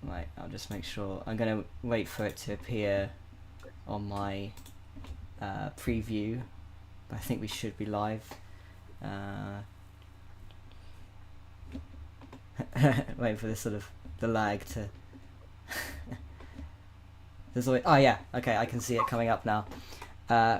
Right, I'll just make sure. I'm going to wait for it to appear on my preview. But I think we should be live. Wait for this sort of the lag to. There's always. Oh yeah, okay, I can see it coming up now.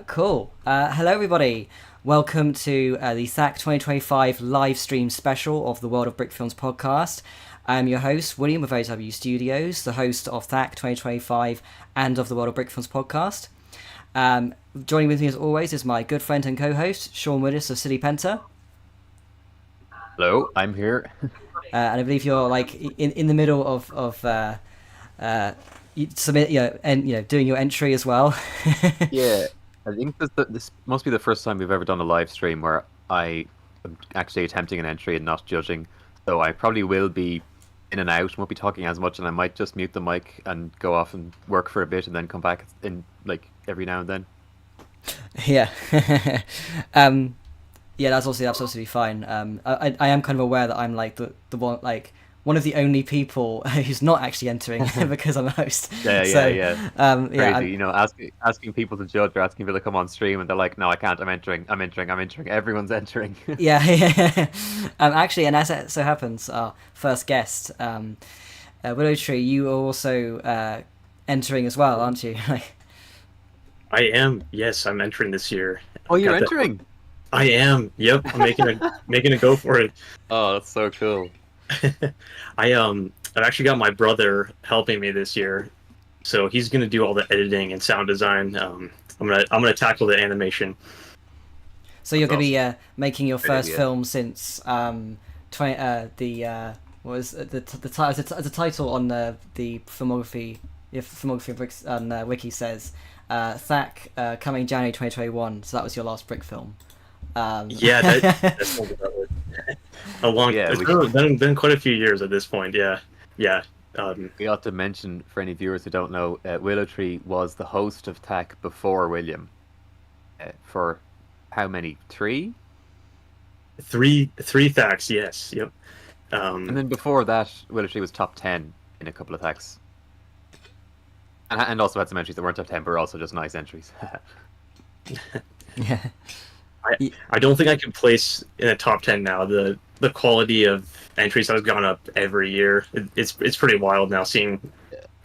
Cool. Hello everybody. Welcome to the THAC 2025 live stream special of the World of Brickfilms podcast. I'm your host, William of OW Studios, the host of THAC 2025 and of the World of Brickfilms podcast. Joining with me as always is my good friend and co-host, Sean Willis of City Penta. Hello, I'm here. And I believe you're like in the middle of doing your entry as well. Yeah, I think this must be the first time we've ever done a live stream where I am actually attempting an entry and not judging. So I probably will be in and out, won't be talking as much, and I might just mute the mic and go off and work for a bit and then come back in like every now and then. Yeah. Yeah, that's absolutely fine. I am kind of aware that I'm like the one of the only people who's not actually entering because I'm a host. Yeah. Crazy, yeah. Asking people to judge or asking people to come on stream, and they're like, "No, I can't. I'm entering. Everyone's entering." Yeah. Actually, and as it so happens, our first guest, Willow Tree, you are also entering as well, aren't you? I am. Yes, I'm entering this year. Oh, you're entering. I am. Yep, I'm making a go for it. Oh, that's so cool. I've actually got my brother helping me this year, so he's gonna do all the editing and sound design. I'm gonna tackle the animation. So you're gonna be making your first film since the title on the filmography. If filmography bricks on wiki says THAC coming January 2021. So that was your last brick film. Yeah, that's a long. Yeah, it's been quite a few years at this point. Yeah. We ought to mention for any viewers who don't know, Willow Tree was the host of THAC before William. For how many? Three THACs. Yes. Yep. And then before that, Willow Tree was top 10 in a couple of THACs. And also had some entries that weren't top 10, but were also just nice entries. Yeah. I don't think I can place in a top 10 now. The quality of entries has gone up every year. It's pretty wild now. Seeing,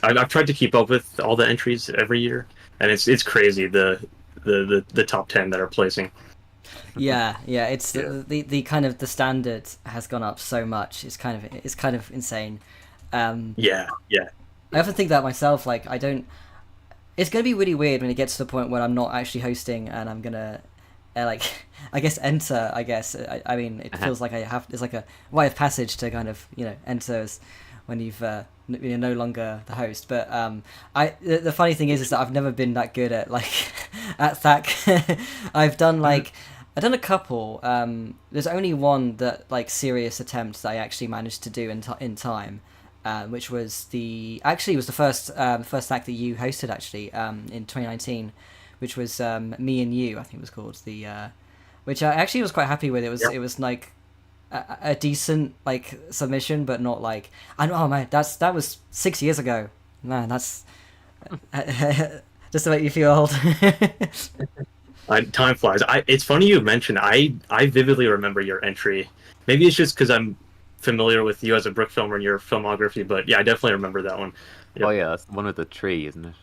I've tried to keep up with all the entries every year, and it's crazy the top 10 that are placing. Yeah. It's the kind of the standard has gone up so much. It's kind of insane. Yeah. I often think that myself. Like I don't. It's gonna be really weird when it gets to the point where I'm not actually hosting and I'm gonna. I guess enter. I guess I mean it feels like I have. It's like a rite of passage to kind of enter when you're no longer the host. But the funny thing is that I've never been that good at at THAC. I've done a couple. There's only one that serious attempt that I actually managed to do in time, which was the first THAC that you hosted actually in 2019. Which was Me and You, I think it was called which I actually was quite happy with. It was like a decent submission, but not like oh man, that was 6 years ago. Man, that's just to make you feel old. Time flies. It's funny you mentioned. I vividly remember your entry. Maybe it's just because I'm familiar with you as a brick filmer and your filmography, but yeah, I definitely remember that one. Yep. Oh yeah, that's the one with the tree, isn't it?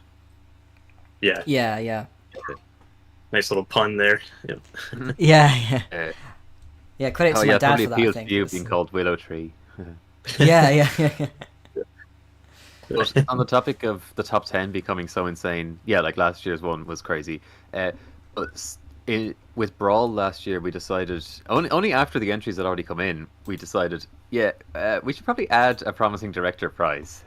Yeah. Yeah. Nice little pun there. Yep. Yeah. Yeah, credit to my dad for that, I think. You being called Willow Tree. Yeah. But on the topic of the top 10 becoming so insane, yeah, like last year's one was crazy. With Brawl last year, we decided, only after the entries had already come in, we decided, we should probably add a promising director prize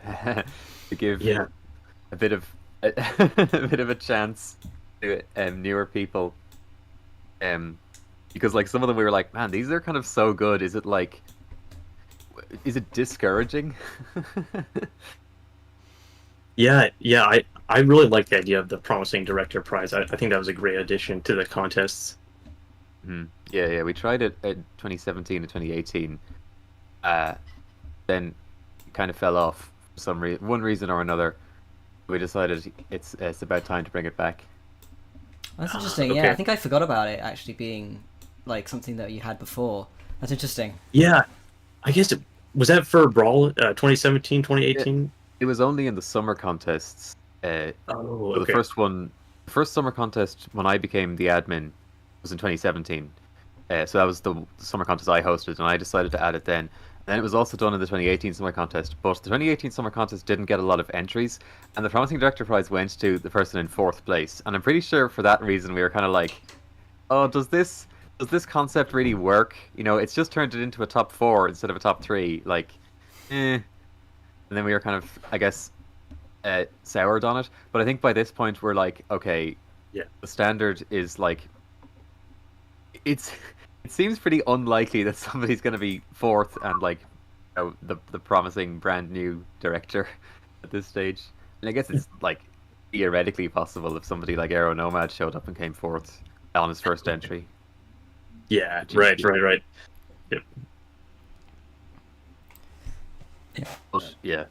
to give a bit of a chance to newer people, because some of them we were like, man, these are kind of so good. Is it discouraging? Yeah. I really like the idea of the promising director prize. I think that was a great addition to the contests. Mm-hmm. Yeah. We tried it in 2017 and 2018. Then it kind of fell off one reason or another, we decided it's about time to bring it back. That's interesting. Yeah, I think I forgot about it actually being like something that you had before. That's interesting. Yeah, I guess was that for Brawl 2017, 2018? It was only in the summer contests. Oh, So okay. the first summer contest when I became the admin was in 2017. So that was the summer contest I hosted, and I decided to add it then. Then it was also done in the 2018 summer contest, but the 2018 summer contest didn't get a lot of entries, and the Promising Director Prize went to the person in fourth place. And I'm pretty sure for that reason we were kind of like, oh, does this concept really work? You know, it's just turned it into a top 4 instead of a top 3. Like, eh. And then we were kind of, I guess, soured on it. But I think by this point we're like, okay, Yeah. the standard is like, it seems pretty unlikely that somebody's going to be fourth and like, the promising brand new director at this stage. And I guess it's like theoretically possible if somebody like Aero Nomad showed up and came fourth on his first entry. Yeah, right. Yep. But yeah,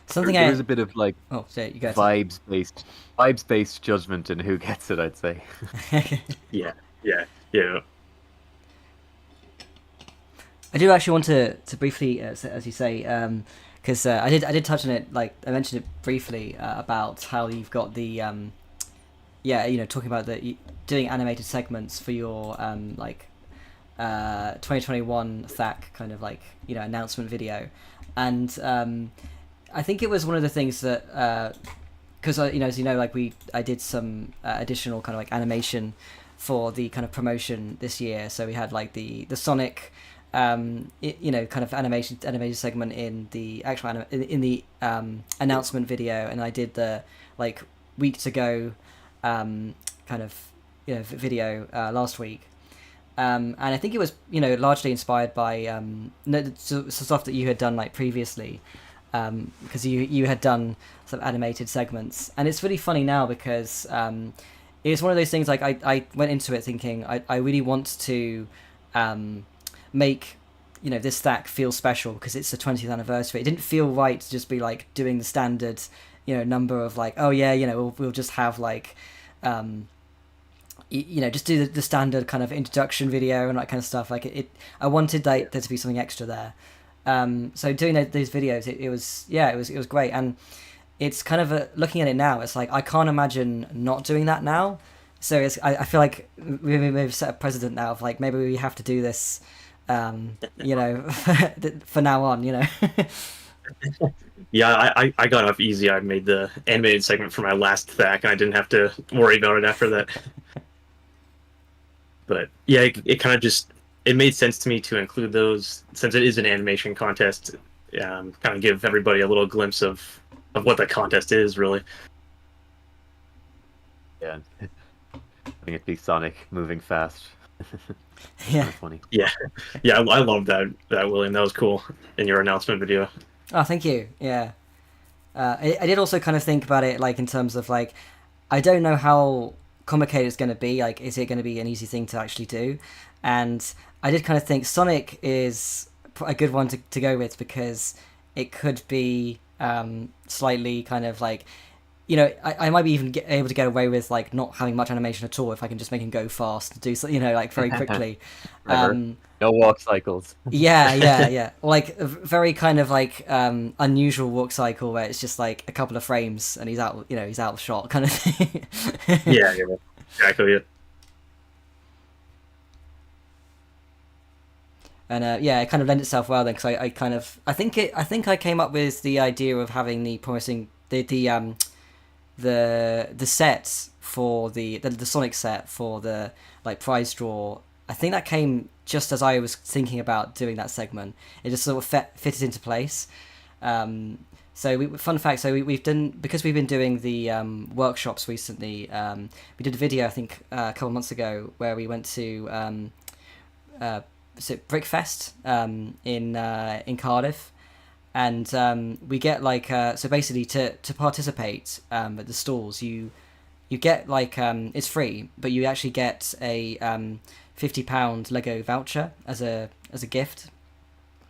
Something there is a bit of like Oh, say it, you guys. vibes based judgment in who gets it, I'd say. Yeah. I do actually want to briefly, as you say, because I did touch on it, like I mentioned it briefly about how you've got the talking about doing animated segments for your 2021 THAC kind of like announcement video, and I think it was one of the things that because as you know, like I did some additional kind of like animation for the kind of promotion this year, so we had like the Sonic kind of animated segment in the actual in the announcement video, and I did the like week to go kind of video last week, and I think it was largely inspired by stuff that you had done like previously, because you had done some animated segments, and it's really funny now because it's one of those things like I went into it thinking I really want to make this THAC feel special because it's the 20th anniversary. It didn't feel right to just be like doing the standard number of like, oh yeah, we'll just have like just do the standard kind of introduction video and that kind of stuff. Like I wanted there to be something extra there. So doing those videos, it was great, and it's kind of looking at it now, it's like I can't imagine not doing that now. So I feel like we've set a precedent now of like maybe we have to do this, for now on, Yeah, I got off easy. I made the animated segment for my last THAC, and I didn't have to worry about it after that. But yeah, it kind of it made sense to me to include those since it is an animation contest. Kind of give everybody a little glimpse of what the contest is, really. Yeah, having it be Sonic moving fast. Yeah. Funny. Yeah, I love that, William. That was cool in your announcement video. Oh, thank you. Yeah. I did also kind of think about it like in terms of like, I don't know how complicated it's going to be. Like, is it going to be an easy thing to actually do? And I did kind of think Sonic is a good one to go with because it could be slightly kind of like, I might be even able to get away with like not having much animation at all if I can just make him go fast, do like very quickly. No walk cycles. Yeah. Like a very kind of like unusual walk cycle where it's just like a couple of frames and he's out of shot kind of thing. Yeah, exactly. And it kind of lent itself well then because I think I came up with the idea of having the promising the set for the Sonic set for the like prize draw. I think that came just as I was thinking about doing that segment. It just sort of fitted into place. Fun fact, we've done, because we've been doing the workshops recently, we did a video I think a couple of months ago where we went to Brickfest in Cardiff, and we get like so basically to participate at the stalls you get like it's free, but you actually get a £50 Lego voucher as a gift,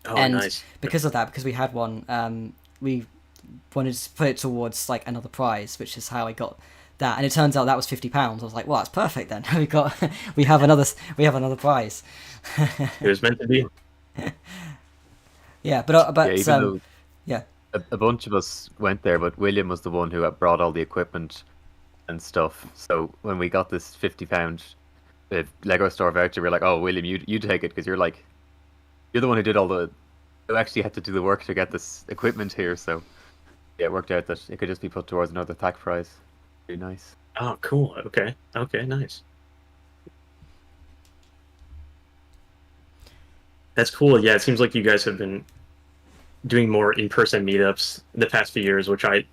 Oh, And nice. because of that, because we had one, we wanted to put it towards like another prize, which is how I got that. And it turns out that was £50. I was like, well, that's perfect then. We have another prize. It was meant to be. Yeah, Yeah, even though yeah. a bunch of us went there, but William was the one who had brought all the equipment and stuff. So when we got this £50 Lego store voucher, we are like, "Oh, William, you take it because you're the one who did who actually had to do the work to get this equipment here." So yeah, it worked out that it could just be put towards another THAC prize. Pretty nice. Oh, cool. Okay. Okay, nice. That's cool. Yeah, it seems like you guys have been doing more in-person meetups the past few years, which I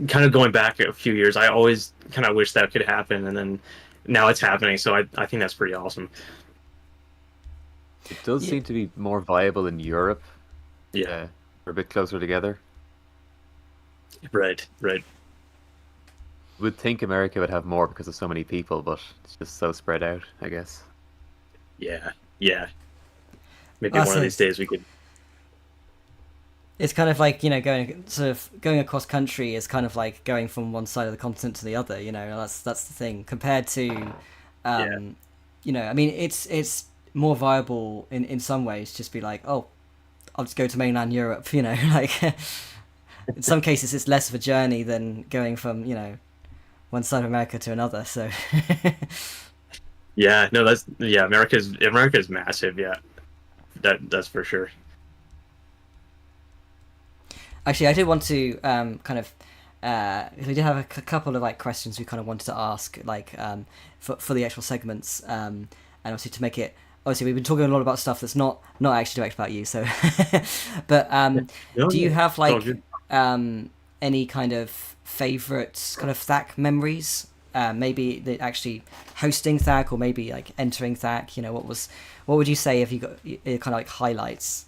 kind of going back a few years, I always kind of wish that could happen, and then now it's happening. So I think that's pretty awesome. It does Yeah. seem to be more viable in Europe. Yeah. We're a bit closer together. Right. Right. Would think America would have more because of so many people, but it's just so spread out, I guess. Yeah. Yeah. Maybe That's one of it. these days we could. It's kind of like, going across country is kind of like going from one side of the continent to the other. That's the thing. Compared to, Yeah. I mean, it's more viable in some ways. Just be like, oh, I'll just go to mainland Europe. Like in some cases it's less of a journey than going from one side of America to another. So Yeah. No, America's massive. Yeah. That's for sure. actually, I did want to kind of. We did have a couple of like questions we kind of wanted to ask, like for the actual segments, and obviously to make it. Obviously, we've been talking a lot about stuff that's not actually direct about you. So, but No, do you have it's all like good. any kind of favorite kind of THAC memories? Maybe actually hosting THAC, or maybe like entering THAC. What would you say if you got kind of like highlights?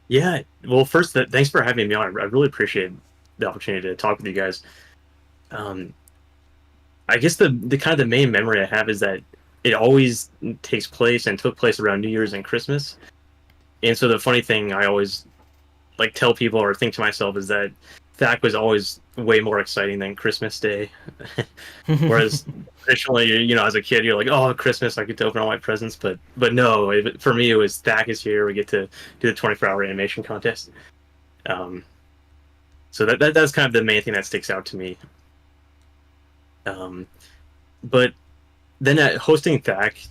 Yeah. Well, first, thanks for having me on. I really appreciate the opportunity to talk with you guys. Um, I guess the kind of the main memory I have is that it always takes place and took place around New Year's and Christmas. And so the funny thing I always like tell people or think to myself is that THAC was always way more exciting than Christmas Day. Whereas traditionally, as a kid, you're like, oh, Christmas, I get to open all my presents. But no, for me, it was THAC is here. We get to do the 24-hour animation contest. So that's kind of the main thing that sticks out to me. But then at hosting THAC,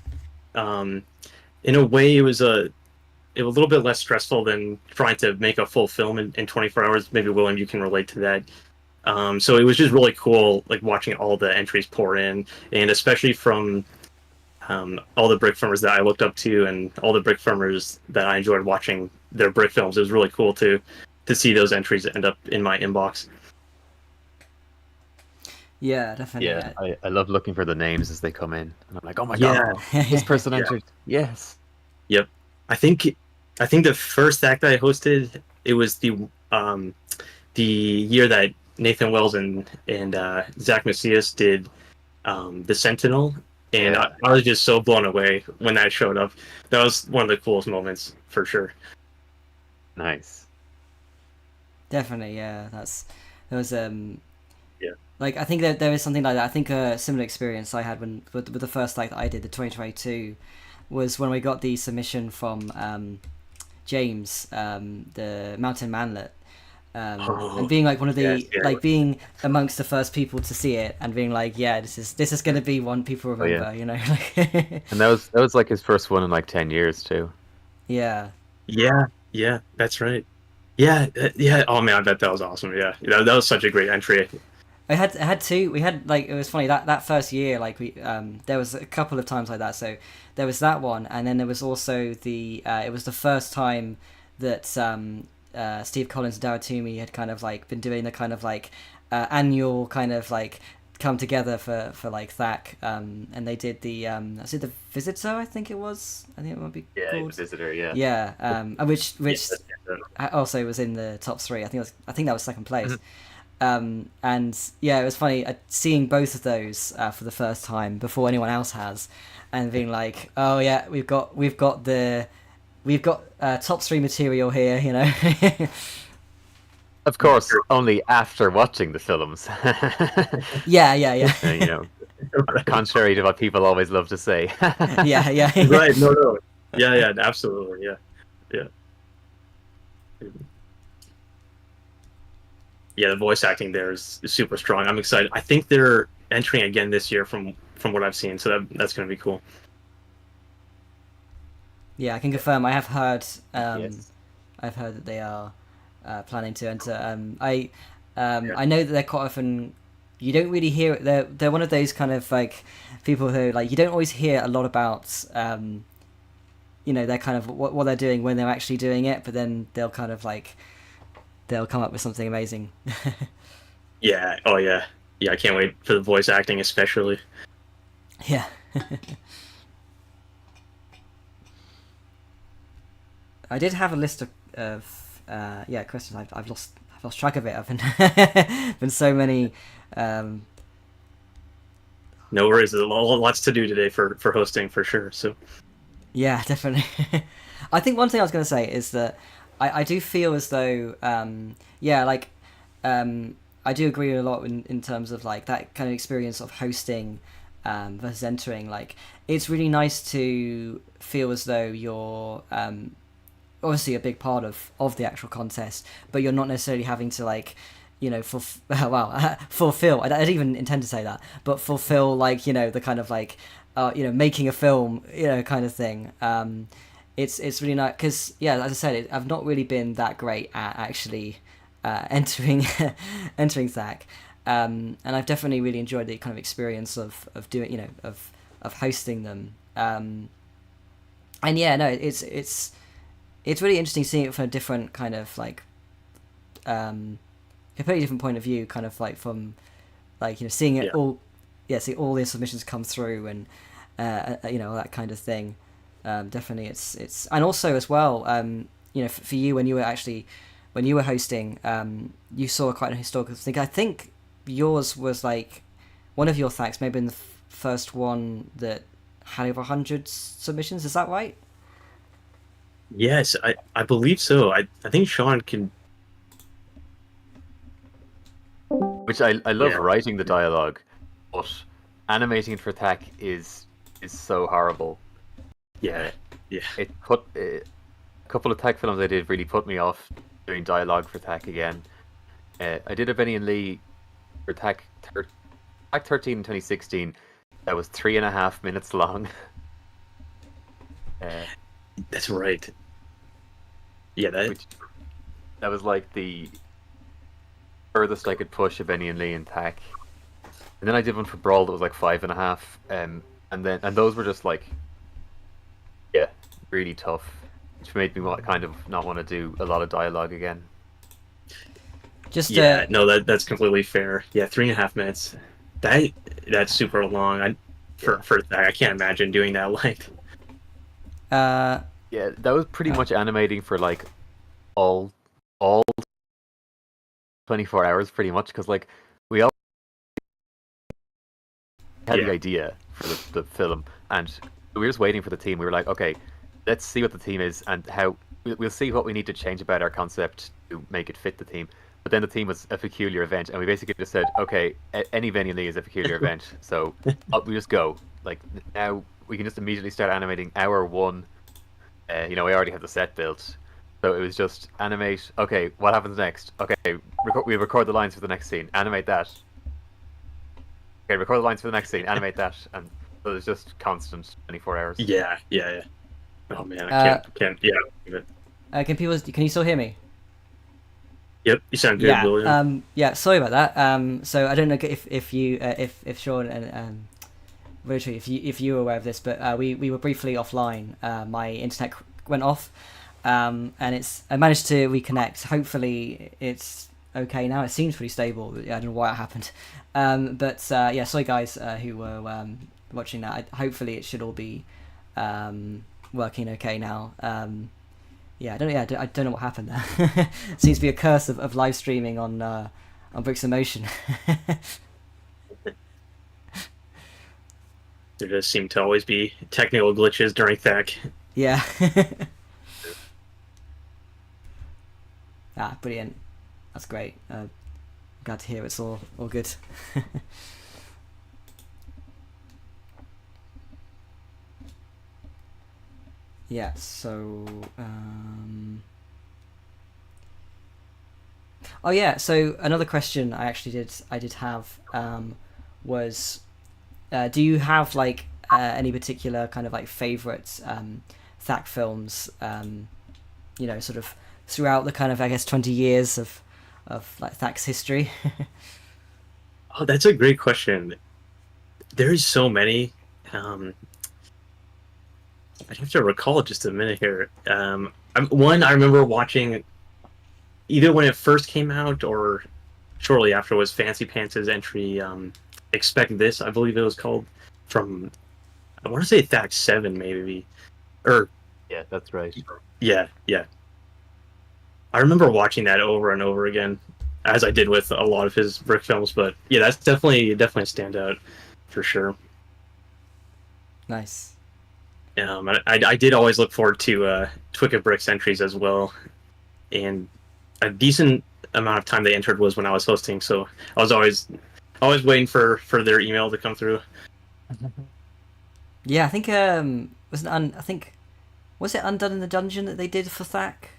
in a way, it was a little bit less stressful than trying to make a full film in 24 hours. Maybe William, you can relate to that. So it was just really cool, like watching all the entries pour in, and especially from all the Brickfilmers that I looked up to, and all the Brickfilmers that I enjoyed watching their Brickfilms. It was really cool to see those entries end up in my inbox. Yeah, definitely. Yeah, I love looking for the names as they come in, and I'm like, oh my Yeah. god, this person Yeah. entered. Yes. Yep. I think the first act that I hosted, it was the year that Nathan Wells and Zach Macias did the Sentinel, and Yeah. I was just so blown away when that showed up. That was one of the coolest moments for sure. Nice. Definitely, yeah. There was Yeah. like I think there is something like that. I think a similar experience I had with the first like that I did, the 2022, was when we got the submission from James, the Mountain Manlet, and being like one of the Yes, yeah. like being amongst the first people to see it, and being like, yeah, this is going to be one people remember, yeah. And that was like his first one in like 10 years too. Yeah. Yeah, that's right. Yeah. Oh man, I bet that was awesome. Yeah, that was such a great entry. I had two. We had like it was funny that first year. Like we there was a couple of times like that. So there was that one, and then there was also the it was the first time that Steve Collins and Dara Toomey had kind of like been doing the kind of like annual kind of like come together for like THAC, and they did the is it the Visitor? I think it was. I think it might be called. The Visitor. Yeah. Yeah, which Yeah. also was in the top three. I think that was second place. And yeah, it was funny seeing both of those for the first time before anyone else has, and being like, oh yeah, we've got we've got top 3 material here, you know. Of course, only after watching the films. Yeah. You know, contrary to what people always love to say. Yeah. Right. No. Yeah. Absolutely. Yeah. Yeah. The voice acting there is super strong. I'm excited. I think they're entering again this year from what I've seen, so that's going to be cool. Yeah, I can confirm. I have heard. Yes. I've heard that they are planning to enter. I know that they're quite often. You don't really hear it. They're one of those kind of like people who like you don't always hear a lot about. You know, they're kind of what they're doing when they're actually doing it, but then they'll kind of like they'll come up with something amazing. Yeah. Oh yeah. Yeah. I can't wait for the voice acting, especially. Yeah. I did have a list of questions. I've lost track of it. I've been been so many. No worries. There's lots to do today for hosting for sure. So Yeah, definitely. I think one thing I was going to say is that I do feel as though I do agree a lot in terms of like that kind of experience of hosting versus entering. Like it's really nice to feel as though you're obviously a big part of the actual contest, but you're not necessarily having to like, you know, fulfill. I didn't even intend to say that, but fulfill like, you know, the kind of like, you know, making a film, you know, kind of thing. It's really nice because yeah, as I said, I've not really been that great at actually entering entering THAC, and I've definitely really enjoyed the kind of experience of doing, you know, of hosting them. And yeah, no, it's really interesting seeing it from a different kind of like completely different point of view, kind of like from like, you know, seeing it all, see all the submissions come through and you know, that kind of thing. Definitely it's and also as well, you know, for you when you were hosting, you saw quite a historical thing. I think yours was like one of your THACs maybe in the first one that had over 100 submissions, is that right? yes, I believe so. I think Sean can. Which I love writing the dialogue, but animating it for THAC is so horrible. Yeah. It put a couple of THAC films I did really put me off doing dialogue for THAC again. I did a Benny and Lee for THAC 13 in 2016 that was 3.5 minutes long. That's right. Yeah, that was like the furthest I could push a Benny and Lee in THAC. And then I did one for Brawl that was like 5.5, and those were just like, really tough, which made me kind of not want to do a lot of dialogue again. Just no, that's completely fair. Yeah, 3.5 minutes. That's super long. For that, I can't imagine doing that length. Yeah, that was pretty much animating for like all 24 hours pretty much, because like we all had the idea for the film and we were just waiting for the team. We were like, okay, let's see what the theme is and how we'll see what we need to change about our concept to make it fit the theme. But then the theme was a peculiar event, and we basically just said, okay, any Benny and Lee is a peculiar event, so we just go. Like now we can just immediately start animating hour one. You know, we already have the set built, so it was just animate. Okay, what happens next? Okay, we record the lines for the next scene. Animate that. Okay, record the lines for the next scene. Animate that, and so it's just constant 24 hours. Yeah. Oh man, I can't. Yeah. Can you still hear me? Yep, you sound good, William. Sorry about that. So I don't know if you if Sean and Richard, if you were aware of this, but we were briefly offline. My internet went off, and I managed to reconnect. Hopefully it's okay now. It seems pretty stable. I don't know why it happened. Sorry guys who were watching that. Hopefully it should all be working okay now. I don't know what happened there. Seems to be a curse of live streaming on Bricks in Motion. There does seem to always be technical glitches during THAC. Yeah. Brilliant. That's great. Glad to hear it's all good. Yeah, so oh yeah, so another question I did have was do you have like any particular kind of like favorite THAC films sort of throughout the kind of, I guess, 20 years of like THAC's history? Oh, that's a great question. There's so many. I have to recall just a minute here. One I remember watching either when it first came out or shortly after was Fancy Pants' entry, Expect This, I believe it was called, from, I want to say THAC 7 maybe. Or, Yeah, that's right. yeah. I remember watching that over and over again, as I did with a lot of his Brick films, but yeah, that's definitely a standout for sure. Nice. I did always look forward to Twicked Brick's entries as well, and a decent amount of time they entered was when I was hosting, so I was always waiting for their email to come through. Yeah, I think was it Undone in the Dungeon that they did for THAC?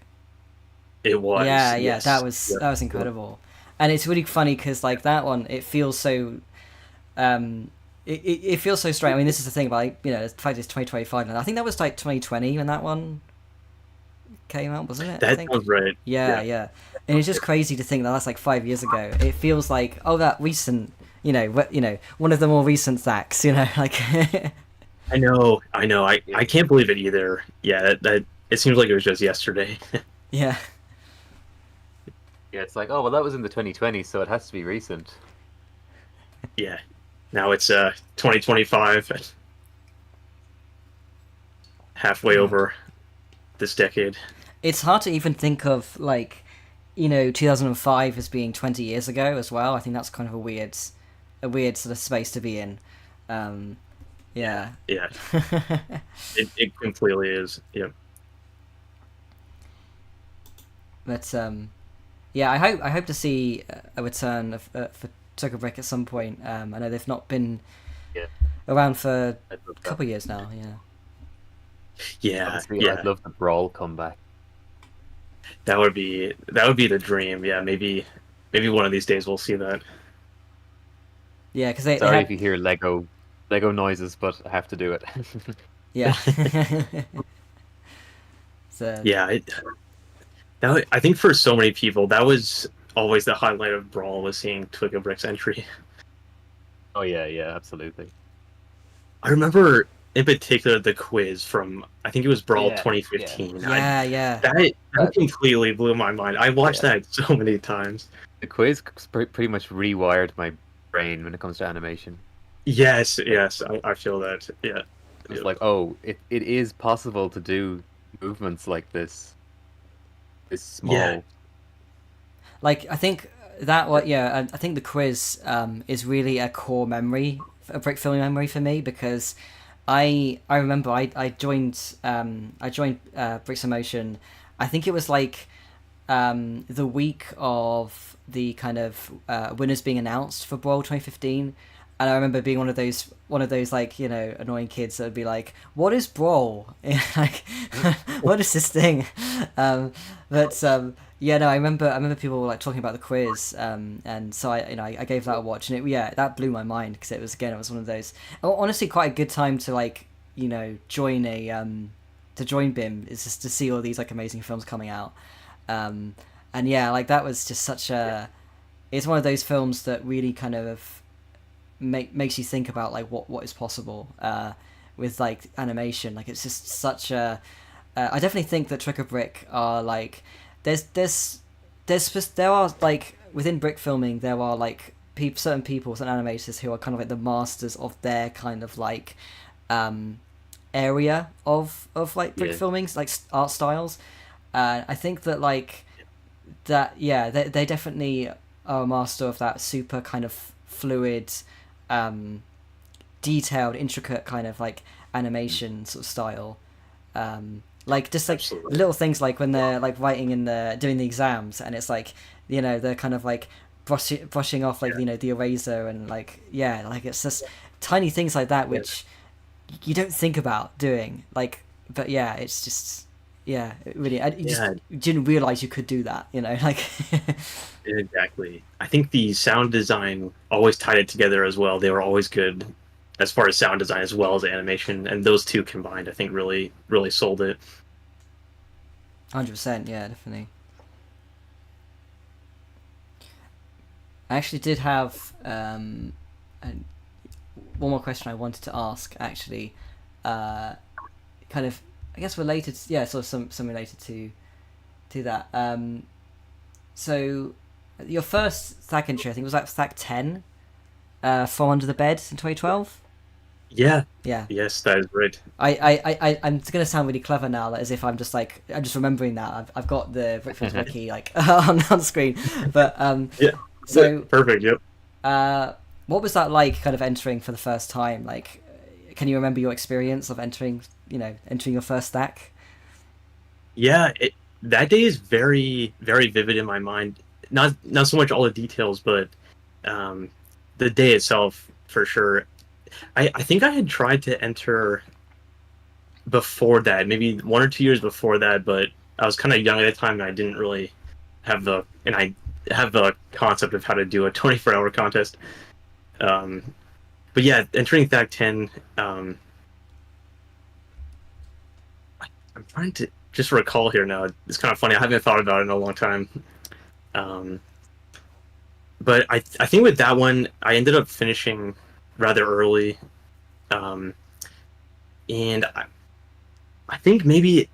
It was. Yeah, yes. that was incredible, and it's really funny because like that one, it feels so. It feels so strange. I mean, this is the thing about, like, the fact it's 2025 now. I think that was like 2020 when that one came out, wasn't it? That sounds right. Yeah. And it's just crazy to think that that's like 5 years ago. It feels like, that recent, one of the more recent THACs, like. I know. I can't believe it either. Yeah, that it seems like it was just yesterday. Yeah. Yeah, it's like, oh well, that was in the 2020s, so it has to be recent. Yeah. Now it's 2025, halfway over this decade. It's hard to even think of, like, 2005 as being 20 years ago as well. I think that's kind of a weird sort of space to be in. Yeah. Yeah. It completely is. Yeah. But yeah, I hope to see a return for Twicked Brick at some point. I know they've not been around for a couple of years now. Yeah. Honestly, I'd love the Brawl comeback. That would be the dream. Yeah, maybe one of these days we'll see that. Yeah, because Sorry if you hear Lego noises, but I have to do it. Yeah. So, yeah, I think for so many people that was always the highlight of Brawl, was seeing Twicked Brick's entry. Oh yeah, absolutely. I remember in particular the quiz from, I think it was Brawl 2015. Yeah. That completely blew my mind. I watched that so many times. The quiz pretty much rewired my brain when it comes to animation. Yes, I feel that. Yeah, it's like, oh, it is possible to do movements like this small. Yeah. Like, I think I think the quiz is really a core memory, a brick filming memory for me, because I remember I joined Bricks in Motion. I think it was like the week of the kind of winners being announced for Brawl 2015, and I remember being one of those like, annoying kids that would be like, "What is Brawl? Like, what is this thing?" Yeah, no, I remember people like talking about the quiz, and so I gave that a watch, and that blew my mind, because it was one of those, honestly, quite a good time to, like, join BIM, is just to see all these like amazing films coming out, and yeah, like that was just such a, it's one of those films that really kind of makes you think about like what is possible with like animation. Like, it's just such a I definitely think that Twicked Brick are like, there are like, within brick filming there are like certain animators who are kind of like the masters of their kind of like area of like brick filmings, like art styles. I think that like that, they definitely are a master of that super kind of fluid, detailed, intricate kind of like animation sort of style. Like just like Absolutely. little things like when they're like writing in the doing the exams, and it's like they're kind of like brushing off like Yeah. the eraser, and like like it's just tiny things like that Yeah. which you don't think about doing. Like, but yeah, it's just it really you just Yeah. didn't realize you could do that. Like Exactly. I think the sound design always tied it together as well. They were always good as far as sound design as well as animation, and those two combined, I think, really sold it. 100%, yeah, definitely. I actually did have one more question I wanted to ask. Actually, kind of, I guess related. Yeah, sort of some related to that. So your first THAC entry, I think, was like THAC 10, From Under the Bed in 2012. Yeah. Yeah. Yes, that is right. I'm gonna sound really clever now, as if I'm just remembering that. I've got the Brickfilms wiki like on screen, but Yeah. so Perfect. Yep. what was that like, kind of entering for the first time? Like, can you remember your experience of entering your first stack? Yeah. That day is very very vivid in my mind. Not so much all the details, but um, the day itself for sure. I think I had tried to enter before that, maybe 1 or 2 years before that, but I was kind of young at the time and I didn't really I have the concept of how to do a 24-hour contest. Um, but yeah, entering THAC 10, I'm trying to just recall here now. It's kind of funny. I haven't thought about it in a long time. Um, but I think with that one, I ended up finishing rather early. Um, and I think maybe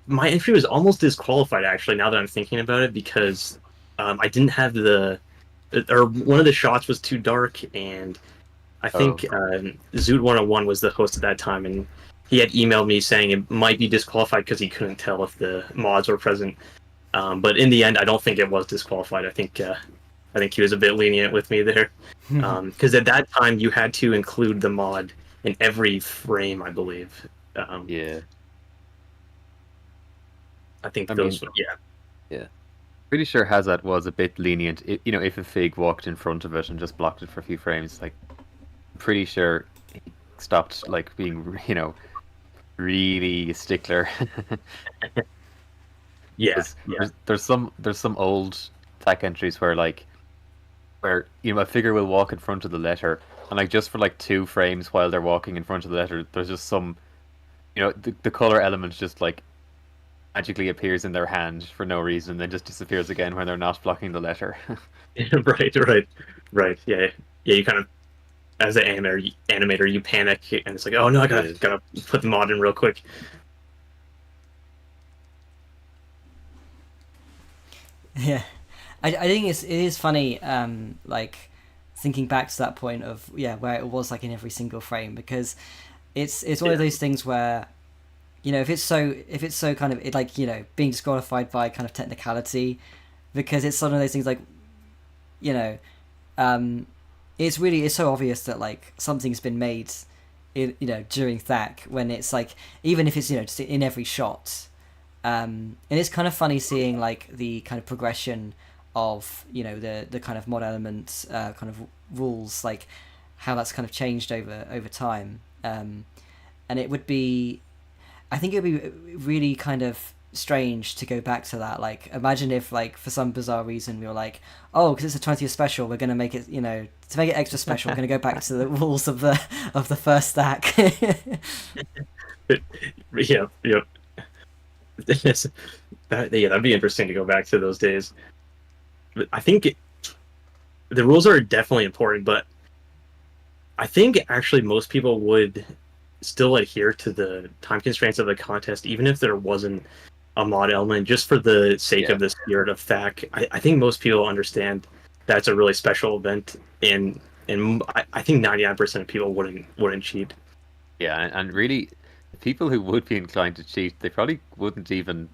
my entry was almost disqualified actually. Now that I'm thinking about it, because I didn't have or one of the shots was too dark, and I Oh, think Zoot 101 was the host at that time, and he had emailed me saying it might be disqualified because he couldn't tell if the mods were present. But in the end, I don't think it was disqualified. I think he was a bit lenient with me there, because at that time you had to include the mod in every frame, I believe. Um, yeah. I think I mean, those, yeah. yeah. Pretty sure Hazard was a bit lenient. If a fig walked in front of it and just blocked it for a few frames, like, pretty sure he stopped like being, really a stickler. Yeah, 'Cause yeah, there's some old tech entries where a figure will walk in front of the letter, and like just for like 2 frames while they're walking in front of the letter, there's just the color element just like magically appears in their hand for no reason, and then just disappears again when they're not blocking the letter. right. Yeah, yeah. You kind of, as an animator, you panic, and it's like, oh no, I gotta put the mod in real quick. Yeah, I think it is funny, like thinking back to that point of where it was like in every single frame, because it's one of Yeah, those things where if it's so kind of it, like being disqualified by kind of technicality, because it's one of those things like you know um it's so obvious that like something's been made during THAC, when it's like, even if it's just in every shot. And it's kind of funny seeing like the kind of progression of the kind of mod elements, kind of rules, like how that's kind of changed over time. And it would be, I think it would be really kind of strange to go back to that. Like, imagine if, like, for some bizarre reason we were like, oh, because it's a 20th special, we're going to make it, to make it extra special, we're going to go back to the rules of the first stack. yeah, yeah. That'd be interesting to go back to those days. But I think the rules are definitely important, but I think actually most people would still adhere to the time constraints of the contest, even if there wasn't a mod element, just for the sake Yeah, of the spirit of THAC. I think most people understand that's a really special event, and I think 99% of people wouldn't cheat. yeah, and really, the people who would be inclined to cheat, they probably wouldn't even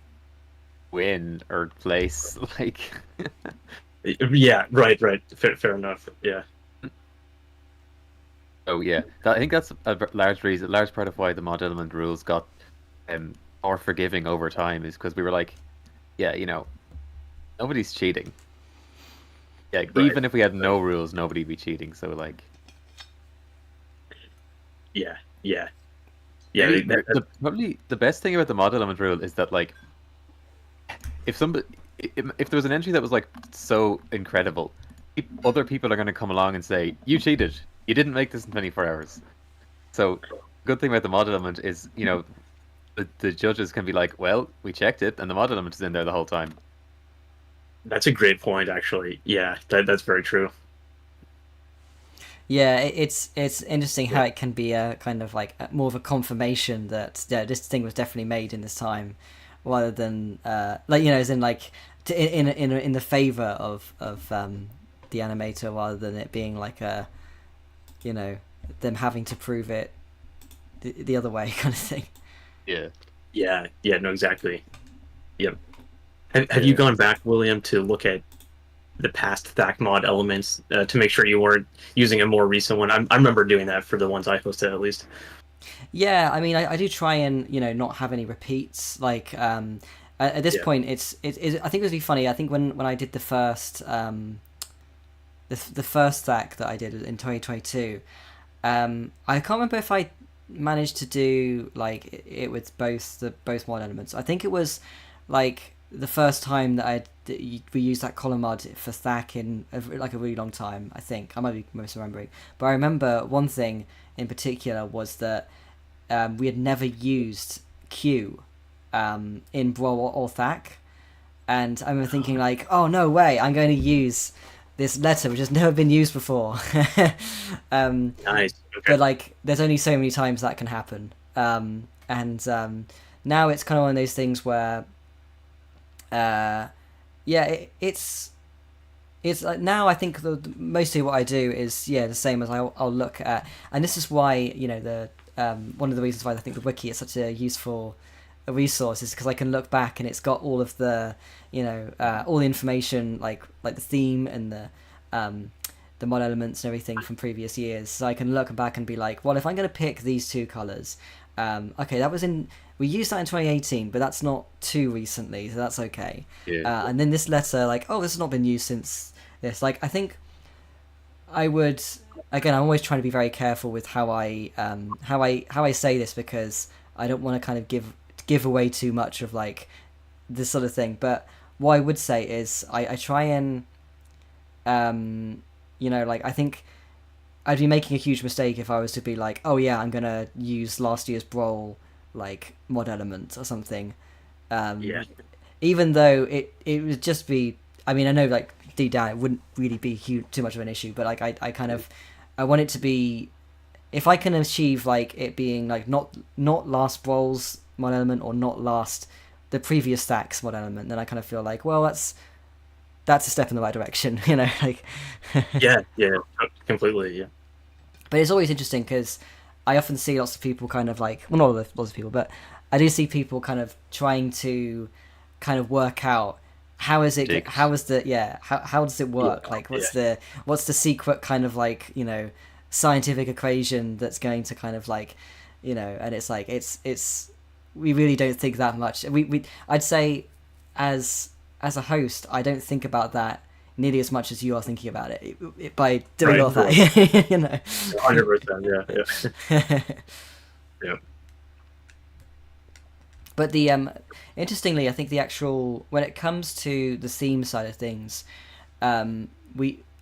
win or place. Like, Yeah, right. Fair enough. Yeah, oh yeah, I think that's a large part of why the mod element rules got more forgiving over time is because we were like, yeah, nobody's cheating. Yeah, Right. even if we had no rules, nobody'd be cheating. So like, Yeah, yeah, maybe probably the best thing about the mod element rule is that like, if somebody, if there was an entry that was like so incredible, other people are going to come along and say, you cheated, you didn't make this in 24 hours. So, good thing about the mod element is, the judges can be like, well, we checked it, and the mod element is in there the whole time. that's a great point, actually. Yeah, that's very true. Yeah, it's interesting how it can be a kind of like more of a confirmation that this thing was definitely made in this time, rather than as in like in the favor of the animator, rather than it being like a them having to prove it the other way kind of thing. Yeah. Yeah, no, exactly. Yep. Have you gone back, William, to look at the past THAC mod elements to make sure you weren't using a more recent one? I remember doing that for the ones I hosted, at least. Yeah, I mean, I do try and not have any repeats. Like at this point, it's I think it would be funny. I think when I did the first the first THAC that I did in 2022, I can't remember if I managed to do like it with both mod elements. I think it was like the first time that we used that column mod for THAC in a really long time. I think I might be misremembering, but I remember one thing in particular was that we had never used Q in Brawl or THAC, and I remember thinking like, oh no way, I'm going to use this letter which has never been used before. Nice. Okay. But like, there's only so many times that can happen, and now it's kind of one of those things where, it's like now I think mostly what I do is the same as I'll look at, and this is why the one of the reasons why I think the wiki is such a useful resource is because I can look back and it's got all of the all the information like the theme and the mod elements and everything from previous years, so I can look back and be like, well, if I'm going to pick these two colors, okay, we used that in 2018, but that's not too recently, so that's okay. And then this letter, like, oh, this has not been used since this. Like, I think I would, again, I'm always trying to be very careful with how I say this, because I don't want to kind of give away too much of like this sort of thing. But what I would say is I try and like, I think I'd be making a huge mistake if I was to be like, oh yeah, I'm gonna use last year's Brawl like mod element or something. Even though it would just be, I mean, I know like deep down it wouldn't really be too much of an issue, but like I kind of I want it to be, if I can achieve like it being like not last Brawl's mod element or not the previous THAC's mod element, then I kind of feel like, well, that's a step in the right direction, like. yeah, completely, yeah. But it's always interesting because I often see lots of people kind of like, well, not lots of people, but I do see people kind of trying to kind of work out how does it work? Like, what's the secret kind of like, scientific equation that's going to kind of like, and it's like, it's we really don't think that much. I'd say as a host, I don't think about that nearly as much as you are thinking about it by doing all that. 100%, yeah. Yeah. But the interestingly, I think the actual, when it comes to the theme side of things, I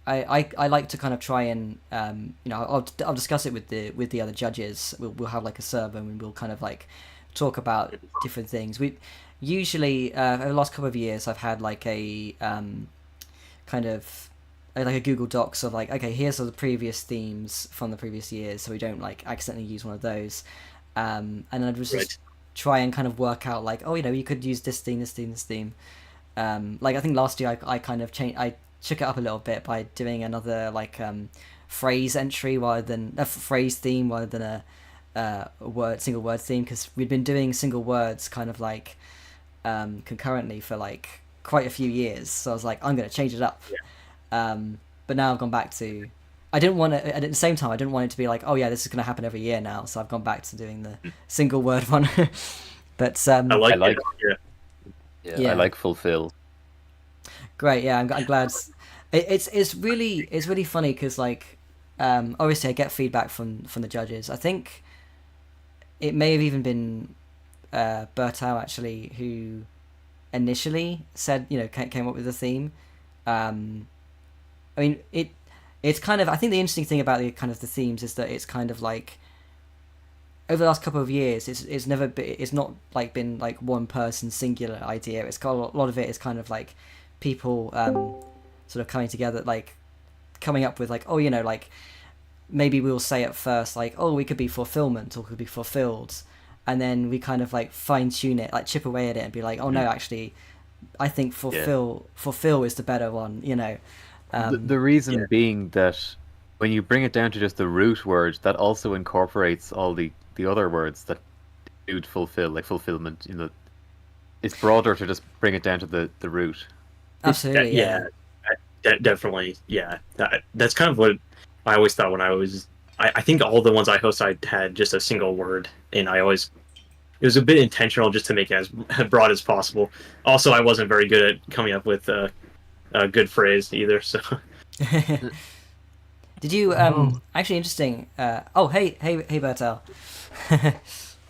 like to kind of try and I'll discuss it with the other judges. We'll have like a server and we'll kind of like talk about different things. We usually over the last couple of years I've had like a kind of like a Google Docs of like, okay, here's all the previous themes from the previous years, so we don't like accidentally use one of those, and I'd just try and kind of work out like, oh, you could use this theme. Like I think last year I kind of I shook it up a little bit by doing another like phrase entry rather than a phrase theme rather than a single word theme, because we'd been doing single words kind of like concurrently for like quite a few years, so I was like, I'm going to change it up. But now I've gone back to, I didn't want to, at the same time I didn't want it to be like, oh yeah, this is going to happen every year now, so I've gone back to doing the single word one. But I like I like- it. Yeah, Yeah. I like fulfill. great, yeah, I'm glad. It's really funny because like obviously I get feedback from the judges. I think it may have even been Bertau actually who initially said came up with the theme. I mean it's kind of, I think the interesting thing about the kind of the themes is that it's kind of like over the last couple of years it's never been, it's not like been like one person singular idea. It's got a lot of it is kind of like people sort of coming together, like coming up with like, oh, like maybe we'll say at first like, oh, we could be fulfillment or could be fulfilled, and then we kind of like fine tune it, like chip away at it and be like, oh no, actually I think fulfill is the better one, The reason being that when you bring it down to just the root word, that also incorporates all the other words that do fulfill, like fulfillment. It's broader to just bring it down to the root. Absolutely, Definitely, yeah. That's kind of what I always thought when I think all the ones I host, I had just a single word, and it was a bit intentional just to make it as broad as possible. Also, I wasn't very good at coming up with a good phrase either, so. Did you actually interesting? Hey Bertel.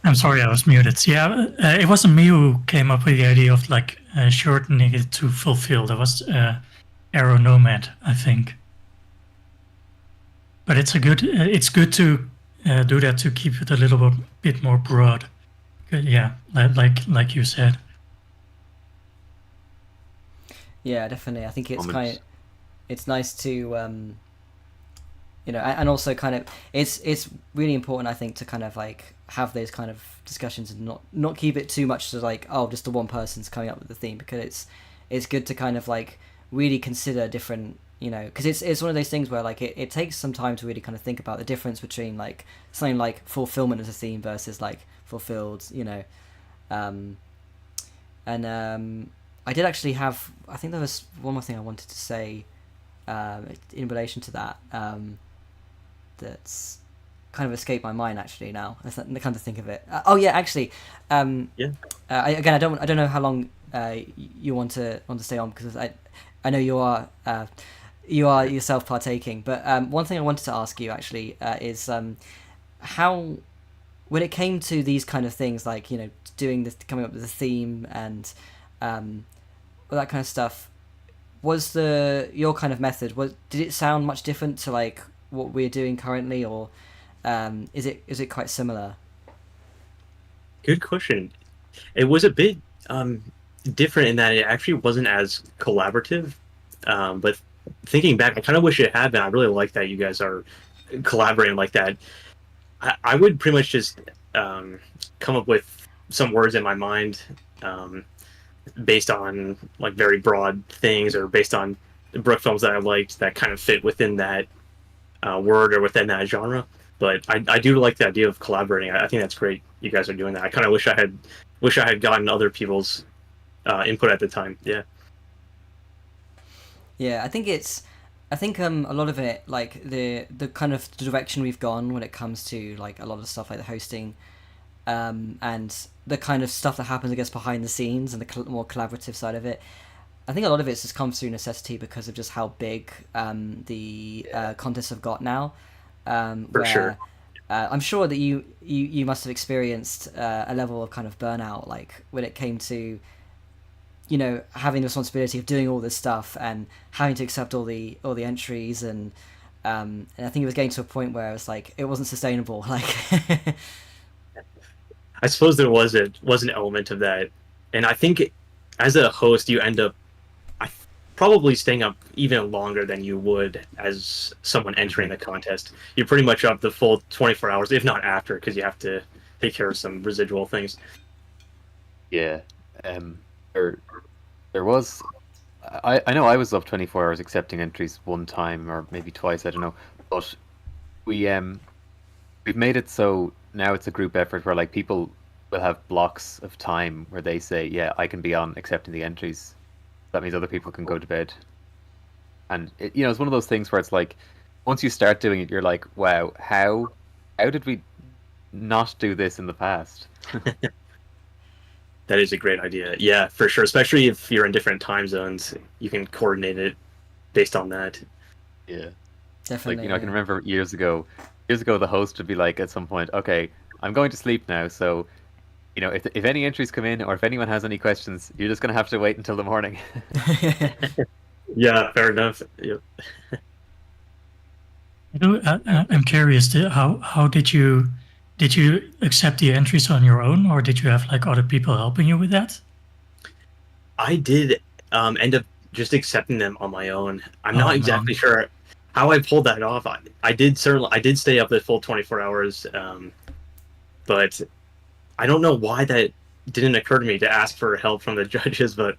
I'm sorry, I was muted. Yeah, it wasn't me who came up with the idea of like shortening it to fulfill. That was Aero Nomad, I think. But it's good to do that to keep it a little bit more broad. Yeah, like you said. Yeah, definitely. I think it's nice to and also kind of it's really important, I think, to kind of like have those kind of discussions and not keep it too much to like, oh, just the one person's coming up with the theme, because it's good to kind of like really consider different, because it's one of those things where like it takes some time to really kind of think about the difference between like something like fulfillment as a theme versus like fulfilled, I did actually have, I think there was one more thing I wanted to say in relation to that that's kind of escaped my mind actually now. I kind of think of it. Actually, I don't know how long you want to stay on, because I know you are yourself partaking, but one thing I wanted to ask you actually is how, when it came to these kind of things, like doing this, coming up with a theme and all that kind of stuff, was your kind of method, did it sound much different to like what we're doing currently, or is it quite similar? Good question. It was a bit different in that it actually wasn't as collaborative, but thinking back, I kind of wish it had been. I really like that you guys are collaborating like that. I would pretty much just come up with some words in my mind based on like very broad things, or based on Brickfilms that I liked that kind of fit within that word or within that genre. But I do like the idea of collaborating. I think that's great. You guys are doing that. I kind of wish I had gotten other people's input at the time. Yeah. Yeah, I think a lot of it, like the kind of direction we've gone when it comes to like a lot of stuff like the hosting, and the kind of stuff that happens, I guess, behind the scenes, and the more collaborative side of it. I think a lot of it's just comes through necessity because of just how big the contests have got now. For sure. I'm sure that you must have experienced a level of kind of burnout, like when it came to having the responsibility of doing all this stuff and having to accept all the entries, and I think it was getting to a point where it was like it wasn't sustainable. Like, I suppose there was an element of that, and I think as a host you end up probably staying up even longer than you would as someone entering the contest. You're pretty much up the full 24 hours, if not after, because you have to take care of some residual things. Yeah. There was, I know I was up 24 hours accepting entries one time, or maybe twice, I don't know, but we've made it so now it's a group effort where like people will have blocks of time where they say, yeah, I can be on accepting the entries. That means other people can go to bed. And it's one of those things where it's like, once you start doing it, you're like, wow, how did we not do this in the past? That is a great idea. Yeah, for sure. Especially if you're in different time zones, you can coordinate it based on that. Yeah. Definitely. Like, I can remember years ago, the host would be like at some point, okay, I'm going to sleep now, so, if any entries come in or if anyone has any questions, you're just going to have to wait until the morning. Yeah, fair enough. Yep. I'm curious. How did you accept the entries on your own, or did you have like other people helping you with that? I did end up just accepting them on my own. I'm Oh, not man. exactly sure how I pulled that off. I did stay up the full 24 hours, but I don't know why that didn't occur to me to ask for help from the judges. But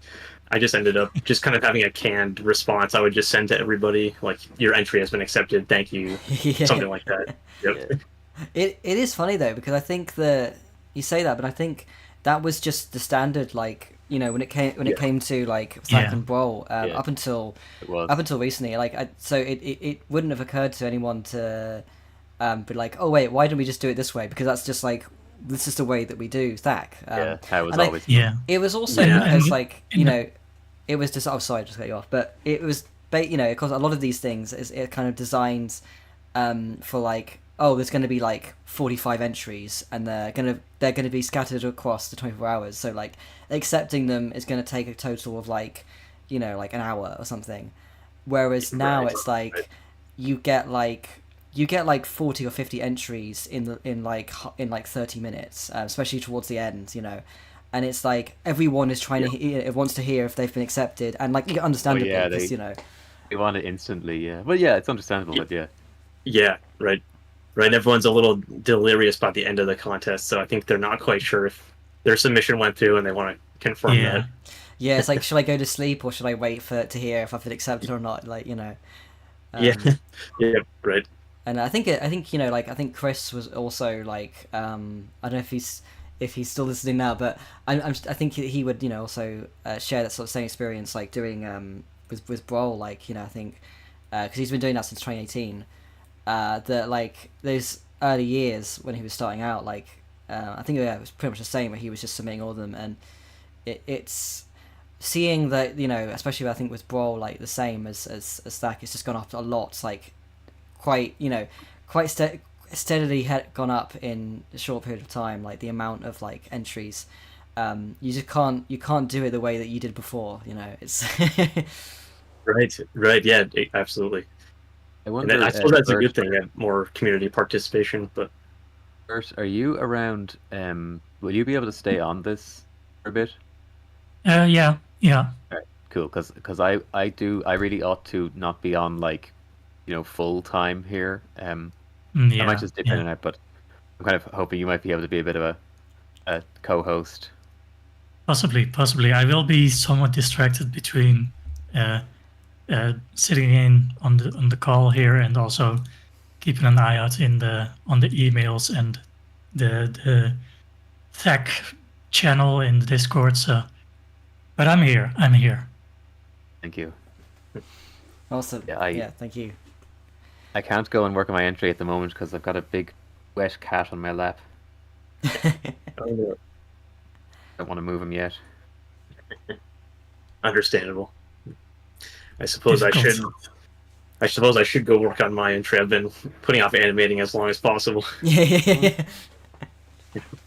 I just ended up just kind of having a canned response. I would just send to everybody like, "Your entry has been accepted. Thank you," Yeah. something like that. Yep. It is funny though, because I think that you say that, but I think that was just the standard, like, when it came to like THAC Yeah. and Brawl, Yeah. up until It was. recently, like so it wouldn't have occurred to anyone to be like, oh wait, why don't we just do it this way? Because that's just like, this is the way that we do THAC. Yeah, how it was and always. Yeah. It was also Yeah. because And- like, and- it was just, oh sorry, just cut you off, but it was because a lot of these things is it kind of designed for like, oh, there's going to be like 45 entries and they're going to be scattered across the 24 hours, so like accepting them is going to take a total of like like an hour or something, whereas now Right. it's like you get like 40 or 50 entries in like 30 minutes, especially towards the end, and it's like everyone is trying to it wants to hear if they've been accepted, and like understandably, yeah, because They want it instantly, yeah. Well, yeah, it's understandable, but yeah. Yeah, right. Everyone's a little delirious by the end of the contest, so I think they're not quite sure if their submission went through, and they want to confirm Yeah. that. yeah, it's like, should I go to sleep or should I wait to hear if I've been accepted or not, like Yeah, um, right. And I think I think Chris was also like, I don't know if he's still listening now, but I think he would also share that sort of same experience, like doing with Brawl, like I think because he's been doing that since 2018. That like those early years when he was starting out, like I think it was pretty much the same, where he was just submitting all of them, and it's seeing that especially I think with Brawl, like the same as THAC, it's just gone up a lot, like quite steadily had gone up in a short period of time, like the amount of like entries. You just can't do it the way that you did before, it's Right, yeah, absolutely. I And wonder, I suppose that's a Bert, good thing, more community participation. But Bert, are you around? Will you be able to stay on this for a bit? Yeah. Cool, because I really ought to not be on like, full time here. I might just dip in and out, but I'm kind of hoping you might be able to be a bit of a co-host. Possibly. I will be somewhat distracted between sitting in on the call here and also keeping an eye out on the emails and the THAC channel in the Discord. So, but I'm here. Thank you. awesome. Yeah, Thank you. I can't go and work on my entry at the moment because I've got a big wet cat on my lap. Don't want to move him yet. understandable. I suppose I should go work on my entry. I've been putting off animating as long as possible. Yeah.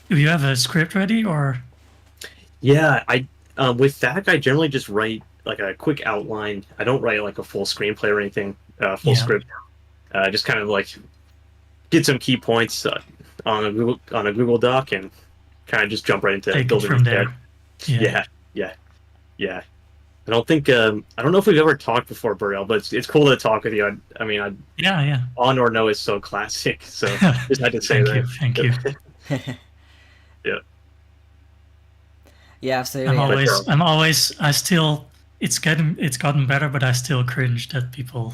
Do you have a script ready or? Yeah, I with THAC I generally just write like a quick outline. I don't write like a full screenplay or anything, full Yeah. script. Just kind of like get some key points on a Google Doc and kind of just jump right into Take it building from the there. character. Yeah. I don't think I don't know if we've ever talked before, Burrell, but it's cool to talk with you. I mean, Yeah. On or No is so classic, so just had to say Thank you. Yeah. Yeah, absolutely. It's gotten better, but I still cringe that people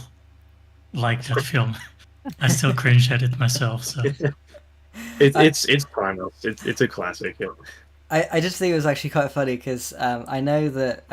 like that film. I still cringe at it myself. So It's timeless. It's a classic. Yeah. I just think it was actually quite funny because I know that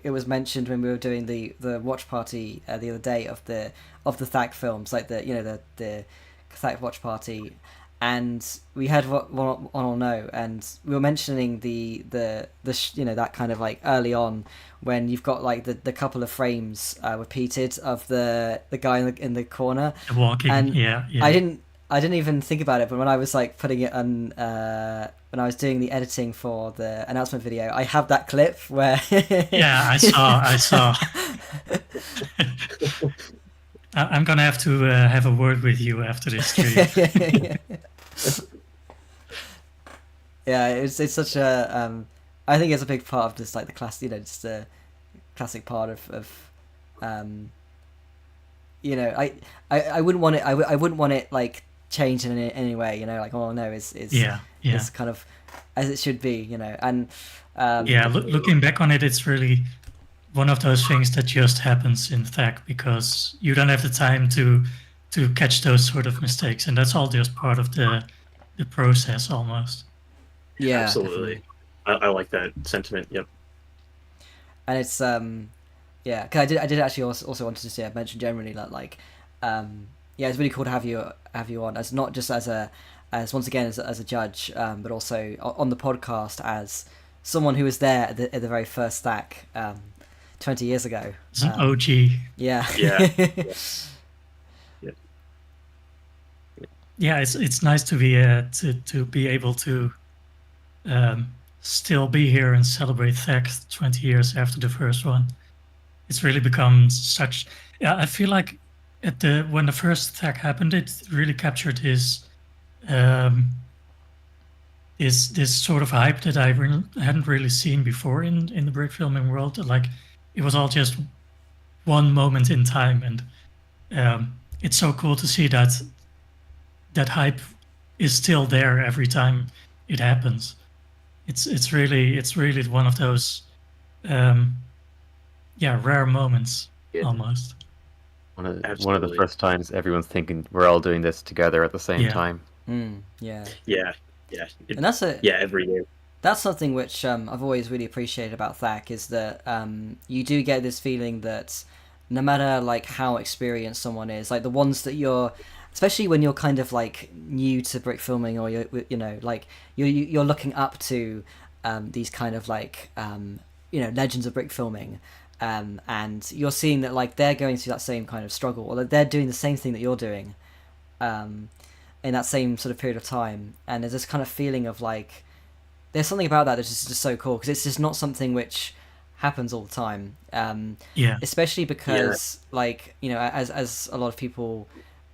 it was mentioned when we were doing the watch party the other day of the THAC films, like the THAC watch party, and we had one or no, and we were mentioning the that kind of like early on when you've got like the couple of frames repeated of the guy in the corner, The walking, and yeah. I didn't even think about it, but when I was like putting it on when I was doing the editing for the announcement video, I have that clip where Yeah, I saw. I'm gonna have to have a word with you after this stream. Yeah, it's such a I think it's a big part of just like the class, just a classic part of I wouldn't want it I wouldn't want it like changed in any way, like oh no, it's it's kind of as it should be, and looking back on it, it's really one of those things that just happens in THAC because you don't have the time to catch those sort of mistakes, and that's all just part of the process almost. Yeah, absolutely. I like that sentiment. Yep. And it's yeah, cause I did actually also wanted to say, mention generally that like it's really cool to have you on as not just as once again as a judge, but also on the podcast as someone who was there at the very first THAC 20 years ago. It's an OG. Yeah. Yeah, it's nice to be able to still be here and celebrate THAC 20 years after the first one. It's really become such. Yeah, I feel like when the first THAC happened, it really captured this sort of hype that I hadn't really seen before in the brick filming world. Like it was all just one moment in time, and it's so cool to see that hype is still there every time it happens. It's really one of those rare moments almost. One of the first times everyone's thinking we're all doing this together at the same time. Yeah. And that's every year. That's something which I've always really appreciated about THAC is that you do get this feeling that no matter like how experienced someone is, like the ones that you're, especially when you're kind of like new to brick filming, or you're looking up to these kind of like legends of brick filming, and you're seeing that like they're going through that same kind of struggle, or that they're doing the same thing that you're doing in that same sort of period of time, and there's this kind of feeling of like there's something about that that's just so cool because it's just not something which happens all the time, especially because like as a lot of people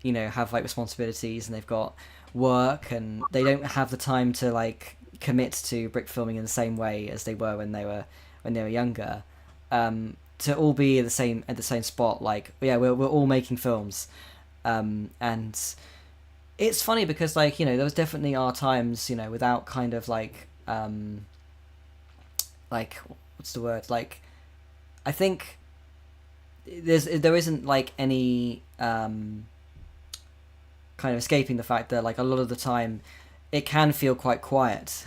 have like responsibilities and they've got work and they don't have the time to like commit to brick filming in the same way as they were when they were younger, to all be at the same spot, like we're all making films, and it's funny because like there was definitely are times without kind of like what's the word, like I think there isn't like any kind of escaping the fact that like a lot of the time it can feel quite quiet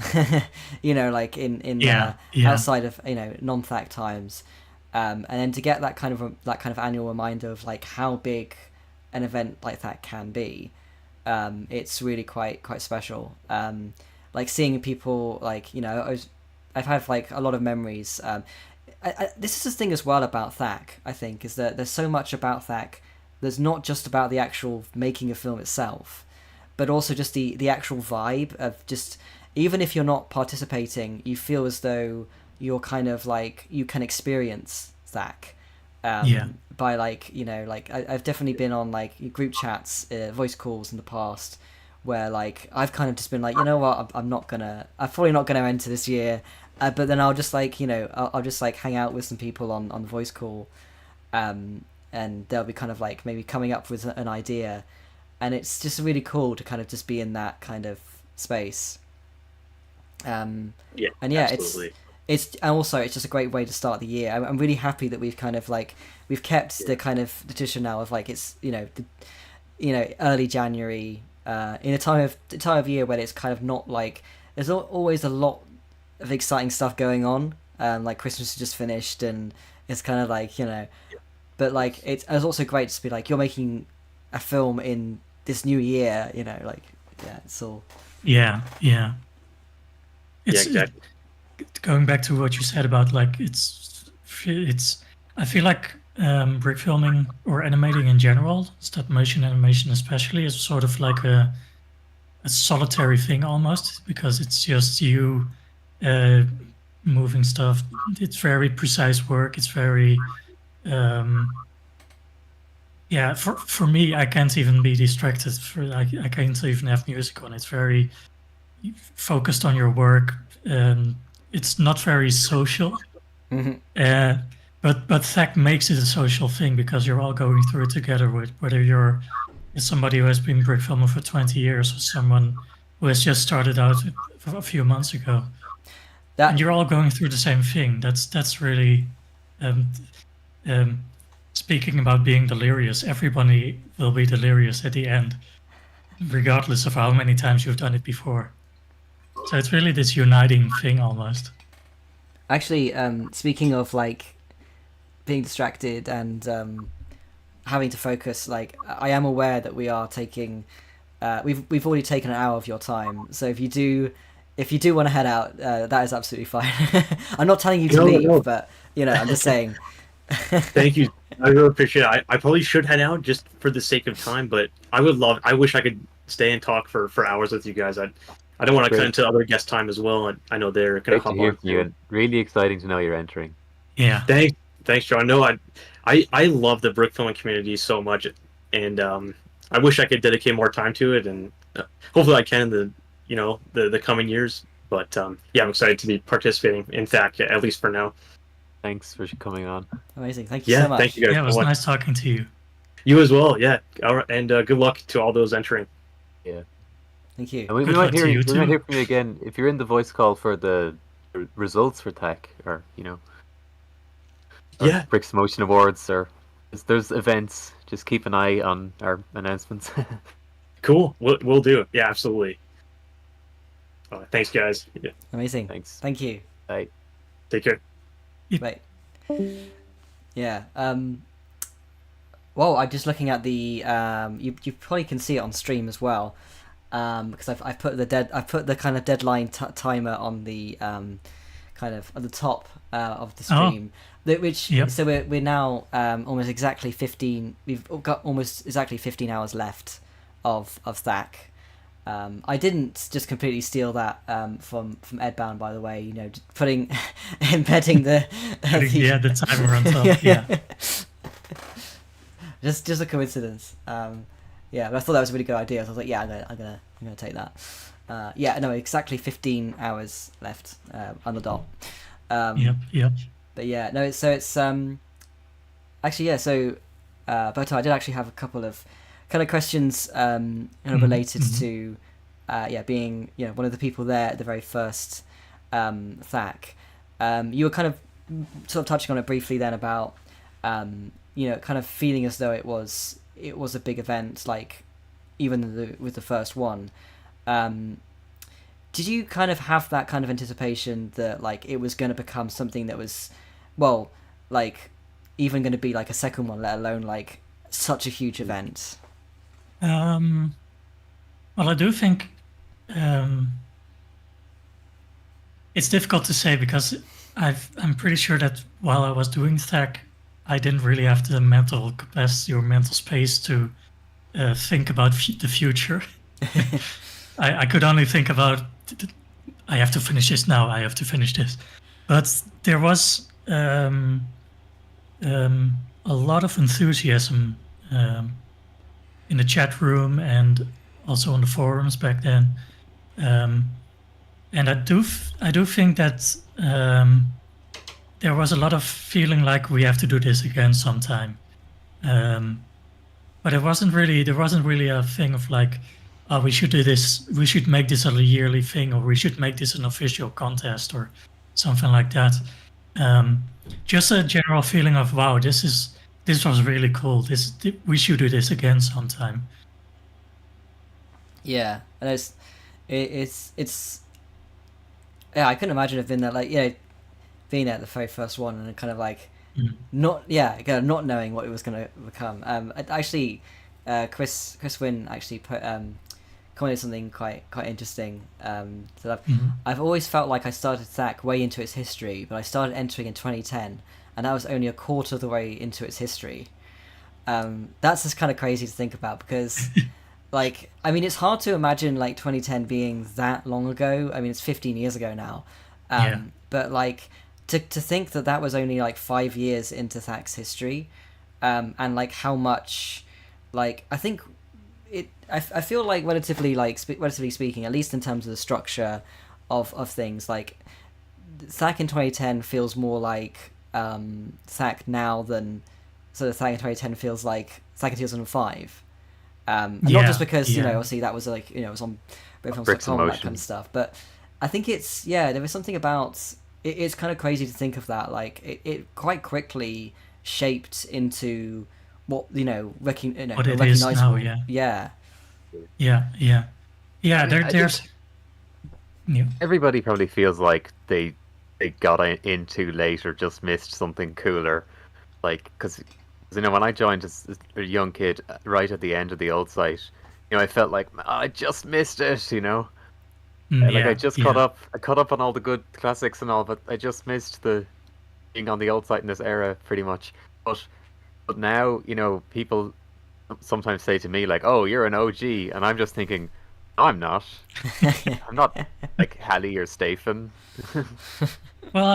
like in outside of non-THAC times, and then to get that kind of annual reminder of like how big an event like that can be, it's really quite special. Like seeing people like I've had like a lot of memories. This is the thing as well about THAC, I think, is that there's so much about THAC that's not just about the actual making a film itself, but also just the actual vibe of just, even if you're not participating, you feel as though you're kind of like you can experience THAC by like I've definitely been on like group chats, voice calls in the past where like I've kind of just been like, I'm probably not gonna enter this year, but then I'll just like I'll just like hang out with some people on the voice call, and they'll be kind of like maybe coming up with an idea, and it's just really cool to kind of just be in that kind of space. Absolutely. It's and also it's just a great way to start the year. I'm really happy that we've kind of like we've kept the kind of tradition now of like it's early January, in a time of year when it's kind of not like there's always a lot of exciting stuff going on, like Christmas has just finished and it's kind of like but like it's also great to be like you're making a film in this new year, like yeah, it's all. Yeah, yeah. Yeah, exactly. Going back to what you said about like it's. I feel like brick filming or animating in general, stop motion animation especially, is sort of like a solitary thing almost, because it's just you uh, moving stuff. It's very precise work. It's very yeah. For me, I can't even be distracted. I can't even have music on. It's very focused on your work. It's not very social. Mhm. But THAC makes it a social thing because you're all going through it together. With whether you're somebody who has been brick filming for 20 years or someone who has just started out a few months ago, and That you're all going through the same thing. That's really um, um, speaking about being delirious. Everybody will be delirious at the end, regardless of how many times you've done it before. So it's really this uniting thing almost. actually, speaking of like being distracted and having to focus, like I am aware that we are taking, we've already taken an hour of your time. So if you do want to head out, that is absolutely fine. I'm not telling you to leave, No. but I'm just saying. Thank you. I really appreciate it. I probably should head out just for the sake of time, but I wish I could stay and talk for hours with you guys. I don't want to cut Great. into other guest time as well. And I know they're going Great to to hop hear on. from you, and really exciting to know you're entering. Yeah. Thanks, John. No, I love the brick filming community so much, and I wish I could dedicate more time to it, and hopefully I can in the coming years. But yeah, I'm excited to be participating in THAC, at least for now. Thanks for coming on. Amazing, thank you Yeah, so much. thank you guys Yeah, it was so much. nice talking to you. You as well, yeah. All right, and good luck to all those entering. Yeah. Thank you. And we Good might luck to hear you we might too. hear from you again if you're in the voice call for the results for THAC, or Yeah. Bricks Motion Awards, or there's events. Just keep an eye on our announcements. Cool. We'll do. Yeah, absolutely. Thanks, guys. Yeah, Amazing. Thanks. Thank you. Bye. take care. Right. Yeah. Well, I'm just looking at the. You probably can see it on stream as well, because I've put the kind of deadline timer on the kind of at the top of the stream. Which Yep. so we're now almost exactly 15. We've got almost exactly 15 hours left of THAC. I didn't just completely steal that from Edbound, by the way. Putting embedding the The timer on top. Yeah. just a coincidence. Yeah, but I thought that was a really good idea. So I was like, yeah, I'm gonna take that. Yeah, no, exactly 15 hours left on the dot. Yep. But yeah, no. So it's actually, yeah. So Berto, I did actually have a couple of kind of questions related to being one of the people there at the very first THAC. You were kind of sort of touching on it briefly then about kind of feeling as though it was a big event, like even with the first one. Did you kind of have that kind of anticipation that like it was going to become something that was, well, like even going to be like a second one, let alone like such a huge event? Well, I do think it's difficult to say because I'm pretty sure that while I was doing THAC, I didn't really have the mental capacity or mental space to think about the future. I could only think about I have to finish this now. I have to finish this. But there was a lot of enthusiasm in the chat room and also on the forums back then. And I do think that there was a lot of feeling like we have to do this again sometime. But there wasn't really a thing of like, oh, we should do this, we should make this a yearly thing, or we should make this an official contest or something like that. Just a general feeling of, wow, this was really cool. We should do this again sometime. Yeah, and it's yeah, I couldn't imagine it being there, like being there at the very first one and kind of like not knowing what it was going to become. Actually, Chris Wynn actually commented something quite interesting. That Mhm. I've always felt like I started THAC way into its history, but I started entering in 2010, and that was only a quarter of the way into its history. That's just kind of crazy to think about because, like, I mean, it's hard to imagine like 2010 being that long ago. I mean, it's 15 years ago now. Yeah. But like to think that that was only like 5 years into THAC's history, and like how much, like I think I feel like relatively speaking, at least in terms of the structure of things, like THAC in 2010 feels more like THAC now than sort of THAC in 2010 feels like THAC in 2005. And not just because obviously that was like it was on Brickfilms.com and that kind of stuff, but I think it's there was something about it's kind of crazy to think of that, like it quite quickly shaped into what what it recognizable. is now. There's Everybody probably feels like they got in too late or just missed something cooler, like because when I joined as a young kid right at the end of the old site, I felt like I just missed it, I just caught up. I caught up on all the good classics and all, but I just missed the being on the old site in this era pretty much. But now, people sometimes say to me like, "Oh, you're an OG," and I'm just thinking, no, I'm not. I'm not like Hallie or Stephen. Well,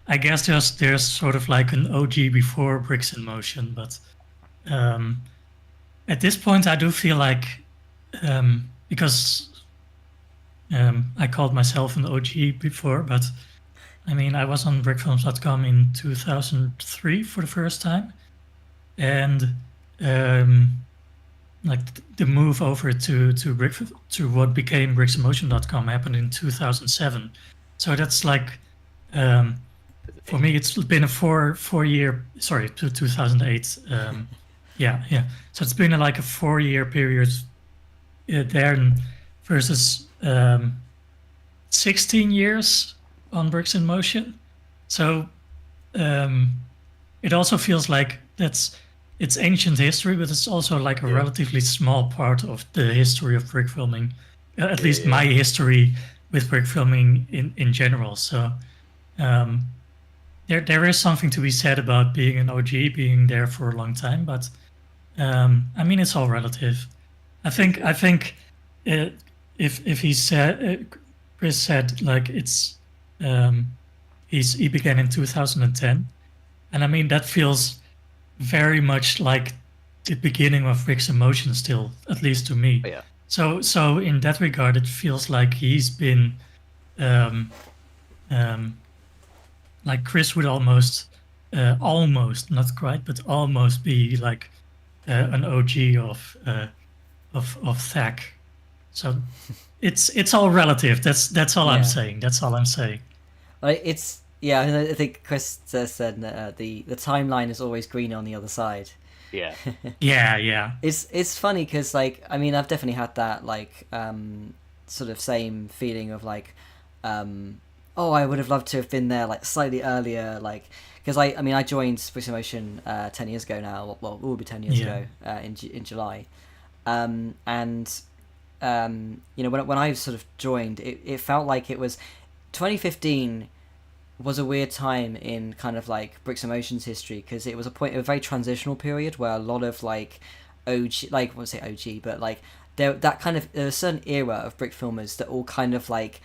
I guess there's sort of like an OG before Bricks in Motion, but at this point I do feel like because I called myself an OG before, but I was on Brickfilms.com in 2003 for the first time, and like the move over to what became BricksInMotion.com happened in 2007. So that's like for me it's been a four year, sorry, to 2008. Yeah. So it's been like a 4-year period there versus 16 years on Bricks in Motion. So it also feels like it's ancient history, but it's also like a relatively small part of the history of brick filming, at least my history with brick filming in general. So there is something to be said about being an OG, being there for a long time, but it's all relative. I think if he said, Chris said like it's he began in 2010, and that feels very much like the beginning of Bricks in Motion still, at least to me. Yeah. So in that regard, it feels like he's been like Chris would almost not quite, but almost be like an OG of THAC. So it's all relative. That's all I'm saying. That's all I'm saying. I think Chris said that the timeline is always greener on the other side. Yeah. Yeah. It's funny because like I've definitely had that like sort of same feeling of like I would have loved to have been there like slightly earlier, like because I joined Bricks in Motion 10 years ago now. Well, it will be 10 years ago in July, and when I sort of joined, it felt like it was 2015 was a weird time in kind of like Bricks in Motion's history because it was a very transitional period where a lot of like OG, like I won't say OG, but like there was a certain era of brick filmers that all kind of like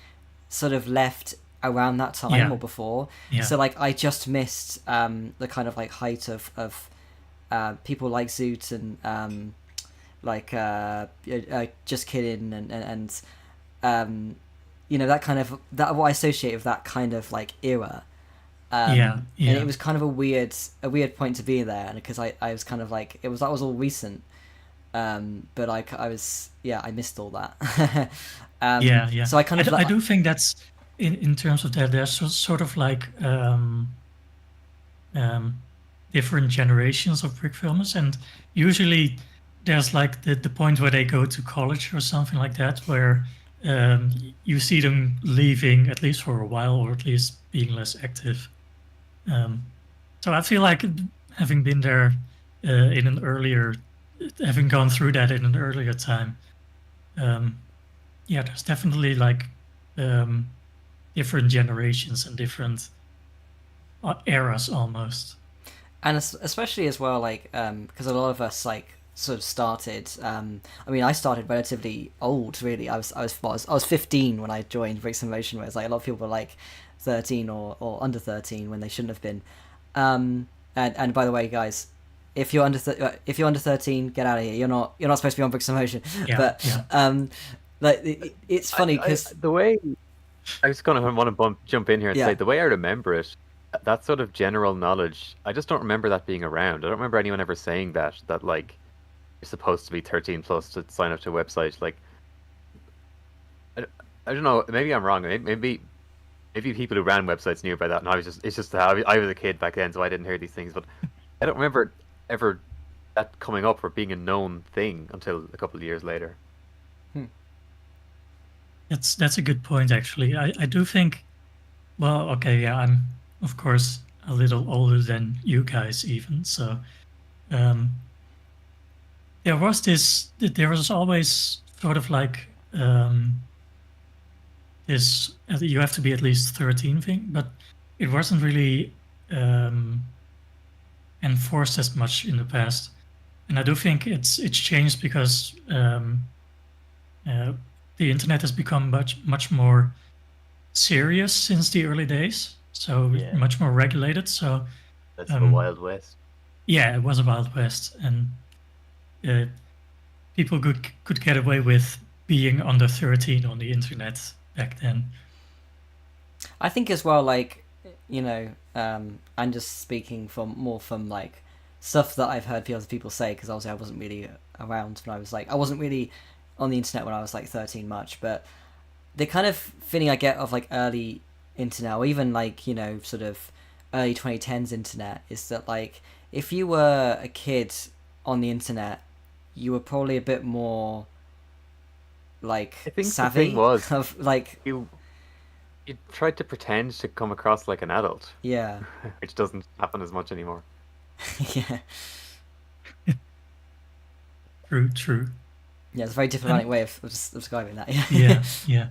sort of left around that time or before. So like I just missed the kind of like height of people like Zoot and Just Kidding and that kind of what I associate with that kind of like era. And it was kind of a weird point to be there, and because I was kind of like that was all recent, but I missed all that. So I do think that's in terms of that there's sort of like different generations of brick filmers, and usually there's like the point where they go to college or something like that, where you see them leaving at least for a while, or at least being less active. So I feel like having been there in an earlier having gone through that in an earlier time, yeah, there's definitely like different generations and different eras almost. And especially as well, like because a lot of us like sort of started. I mean, I started relatively old. Really, I was 15 when I joined Bricks in Motion, whereas like a lot of people were like 13 or under 13 when they shouldn't have been. And by the way, guys, if you're under 13, get out of here. You're not supposed to be on Bricks in Motion. Yeah, But yeah. like it's funny because the way I just kind of want to jump in here and Yeah. say the way I remember it, that sort of general knowledge, I just don't remember that being around. I don't remember anyone ever saying that like you're supposed to be 13 plus to sign up to a website. Like, I don't know. Maybe I'm wrong. Maybe people who ran websites knew about that, and it's just how I was a kid back then, so I didn't hear these things. But I don't remember ever that coming up or being a known thing until a couple of years later. That's a good point, actually. I do think, well, okay, yeah, I'm of course a little older than you guys even, so there was always sort of like this you have to be at least 13 thing, but it wasn't really enforced as much in the past, and I do think it's changed because the internet has become much more serious since the early days, so Yeah. much more regulated. So That's the Wild West. yeah, it was a Wild West, and people could get away with being under 13 on the internet back then. I think as well, like, you know, I'm just speaking from like stuff that I've heard other people say, because obviously I wasn't really around when I wasn't really on the internet when I was like 13 much, but the kind of feeling I get of like early internet, or even like, you know, sort of early 2010s internet, is that like if you were a kid on the internet, you were probably a bit more like I think savvy. the thing was of like you tried to pretend to come across like an adult, yeah. which doesn't happen as much anymore. Yeah. True. Yeah, it's a very diplomatic way of describing that. Yeah.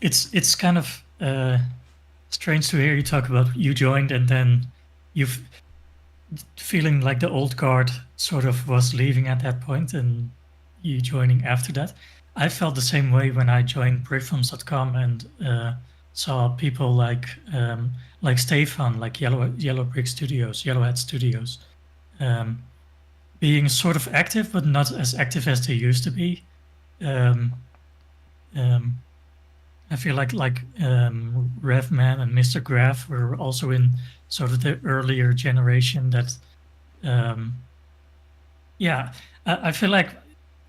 It's kind of strange to hear you talk about you joined and then you've feeling like the old guard sort of was leaving at that point and you joining after that. I felt the same way when I joined Brickfilms.com and saw people like Stefan, like Yellow Brick Studios, Yellowhead Studios, being sort of active, but not as active as they used to be. I feel like Revman and Mr. Graf were also in sort of the earlier generation that, I feel like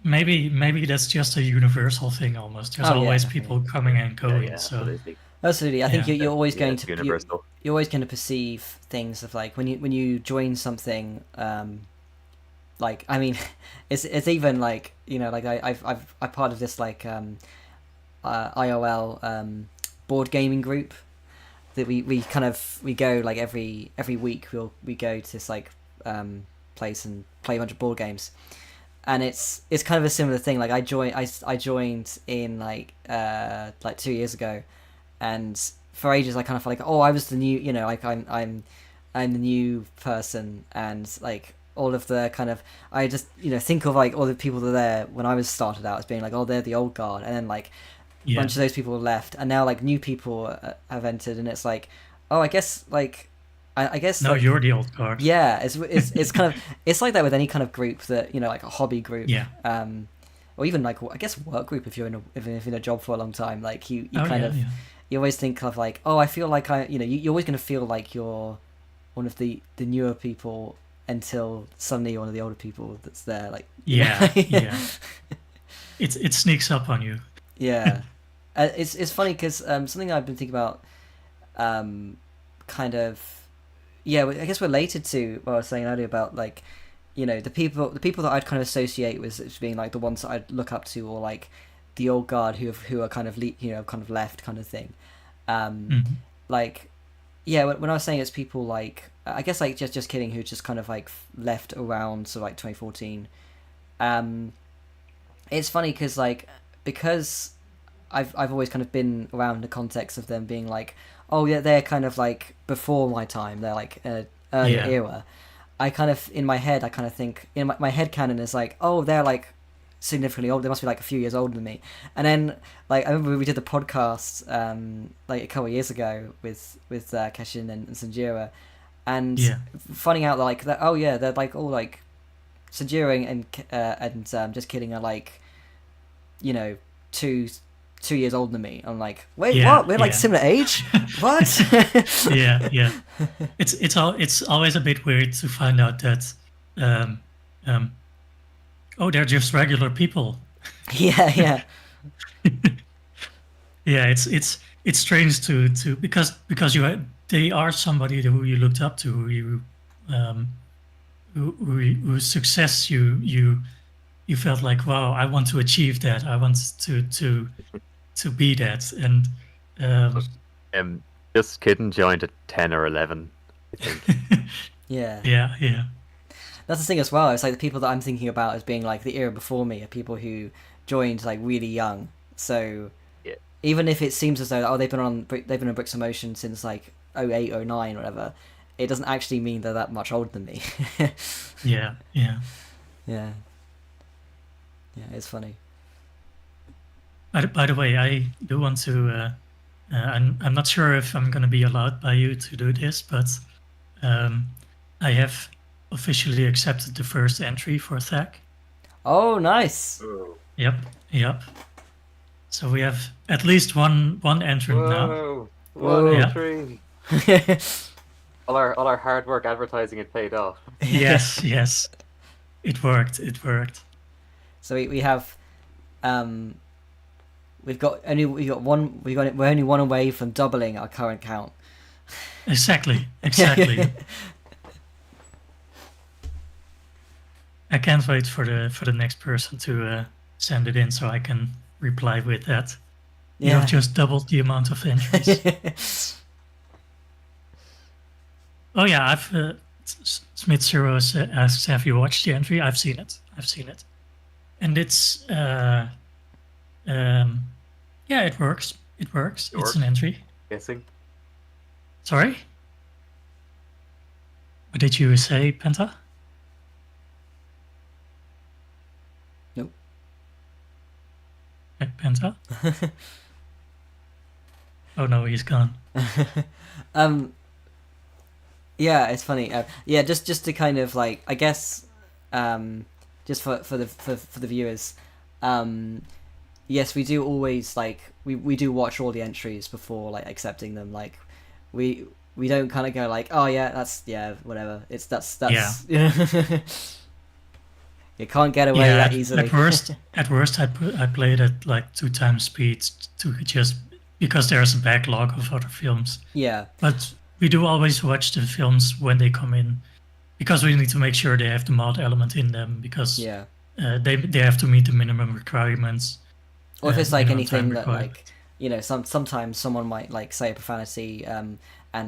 maybe that's just a universal thing almost. There's always people coming and going. Yeah, so absolutely. Absolutely, I think you're always going to universal. You're always going to perceive things of like when you join something. Like, I mean, it's even like, you know, like I'm part of this like IOL board gaming group that we go like every week we go to this like place and play a bunch of board games, and it's kind of a similar thing. Like I joined in like 2 years ago, and for ages I kind of felt like, oh, I was the new, you know, like I'm the new person, and like all of the kind of, I just, you know, think of like all the people that were there when I was started out as being like, oh, they're the old guard, and then like a bunch of those people left, and now like new people have entered, and it's like, oh, I guess like I guess no, like, you're the old guard. yeah, it's kind of, it's like that with any kind of group that, you know, like a hobby group, or even like I guess work group if you're in a job for a long time, like you you always think of like, oh, I feel like you're always going to feel like you're one of the newer people until suddenly you're one of the older people that's there, like it sneaks up on you. It's funny because something I've been thinking about kind of, I guess related to what I was saying earlier about like, you know, the people that I'd kind of associate with as being like the ones that I'd look up to, or like the old guard who are kind of kind of left kind of thing. Like, when I was saying it's people like, I guess like just kidding, who just kind of like left around, so like 2014, it's funny because I've always kind of been around the context of them being like, oh yeah, they're kind of like before my time, they're like an earlier Yeah. era. I kind of, in my head, I kind of think, my head canon is like, oh, they're like significantly older, they must be like a few years older than me. And then like I remember we did the podcast like a couple of years ago with Keshin and Sanjira, and Yeah. finding out like that, oh yeah, they're like all like Sanjira and Just Kidding are like, you know, 2 years older than me. I'm like, wait, Yeah, what? We're like yeah. similar age? What? Yeah. It's always a bit weird to find out that oh, they're just regular people. Yeah. Yeah, it's strange to because they are somebody who you looked up to, who you whose success you felt like, wow, I want to achieve that, I want to be that. And Just Kidding joined at 10 or 11, I think. Yeah. That's the thing as well. It's like the people that I'm thinking about as being like the era before me are people who joined like really young. So Yeah. even if it seems as though they've been on Bricks of Motion since like 08, 09, whatever, it doesn't actually mean they're that much older than me. yeah. Yeah, it's funny. By the way, I do want to. I'm not sure if I'm going to be allowed by you to do this, but I have officially accepted the first entry for THAC. Oh, nice. Yep. So we have at least one entrant now. Whoa. Yeah. entry. All our hard work advertising it paid off. Yes. It worked. So we have, we're only one away from doubling our current count. Exactly. I can't wait for the next person to send it in so I can reply with that. You have just doubled the amount of entries. Oh yeah, I've Smith Zero asks, have you watched the entry? I've seen it, and it's yeah, it works. It's an entry. Guessing. Sorry, what did you say, Penta? Nope. Penta? Oh no, he's gone. Yeah, it's funny. Yeah, just to kind of like, I guess, just for the viewers, yes, we do always like we do watch all the entries before like accepting them. Like we don't kind of go like, oh yeah, whatever. That's Yeah. You can't get away that easily. At worst, I played at like 2 times speed to just because there's a backlog of other films. Yeah. But we do always watch the films when they come in, because we need to make sure they have the mod element in them, because they have to meet the minimum requirements. Or if it's like minimum anything time that required. like, you know, sometimes someone might like say a profanity, and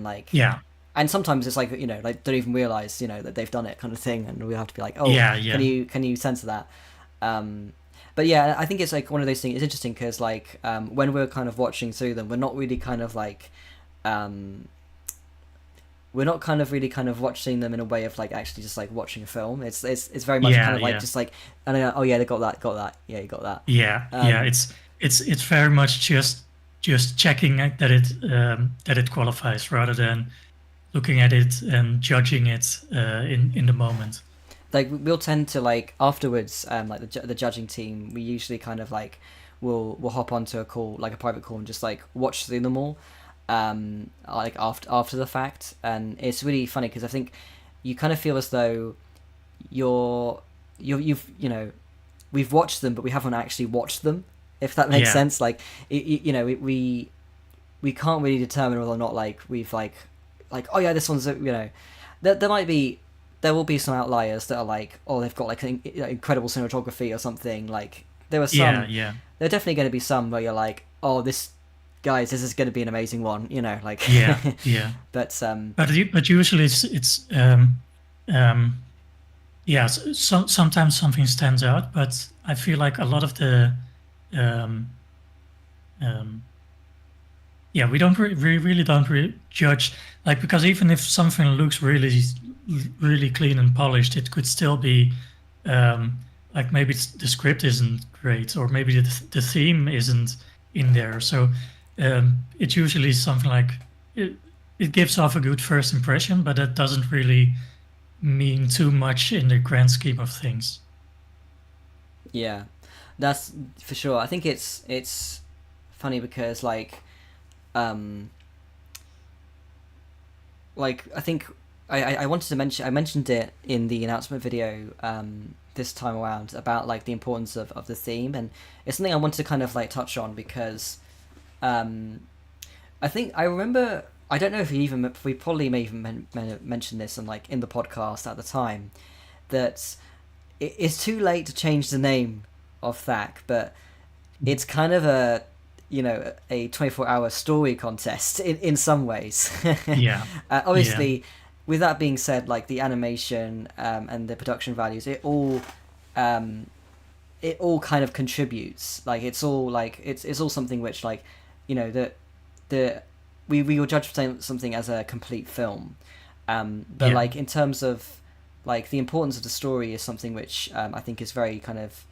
like Yeah. and sometimes it's like, you know, like don't even realize, you know, that they've done it kind of thing, and we have to be like, oh, Yeah. can you censor that? But yeah, I think it's like one of those things. It's interesting because like when we're kind of watching through them, we're not really kind of like watching them in a way of like actually just like watching a film. It's very much kind of like just like, and oh yeah, they got that, yeah, you got that. Yeah. It's very much just checking that it qualifies, rather than looking at it and judging it in the moment. Like we'll tend to like afterwards, like the judging team, we usually kind of like we'll hop onto a call, like a private call, and just like watch through them all, like after the fact. And it's really funny because I think you kind of feel as though you've you know, we've watched them but we haven't actually watched them, if that makes sense. Like you know, we can't really determine whether or not like we've like oh yeah, this one's, you know, there will be some outliers that are like, oh, they've got like an incredible cinematography or something. Like there are some, there are definitely going to be some where you're like, oh, this is going to be an amazing one, you know, like yeah. But usually it's yeah, sometimes something stands out, but I feel like a lot of the um, um, yeah, we really don't judge, like, because even if something looks really clean and polished, it could still be um, like maybe the script isn't great, or maybe the theme isn't in there. So it's usually something like it, it gives off a good first impression, but that doesn't really mean too much in the grand scheme of things. Yeah, that's for sure. I think it's funny because um I think I wanted to mention, I mentioned it in the announcement video this time around about like the importance of the theme, and it's something I wanted to kind of like touch on because um I think I remember, I don't know if we probably may even mention this in like in the podcast at the time, that it's too late to change the name of THAC, but it's kind of a, you know, a 24-hour story contest in some ways. Yeah, Obviously, with that being said, like the animation and the production values, um, it all kind of contributes. Like it's all like it's all something which, like, you know, the we will judge something as a complete film, but Yeah. like in terms of like the importance of the story is something which I think is very kind of,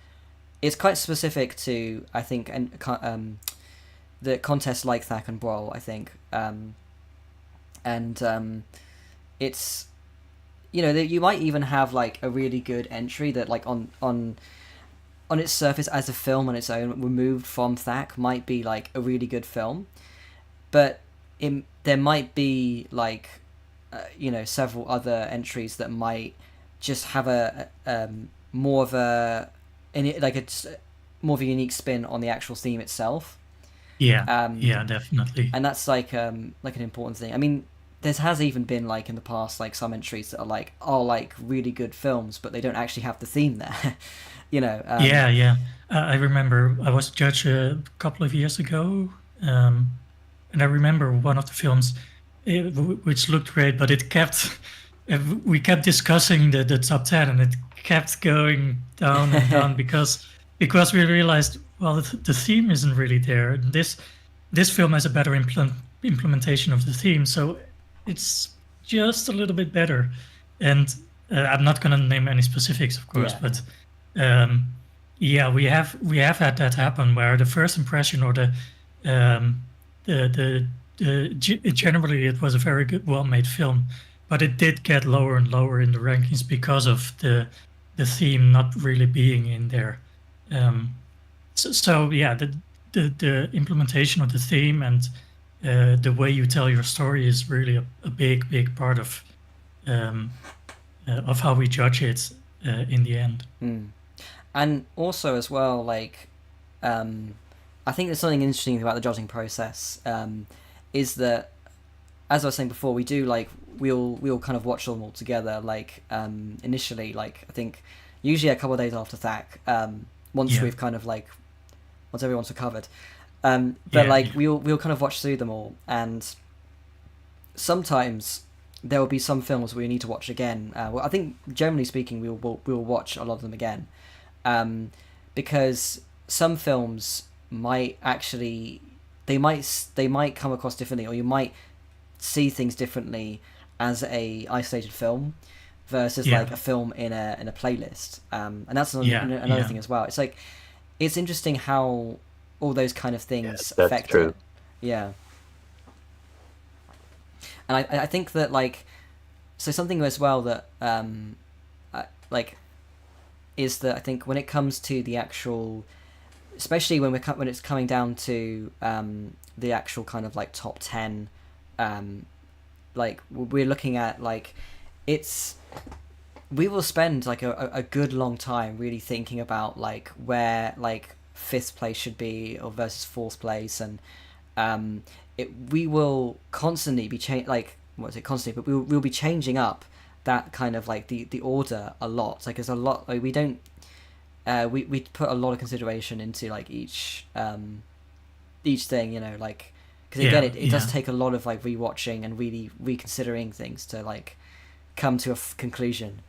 it's quite specific to, I think, and the contests like THAC and Brawl, I think, and it's, you know, you might even have like a really good entry that like on its surface as a film on its own, removed from THAC, might be like a really good film, but there might be like you know, several other entries that might just have a more of a, like it's more of a unique spin on the actual theme itself. Yeah, yeah, definitely. And that's like an important thing. I mean, there has even been like in the past like some entries that are like really good films, but they don't actually have the theme there. You know. Yeah. I remember I was a judge a couple of years ago, and I remember one of the films, which looked great, but it kept we kept discussing the top 10, and it kept going down and down because we realized, well, the theme isn't really there. This film has a better implementation of the theme, so it's just a little bit better. And I'm not going to name any specifics, of course, Yeah. but yeah, we have had that happen where the first impression, or generally it was a very good, well-made film, but it did get lower and lower in the rankings because of the theme not really being in there. So yeah, the implementation of the theme and the way you tell your story is really a big part of how we judge it in the end. And also as well, like, I think there's something interesting about the judging process, is that, as I was saying before, we do like we'll kind of watch them all together. Like initially, like I think usually a couple of days after THAC, once we've kind of like, once everyone's recovered. But like we'll kind of watch through them all, and sometimes there will be some films we need to watch again. Well, I think generally speaking, we'll watch a lot of them again, because some films might actually, they might come across differently, or you might see things differently as a isolated film versus like a film in a playlist, and that's another thing as well. It's like, it's interesting how all those kind of things affect true. it. Yeah. And I think that like, so something as well that like is that I think when it comes to the actual, especially when it's coming down to the actual kind of like top 10, like we're looking at like, we will spend like a good long time really thinking about like where like 5th place should be or versus 4th place, and we will constantly be but we'll be changing up that kind of like the order a lot. Like there's a lot, like we don't we put a lot of consideration into like each thing, you know, like, because again it does take a lot of like rewatching and really reconsidering things to like come to a conclusion.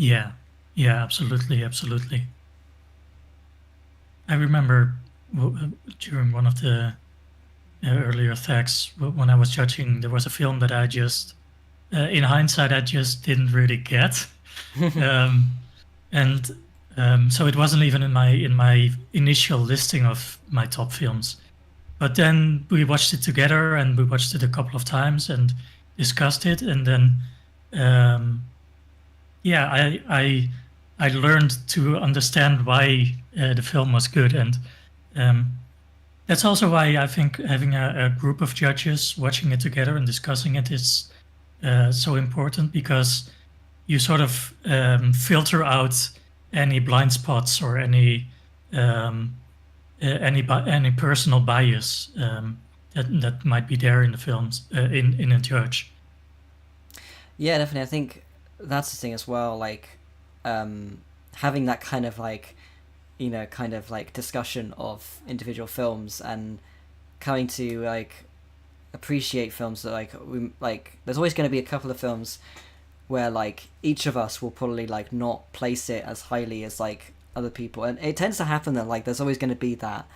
Yeah, yeah, absolutely, absolutely. I remember during one of the earlier THACs when I was judging, there was a film that I just, in hindsight, I just didn't really get, um, and so it wasn't even in my initial listing of my top films. But then we watched it together, and we watched it a couple of times and discussed it, and then um, yeah, I learned to understand why the film was good, and um, that's also why I think having a group of judges watching it together and discussing it is so important, because you sort of filter out any blind spots or um, any personal bias that might be there in the films in a judge. Yeah, definitely. I think that's the thing as well. Like, having that kind of like, kind of like discussion of individual films and coming to like appreciate films that like we like. There's always going to be a couple of films where like each of us will probably like not place it as highly as like other people, and it tends to happen that like there's always going to be that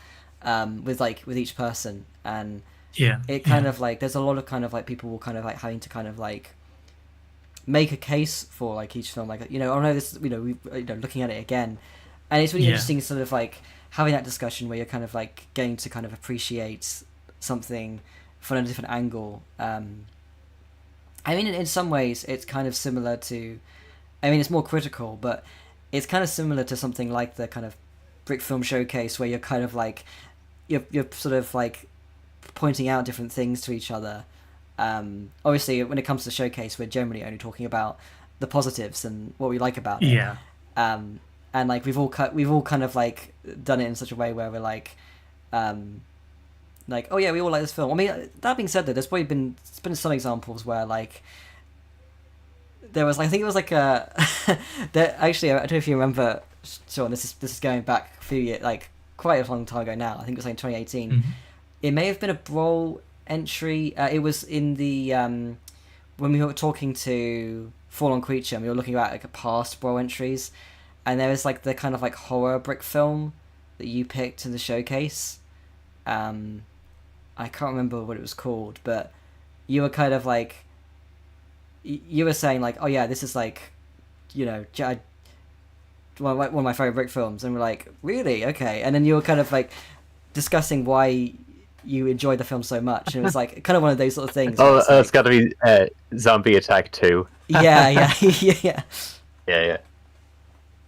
with each person, and Yeah, it kind of like there's a lot of kind of like people will kind of like having to kind of like make a case for like each film, like oh no, this we looking at it again, and it's really interesting sort of like having that discussion where you're kind of like getting to kind of appreciate something from a different angle. I mean, in some ways it's kind of similar to, I mean, it's more critical, but it's kind of similar to something like the kind of Brickfilm showcase where you're kind of like you're sort of like pointing out different things to each other. Obviously, when it comes to showcase, we're generally only talking about the positives and what we like about it. Yeah. And like we've all kind of like done it in such a way where we're like, oh yeah, we all like this film. I mean, that being said, though, there's been some examples where like there was, I think it was like a there actually, I don't know if you remember, Sean. This is going back a few years, like quite a long time ago now. I think it was like in 2018. Mm-hmm. It may have been a Brawl entry. It was in the when we were talking to Fallen Creature, and we were looking at like past Brawl entries, and there was like the kind of like horror brick film that you picked in the showcase. I can't remember what it was called, but you were kind of like you were saying like, oh yeah, this is like, one of my favorite brick films, and we're like, really? Okay. And then you were kind of like discussing why you enjoyed the film so much, and it was like kind of one of those sort of things. Oh, it's it's got to be Zombie Attack 2. Yeah. Yeah.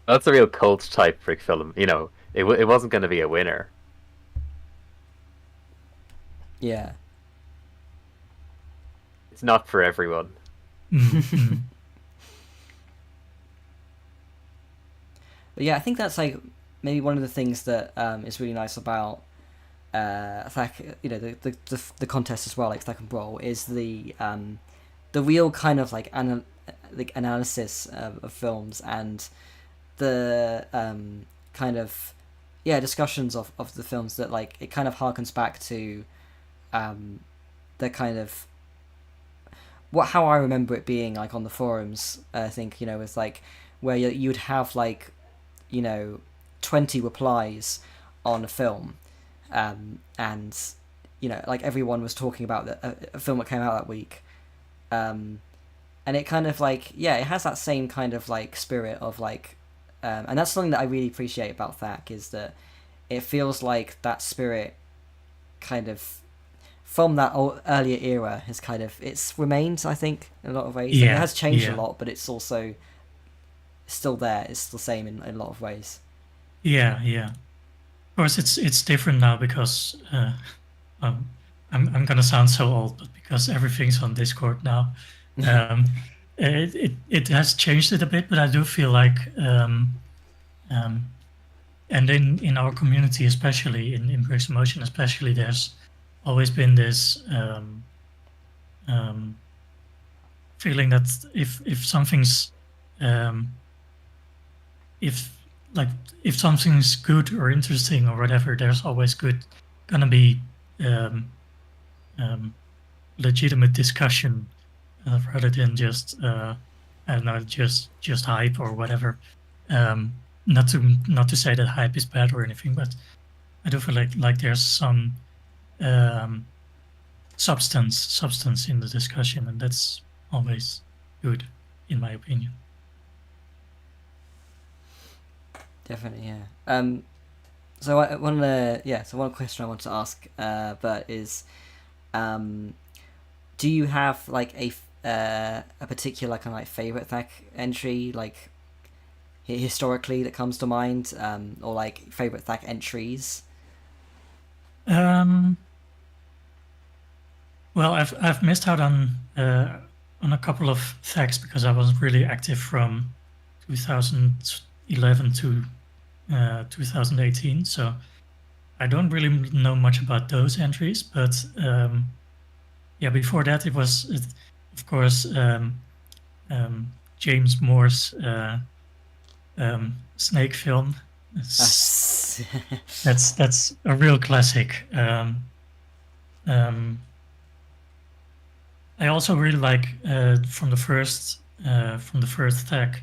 That's a real cult type brick film. It wasn't going to be a winner. Yeah. It's not for everyone. Mm-hmm. But yeah, I think that's like maybe one of the things that is really nice about THAC, the contest as well, like THAC and Brawl, is the real kind of like analysis of films, and the kind of discussions of the films that like it kind of harkens back to the kind of how I remember it being like on the forums. I think with like where you'd have like 20 replies on a film, and like everyone was talking about a film that came out that week, and it kind of like it has that same kind of like spirit of like, and that's something that I really appreciate about THAC, is that it feels like that spirit kind of from that earlier era has kind of it's remained, I think, in a lot of ways. Like, it has changed a lot, but it's also still there. It's the same in a lot of ways. Yeah. Of course, it's different now because I'm gonna sound so old, but because everything's on Discord now, it has changed it a bit. But I do feel like, and in our community, especially in Bricks Motion, especially, there's always been this feeling that if something's if something's good or interesting or whatever, there's always gonna be legitimate discussion rather than just I don't know, just hype or whatever. Not to say that hype is bad or anything, but I do feel like there's some substance in the discussion, and that's always good, in my opinion. Definitely, yeah. So one question I want to ask, Bert, is, do you have like a particular kind of like favorite THAC entry, like historically, that comes to mind, or like favorite THAC entries? Well, I've missed out on a couple of THACs because I wasn't really active from 2011 to 2018, so I don't really know much about those entries. But yeah, before that, of course, James Moore's Snake film. That's a real classic. I also really like from the first THAC,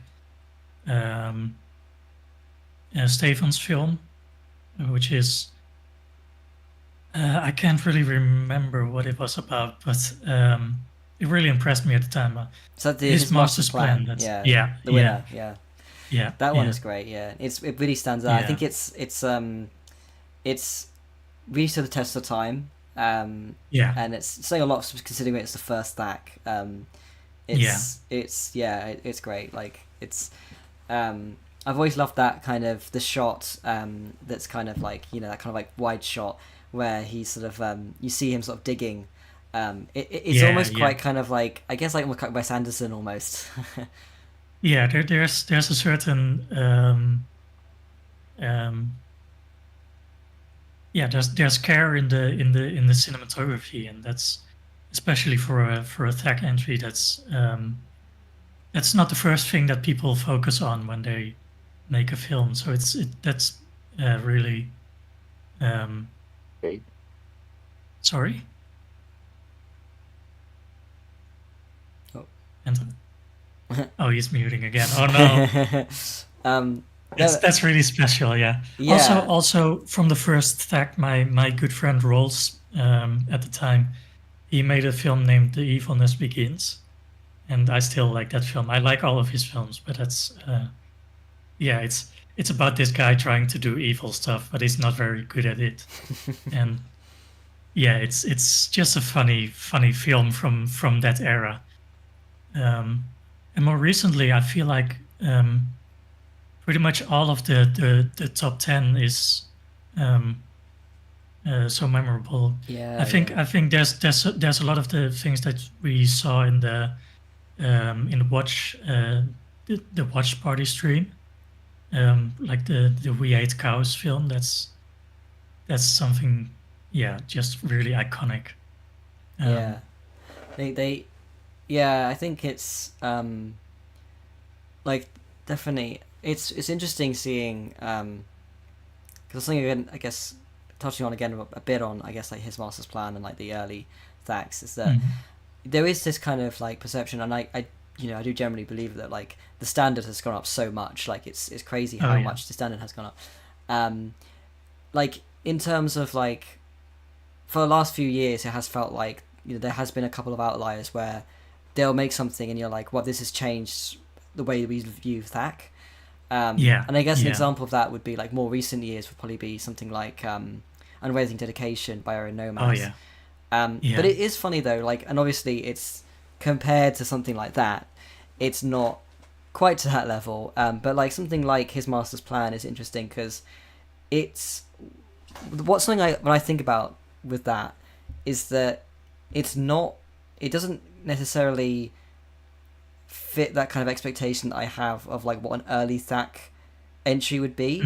Stefan's film, which is I can't really remember what it was about, but it really impressed me at the time. So his master's plan. The winner. Yeah. That one is great. Yeah, it really stands out. I think it's really stood the test of time. And it's saying a lot considering it's the first THAC. It's great. Like it's I've always loved that kind of the shot that's kind of like, you know, that kind of like wide shot where he's sort of you see him sort of digging. It's almost quite kind of like, I guess, like Wes Anderson almost. Yeah, there's a certain there's care in the cinematography, and that's especially for a THAC entry. That's not the first thing that people focus on when they make a film. So that's really. Okay. Sorry. Oh. Oh, he's muting again. Oh no. That's really special, yeah. Also from the first THAC, my good friend Rolls, at the time, he made a film named The Evilness Begins, and I still like that film. I like all of his films, but that's it's about this guy trying to do evil stuff, but he's not very good at it. And yeah, it's just a funny film from that era. And more recently, I feel like pretty much all of the top 10 is so memorable. I think there's a lot of the things that we saw in the watch party stream, like the We Ate Cows film. That's something, just really iconic. I think it's like definitely. It's interesting seeing because something again, I guess, touching on again a bit on, I guess, like his master's plan and like the early THACs, is that there is this kind of like perception, and I do generally believe that like the standard has gone up so much. Like it's crazy how much the standard has gone up. Like in terms of like for the last few years, it has felt like, you know, there has been a couple of outliers where they'll make something and you're like, well, this has changed the way we view THAC. And I guess an example of that would be like more recent years would probably be something like Unwavering Dedication by Aaron Nomas. But it is funny though, like, and obviously it's compared to something like that, it's not quite to that level. But like something like his master's plan is interesting because it's what's something when I think about with that is that it doesn't necessarily fit that kind of expectation that I have of like what an early THAC entry would be.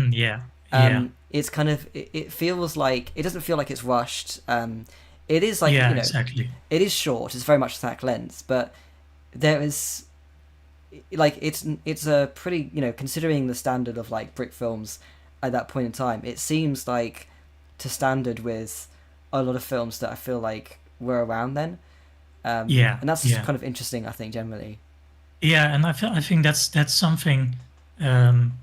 It's kind of it feels like it doesn't feel like it's rushed. It is like exactly. It is short. It's very much THAC length, but there is like it's a pretty, you know, considering the standard of like Brickfilms at that point in time, it seems like to standard with a lot of films that I feel like were around then. And that's kind of interesting, I think, generally. Yeah, and I think that's something um,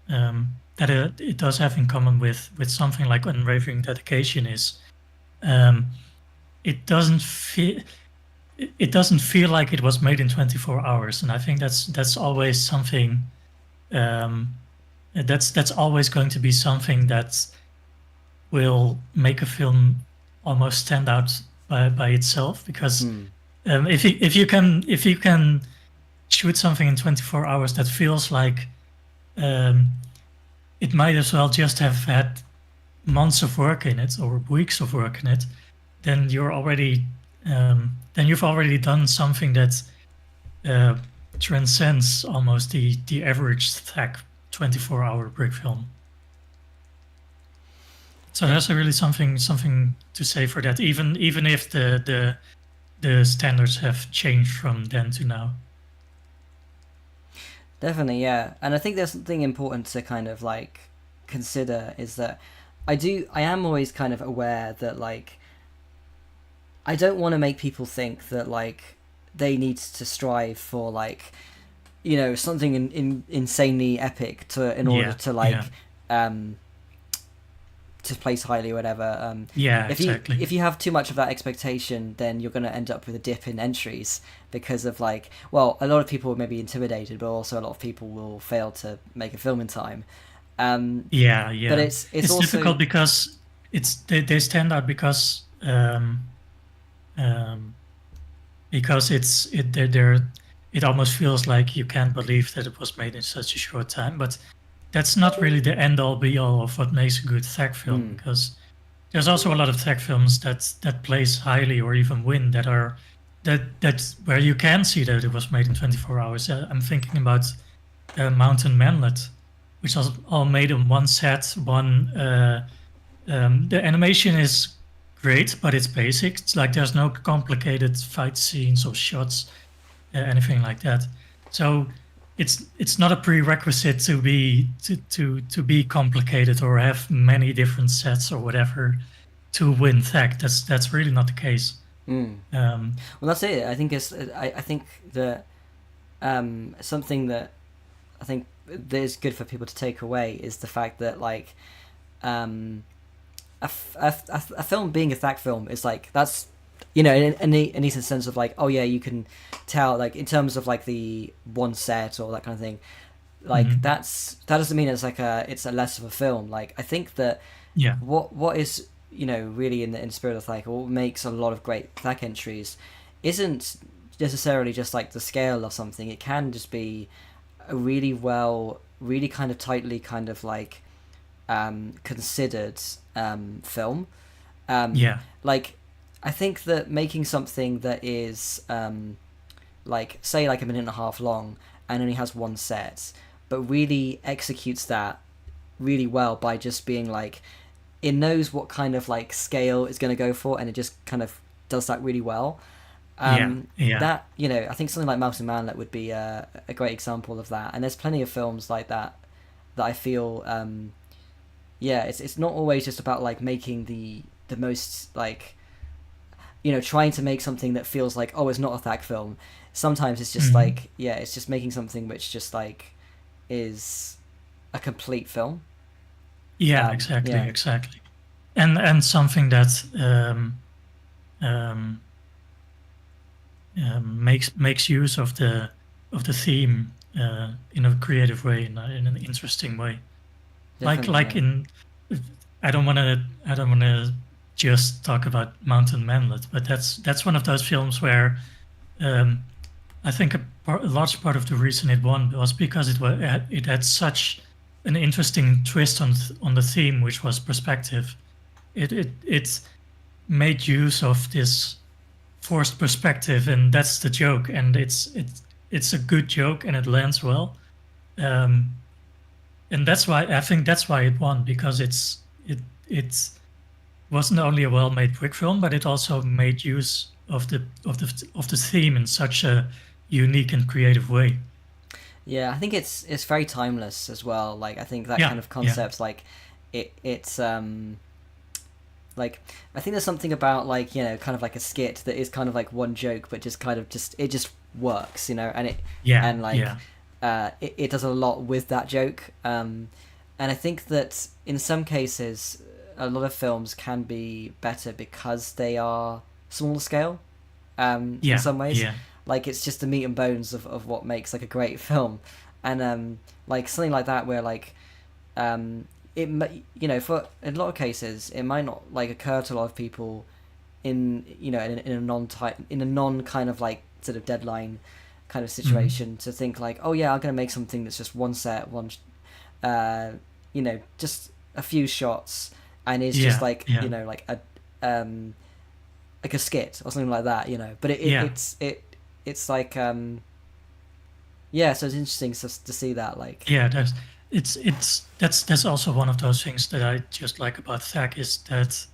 that it does have in common with something like Unwavering Dedication is um, it doesn't feel it doesn't feel like it was made in 24 hours, and I think that's always something that's always going to be something that will make a film almost stand out by itself, because if you can shoot something in 24 hours that feels like um, it might as well just have had months of work in it or weeks of work in it, then you've already done something that uh, transcends almost the average THAC 24-hour brick film. So there's really something to say for that, even if the standards have changed from then to now. Definitely, yeah. And I think there's something important to kind of like consider is that I am always kind of aware that like I don't want to make people think that like they need to strive for like something insanely epic in order to like um to place highly or whatever. Yeah, if exactly. If you have too much of that expectation, then you're going to end up with a dip in entries because of like, well, a lot of people may be intimidated, but also a lot of people will fail to make a film in time. Yeah. But it's also difficult because they stand out because it almost feels like you can't believe that it was made in such a short time, but that's not really the end all be all of what makes a good THAC film, because there's also a lot of THAC films that place highly or even win that's where you can see that it was made in 24 hours. I'm thinking about Mountain Manlet, which was all made in one set. The animation is great, but it's basic. It's like there's no complicated fight scenes or shots, anything like that. So it's not a prerequisite to be complicated or have many different sets or whatever to win THAC. That's really not the case. Well, that's it. I think I think that something that I think that is good for people to take away is the fact that like a film being a THAC film is like that's in a decent sense of like, oh yeah, you can tell like in terms of like the one set or that kind of thing, like that doesn't mean it's a less of a film. Like I think that what is really in the spirit of THAC, or what makes a lot of great THAC entries isn't necessarily just like the scale or something. It can just be a really kind of tightly kind of like considered film. Like I think that making something that is like say like a minute and a half long and only has one set, but really executes that really well by just being like it knows what kind of like scale it's going to go for, and it just kind of does that really well. That I think something like Mouse and Manlet would be a great example of that, and there's plenty of films like that I feel it's not always just about like making the most like trying to make something that feels like, oh, it's not a THAC film. Sometimes it's just like it's just making something which just like is a complete film. Exactly, and something that makes use of the theme in a creative way, in an interesting way. Definitely, I don't want to just talk about Mountain Manlet, but that's one of those films where I think a large part of the reason it won was because it had such an interesting twist on the theme, which was perspective. It made use of this forced perspective, and that's the joke, and it's a good joke, and it lands well. And that's why it won, because it wasn't only a well-made brick film, but it also made use of the theme in such a unique and creative way. Yeah, I think it's very timeless as well. Like I think that kind of concept, like it's like I think there's something about like kind of like a skit that is kind of like one joke, but just kind of it just works, you know, and Yeah. and like yeah. it does a lot with that joke. And I think that in some cases, a lot of films can be better because they are smaller scale. Yeah. In some ways, Yeah. like it's just the meat and bones of what makes like a great film, and like something like that where like you know, for in a lot of cases it might not like occur to a lot of people in, you know, in a non kind of like sort of deadline kind of situation to think like, oh yeah, I'm gonna make something that's just one set, you know, just a few shots, and it's just like Yeah. you know, like a skit or something like that, you know. But Yeah. it's like yeah, so it's interesting to see that, like Yeah, that's also one of those things that I just like about THAC is that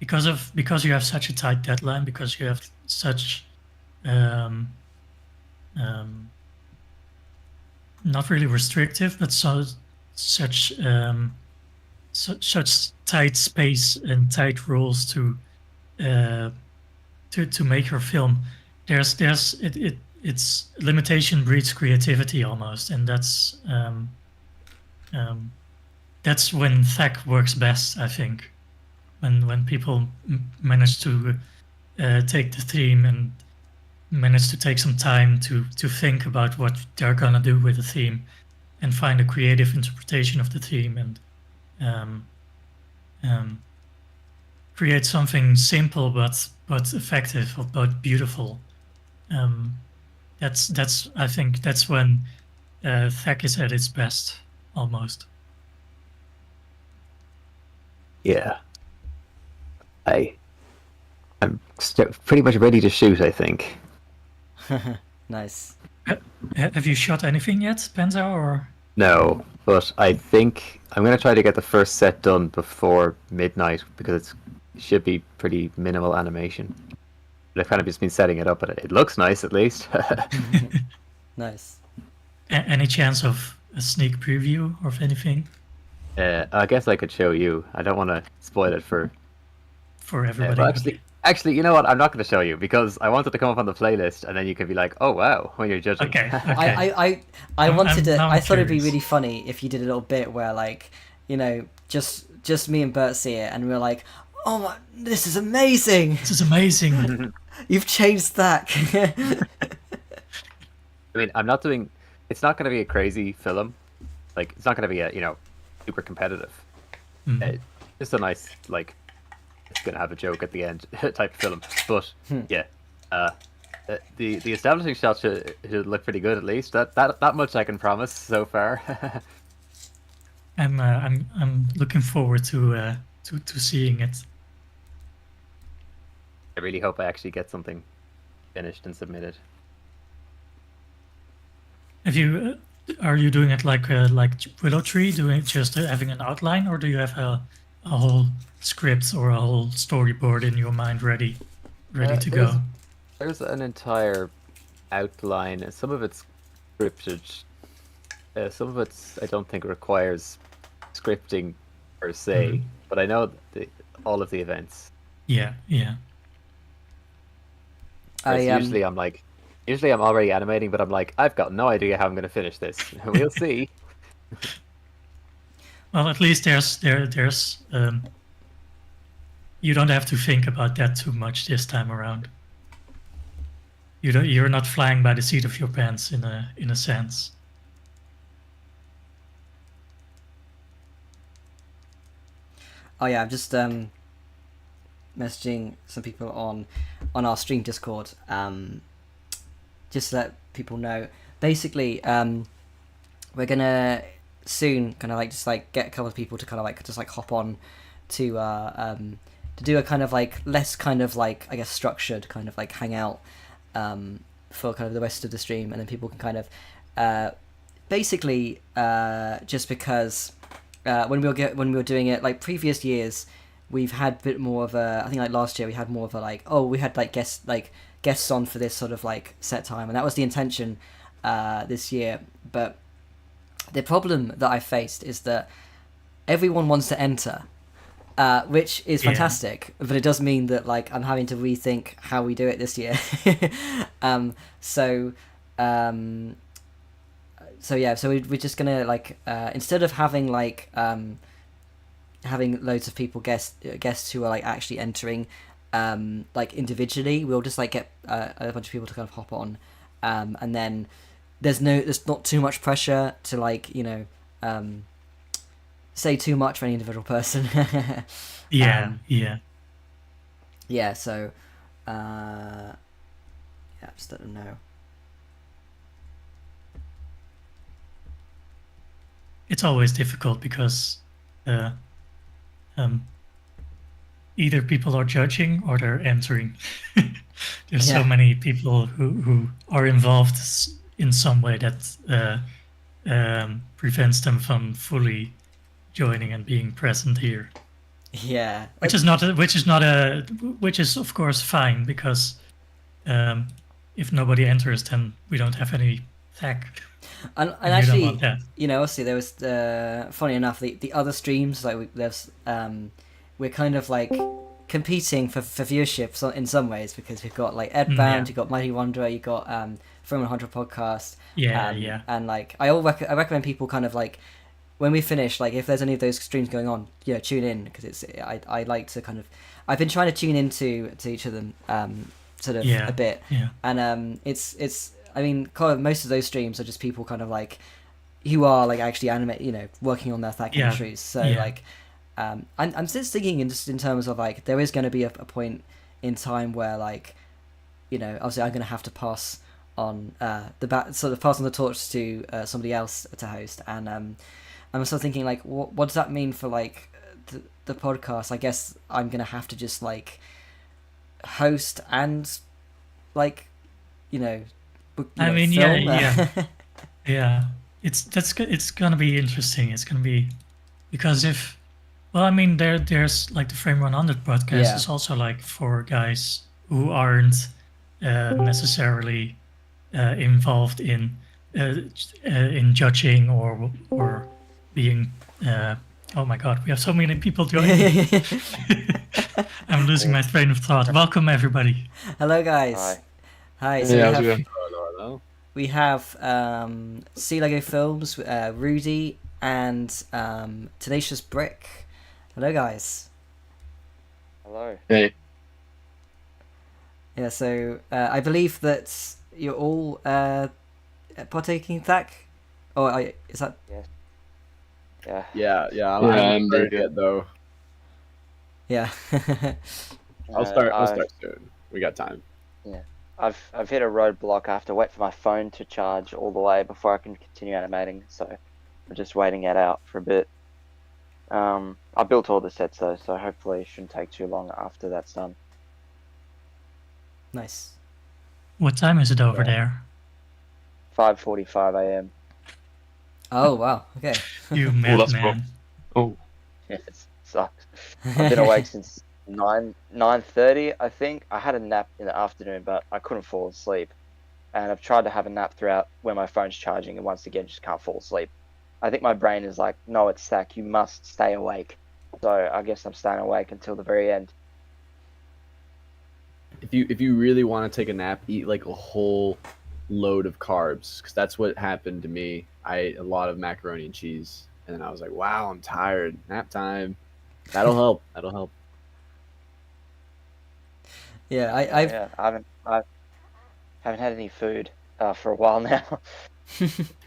because you have such a tight deadline, because you have such um, um, not really restrictive, but such tight space and tight rules uh, to make your film. It's limitation breeds creativity almost, and um, that's when THAC works best, I think. When people manage to take the theme and manage to take some time to think about what they're gonna do with the theme and find a creative interpretation of the theme and um, um, create something simple but effective but beautiful. That's I think that's when THAC is at its best almost. Yeah. I'm pretty much ready to shoot, I think. nice. Have you shot anything yet, Penza, or? No, but I think I'm going to try to get the first set done before midnight because it should be pretty minimal animation. But I've kind of just been setting it up, and it looks nice at least. Nice. Any chance of a sneak preview of anything I guess I could show you. I don't want to spoil it for everybody? well, actually, you know what? I'm not going to show you because I wanted to come up on the playlist, and then you can be like, "Oh wow," when you're judging. Okay. I wanted to. now I thought it'd be curious. really funny if you did a little bit where, like, you know, just me and Bert see it, and we're like, "Oh my, this is amazing! This is amazing. You've changed that." I mean, I'm not doing. It's not going to be a crazy film. Like, it's not going to be a super competitive. Just a nice like. It's going to have a joke at the end type of film. But yeah, the establishing shots should look pretty good at least. That much I can promise so far. I'm looking forward to seeing it. I really hope I actually get something finished and submitted. Have you? Are you doing it like Willow Tree, doing just having an outline, or do you have a whole script or a whole storyboard in your mind ready to go? There's an entire outline. Some of it's scripted. Some of it's I don't think requires scripting per se, but I know all of the events. Yeah. Usually I'm already animating, but I'm like, I've got no idea how I'm going to finish this. We'll see. Well, at least there's you don't have to think about that too much this time around. You're not flying by the seat of your pants in a sense. Oh yeah, I'm just messaging some people on our stream Discord, just to let people know. Basically, we're gonna soon kind of like just like get a couple of people to kind of like just like hop on to do a kind of like less kind of like, I guess, structured kind of like hangout for kind of the rest of the stream, and then people can kind of basically just because when we were doing it like previous years, we've had a bit more of a, I think like last year we had more of a like, oh, we had like guests on for this sort of like set time, and that was the intention this year. But the problem that I faced is that everyone wants to enter, which is Yeah. fantastic. But it does mean that like I'm having to rethink how we do it this year. So we're just gonna like instead of having like having loads of people guests who are like actually entering like individually, we'll just like get a bunch of people to kind of hop on, and then there's not too much pressure to like say too much for any individual person. Yeah, Yeah, so just let them know. it's always difficult because either people are judging or they're entering. There's so many people who are involved in some way that prevents them from fully joining and being present here. Yeah, which is of course fine, because if nobody enters, then we don't have any THAC. and actually, obviously there was funny enough the other streams like we're kind of like competing for viewership in some ways, because we've got like Edbound, you've got Mighty Wanderer, you've got Film 100 podcast, and like I recommend people kind of like when we finish, like if there's any of those streams going on, tune in, because I like to kind of I've been trying to tune into each of them sort of a bit, and it's I mean kind of most of those streams are just people kind of like who are like actually working on their THAC entries, so like I'm just thinking in terms of like there is going to be a point in time where like obviously I'm going to have to pass on pass on the torch to somebody else to host, and I'm also thinking like what does that mean for like the podcast? I guess I'm going to have to just like host and like I mean film. Yeah, it's gonna be interesting. It's gonna be because there's like the Frame 100 podcast is also like for guys who aren't necessarily involved in judging or being. Oh my God, we have so many people joining. I'm losing my train of thought. Welcome everybody. Hello guys. Hi. So we have Sea Lego Films, Rudy, and Tenacious Brick. Hello guys. Hello. Hey. Yeah, so I believe that you're all partaking in THAC? Is that? Yeah. Yeah. I'm very good though. Yeah. I'll start soon. We got time. Yeah. I've hit a roadblock. I have to wait for my phone to charge all the way before I can continue animating, so I'm just waiting it out for a bit. I built all the sets though, so hopefully it shouldn't take too long after that's done. Nice. What time is it over there? 5:45 a.m. Oh wow. Okay. You madman. Oh. Yes, it sucks. I've been awake since 9:30, I think. I had a nap in the afternoon, but I couldn't fall asleep. And I've tried to have a nap throughout when my phone's charging, and once again, just can't fall asleep. I think my brain is like, no, it's THAC, you must stay awake. So I guess I'm staying awake until the very end. If you really want to take a nap, eat like a whole load of carbs, because that's what happened to me. I ate a lot of macaroni and cheese, and then I was like, wow, I'm tired. Nap time. That'll help. That'll help. Yeah, I haven't had any food for a while now.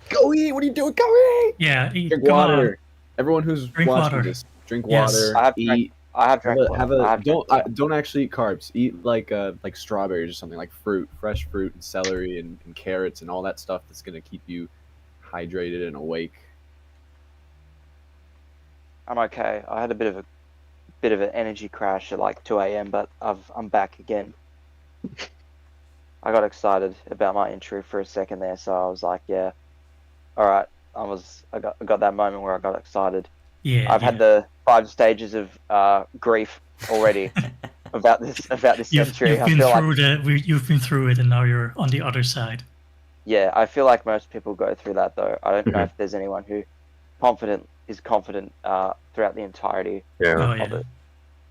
Go eat! What are you doing? Go eat! Yeah, Drink water. Everyone who's watching water. this, drink Yes. water. Eat. I have drank water. Don't actually eat carbs. Eat like strawberries or something, like fruit, fresh fruit and celery and carrots and all that stuff that's gonna keep you hydrated and awake. I'm okay. I had a bit of an energy crash at like 2 a.m., but I'm back again. I got excited about my entry for a second there, so I was like, yeah, all right. I got that moment where I got excited. Yeah, I've had the 5 stages of grief already about this entry. You've been through it, and now you're on the other side. Yeah, I feel like most people go through that though. I don't know if there's anyone who is confident throughout the entirety of it.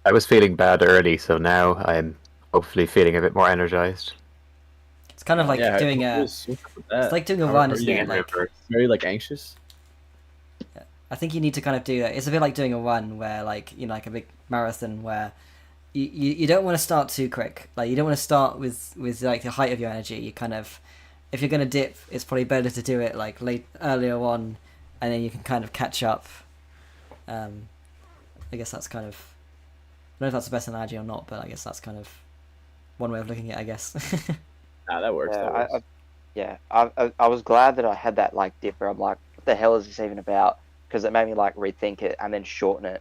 I was feeling bad early, so now I'm hopefully feeling a bit more energized. It's kind of like Yeah, doing a. what's up with It's that? like doing a How run, are isn't you it? In Like reverse. very like anxious? I think you need to kind of do that. It's a bit like doing a run where, like, you know, like a big marathon where you don't want to start too quick. Like, you don't want to start with like the height of your energy. You kind of, if you're gonna dip, it's probably better to do it like earlier on, and then you can kind of catch up. I guess that's kind of, I don't know if that's the best analogy or not, but I guess that's kind of one way of looking at it, I guess. Nah, that works. Yeah, That works. I was glad that I had that like dip where I'm like, what the hell is this even about? Because it made me like rethink it and then shorten it.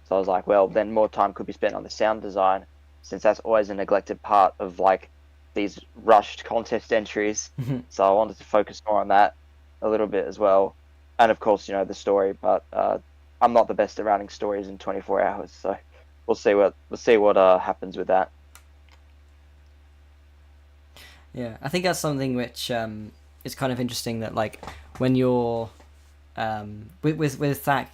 So I was like, well, then more time could be spent on the sound design, since that's always a neglected part of like these rushed contest entries. So I wanted to focus more on that a little bit as well, and of course, you know, the story. But I'm not the best at writing stories in 24 hours, so we'll see what happens with that. Yeah, I think that's something which is kind of interesting that like when you're with THAC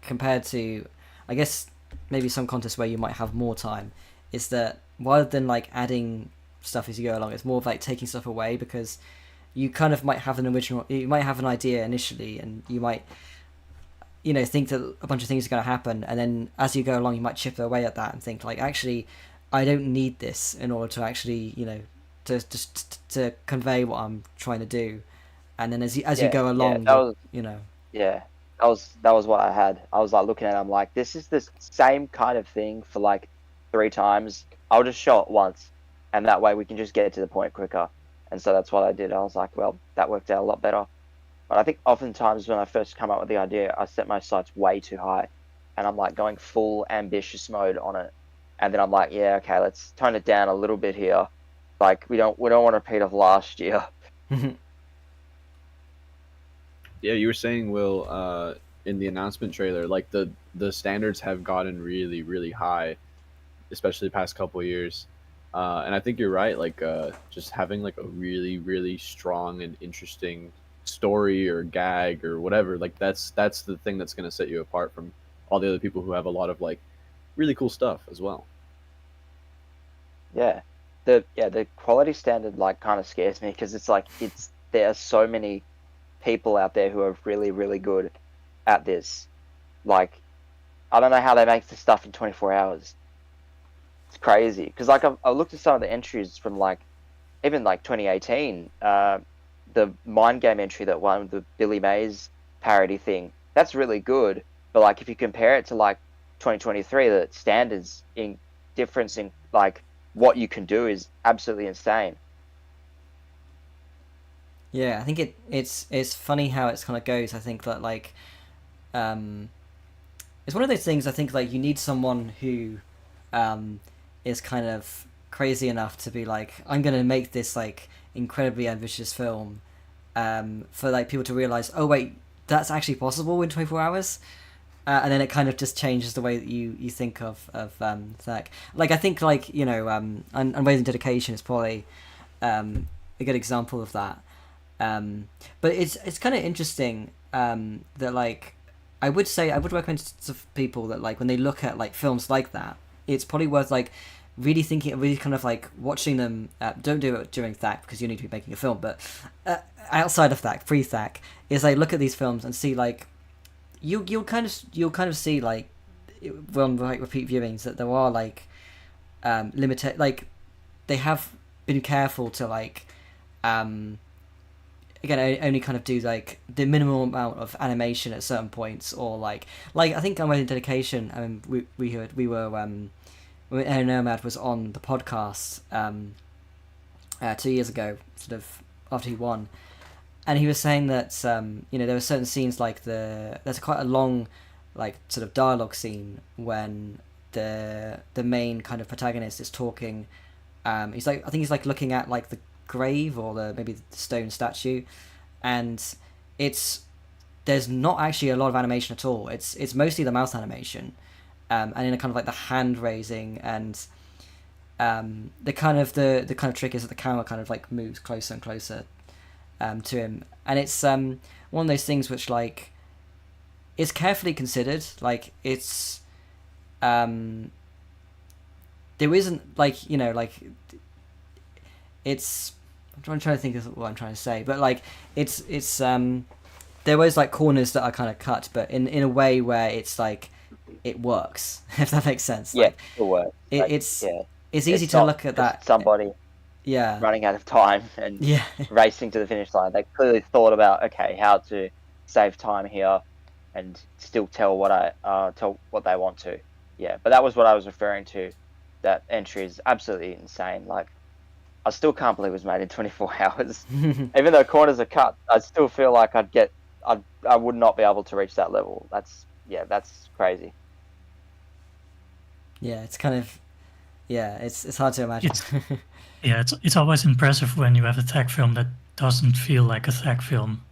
compared to, I guess, maybe some contests where you might have more time, is that rather than like adding stuff as you go along, it's more of like taking stuff away, because you kind of might have you might have an idea initially, and you might, you know, think that a bunch of things are going to happen, and then as you go along you might chip away at that and think like, actually I don't need this in order to actually, you know, to convey what I'm trying to do, and then as you go along, that was you know. Yeah, that was what I had. I was like looking at it, I'm like, this is the same kind of thing for like 3 times. I'll just show it once, and that way we can just get to the point quicker. And so that's what I did. I was like, well, that worked out a lot better. But I think oftentimes when I first come up with the idea, I set my sights way too high, and I'm like going full ambitious mode on it. And then I'm like, yeah, okay, let's tone it down a little bit here. Like we don't want to repeat of last year. Yeah, you were saying, Will, in the announcement trailer, like the standards have gotten really, really high, especially the past couple of years. And I think you're right. Like, just having like a really, really strong and interesting story or gag or whatever, like that's the thing that's gonna set you apart from all the other people who have a lot of like really cool stuff as well. Yeah, the quality standard like kind of scares me, because it's like there are so many people out there who are really really good at this. Like, I don't know how they make this stuff in 24 hours. It's crazy, because like I looked at some of the entries from like even like 2018, the mind game entry that won the Billy Mays parody thing. That's really good, but like if you compare it to like 2023, the standards in difference in like what you can do is absolutely insane. Yeah, I think it's funny how it's kind of goes. I think that like, it's one of those things. I think like you need someone who, is kind of crazy enough to be like, I'm gonna make this like incredibly ambitious film, for like people to realize, oh wait, that's actually possible in 24 hours. And then it kind of just changes the way that you think of THAC. Like I think like, you know, Unwavering Dedication is probably a good example of that. But it's kind of interesting that like I would recommend to people that like when they look at like films like that, it's probably worth like really thinking, really kind of like watching them. Don't do it during THAC because you need to be making a film, but outside of THAC, pre-THAC, is like look at these films and see like you'll kind of see like from like repeat viewings that there are like limited, like they have been careful to like again only kind of do like the minimal amount of animation at certain points, or like I think on my dedication, I mean we were when Aaron Nomad was on the podcast 2 years ago, sort of after he won, and he was saying that you know, there were certain scenes like there's quite a long like sort of dialogue scene when the main kind of protagonist is talking. He's like, I think he's like looking at like the grave or maybe the stone statue, and there's not actually a lot of animation at all. It's mostly the mouth animation, and in a kind of like the hand raising, and the kind of trick is that the camera kind of like moves closer and closer to him, and it's one of those things which like is carefully considered. Like it's there isn't like, you know, like it's. I'm trying to think of what I'm trying to say, but like it's there was like corners that are kind of cut, but in a way where it's like it works, if that makes sense. Yeah, Like, it works. it's Yeah, it's easy it's to not look at just that. somebody Yeah, running out of time and yeah, racing to the finish line. They clearly thought about, okay, how to save time here and still tell what they want to. Yeah, but that was what I was referring to. That entry is absolutely insane. Like, I still can't believe it was made in 24 hours. Even though corners are cut, I still feel like I would not be able to reach that level. That's crazy. yeah. It's kind of it's hard to imagine. It's always impressive when you have a THAC film that doesn't feel like a THAC film.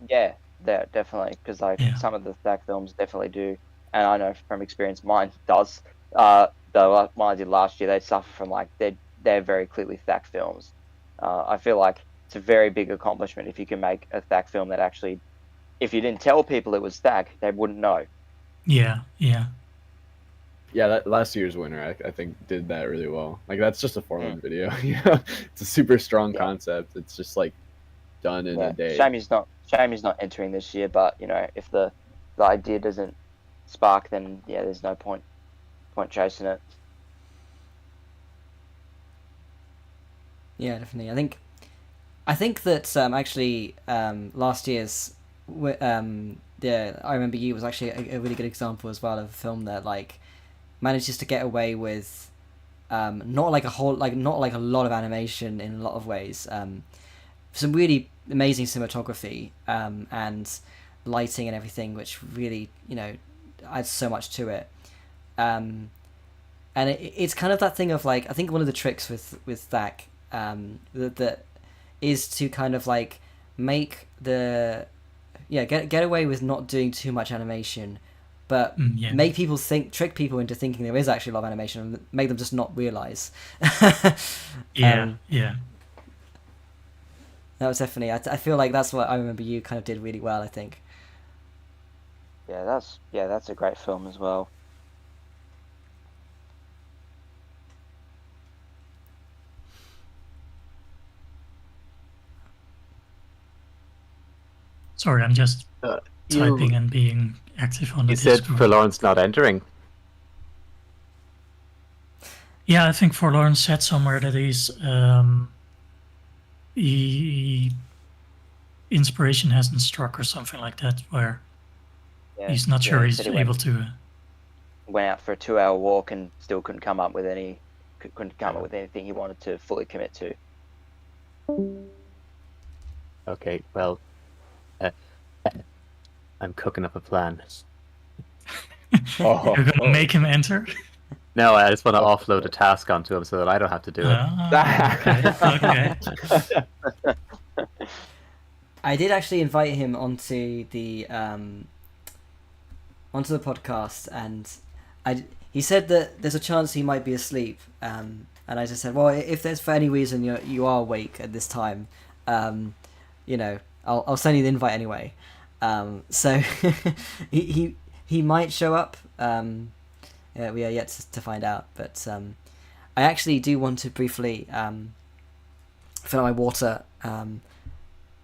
Yeah, definitely, because like some of the THAC films definitely do, and I know from experience mine does. The one I did last year, they suffer from like they're very clearly THAC films. I feel like it's a very big accomplishment if you can make a THAC film that actually, if you didn't tell people it was THAC, they wouldn't know. Yeah. That last year's winner, I think, did that really well. Like, that's just a 4-minute video. You know, it's a super strong concept. It's just like done in a day. Shame he's not entering this year. But you know, if the idea doesn't spark, then there's no point chasing it. Yeah, definitely. I think that actually last year's I Remember You was actually a really good example as well of a film that like manages to get away with not like a lot of animation in a lot of ways, some really amazing cinematography and lighting and everything, which really, you know, adds so much to it. And it's kind of that thing of like, I think one of the tricks with THAC that is to kind of like make get away with not doing too much animation, but make people trick people into thinking there is actually a lot of animation, and make them just not realize. Yeah. That was definitely. I feel like that's what I Remember You kind of did really well, I think. Yeah, that's a great film as well. Sorry, I'm just typing and being active on the Discord. You said for Lawrence not entering. Yeah, I think Forlorn said somewhere that inspiration hasn't struck or something like that, where he's not sure he's able to. Went out for a 2-hour walk and still couldn't come up with anything he wanted to fully commit to. Okay, well, I'm cooking up a plan. You're gonna make him enter? No, I just want to offload a task onto him so that I don't have to do it. Okay. I did actually invite him onto the podcast, and he said that there's a chance he might be asleep, and I just said, well, if there's for any reason you are awake at this time, you know, I'll send you the invite anyway. So he might show up. We are yet to find out, but I actually do want to briefly fill my water, and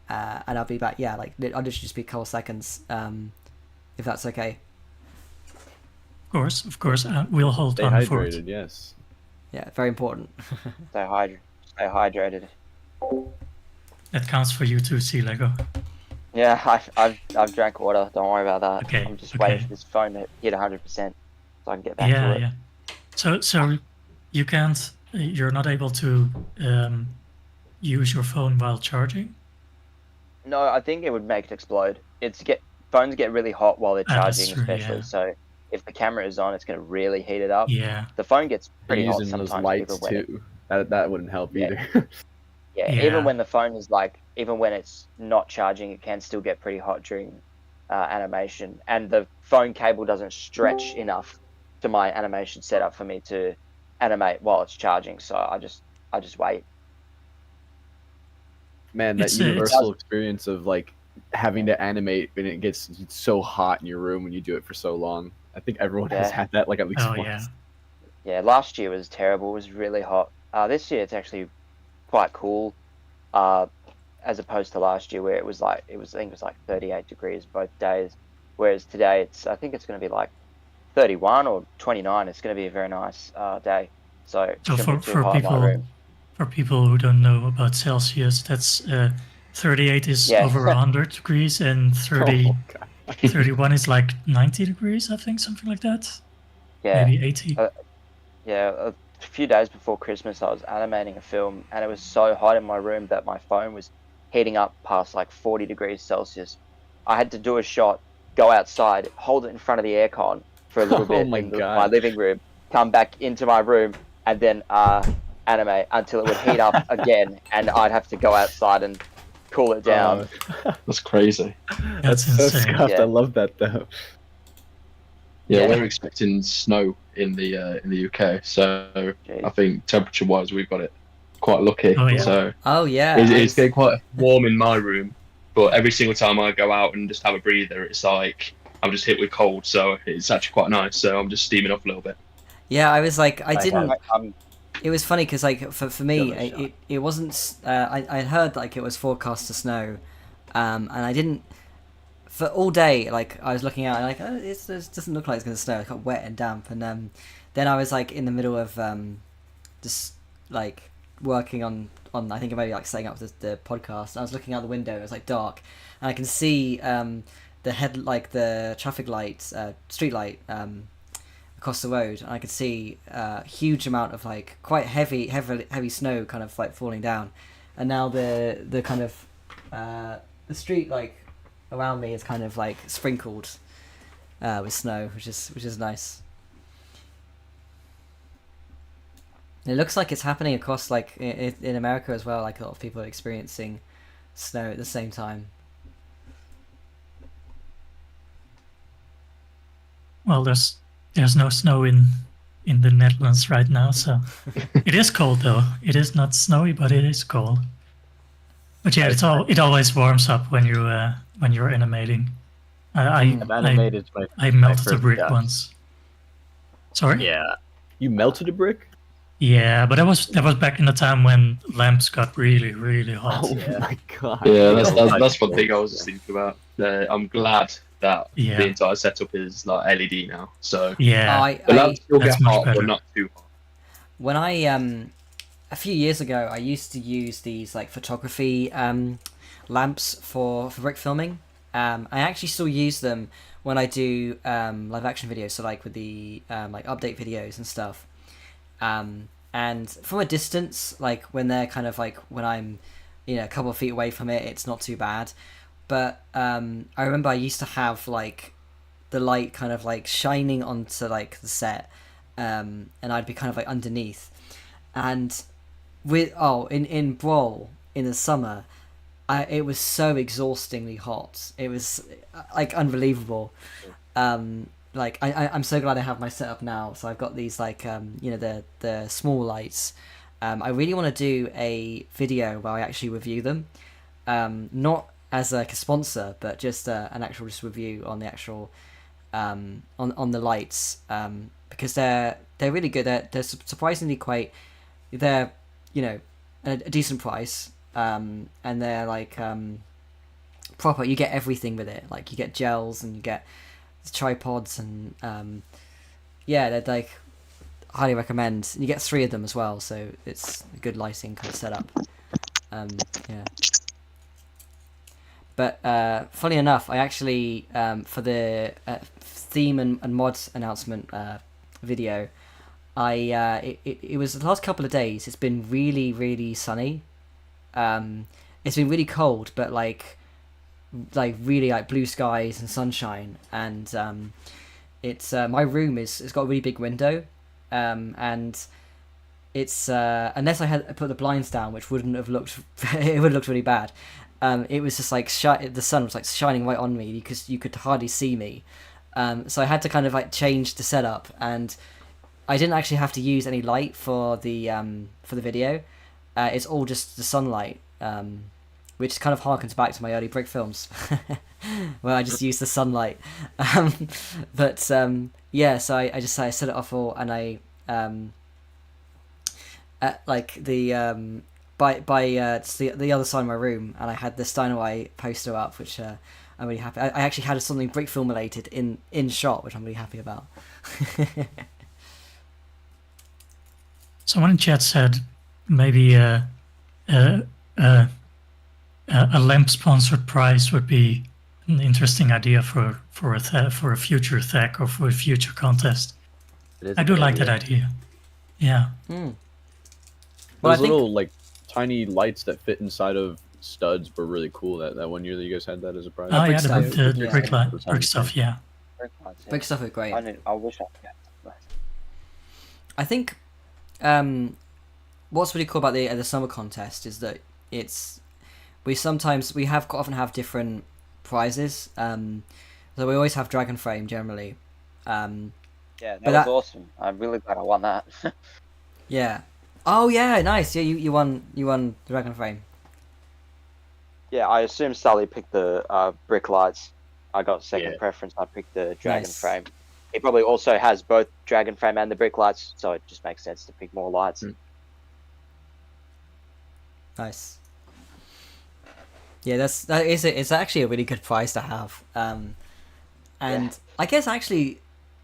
I'll be back. Yeah, like I'll just be a couple seconds, if that's okay. Of course. We'll hold Stay on for it. hydrated, yes. Yeah, very important. Stay hydrated. That counts for you too, Sea Lego. Yeah, I've drank water. Don't worry about that. Okay, I'm just waiting for this phone to hit 100%, so I can get back to it. Yeah. So you can't. You're not able to use your phone while charging. No, I think it would make it explode. Phones get really hot while they're That's charging, true, especially. yeah. So if the camera is on, it's going to really heat it up. Yeah. The phone gets pretty hot Using sometimes. those lights even when too. That wouldn't help either. Yeah, even when the phone is even when it's not charging, it can still get pretty hot during animation. And the phone cable doesn't stretch enough to my animation setup for me to animate while it's charging. So I just wait. Man, that universal experience of like having to animate when it gets so hot in your room when you do it for so long. I think everyone has had that like at least once. Yeah, last year was terrible. It was really hot. This year it's actually quite cool. As opposed to last year where it was like I think it was like 38 degrees both days. Whereas today I think it's going to be like 31 or 29. It's going to be a very nice day. So it So shouldn't be too for hot in my room. people who don't know about Celsius, that's 38 is Yeah. over 100 degrees, and 30, Oh, God. 31 is like 90 degrees, I think, something like that. Yeah. Maybe 80. A few days before Christmas, I was animating a film, and it was so hot in my room that my phone was heating up past like 40 degrees Celsius. I had to do a shot, go outside, hold it in front of the aircon for a little Oh bit my in my God. living room, come back into my room, and then animate until it would heat up again, and I'd have to go outside and cool it down. That's crazy. That's so insane. scuffed. Yeah. I love that though. Yeah, Yeah. we're expecting snow in the UK, so Jeez. I think temperature-wise we've got it quite lucky. Oh, yeah. So Oh yeah, it's getting quite warm in my room, but every single time I go out and just have a breather, it's like I'm just hit with cold. So it's actually quite nice. So I'm just steaming off a little bit. yeah. I was like, I didn't. I'm It was funny because like for me Give it a shot. it wasn't I heard like it was forecast to snow, and I didn't for all day. Like I was looking out and like it doesn't look like it's gonna snow. It's got wet and damp, and then I was like in the middle of just like working on I think maybe like setting up the podcast. I was looking out the window. It was like dark, and I can see the traffic light, street light across the road, and I could see a huge amount of like quite heavy snow kind of like falling down, and now the kind of the street like around me is kind of like sprinkled with snow, which is nice. It looks like it's happening across like in America as well. Like a lot of people are experiencing snow at the same time. Well, there's no snow in the Netherlands right now, so it is cold though. It is not snowy, but it is cold. But yeah, it always warms up when you're animating. I've animated I melted a first brick Dutch. once. Sorry. Yeah. You melted a brick? Yeah, but that was back in the time when lamps got really, really hot. Oh my god. Yeah, You that's don't that's, like that's one it. thing I was just thinking about. I'm glad that Yeah. the entire setup is like LED now. So Yeah, the lamps still That's get much hot, better. but not too hot. When I a few years ago, I used to use these like photography lamps for brick filming. I actually still use them when I do live action videos, so like with the like update videos and stuff. And from a distance, like when they're kind of like when I'm, a couple of feet away from it, it's not too bad. But I remember I used to have like the light kind of like shining onto like the set, and I'd be kind of like underneath. And in Brawl in the summer, it was so exhaustingly hot. It was like unbelievable. Like I'm so glad I have my setup now. So I've got these like the small lights. I really want to do a video where I actually review them, not as like a sponsor, but just an actual just review on the actual on the lights, because they're really good. They're surprisingly quite. They're a decent price, and they're like proper. You get everything with it. Like you get gels and you get tripods and they're like highly recommend. And you get 3 of them as well, so it's a good lighting kind of setup. But funny enough, I actually for the theme and mod announcement video, it was the last couple of days. It's been really, really sunny. It's been really cold, but like really like blue skies and sunshine, and it's my room it's got a really big window, and it's unless I had put the blinds down, which wouldn't have looked it would have looked really bad. It was just like the sun was like shining right on me because you could hardly see me, so I had to kind of like change the setup, and I didn't actually have to use any light for the video. It's all just the sunlight, which kind of harkens back to my early Brickfilms, where I just used the sunlight. So I set it off all, and I at like the it's the other side of my room, and I had the Steinway poster up, which I'm really happy. I actually had something Brickfilm related in shot, which I'm really happy about. Someone in chat said maybe a lamp sponsored prize would be an interesting idea for a future THAC or for a future contest. It is I a do good like idea. that idea. Yeah. Well, Those I think little like tiny lights that fit inside of studs were really cool. That one year that you guys had that as a prize. Oh brick yeah, stuff. the Yeah. brick stuff. Yeah. brick stuff are great. I wish I could. I think what's really cool about the summer contest is that we often have different prizes. So we always have Dragon Frame generally. Yeah, But that was awesome. I'm really glad I won that. Yeah. Oh yeah, nice. Yeah, you won Dragon Frame. Yeah, I assume Sully picked the brick lights. I got second Yeah. preference. I picked the Dragon Nice. Frame. He probably also has both Dragon Frame and the brick lights, so it just makes sense to pick more lights. Nice. Yeah, it's actually a really good prize to have. And Yeah. I guess actually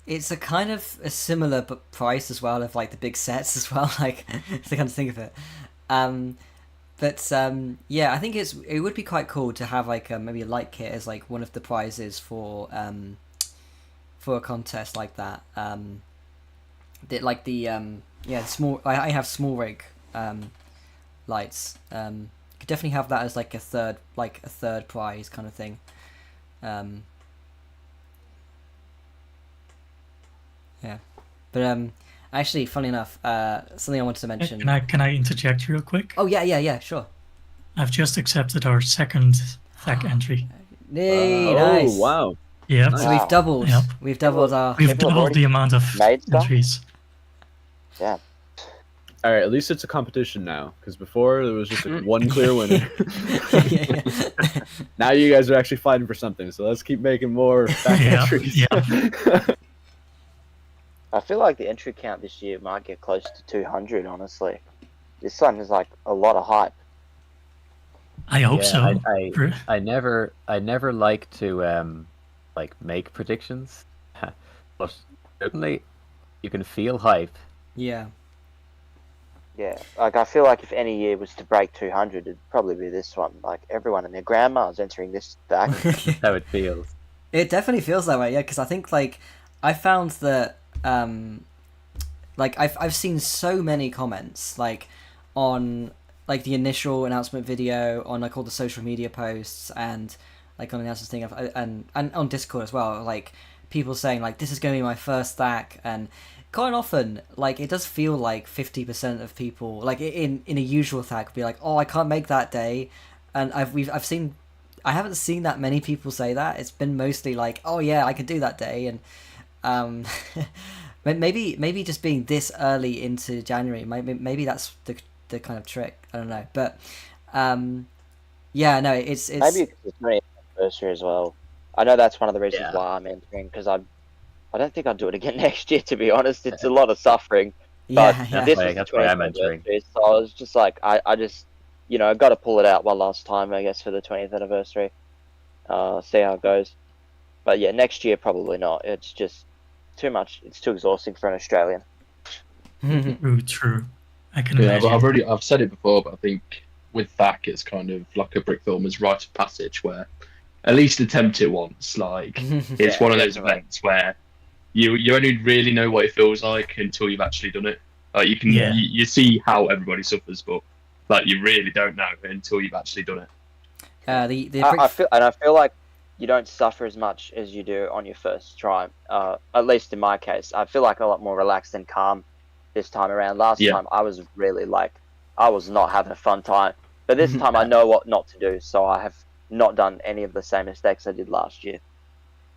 it's a kind of a similar price as well of like the big sets as well, like to kind of think of it. Yeah, I think it would be quite cool to have like maybe a light kit as like one of the prizes for a contest like that. Small. I have small rig lights. Could definitely have that as like a third prize kind of thing. Yeah, but actually, funny enough, something I wanted to mention. Can I interject real quick? Oh yeah, sure. I've just accepted our second THAC entry. Yay, Oh nice. wow! Yeah. So Wow. we've doubled. Yep. We've doubled our. We've People have doubled already the amount of made stuff? entries. Yeah. All right, at least it's a competition now, because before there was just like one clear winner. yeah. Now you guys are actually fighting for something, so let's keep making more back Yeah, entries. yeah. I feel like the entry count this year might get close to 200, honestly. This one is like a lot of hype. I hope so. I never like to like make predictions, but certainly you can feel hype. Yeah. Yeah, like I feel like if any year was to break 200, it'd probably be this one. Like everyone and their grandma is entering this back. That's how it feels. It definitely feels that way, yeah. Because I think like I found that like I've seen so many comments like on like the initial announcement video, on like all the social media posts, and like on the announcement thing, and on Discord as well. Like people saying like this is going to be my first THAC, and quite often like it does feel like 50% of people like in a usual THAC would be like, oh, I can't make that day, and I haven't seen that many people say that. It's been mostly like, oh yeah, I can do that day, and maybe just being this early into January, maybe that's the kind of trick. I don't know, but yeah, no, it's Maybe it's the 20th anniversary as well. I know that's one of the reasons Yeah. why I'm entering, because I don't think I'll do it again next year, to be honest. It's a lot of suffering. yeah, But yeah. this why- was the that's why I'm 20th entering. anniversary, so I was just like, I just, got to pull it out one last time, I guess, for the 20th anniversary. See how it goes. But yeah, next year probably not. It's just too much. It's too exhausting for an Australian. True. I can Yeah, imagine. but I've said it before, but I think with THAC it's kind of like a Brickfilms rite of passage where at least attempt it once. Like it's Yeah, one of those definitely. events where you only really know what it feels like until you've actually done it. Like you can Yeah. you see how everybody suffers, but like you really don't know until you've actually done it. The I feel like you don't suffer as much as you do on your first try. At least in my case, I feel like a lot more relaxed and calm this time around. Last Yeah. time I was really like, I was not having a fun time. But this time I know what not to do, so I have not done any of the same mistakes I did last year.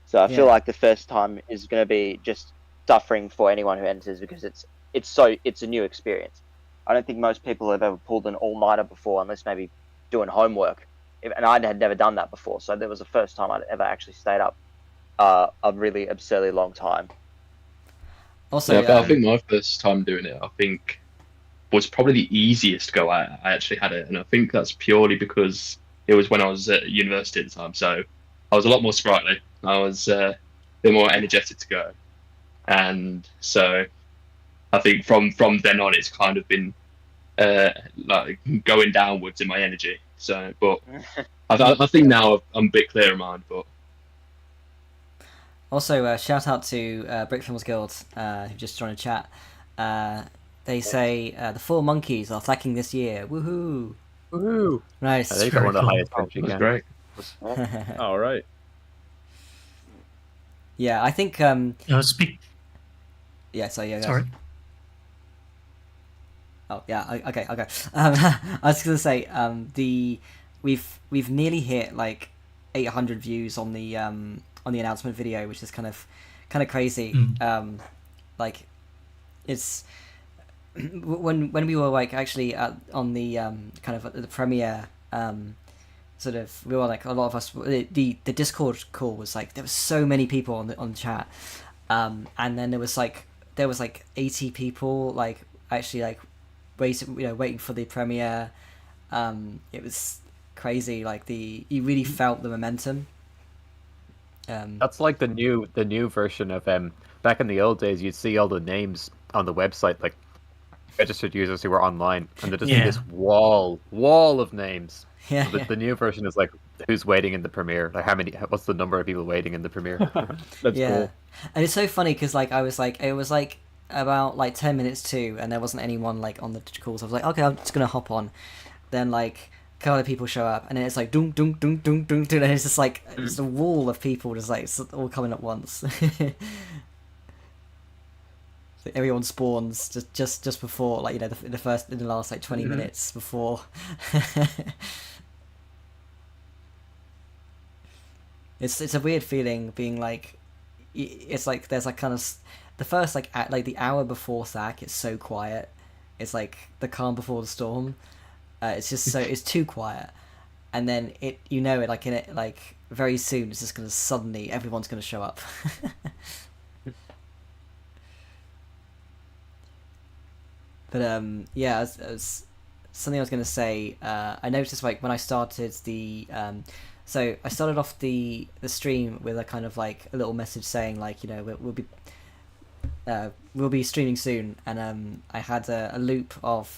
So I feel Yeah. like the first time is going to be just suffering for anyone who enters, because it's a new experience. I don't think most people have ever pulled an all-nighter before, unless maybe doing homework. And I had never done that before, so that was the first time I'd ever actually stayed up a really absurdly long time. Also, Yeah, but I think my first time doing it, I think, was probably the easiest go I actually had it, and I think that's purely because it was when I was at university at the time, so I was a lot more sprightly. I was a bit more energetic to go, and so I think from then on, it's kind of been like going downwards in my energy. So, but I think now I'm a bit clearer of mind, but. Also, shout out to Brickfilms Guild, who just joined a chat. They say the 4 monkeys are thacking this year. Woohoo! Woohoo! Nice. I think got one of the highest That's entry great. All right. Yeah, I think. Speak. Yeah. So yeah. Sorry. Oh yeah. Okay. I was gonna say we've nearly hit like 800 views on the announcement video, which is kind of crazy. Like it's when we were like actually on the kind of the premiere sort of, we were like, a lot of us, the Discord call was like, there was so many people on the chat, and then there was like 80 people like actually like waiting for the premiere. It was crazy. Like you really felt the momentum. That's like the new version of back in the old days. You'd see all the names on the website, like registered users who were online, and there'd just be this wall of names. Yeah, so the new version is like who's waiting in the premiere, like what's the number of people waiting in the premiere. That's cool. And it's so funny because like it was like about like 10 minutes to, and there wasn't anyone like on the calls. I was like, okay, I'm just gonna hop on. Then like a couple of people show up, and then it's like dunk dunk dunk dunk dunk dunk, and it's just like just a wall of people just like all coming at once. So everyone spawns just before, like, in the last like 20 minutes before. It's a weird feeling being like, it's like there's like kind of the first like the hour before THAC, it's so quiet. It's like the calm before the storm. It's just it's too quiet, and then like very soon it's just gonna suddenly everyone's gonna show up. But yeah, as something I was gonna say, I noticed like when I started the so I started off the stream with a kind of like a little message saying like, we'll be streaming soon, and I had a loop of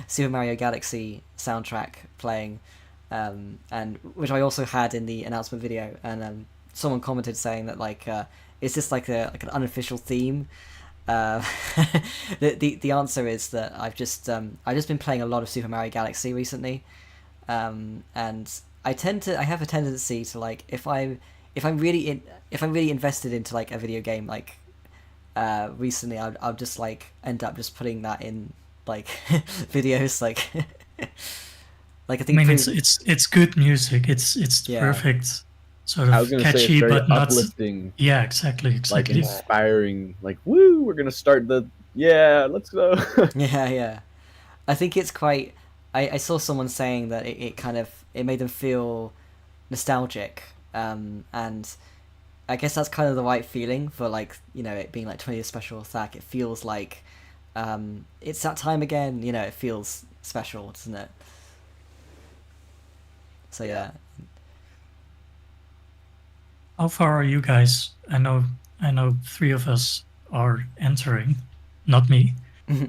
Super Mario Galaxy soundtrack playing, and which I also had in the announcement video, and someone commented saying that like, is this like an unofficial theme? The answer is that I've just been playing a lot of Super Mario Galaxy recently, and I have a tendency to like, if I'm really invested into like a video game, like recently I'll just like end up just putting that in like videos, like like I think it's good music. It's perfect. Sort of catchy, but not uplifting. Yeah, exactly. Like inspiring. Like, woo! We're gonna start let's go. yeah. I think it's quite. I saw someone saying that it made them feel nostalgic, and I guess that's kind of the right feeling for like, it being like 20th special THAC. It feels like it's that time again. It feels special, doesn't it? So yeah. How far are you guys? I know 3 of us are entering, not me.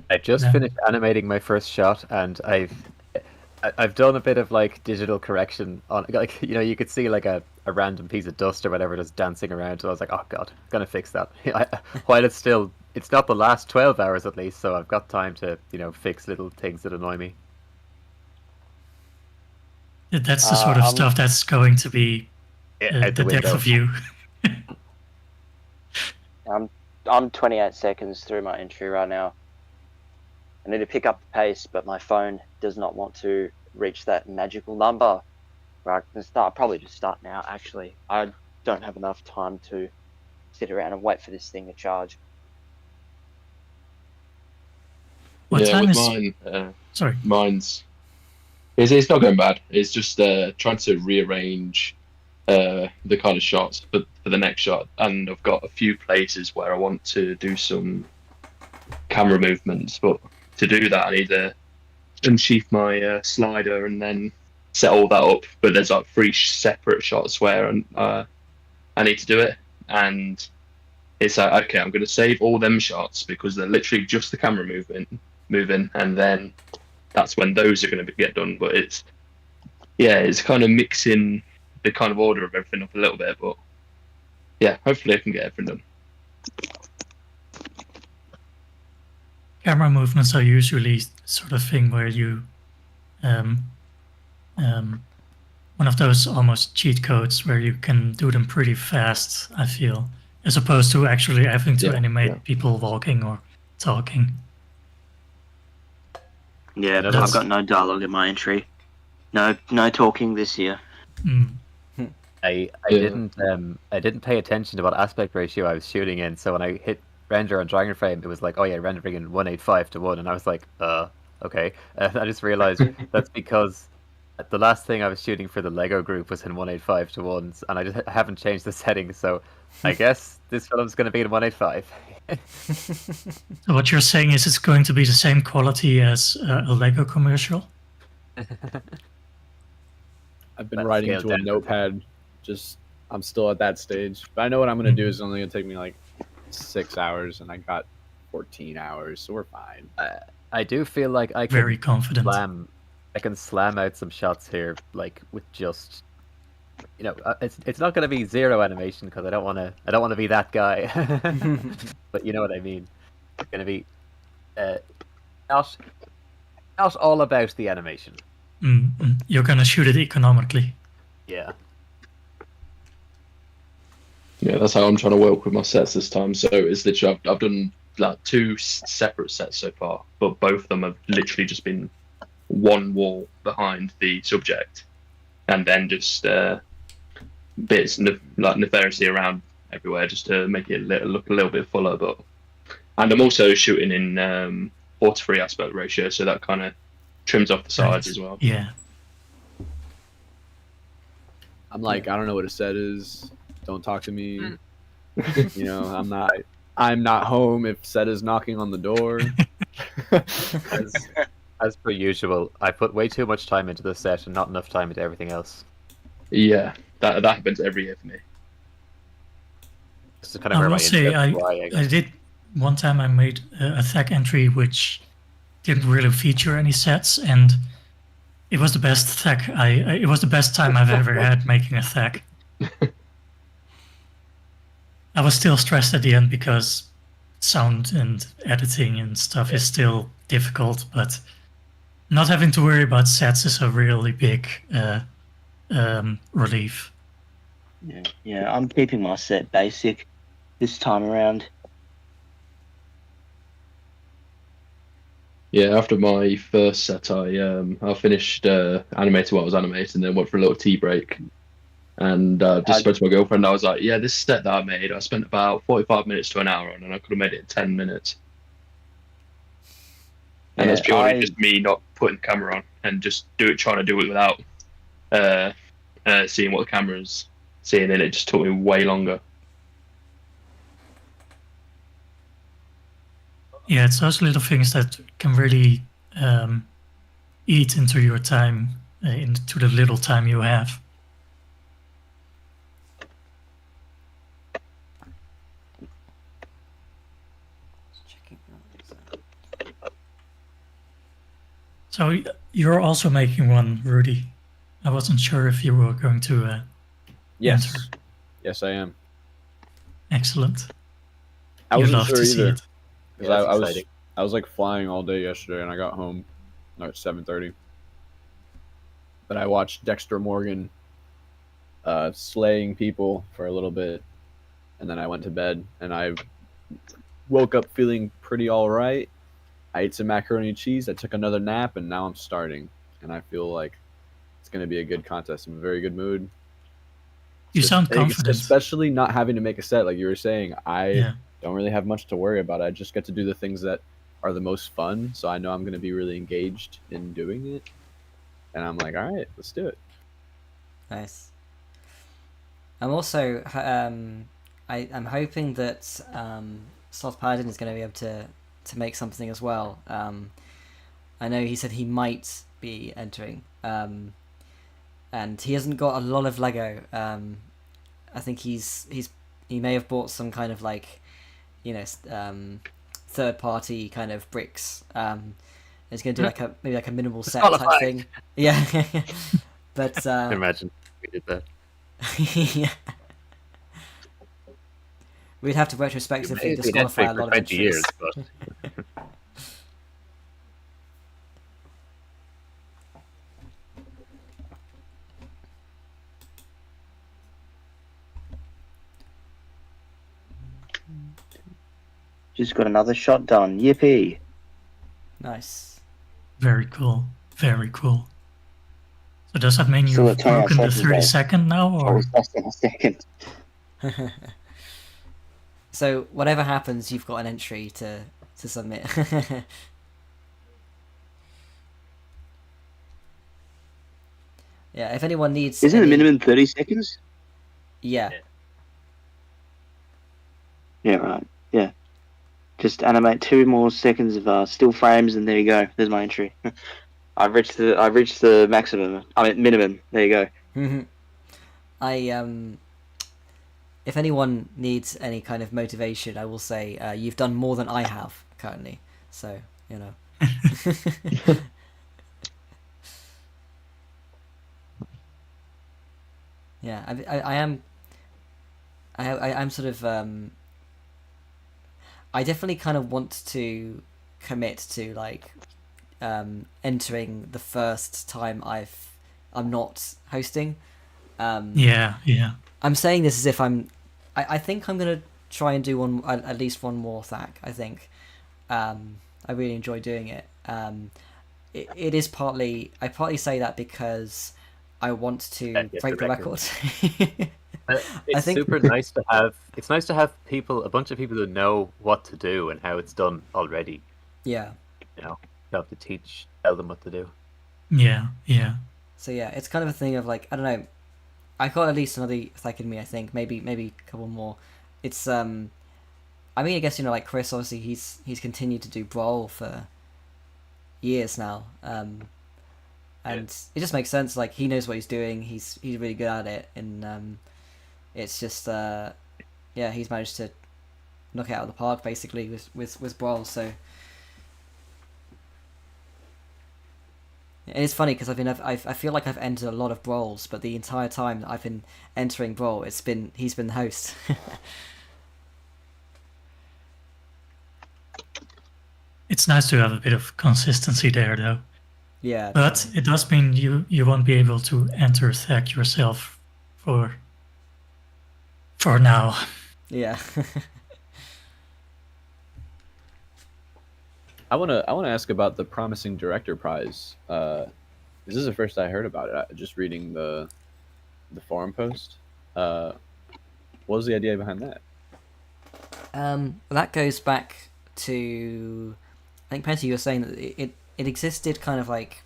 I just finished animating my first shot, and I've done a bit of like digital correction on, like, you could see like a random piece of dust or whatever just dancing around. So I was like, oh god, I'm gonna fix that. While it's not the last 12 hours at least, so I've got time to fix little things that annoy me. That's the sort of stuff that's going to be the depth of you. I'm 28 seconds through my entry right now. I need to pick up the pace, but my phone does not want to reach that magical number where I can start. Probably just start now, actually. I don't have enough time to sit around and wait for this thing to charge. What time is mine? Sorry. Mine's. It's not going bad. It's just trying to rearrange the kind of shots. But for the next shot, and I've got a few places where I want to do some camera movements, but to do that I need to unsheath my slider and then set all that up. But there's like 3 separate shots where I need to do it, and it's like, okay, I'm going to save all them shots because they're literally just the camera moving, and then that's when those are going to get done. But it's kind of mixing the kind of order of everything up a little bit, but yeah, hopefully I can get everything done. Camera movements are usually sort of thing where you, one of those almost cheat codes where you can do them pretty fast, I feel, as opposed to actually having to animate people walking or talking. Yeah, but I've got no dialogue in my entry. No talking this year. I didn't pay attention to what aspect ratio I was shooting in, so when I hit render on Dragon Frame, it was like, oh yeah, rendering in 185:1, and I was like, okay. I just realized that's because the last thing I was shooting for the Lego group was in 185:1, and I just haven't changed the settings, so I guess this film's going to be in 185. So what you're saying is it's going to be the same quality as a Lego commercial? I've been writing to a notepad. I'm still at that stage, but I know what I'm going to do is only going to take me like 6 hours, and I got 14 hours, so we're fine. I do feel like I can very confident. I can slam out some shots here, like with just, it's not going to be zero animation because I don't want to be that guy. But you know what I mean. It's going to be not all about the animation. You're going to shoot it economically. Yeah. Yeah, that's how I'm trying to work with my sets this time. So it's literally I've done like 2 separate sets so far, but both of them have literally just been one wall behind the subject, and then just bits like nefariously around everywhere just to make it look a little bit fuller. And I'm also shooting in 4:3 aspect ratio, so that kind of trims off the sides as well. Yeah. I'm like, I don't know what a set is. Don't talk to me. I'm not home if Set is knocking on the door. As per usual, I put way too much time into the set and not enough time into everything else. Yeah, that happens every year for me. This is kind of I will say, I did one time. I made a THAC entry which didn't really feature any sets, and it was the best THAC. It was the best time I've ever had making a THAC. I was still stressed at the end because sound and editing and stuff is still difficult, but not having to worry about sets is a really big relief. Yeah, I'm keeping my set basic this time around. Yeah, after my first set, I finished animating what I was animating, then went for a little tea break. And just spoke to my girlfriend. I was like, yeah, this set that I made, I spent about 45 minutes to an hour on, and I could have made it in 10 minutes. And that's purely just me not putting the camera on and just trying to do it without seeing what the camera's seeing, and it just took me way longer. Yeah, it's those little things that can really eat into your time, into the little time you have. So you're also making one, Rudy. I wasn't sure if you were going to Yes. enter. Yes, I am. Excellent. I You'd wasn't love sure to see either. it. Because I was like flying all day yesterday, and I got home at 7:30. But I watched Dexter Morgan slaying people for a little bit, and then I went to bed, and I woke up feeling pretty all right. I ate some macaroni and cheese. I took another nap, and now I'm starting. And I feel like it's going to be a good contest. I'm in a very good mood. You sound confident. Especially not having to make a set, like you were saying. I don't really have much to worry about. I just get to do the things that are the most fun. So I know I'm going to be really engaged in doing it. And I'm like, all right, let's do it. Nice. I'm also I'm hoping that Sloth Paladin is going to be able to make something as well. I know he said he might be entering, and he hasn't got a lot of Lego. I think he may have bought some kind of like, third party kind of bricks. It's going to do maybe like a minimal set type thing. Yeah, but I can imagine we did that. yeah. We'd have to retrospectively disqualify a lot of entries. Years, but... Just got another shot done. Yippee! Nice. Very cool. Very cool. So does that mean Still you've at 29 broken the seconds, 30 though. second now, I or was less than a second. So whatever happens, you've got an entry to submit. Yeah, if anyone needs... Isn't the minimum 30 seconds? Yeah. Yeah, right. Yeah. Just animate 2 more seconds of still frames, and there you go. There's my entry. I've reached the maximum. I mean minimum. There you go. If anyone needs any kind of motivation, I will say you've done more than I have currently. So yeah, I'm sort of I definitely kind of want to commit to like entering the first time I'm not hosting. yeah. I'm saying this as if I think I'm gonna try and do at least one more THAC. I think I really enjoy doing it. It is partly say that because I want to break the record. It's super nice to have. It's nice to have a bunch of people who know what to do and how it's done already. Yeah. You have to tell them what to do. Yeah. So yeah, it's kind of a thing of like, I don't know. I got at least another THAC in me. I think maybe a couple more. It's I mean, I guess like Chris. Obviously, he's continued to do Brawl for years now. And it just makes sense. Like he knows what he's doing. He's really good at it, and it's just he's managed to knock it out of the park basically with Brawl. So. And it's funny because I feel like I've entered a lot of Brawls, but the entire time that I've been entering Brawl, he's been the host. It's nice to have a bit of consistency there, though. Yeah. But it does mean you won't be able to enter THAC yourself for now. Yeah. I wanna ask about the Promising Director Prize. This is the first I heard about it. Just reading the forum post. What was the idea behind that? That goes back to, I think Penty, you were saying that it existed kind of like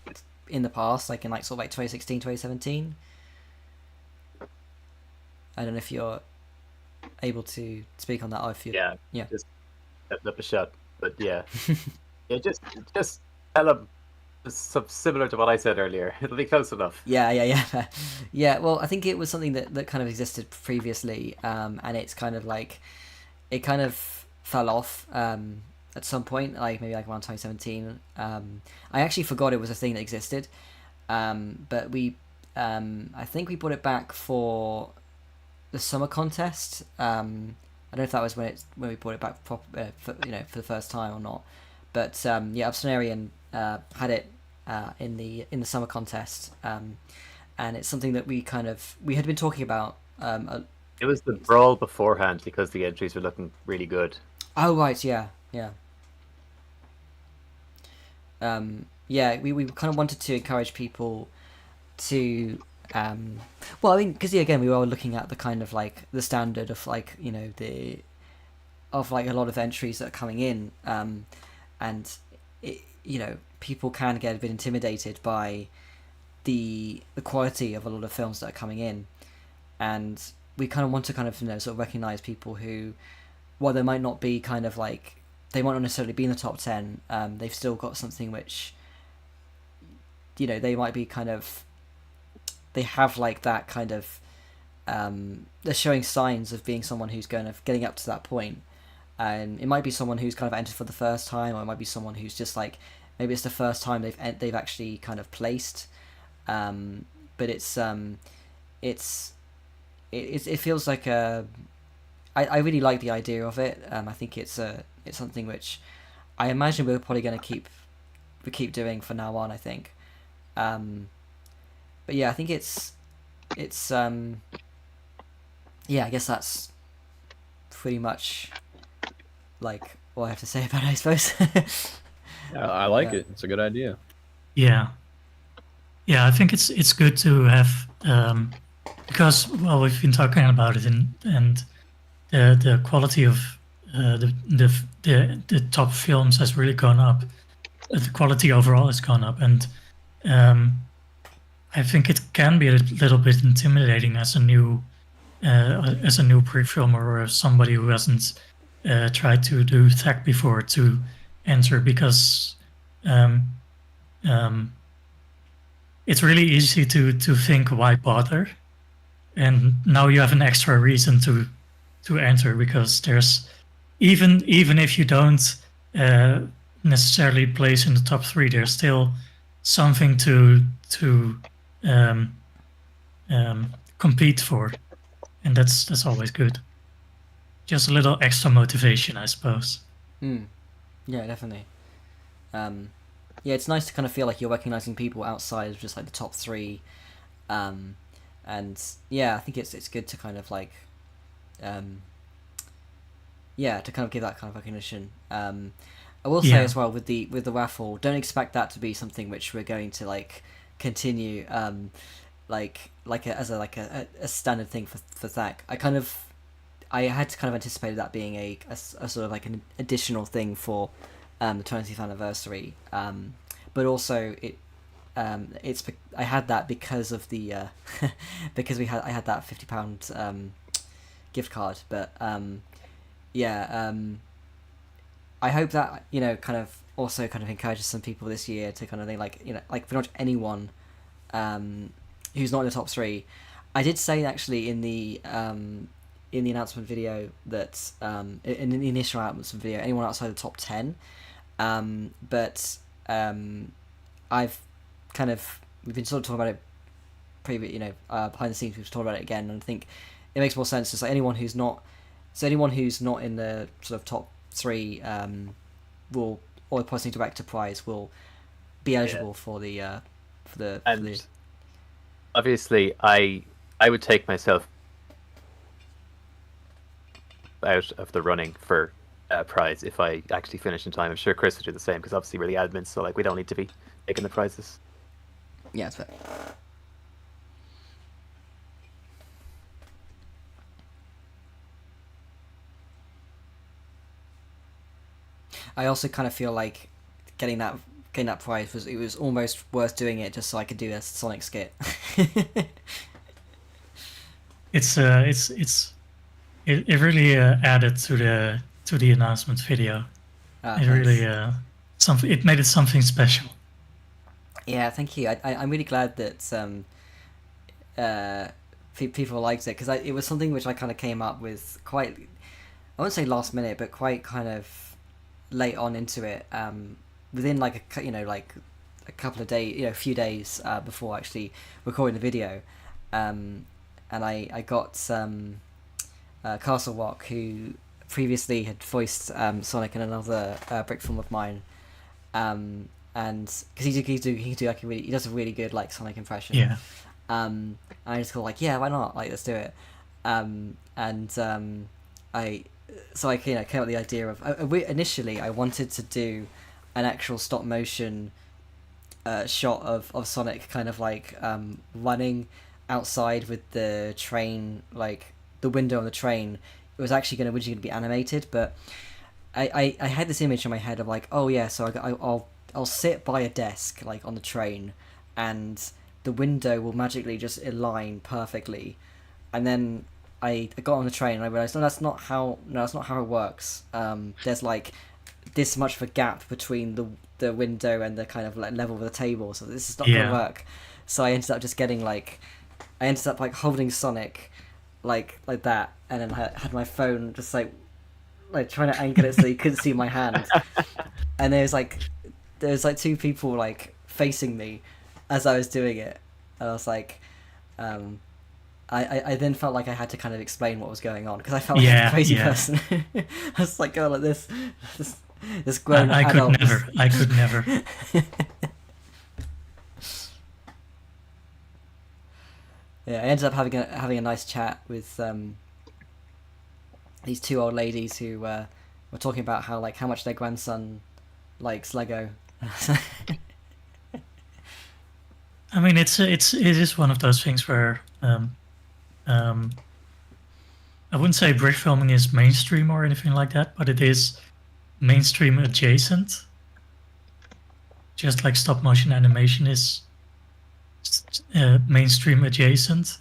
in the past, like in like sort of like 2016, 2017. I don't know if you're able to speak on that or if you just up a shot, but yeah. Yeah, just tell them similar to what I said earlier. It'll be close enough. Yeah. Yeah, well, I think it was something that kind of existed previously, and it's kind of like, it kind of fell off at some point, like maybe like around 2017. I actually forgot it was a thing that existed, but I think we brought it back for the summer contest. I don't know if that was when we brought it back for the first time or not. But Upsonarian had it in the summer contest, and it's something that we had been talking about. It was the Brawl beforehand because the entries were looking really good. Oh right, yeah. We kind of wanted to encourage people to, well, I mean, because again, we were looking at the kind of like the standard of like of like a lot of entries that are coming in. And people can get a bit intimidated by the quality of a lot of films that are coming in, and we kind of want to kind of, you know, sort of recognize people who, while they might not be kind of like, they might not necessarily be in the top 10, they've still got something which, you know, they might be kind of, they have like that kind of, they're showing signs of being someone who's kind of getting up to that point. And it might be someone who's kind of entered for the first time, or it might be someone who's just like, maybe it's the first time they've actually kind of placed. But it feels like I really like the idea of it. I think it's something which I imagine we're probably going to keep doing from now on, I think. But yeah, I think it's yeah, I guess that's pretty much like what I have to say about it, I suppose. Yeah, I like Yeah. it. It's a good idea. Yeah, I think it's good to have because, well, we've been talking about it, and the quality of the top films has really gone up. The quality overall has gone up, and I think it can be a little bit intimidating as a new pre-filmer, or as somebody who hasn't tried to do THAC before, to enter, because it's really easy to think, why bother? And now you have an extra reason to enter, because there's even if you don't necessarily place in the top 3, there's still something to compete for, and that's always good. Just a little extra motivation, I suppose. Yeah, definitely. Yeah, it's nice to kind of feel like you're recognizing people outside of just like the top 3, and yeah, I think it's good to kind of like, yeah, to kind of give that kind of recognition. I will say Yeah. as well, with the raffle, don't expect that to be something which we're going to like continue, as a standard thing for THAC. I had to kind of anticipated that being a sort of like an additional thing for the 20th anniversary, but also I had that because of the because I had that £50 gift card, but yeah, I hope that, you know, kind of also kind of encourages some people this year to kind of think, like, you know, like pretty much anyone who's not in the top 3. I did say actually in the announcement video that in the initial announcement video, anyone outside the top 10, but I've kind of, we've been sort of talking about it behind the scenes. We've talked about it again, and I think it makes more sense to say anyone who's not in the sort of top 3 will, or posting director prize, will be eligible for the Obviously, I would take myself out of the running for a prize if I actually finish in time. I'm sure Chris would do the same, because obviously we're the admins, so like we don't need to be taking the prizes. Yeah, it's fair. I also kind of feel like getting that prize was almost worth doing it just so I could do a Sonic skit. It really added to the announcement video. Thanks. Really it made it something special. Yeah, thank you. I'm really glad that people liked it, because it was something which I kind of came up with quite, I won't say last minute, but quite kind of late on into it, within like a couple of days, a few days before actually recording the video, and I got Castle Rock, who previously had voiced Sonic in another brick film of mine, and because he does a really good like Sonic impression. Yeah. And I just go like, yeah, why not? Like, let's do it. I came up with the idea of initially I wanted to do an actual stop motion shot of Sonic kind of like running outside with the train, like the window on the train. It was actually originally going to be animated, but I had this image in my head of like, oh yeah, so I'll sit by a desk like on the train, and the window will magically just align perfectly, and then I got on the train and I realized that's not how it works. There's like this much of a gap between the window and the kind of like level of the table, so this is not gonna work. So I ended up just getting like holding Sonic like that, and then I had my phone just like trying to angle it so you couldn't see my hand. And there was like two people like facing me as I was doing it. And I was like, I then felt like I had to kind of explain what was going on because I felt like a crazy person. I was like going like this grown adult. I could never. Yeah, I ended up having a nice chat with these two old ladies who were talking about how much their grandson likes Lego. I mean, it is one of those things where I wouldn't say brick filming is mainstream or anything like that, but it is mainstream adjacent. Just like stop motion animation is mainstream adjacent.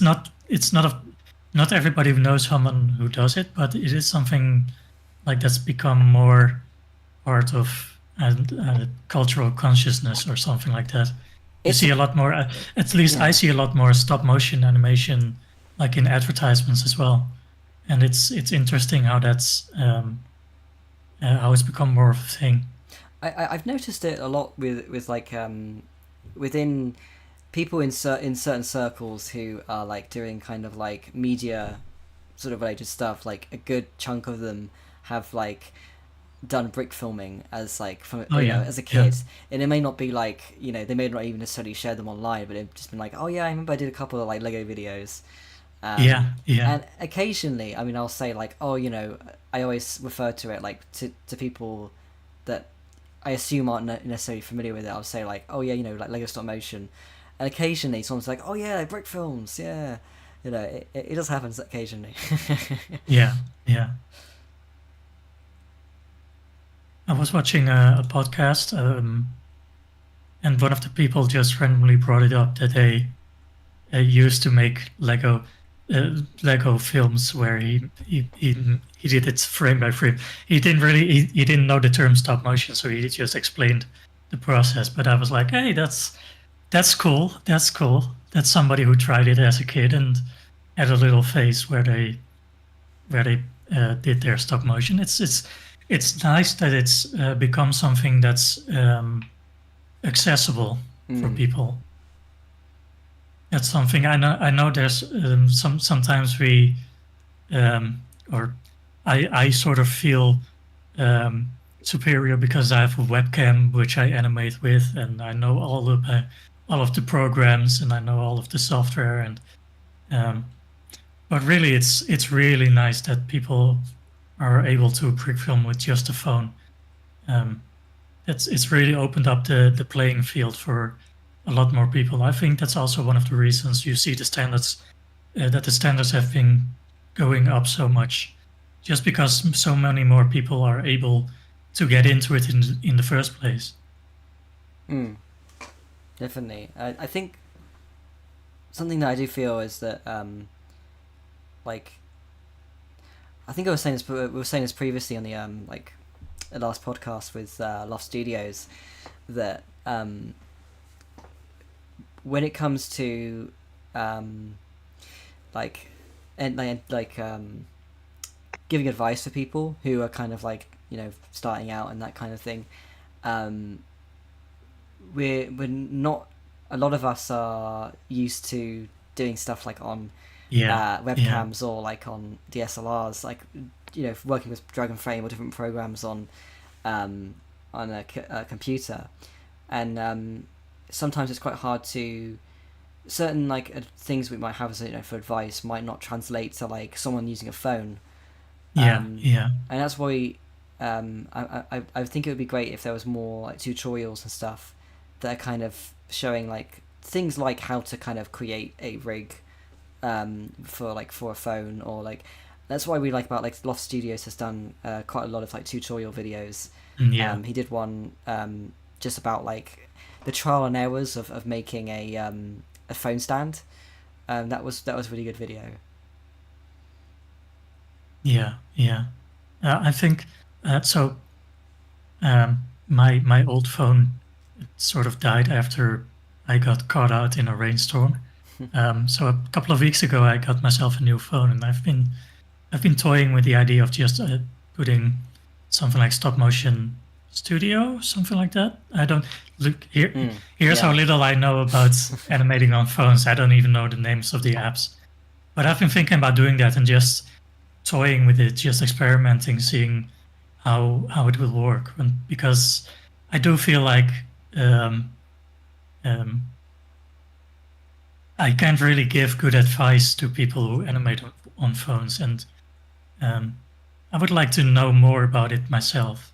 Not everybody knows someone who does it, but it is something like that's become more part of cultural consciousness or something like that. You see a lot more, at least I see a lot more stop motion animation like in advertisements as well. And it's interesting how that's how it's become more of a thing. I've noticed it a lot with like within people in certain circles who are like doing kind of like media sort of related stuff. Like a good chunk of them have like done brick filming as like from as a kid, and it may not be like they may not even necessarily share them online, but it's just been like, oh yeah, I remember I did a couple of like Lego videos. And occasionally, I mean, I'll say like, oh, I always refer to it like to people that I assume aren't necessarily familiar with it. I'll say like, oh yeah, like Lego stop motion, and occasionally someone's like, oh yeah, like Brickfilms, yeah, it just happens occasionally. yeah. I was watching a podcast, and one of the people just randomly brought it up that they used to make Lego films where he did it frame by frame. He didn't know the term stop motion, so he just explained the process. But I was like, hey, that's cool. That's cool. That's somebody who tried it as a kid and had a little phase where they did their stop motion. It's nice that it's become something that's accessible for people. That's something I know. There's sometimes we or I sort of feel superior because I have a webcam which I animate with, and I know all of the programs and I know all of the software, and but really it's really nice that people are able to brick film with just a phone. It's really opened up the playing field for a lot more people. I think that's also one of the reasons you see the standards that the standards have been going up so much, just because so many more people are able to get into it in the first place. Definitely. I think something that I do feel is that like I think we were saying this previously on the the last podcast with Loft Studios, that when it comes to giving advice for people who are kind of like starting out and that kind of thing, we're not, a lot of us are used to doing stuff like on webcams or like on DSLRs, like working with Dragon Frame or different programs on a computer, and sometimes it's quite hard to, certain things we might have as for advice might not translate to like someone using a phone. And that's why I think it would be great if there was more like tutorials and stuff that are kind of showing like things like how to kind of create a rig for a phone, or like that's why we like about like Loft Studios has done quite a lot of like tutorial videos. He did one just about like the trial and errors of making a phone stand. That was a really good video. Yeah, yeah. I think so. My old phone sort of died after I got caught out in a rainstorm. So a couple of weeks ago, I got myself a new phone, and I've been toying with the idea of just putting something like stop motion studio, something like that. I don't look here. Here's how little I know about animating on phones. I don't even know the names of the apps. But I've been thinking about doing that and just toying with it, just experimenting, seeing how it will work. Because I do feel like I can't really give good advice to people who animate on phones, and I would like to know more about it myself.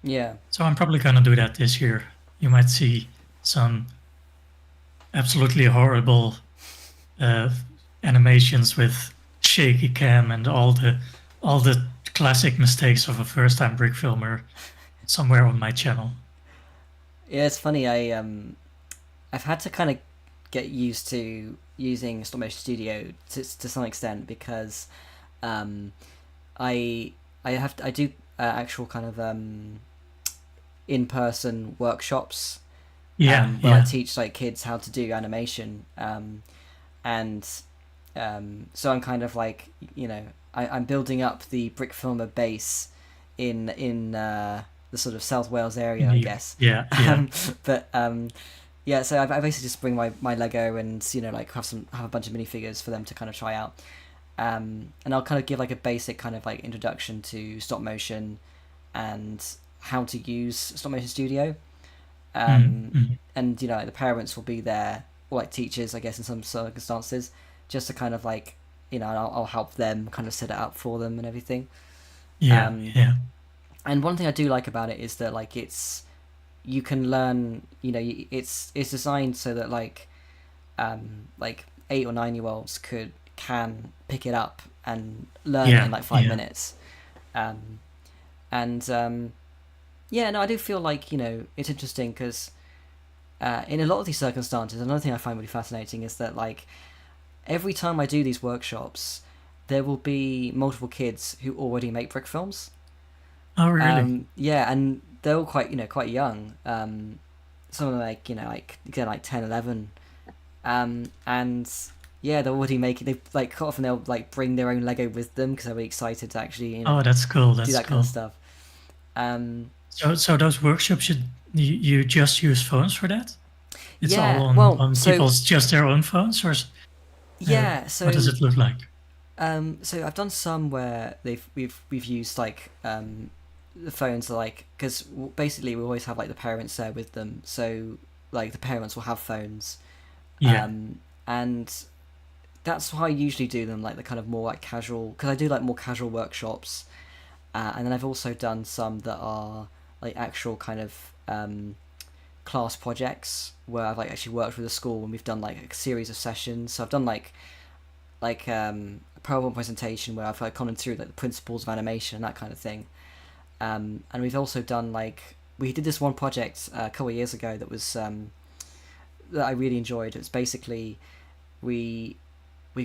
Yeah. So I'm probably gonna do that this year. You might see some absolutely horrible animations with shaky cam and all the classic mistakes of a first-time brick filmer somewhere on my channel. Yeah, it's funny. I've had to kind of get used to using Stop Motion Studio to some extent because I do actual kind of in-person workshops. Where I teach like kids how to do animation, and so I'm kind of like, you know, I'm building up the brick filmer base in the sort of South Wales area, I guess. Yeah. Yeah, so I basically just bring my Lego and, you know, like have a bunch of minifigures for them to kind of try out, and I'll kind of give like a basic kind of like introduction to stop motion and how to use Stop Motion Studio. And, you know, like the parents will be there, or like teachers, I guess, in some circumstances, just to kind of like, you know, I'll help them kind of set it up for them and everything. Yeah. And one thing I do like about it is that like you can learn, you know, it's designed so that like 8 or 9-year-olds can pick it up and learn it in like 5 minutes. Yeah, no, I do feel like, you know, it's interesting because in a lot of these circumstances, another thing I find really fascinating is that, like, every time I do these workshops, there will be multiple kids who already make brick films. Oh, really? Yeah, and they're all quite young. Some of them, like, you know, like, again, like 10, 11. And yeah, they're already making, they like, quite often they'll like bring their own Lego with them because they're really excited to actually, you know, that's cool. do that cool. kind of stuff. So those workshops, you just use phones for that? It's all on people's just their own phones, or so what does it look like? So I've done some where we've used like the phones are like, because basically we always have like the parents there with them, so like the parents will have phones, and that's how I usually do them, like the kind of more like casual, because I do like more casual workshops, and then I've also done some that are like actual kind of class projects where I've like actually worked with a school and we've done like a series of sessions. So I've done like a PowerPoint presentation where I've like gone through like the principles of animation and that kind of thing. And we've also done like, we did this one project a couple of years ago that was that I really enjoyed. It's basically we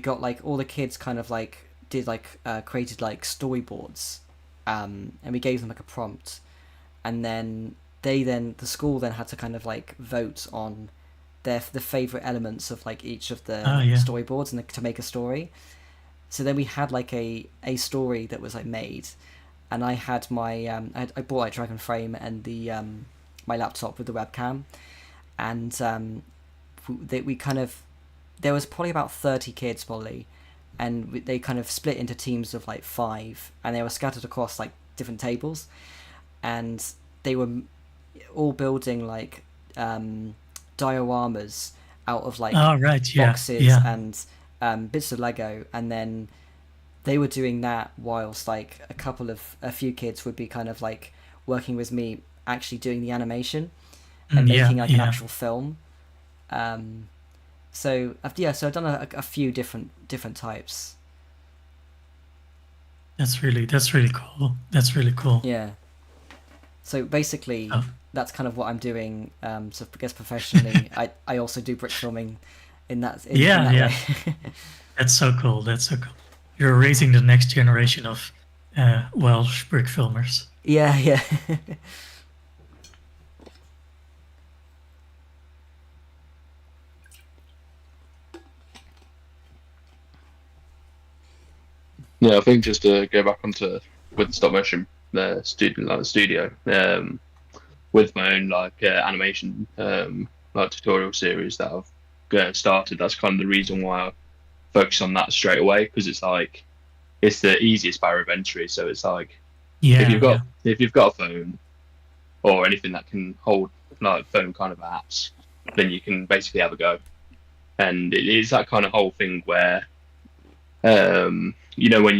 got like all the kids kind of like did like created like storyboards, and we gave them like a prompt, and then the school then had to kind of like vote on the favorite elements of like each of the storyboards and to make a story. So then we had like a story that was like made, and I had my I bought like Dragon Frame and the my laptop with the webcam, and we kind of, there was probably about 30 kids probably, and they kind of split into teams of like 5, and they were scattered across like different tables, and they were all building like dioramas out of like boxes and bits of Lego, and then they were doing that whilst like a few kids would be kind of like working with me actually doing the animation and making like an actual film. So I've done a few different types. That's really cool. That's really cool. Yeah. So basically, that's kind of what I'm doing. So I guess professionally, I also do brick filming in that way. That's so cool. you're raising the next generation of Welsh brick filmers. Yeah, yeah. Yeah, I think just to go back onto with stop motion, the studio, with my own animation tutorial series that I've started. That's kind of the reason why I focus on that straight away, because it's the easiest barrier of entry. So it's like if you've got a phone or anything that can hold like phone kind of apps, then you can basically have a go. And it is that kind of whole thing where when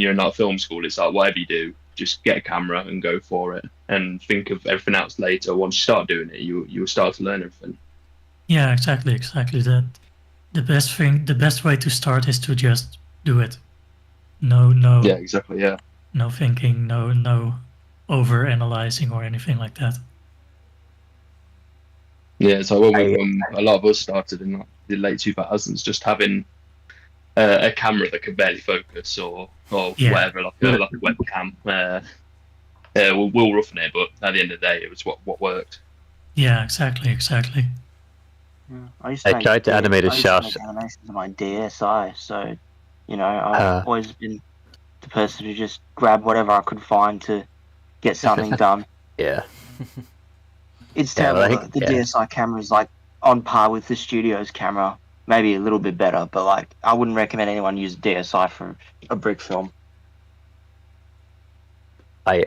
you're not film school, it's like whatever you do, just get a camera and go for it, and think of everything else later. Once you start doing it, you'll start to learn everything. Yeah, exactly. That the best way to start is to just do it. No. Yeah, exactly. Yeah. No thinking, no over analyzing or anything like that. Yeah, so a lot of us started in the late 2000s, just having a camera that could barely focus or whatever, like a webcam. We'll roughing it, but at the end of the day, it was what worked. Yeah, exactly. I tried to animate a shot. Make animations on my DSi, so I've always been the person who just grabbed whatever I could find to get something done. Yeah. It's terrible. The DSi camera is like on par with the studio's camera, maybe a little bit better, but like I wouldn't recommend anyone use DSi for a brick film. I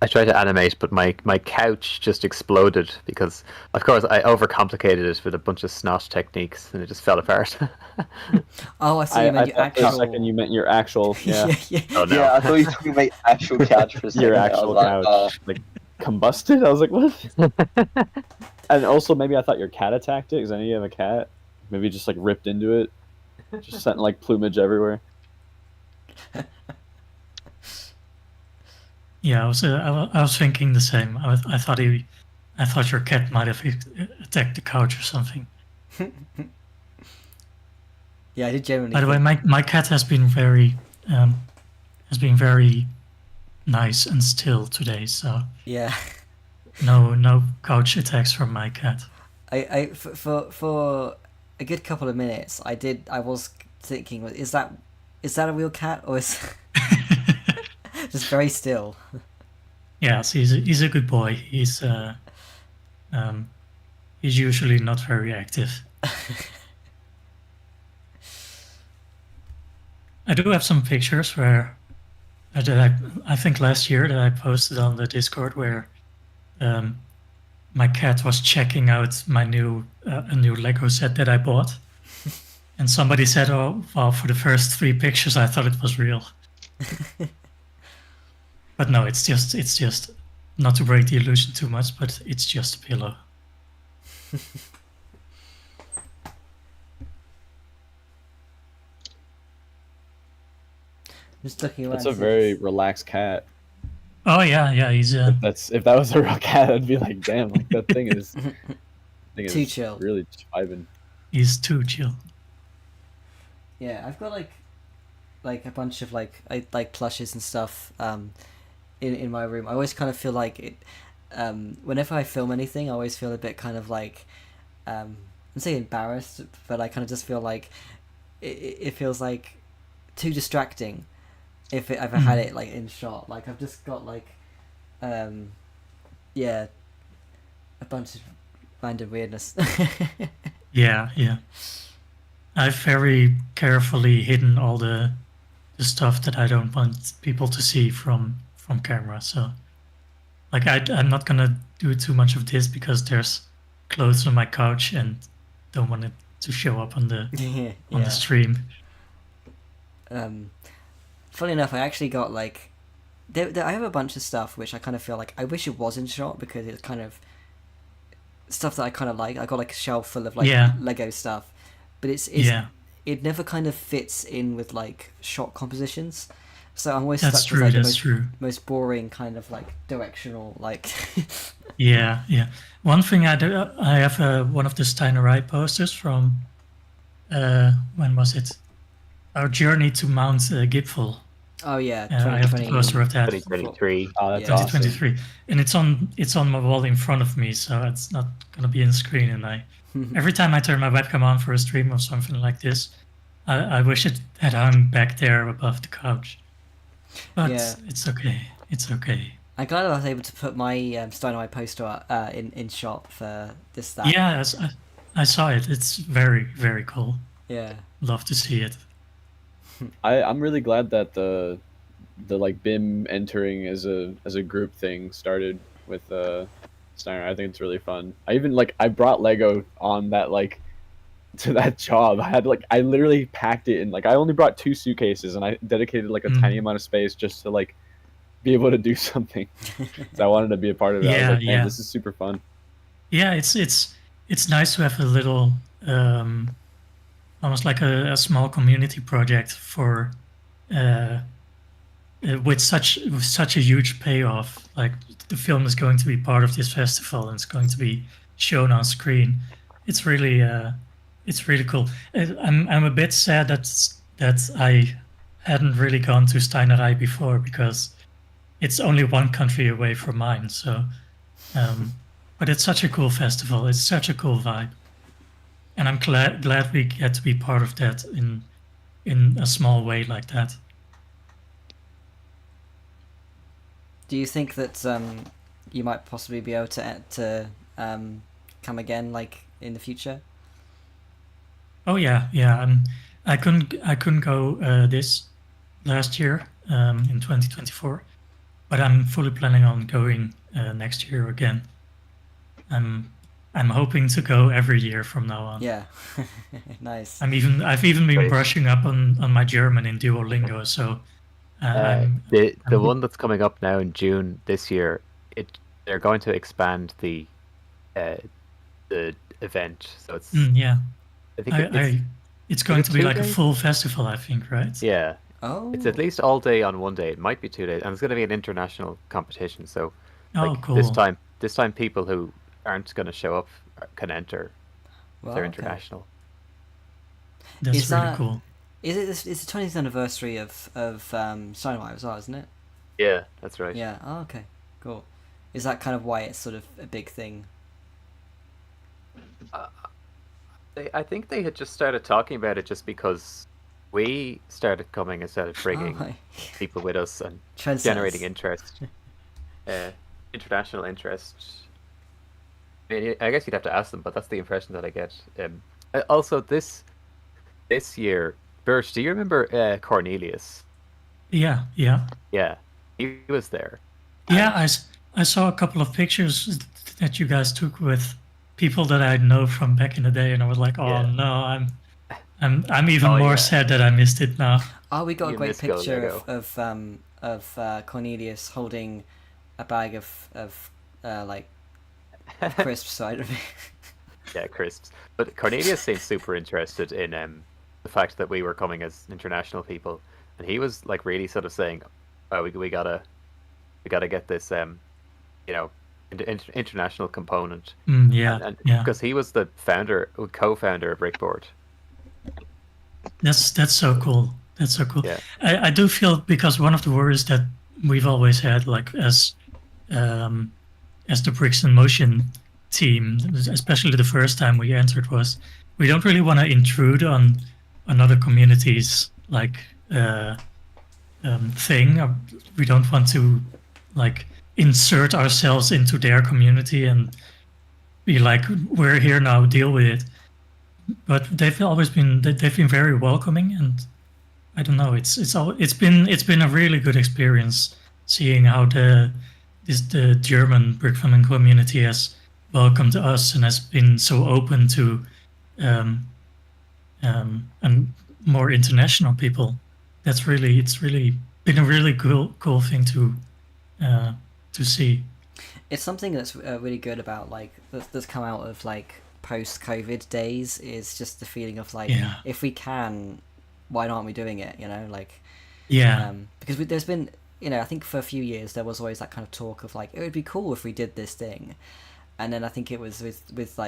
tried to animate, but my couch just exploded because, of course, I overcomplicated it with a bunch of snot techniques, and it just fell apart. Oh, I see. You meant your actual. For a second, you meant your actual. Yeah. Oh no. Yeah, I thought you were talking about actual couch for a second. Your actual couch, like combusted. I was like, what? And also, maybe I thought your cat attacked it because I know you have a cat. Maybe just like ripped into it, just sent like plumage Yeah, I was thinking the same. I thought your cat might have attacked the couch or something. Yeah, I did generally. By the way, my cat has been very nice and still today. So yeah. No couch attacks from my cat. For a good couple of minutes, I was thinking, is that a real cat or is just very still? Yes, he's a good boy. He's usually not very active. I do have some pictures where I think last year that I posted on the Discord where my cat was checking out my a new Lego set that I bought, and somebody said, "Oh, well, for the first 3 pictures, I thought it was real." But no, it's just not to break the illusion too much, but it's just a pillow. Just looking around. That's a very relaxed cat. Oh yeah, he's If that was a real cat, I'd be like, damn, like that thing is too chill. Really just vibing. He's too chill. Yeah, I've got like a bunch of like plushes and stuff in my room. I always kind of feel like it whenever I film anything, I always feel a bit kind of like I'm saying embarrassed, but I kind of just feel like it feels like too distracting if I had it like in shot. Like I've just got like a bunch of random weirdness. Yeah. I've very carefully hidden all the stuff that I don't want people to see from camera. So like I'm not gonna do too much of this because there's clothes on my couch and don't want it to show up on the the stream. Funny enough, I actually got like I have a bunch of stuff which I kind of feel like I wish it was in shot because it's kind of stuff that I kind of like. I got like a shelf full of like Lego stuff, but it never kind of fits in with like shot compositions. So I'm always stuck with like the most boring kind of like directional like. Yeah. One thing I have one of the Steiner Wright posters from when was it? our journey to Mount Gipfel. Oh yeah, I have the poster of that. 2023. Oh, that's Yeah. awesome. 2023, and it's on my wall in front of me, so it's not gonna be on screen. And every time I turn my webcam on for a stream or something like this, I wish it had hung back there above the couch. But Yeah. it's okay. It's okay. I'm glad I was able to put my Steinway poster in shop for this. That. Yeah, I saw it. It's very, very cool. Yeah. Love to see it. I'm really glad that the like BIM entering as a group thing started with Steiner. I think it's really fun. I brought Lego on that to that job. I literally packed it in, I only brought 2 suitcases, and I dedicated a tiny amount of space just to be able to do something. So I wanted to be a part of it. I was like, man, this is super fun. Yeah, it's nice to have a little almost like a small community project for with such a huge payoff. Like, the film is going to be part of this festival and it's going to be shown on screen. It's really cool. I'm a bit sad that I hadn't really gone to Steinerei before, because it's only one country away from mine. So, but it's such a cool festival. It's such a cool vibe, and I'm glad we get to be part of that in a small way like that. Do you think that you might possibly be able to come again, in the future? Oh yeah. I couldn't go this last year in 2024, but I'm fully planning on going next year again. I'm hoping to go every year from now on. Yeah. Nice. I've even been Great. brushing up on my German in Duolingo. So The one that's coming up now in June this year, they're going to expand the event, so it's yeah. I think It's going it to be 2 like a days? full festival, I think, right? yeah, Oh. it's at least all day on one day. It might be 2 days, and it's going to be an international competition. So Oh, cool. this time people who aren't going to show up can enter. Well, They're okay. international. That's Is really that- cool. Is it? It's the 20th anniversary of Steinway as well, isn't it? Yeah, that's right. Yeah. Oh, okay. Cool. Is that kind of why it's sort of a big thing? I think they had just started talking about it just because we started coming and started bringing Oh, people with us and Trendsetters. generating interest, international interest. I guess you'd have to ask them, but that's the impression that I get. Also, this year, Bert, do you remember Cornelius? Yeah. Yeah, he was there. Yeah, I saw a couple of pictures that you guys took with people that I know from back in the day, and I was like, oh Yeah. no, I'm even Oh, more yeah. sad that I missed it now. Oh, we got a You great missed Go picture Lego. of Cornelius holding a bag of crisps. So I don't know. Yeah, crisps. But Cornelius seemed super interested in the fact that we were coming as international people, and he was really sort of saying, "Oh, we gotta get this international component." Yeah, and yeah. because he was the co-founder of Brickboard. That's so cool. That's so cool. Yeah. I do feel, because one of the worries that we've always had, as the Bricks in Motion team, especially the first time we entered, was we don't really want to intrude on another community's thing. We don't want to insert ourselves into their community and be like, we're here now, deal with it. But they've been very welcoming, and I don't know, it's been a really good experience seeing how the German brick filming community has welcomed us and has been so open to and more international people. It's really been a really cool thing to see. It's something that's really good about that's come out of post-COVID days, is just the feeling of Yeah. if we can, why aren't we doing it? Yeah. Because there's been, I think for a few years there was always that kind of talk of it would be cool if we did this thing, and then I think it was with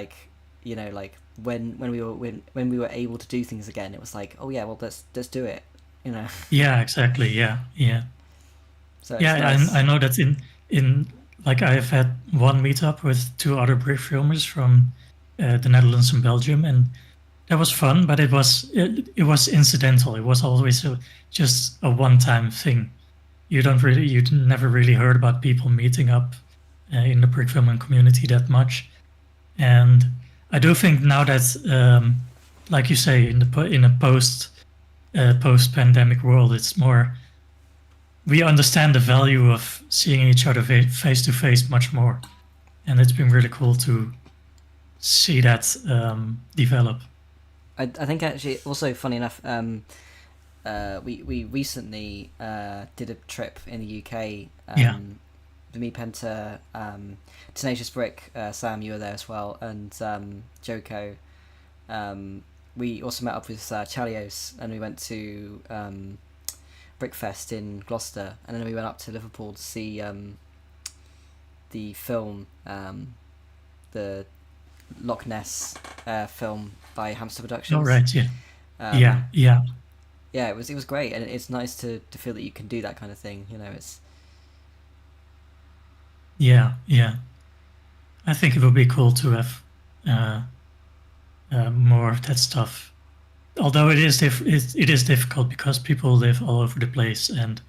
you know, like when we were able to do things again, it was like, oh yeah, well let's do it, you know. Yeah, exactly. Yeah. So it's Yeah, nice. I know that in like I've had one meetup with two other brick filmers from the Netherlands and Belgium, and that was fun, but it was incidental. It was always just a one-time thing. You never really heard about people meeting up in the brick filming community that much. And I do think now that, like you say, in a post-pandemic world, it's more. We understand the value of seeing each other face to face much more, and it's been really cool to see that develop. I think actually also funny enough, we recently did a trip in the UK. Yeah. Me, Penta, Tenacious Brick, Sam, you were there as well, and Joko. We also met up with Chalios, and we went to Brickfest in Gloucester, and then we went up to Liverpool to see the film, the Loch Ness film by Hamster Productions. Oh right, yeah, yeah. It was great, and it's nice to feel that you can do that kind of thing. You know, it's. Yeah. I think it would be cool to have more of that stuff. Although it is difficult because people live all over the place, and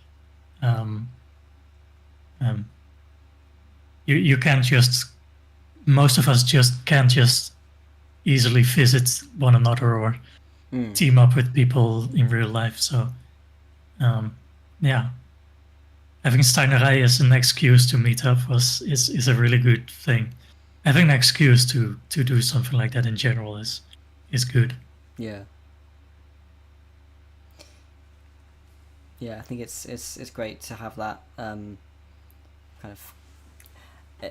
you can't just. Most of us just can't just easily visit one another or team up with people in real life. So, yeah, having Steinerij as an excuse to meet up is a really good thing. Having an excuse to do something like that in general is good. Yeah. Yeah, I think it's great to have that kind of,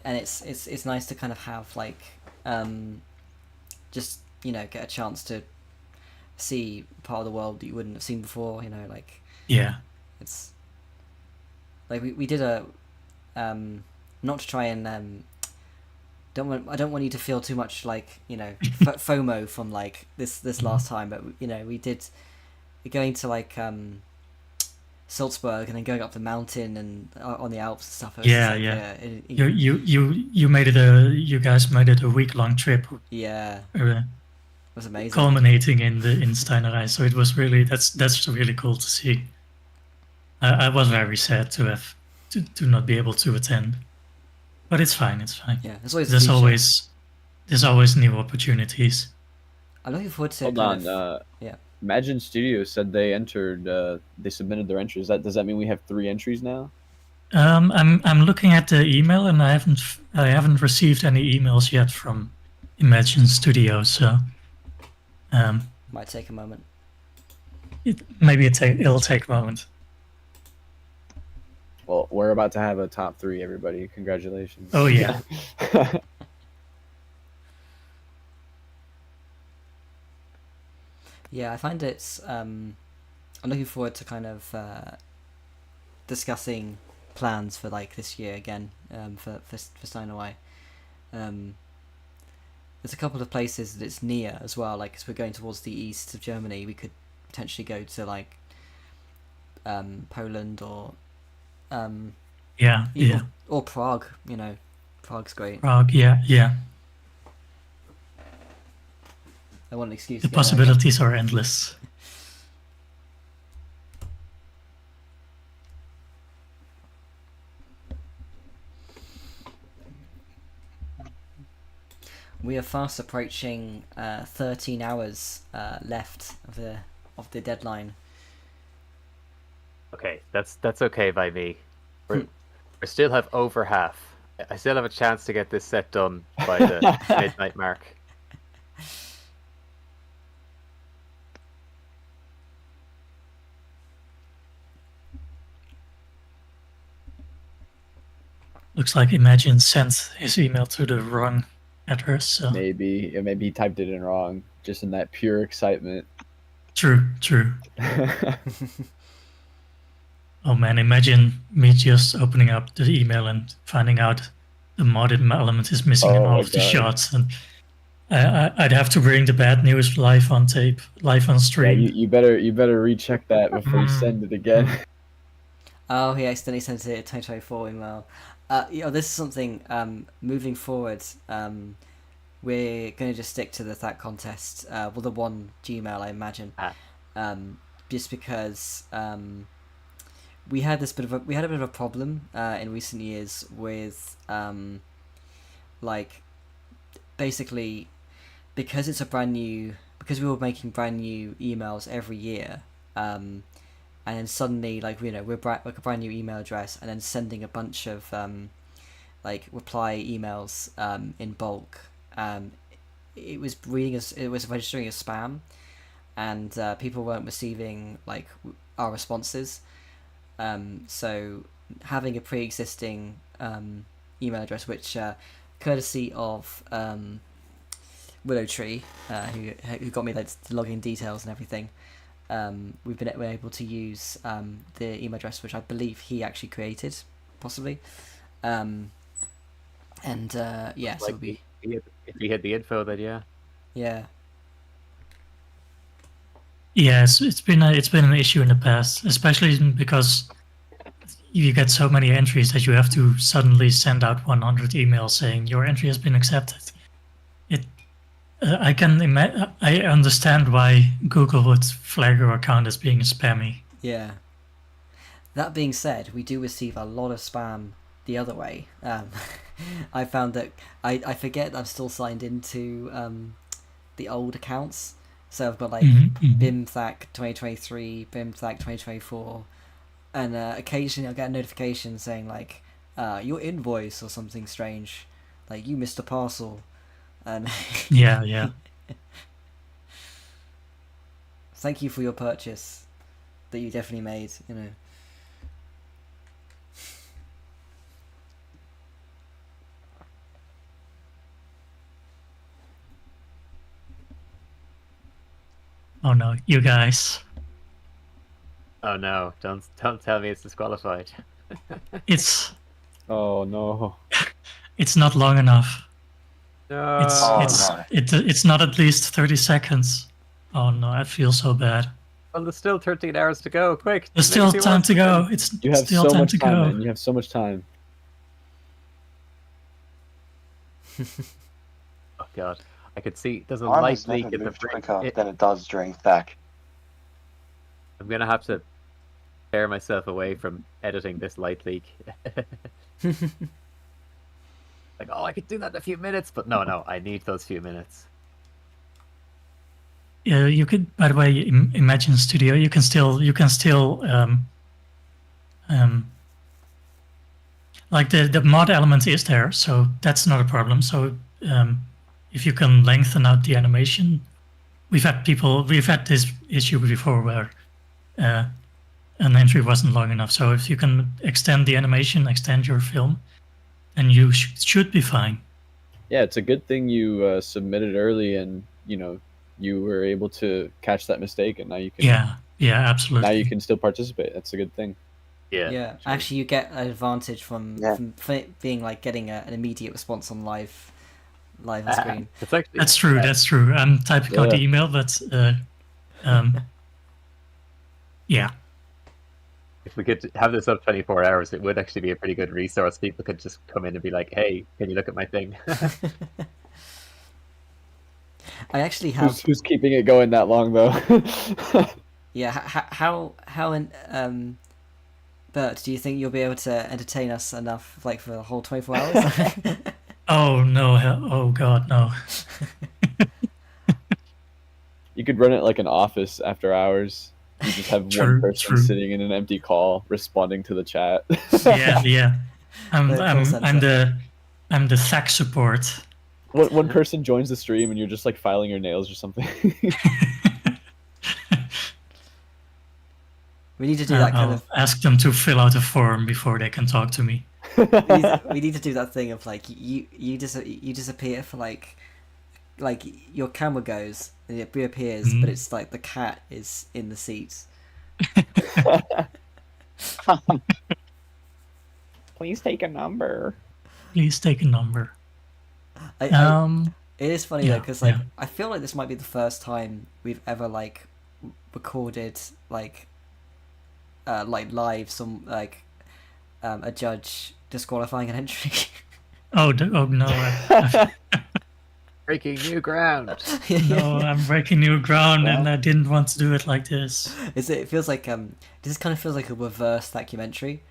and it's nice to kind of have like just, you know, get a chance to see part of the world that you wouldn't have seen before, you know, like. Yeah. It's like we did a not to try and I don't want you to feel too much like, you know, FOMO from like this last time, but you know, we're going to like Salzburg and then going up the mountain and on the Alps and stuff. You guys made it a week-long trip. Yeah. It was amazing. Culminating in Steinerij, so it was really that's really cool to see. I was very sad to have to not be able to attend, but it's fine. Yeah, there's always new opportunities. I'm looking forward to. Hold on. Yeah. Imagine Studios said they entered. They submitted their entries. Does that mean we have 3 entries now? I'm looking at the email, and I haven't received any emails yet from Imagine Studios. So might take a moment. It'll take a moment. Well, we're about to have a top 3, everybody. Congratulations. Oh yeah. Yeah, I find it's. I'm looking forward to kind of discussing plans for like this year again. For Steinerij. There's a couple of places that it's near as well. Like as we're going towards the east of Germany, we could potentially go to like Poland or or Prague. You know, Prague's great. Prague, yeah. I want an excuse. The possibilities are endless. We are fast approaching 13 hours left of the deadline. Okay, that's okay by me. We still have over half. I still have a chance to get this set done by the midnight mark. Looks like Imagine sent his email to the wrong address. So. Maybe he typed it in wrong, just in that pure excitement. True. Oh man, imagine me just opening up the email and finding out the modded element is missing in all of the shots, and I'd have to bring the bad news live on tape, live on Yeah, stream. you better recheck that before you send it again. Oh, he accidentally sent it a 2024 email. This is something, moving forward, we're going to just stick to the THAC contest, the one Gmail, I imagine. Just because we had a bit of a problem in recent years with basically because we were making brand new emails every year, and then suddenly we're a brand new email address, and then sending a bunch of reply emails in bulk. It was registering as spam, and people weren't receiving our responses. So having a pre-existing email address, which courtesy of Willow Tree, who got me the login details and everything, we've been able to use the email address which I believe he actually created, possibly. So if you hit the info, then yeah. Yes, it's been an issue in the past, especially because you get so many entries that you have to suddenly send out 100 emails saying your entry has been accepted. I understand why Google would flag your account as being spammy. Yeah. That being said, we do receive a lot of spam the other way. I found that I forget I'm still signed into the old accounts. So I've got BIMTHAC 2023, BIMTHAC 2024, and occasionally I'll get a notification saying your invoice or something strange, you missed a parcel, and yeah. Thank you for your purchase that you definitely made. Oh no, you guys. Oh no! Don't tell me it's disqualified. Oh no! It's not long enough. No. It's not at least 30 seconds. Oh no, I feel so bad. Well, there's still 13 hours to go. Quick! There's still time to go. You have still so time much to time, go. man. You have so much time. Oh god! I could see there's a Mine light has never leak in the moved quicker than it does during THAC. I'm gonna have to tear myself away from editing this light leak. I could do that in a few minutes, but no, I need those few minutes. Yeah, you could. By the way, Imagine Studio, you can still the mod element is there, so that's not a problem. So if you can lengthen out the animation, we've had this issue before where an entry wasn't long enough. So if you can extend the animation, extend your film, then you should be fine. Yeah, it's a good thing you submitted early, and you were able to catch that mistake, and now you can. Yeah, absolutely. Now you can still participate. That's a good thing. Yeah. True. Actually, you get an advantage from being getting an immediate response on live on screen. That's true. I'm typing out the email, but yeah. If we could have this up 24 hours, it would actually be a pretty good resource. People could just come in and be like, "Hey, can you look at my thing?" I actually have. Who's keeping it going that long though? Yeah. How Bert, do you think you'll be able to entertain us enough, for the whole 24 hours? Oh no! Oh god, no. You could run it like an office after hours. You just have one person sitting in an empty call responding to the chat. Yeah. I'm the THAC support. One person joins the stream and you're just filing your nails or something. We need to do that kind of. Ask them to fill out a form before they can talk to me. We need to do that thing of you disappear for your camera goes and it reappears, but it's the cat is in the seats. Please take a number. Please take a number. It is funny though, Yeah, because like yeah. I feel like this might be the first time we've ever like recorded like live some like a judge disqualifying an entry. Oh, no, Breaking new ground. no, I'm breaking new ground, and Well- I didn't want to do it like this. It feels like this kind of feels like a reverse documentary.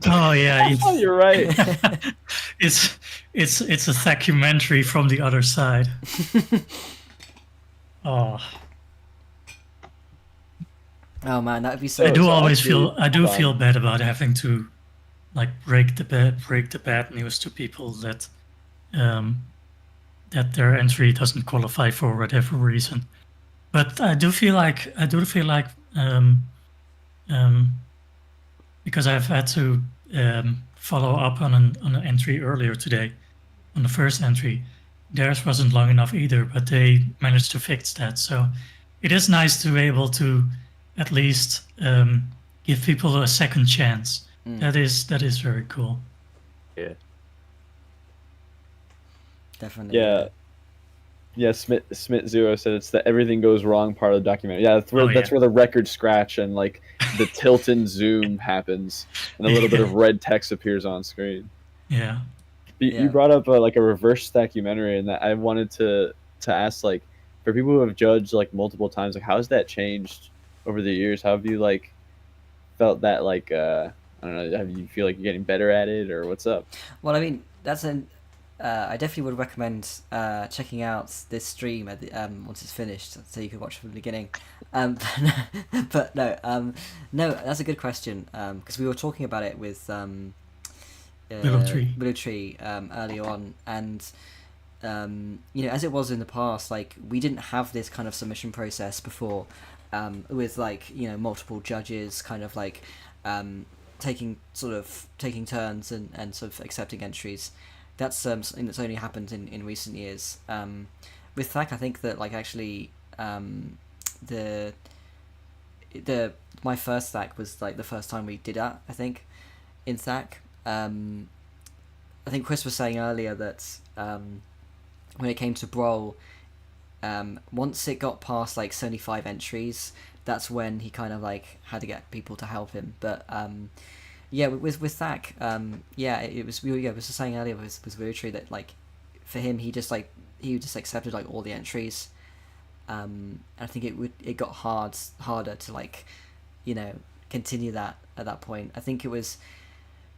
Oh yeah, Oh, you're right. it's a documentary from the other side. Oh, Oh man, that would be so. I do so always actually- feel bad about having to like break the bad news to people that that their entry doesn't qualify for whatever reason. But I do feel like because I've had to follow up on an entry earlier today, on the first entry. Theirs wasn't long enough either, but they managed to fix that. So it is nice to be able to at least give people a second chance. That is very cool. Yeah. Definitely. Yeah, Smith Zero said it's the everything goes wrong part of the documentary. Yeah, that's where the record scratch and like the tilt and zoom happens, and a little bit of red text appears on screen. Yeah. You brought up like a reverse documentary, and that I wanted to ask, like, for people who have judged like multiple times, like how has that changed over the years? How have you like felt that like I don't know, have you feel like you're getting better at it, or what's up? Well, I mean, that's an. I definitely would recommend checking out this stream at the, once it's finished, so you can watch from the beginning. But no, that's a good question because we were talking about it with Willow Tree earlier on, and you know, as it was in the past, like we didn't have this kind of submission process before, with like, you know, multiple judges kind of like taking turns and sort of accepting entries. That's something that's only happened in recent years. With THAC, I think that like actually my first THAC was like the first time we did that, I think, in THAC. I think Chris was saying earlier that when it came to Brawl, once it got past like 75 entries, that's when he kind of like had to get people to help him. But yeah, with THAC, yeah, it was just saying earlier was very true that like for him he just accepted like all the entries. I think it got harder to like, you know, continue that at that point. I think it was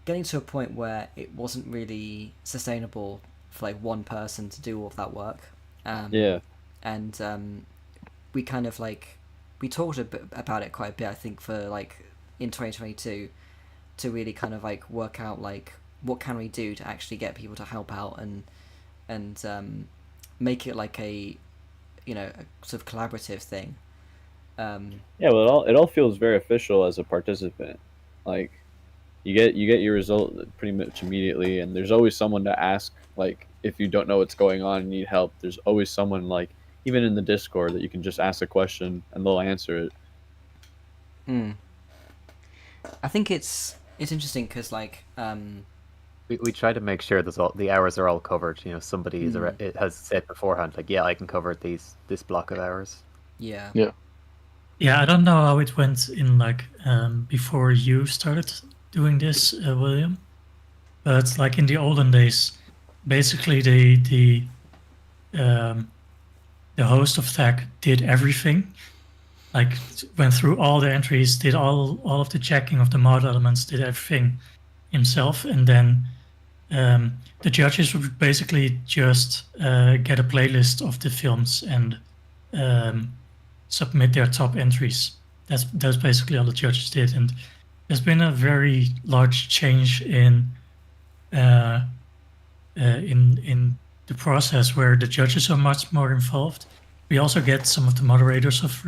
getting to a point where it wasn't really sustainable for like one person to do all of that work. Yeah. And we kind of like we talked a bit about it quite a bit, I think, for like in 2022 to really kind of like work out like what can we do to actually get people to help out and make it like a, you know, a sort of collaborative thing. Yeah, well, it all feels very official as a participant. Like you get your result pretty much immediately, and there's always someone to ask. Like if you don't know what's going on and need help, there's always someone, like even in the Discord, that you can just ask a question and they'll answer it. I think it's interesting because like we try to make sure that the hours are all covered. You know, somebody it has said beforehand, like, yeah, I can cover this block of hours. yeah. Yeah, I don't know how it went in like before you started doing this, William. But like in the olden days, basically the host of THAC did everything. Like went through all the entries, did all of the checking of the mod elements, did everything himself, and then the judges would basically just get a playlist of the films and submit their top entries. That's basically all the judges did, and there's been a very large change in the process where the judges are much more involved. We also get some of the moderators of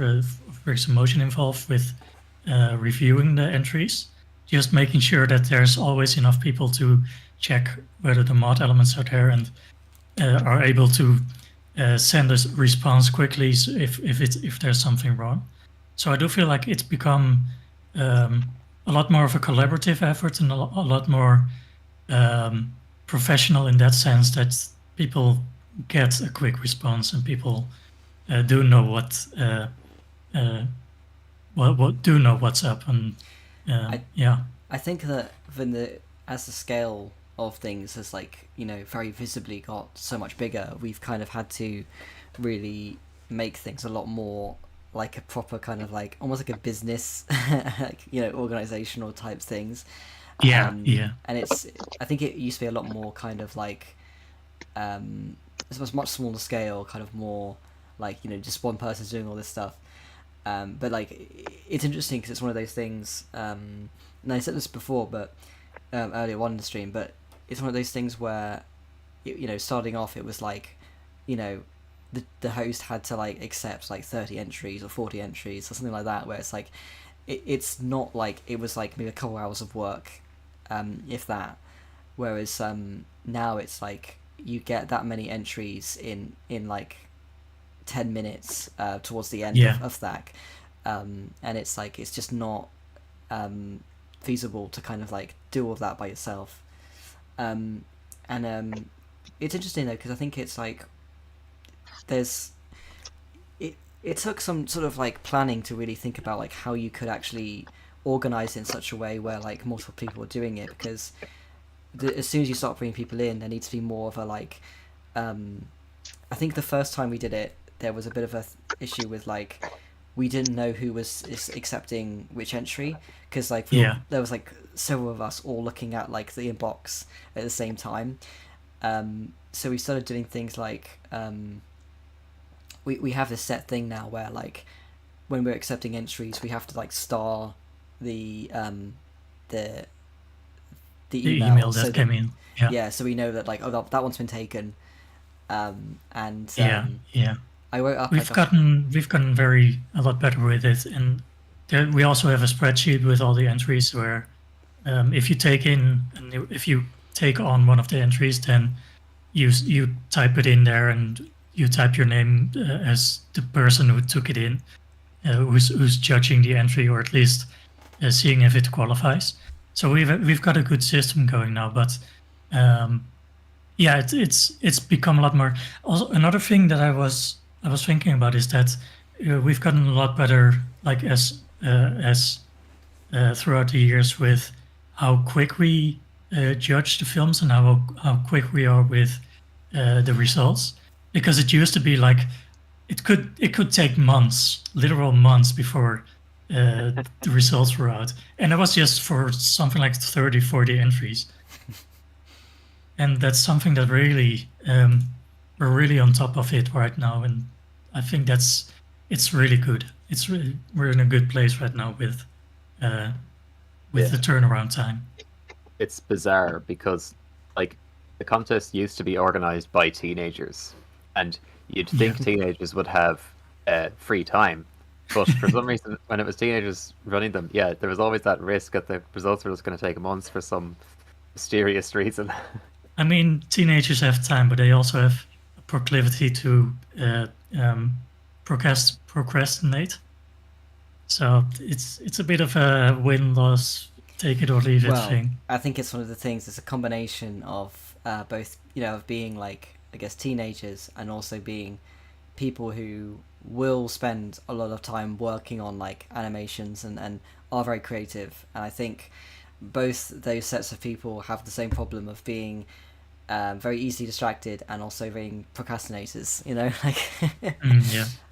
Bricks in Motion involved with reviewing the entries, just making sure that there's always enough people to check whether the mod elements are there and are able to send a response quickly if there's something wrong. So I do feel like it's become a lot more of a collaborative effort and a lot more professional in that sense, that people get a quick response, and people do know what do know what's up, and yeah. I think that as the scale of things has like, you know, very visibly got so much bigger, we've kind of had to really make things a lot more like a proper kind of like almost like a business, like, you know, organizational type things. Yeah, And I think it used to be a lot more kind of like, it was much smaller scale, kind of more like, you know, just one person's doing all this stuff. But like, it's interesting because it's one of those things. And I said this before, but earlier on in the stream, but it's one of those things where, you know, starting off, it was like, you know, the host had to like accept like 30 entries or 40 entries or something like that, where it's like, it's not like it was like maybe a couple hours of work, if that. Whereas now it's like you get that many entries in like 10 minutes towards the end of THAC, and it's like it's just not feasible to kind of like do all of that by yourself. And it's interesting though, because I think it's like it took some sort of like planning to really think about like how you could actually organize in such a way where like multiple people are doing it, because as soon as you start bringing people in, there needs to be more of a like I think the first time we did it, there was a bit of a issue with like we didn't know who was accepting which entry, because like there was like several of us all looking at like the inbox at the same time. So we started doing things like we have this set thing now where like when we're accepting entries, we have to like star the email that came in. Yeah, so we know that like, oh, that one's been taken. I wrote up. We've gotten a lot better with it, and we also have a spreadsheet with all the entries where if you take on one of the entries, then you type it in there and you type your name as the person who took it in, who's judging the entry, or at least seeing if it qualifies. So we've got a good system going now, but it's become a lot more. Also, another thing that I was thinking about is that we've gotten a lot better, like as throughout the years, with how quick we judge the films and how quick we are with the results. Because it used to be like it could take months, literal months, before the results were out, and it was just for something like 30, 40 entries. And that's something that really we're really on top of it right now, and I think it's really good. We're in a good place right now with the turnaround time. It's bizarre because like the contest used to be organized by teenagers, and you'd think teenagers would have free time, but for some reason when it was teenagers running them, there was always that risk that the results were just going to take months for some mysterious reason. I mean, teenagers have time, but they also have a proclivity to procrastinate. So it's a bit of a win-loss, take it or leave it thing. I think it's one of the things. It's a combination of both, you know, of being like, I guess, teenagers, and also being people who will spend a lot of time working on like animations and are very creative. And I think both those sets of people have the same problem of being very easily distracted and also being procrastinators, you know, like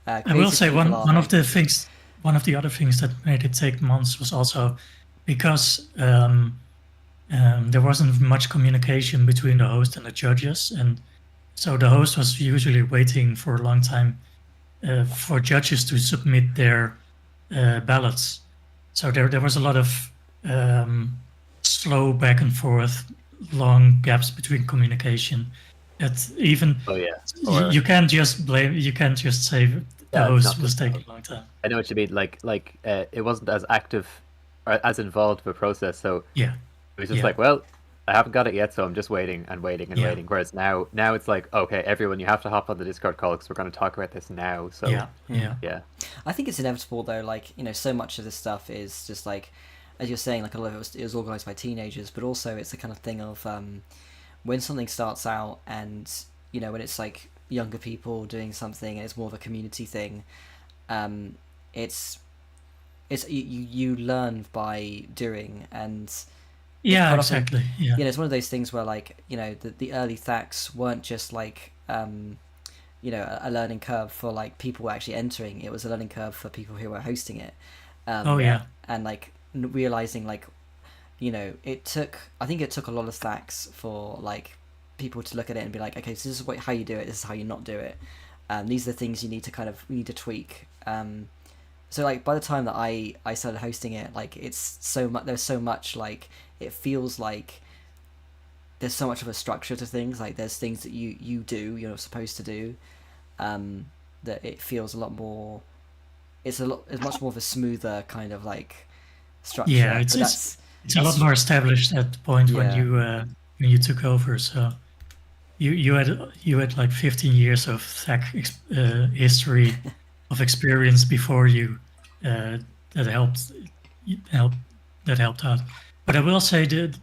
I will say one of the other things that made it take months was also because there wasn't much communication between the host and the judges, and so the host was usually waiting for a long time for judges to submit their ballots. So there was a lot of slow back and forth, long gaps between communication. That even you can't just say the host was taking a long time. I know what you mean. Like it wasn't as active or as involved of a process. So it was just like, well, I haven't got it yet, so I'm just waiting and waiting and waiting. Whereas now it's like, okay, everyone, you have to hop on the Discord call because we're going to talk about this now. So yeah. I think it's inevitable though. Like, you know, so much of this stuff is just like, as you're saying, like a lot of it was organized by teenagers, but also it's the kind of thing of when something starts out and, you know, when it's like younger people doing something and it's more of a community thing, it's you learn by doing, and Yeah, quite often, exactly. Yeah. it's one of those things where, like, the early THACs weren't just like a learning curve for like people actually entering. It was a learning curve for people who were hosting it. Oh yeah. And like realizing, like, I think it took a lot of THACs for like people to look at it and be like, okay, so this is how you do it, this is how you not do it. These are the things you need to tweak. So like by the time that I started hosting it, like it's so much, there's so much, like it feels like there's so much of a structure to things. Like there's things that you do, you're supposed to do, that it feels a lot more, it's much more of a smoother kind of like structure. Yeah, it's a lot more established at the point when you took over. So you had like 15 years of THAC history of experience before you, that helped out. But I will say that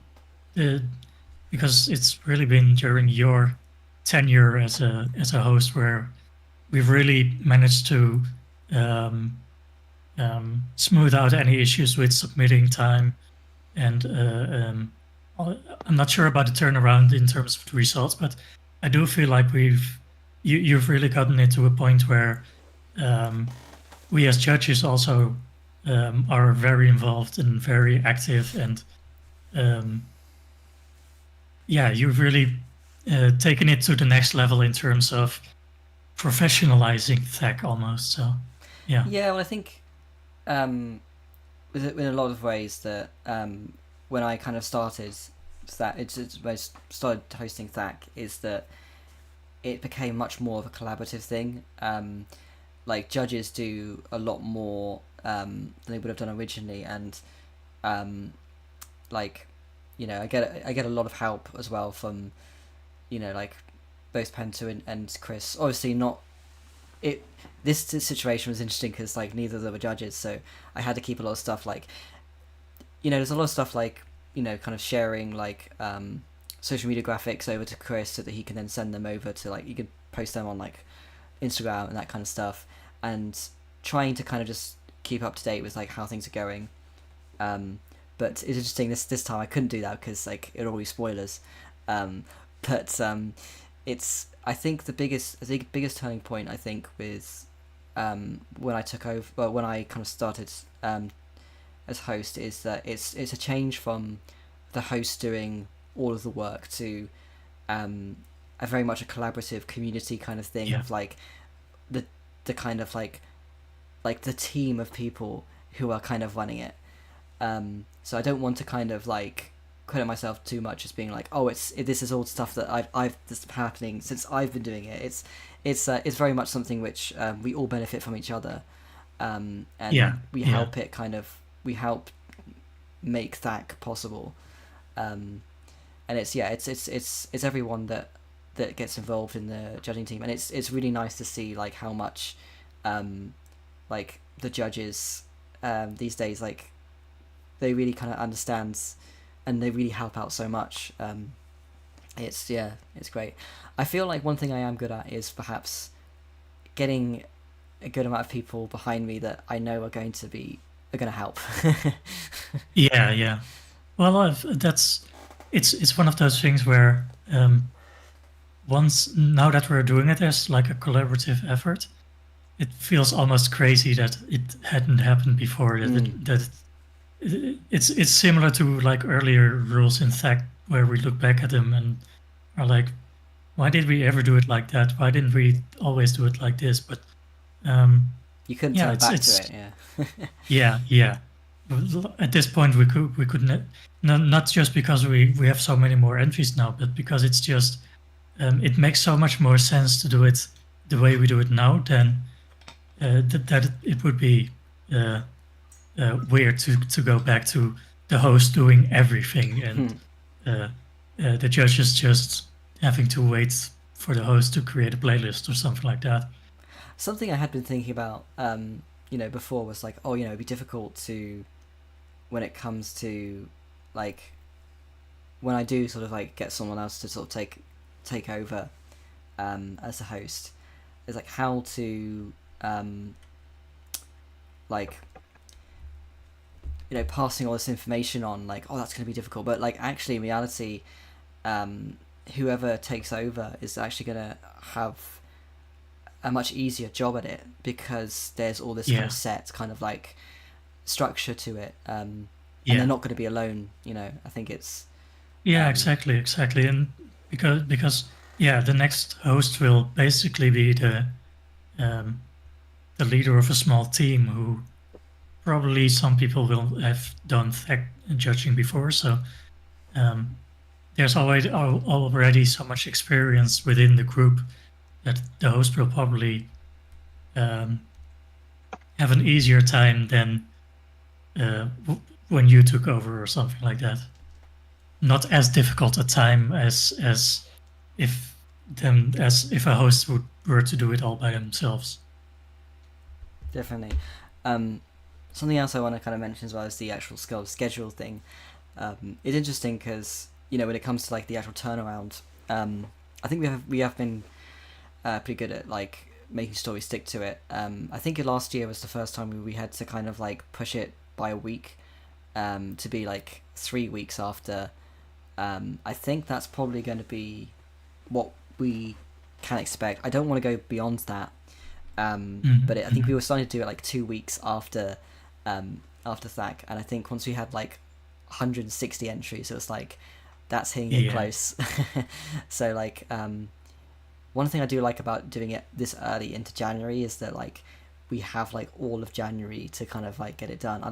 because it's really been during your tenure as a host where we've really managed to smooth out any issues with submitting time, and I'm not sure about the turnaround in terms of the results, but I do feel like you've really gotten it to a point where we as judges also are very involved and very active, and you've really taken it to the next level in terms of professionalizing THAC almost. So yeah. Well, I think in a lot of ways that when I kind of started that, when I started hosting THAC, is that it became much more of a collaborative thing. Like judges do a lot more than they would have done originally, and like I get a lot of help as well from like both Penta and Chris. Obviously not it. This situation was interesting because like neither of them were judges, so I had to keep a lot of stuff like there's a lot of stuff like kind of sharing like social media graphics over to Chris so that he can then send them over to like, you can post them on like Instagram and that kind of stuff, and trying to kind of just keep up to date with like how things are going. But it's interesting, this time I couldn't do that because like it always spoilers. It's, I think the biggest turning point, I think, with when I took over, well, when I kind of started as host, is that it's a change from the host doing all of the work to a very much a collaborative community kind of thing, of like the kind of like the team of people who are kind of running it. So I don't want to kind of like credit myself too much as being like, oh, this is all stuff that I've that's happening since I've been doing it. It's very much something which we all benefit from each other, and we help it kind of, we help make THAC possible, and it's everyone that gets involved in the judging team, and it's really nice to see like how much like the judges these days, like they really kind of understand and they really help out so much. It's great. I feel like one thing I am good at is perhaps getting a good amount of people behind me that I know are going to help. Yeah. Well, it's one of those things where now that we're doing it as like a collaborative effort, it feels almost crazy that it hadn't happened before. It's similar to like earlier rules in THAC where we look back at them and are like, why did we ever do it like that? Why didn't we always do it like this? But you couldn't turn back to it. Yeah. At this point, we could not just because we have so many more entries now, but because it's just it makes so much more sense to do it the way we do it now than that it would be weird to go back to the host doing everything and the judges just having to wait for the host to create a playlist or something like that. Something I had been thinking about, before was like, it'd be difficult to, when it comes to, like, when I do sort of like get someone else to sort of take over, as a host is like how to like, you know, passing all this information on, like, oh, that's going to be difficult, but like actually in reality, whoever takes over is actually going to have a much easier job at it, because there's all this kind of set kind of like structure to it, and they're not going to be alone, you know. I think it's exactly, and because the next host will basically be the leader of a small team, who probably some people will have done THAC judging before, so there's already so much experience within the group that the host will probably have an easier time than when you took over or something like that. Not as difficult a time as if a host were to do it all by themselves. Definitely. Something else I want to kind of mention as well is the actual schedule thing. It's interesting because, you know, when it comes to like the actual turnaround, I think we have been pretty good at like making stories stick to it. I think last year was the first time we had to kind of like push it by a week, to be like 3 weeks after. I think that's probably going to be what we can expect. I don't want to go beyond that, but I think we were starting to do it like 2 weeks after THAC, and I think once we had like 160 entries, it was like that's hitting it close. So like one thing I do like about doing it this early into January is that like we have like all of January to kind of like get it done. I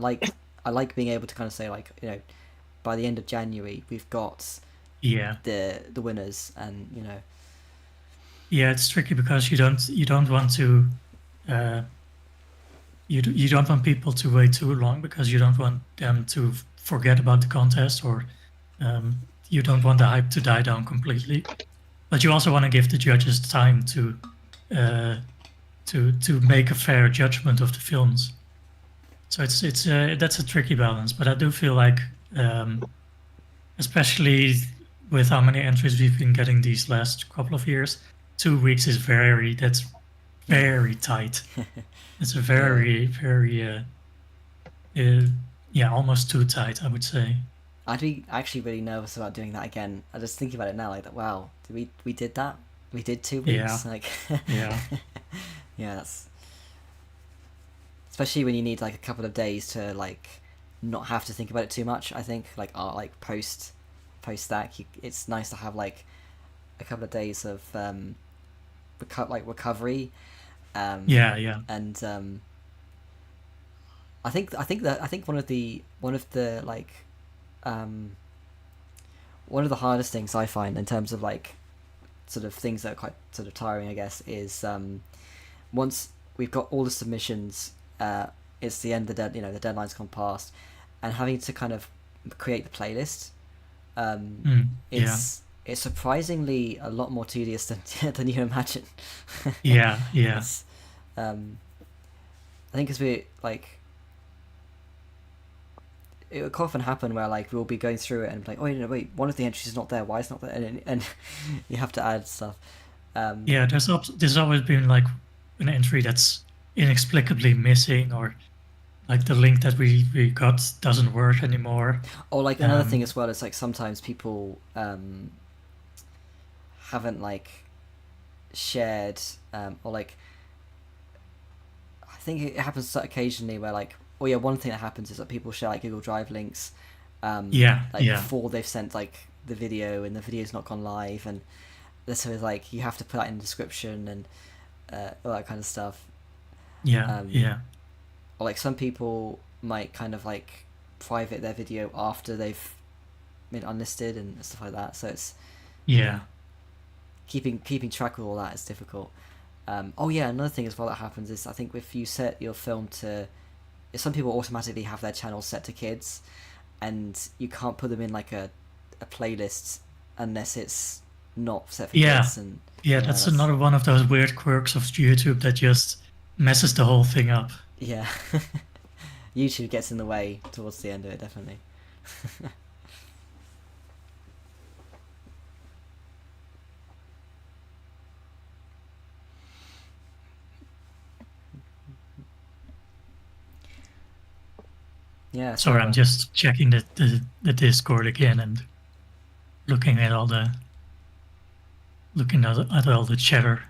like being able to kind of say like, you know, by the end of January we've got the winners, and you know. Yeah, it's tricky because you don't want to you don't want people to wait too long, because you don't want them to forget about the contest, or you don't want the hype to die down completely. But you also want to give the judges time to make a fair judgment of the films. So it's that's a tricky balance. But I do feel like, especially with how many entries we've been getting these last couple of years, 2 weeks is very tight. It's a very almost too tight, I would say. I'd be actually really nervous about doing that again. I just thinking about it now, like, wow, we did that? We did 2 weeks? Yeah. Like, Yeah. yeah, that's... Especially when you need, like, a couple of days to, like, not have to think about it too much, I think. Like, post THAC, it's nice to have, like, a couple of days of, recovery. And, I think one of the like, one of the hardest things I find in terms of like sort of things that are quite sort of tiring, I guess, is once we've got all the submissions, it's the end of the the deadline's gone past, and having to kind of create the playlist. It's surprisingly a lot more tedious than you imagine. It's, I think because we like, it would often happen where like we'll be going through it and like, oh wait, one of the entries is not there. Why is not there? And you have to add stuff. There's always been like an entry that's inexplicably missing, or like the link that we got doesn't work anymore. Or like another thing as well is like sometimes people haven't like shared, or like I think it happens occasionally where like, oh yeah, one thing that happens is that people share like Google Drive links before they've sent like the video, and the video's not gone live, and so it's like you have to put that in the description and all that kind of stuff. Or like some people might kind of like private their video after they've been unlisted and stuff like that, so it's keeping track of all that is difficult. Another thing as well that happens is I think if you set your film to, some people automatically have their channels set to kids, and you can't put them in like a playlist unless it's not set for kids. And that's another one of those weird quirks of YouTube that just messes the whole thing up. Yeah. YouTube gets in the way towards the end of it, definitely. Yeah. Sorry, I'm just checking the Discord again and looking at all the chatter.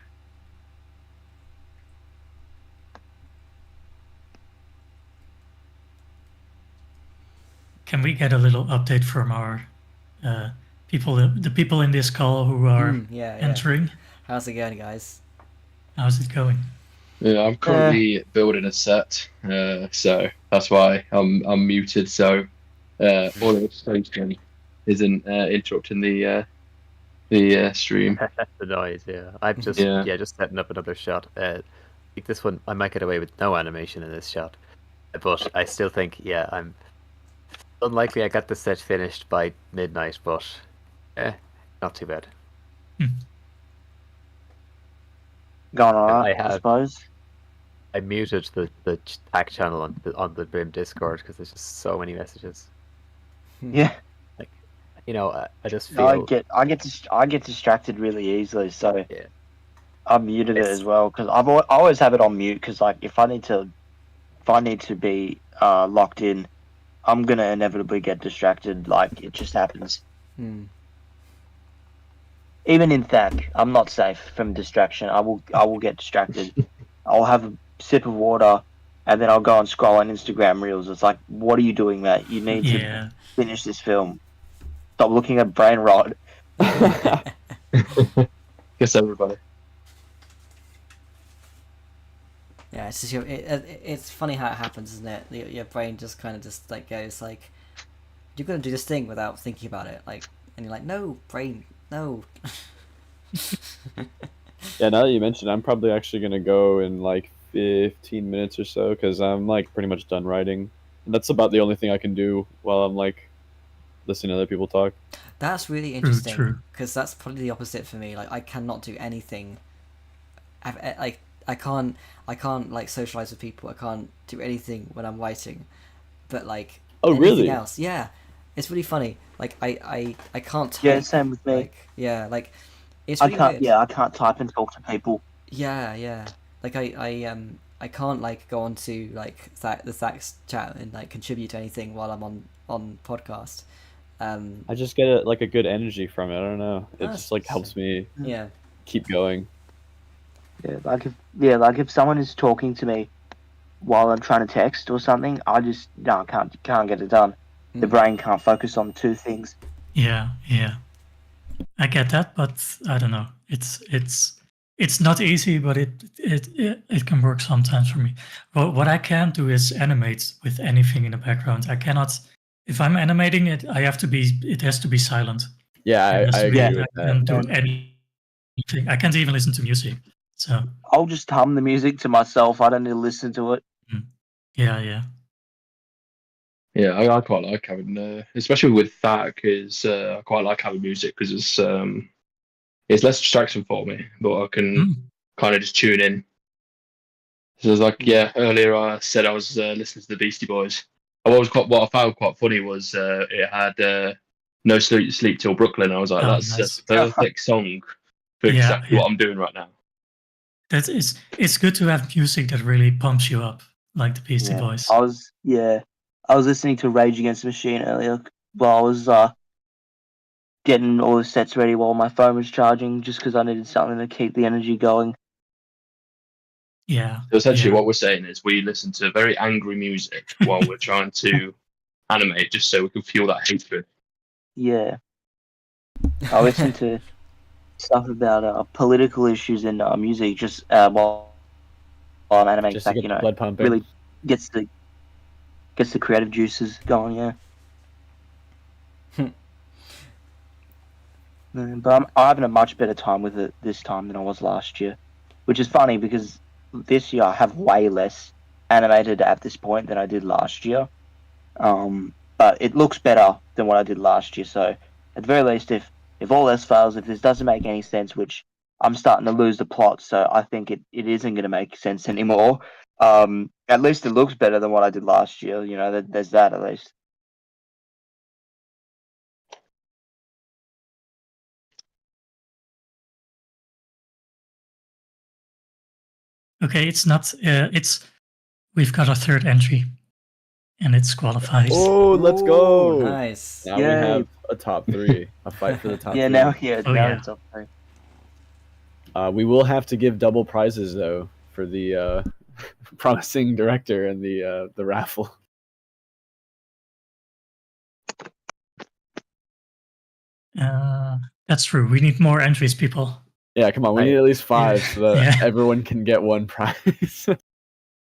Can we get a little update from our people, the people in this call who are yeah. entering? How's it going, guys? How's it going? Yeah, I'm currently building a set, so that's why I'm muted. So all of the speaking isn't interrupting the stream. The noise, yeah. I'm just Yeah. just setting up another shot. I think this one I might get away with no animation in this shot, but I still think I'm unlikely I got the set finished by midnight, but not too bad. Going alright, I I have- suppose. I muted the THAC channel on the Brim Discord because there's just so many messages. Yeah, I just feel I get distracted really easily, so Yeah. I muted it It's- as well because I always have it on mute because like if I need to be locked in, I'm gonna inevitably get distracted. Like it just happens. Hmm. Even in THAC, I'm not safe from distraction. I will get distracted. I'll have a sip of water, and then I'll go and scroll on Instagram Reels. It's like, what are you doing, mate? You need to finish this film. Stop looking at brain rot. Guess everybody. Yeah, it's just it's funny how it happens, isn't it? Your brain just kind of just like goes like, you're gonna do this thing without thinking about it, like, and you're like, no, brain, no. Yeah, now that you mentioned, I'm probably actually gonna go in like 15 minutes or so because I'm like pretty much done writing, and that's about the only thing I can do while I'm like listening to other people talk. That's really interesting True. because that's probably the opposite for me. Like I cannot do anything. I can't like socialize with people. I can't do anything when I'm writing. But like anything really? else, yeah, it's really funny. Like I can't type. Yeah, same with me. Like like it's really weird. I can't type and talk to people. Yeah. Like I can't like go on to like the THAC chat and like contribute to anything while I'm on podcast. I just get a good energy from it. I don't know. It just like helps me Yeah. keep going. Yeah, like if someone is talking to me while I'm trying to text or something, I can't get it done. The brain can't focus on two things. Yeah. I get that, but I don't know. It's not easy, but it can work sometimes for me. But what I can't do is animate with anything in the background. I cannot. If I'm animating it, it has to be silent. Yeah, I agree with I can't that. do anything. I can't even listen to music. So I'll just hum the music to myself. I don't need to listen to it. yeah. Yeah, I quite like having, especially with THAC, I quite like having music because it's less distraction for me, but I can kind of just tune in. So it's like, earlier I said I was listening to the Beastie Boys. What I found quite funny was it had No Sleep Till Brooklyn. I was like, that's nice. a perfect song for exactly what I'm doing right now. It's good to have music that really pumps you up, like the Beastie Boys. I was listening to Rage Against the Machine earlier while I was getting all the sets ready while my phone was charging, just because I needed something to keep the energy going. Yeah. So essentially, what we're saying is we listen to very angry music while we're trying to animate, just so we can feel that hatred. Yeah, I listen to stuff about political issues in music just while I'm animating. Just to get the blood pumping. Really gets the creative juices going. Yeah. But I'm having a much better time with it this time than I was last year, which is funny because this year I have way less animated at this point than I did last year. But it looks better than what I did last year. So at the very least, if all else fails, if this doesn't make any sense, which I'm starting to lose the plot, so I think it isn't going to make sense anymore. At least it looks better than what I did last year. You know, there's that at least. Okay, it's not. We've got a third entry. and it qualifies. Oh, let's go! Nice. Now Yay. we have a top 3, a fight for the top 3. now Oh, now yeah. it's up 3. We will have to give double prizes though for the promising director and the raffle. That's true. We need more entries, people. Yeah, come on, we need at least 5 so that Yeah. everyone can get one prize.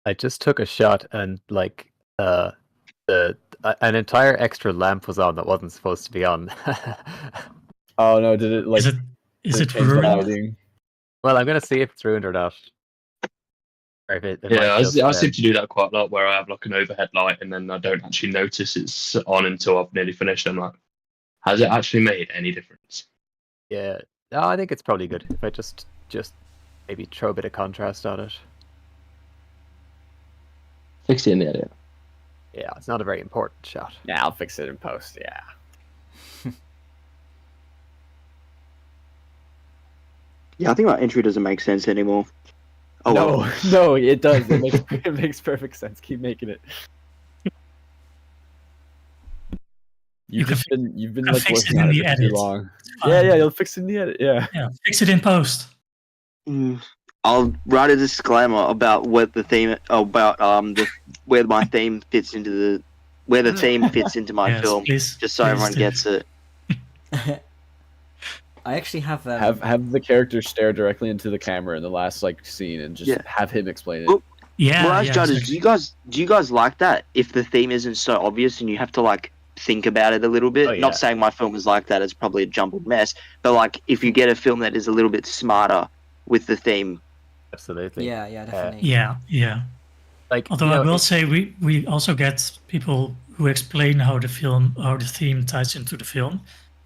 I just took a shot and like an entire extra lamp was on that wasn't supposed to be on. Oh no, did it like? Is it change the ruined? lighting? Well, I'm gonna see if it's ruined or not. Or if it Yeah, might just, I seem to do that quite a lot, where I have like an overhead light and then I don't actually notice it's on until I've nearly finished. I'm like, has it actually made any difference? yeah. No, I think it's probably good if I just maybe throw a bit of contrast on it. Fix it in the edit. Yeah, it's not a very important shot. Yeah, I'll fix it in post. Yeah. Yeah, I think my entry doesn't make sense anymore. Oh no, well. no, it does. It makes perfect sense. Keep making it. You've been can like fix it working in on the it for too edit. long. Fine. Yeah, you'll fix it in the edit. Yeah. Yeah, fix it in post. I'll write a disclaimer about what the theme where my theme fits into where the theme fits into my Yes, film, please, just so please everyone do. gets it. I actually have Have the character stare directly into the camera in the last like scene and just have him explain it. Oh. Yeah. Well, as yeah, judges, exactly. do you guys like that? If the theme isn't so obvious and you have to like think about it a little bit. Oh, yeah. Not saying my film is like that; it's probably a jumbled mess. But like, if you get a film that is a little bit smarter with the theme, Absolutely. yeah, definitely. Yeah. Like, Although I will say we also get people who explain how the theme ties into the film,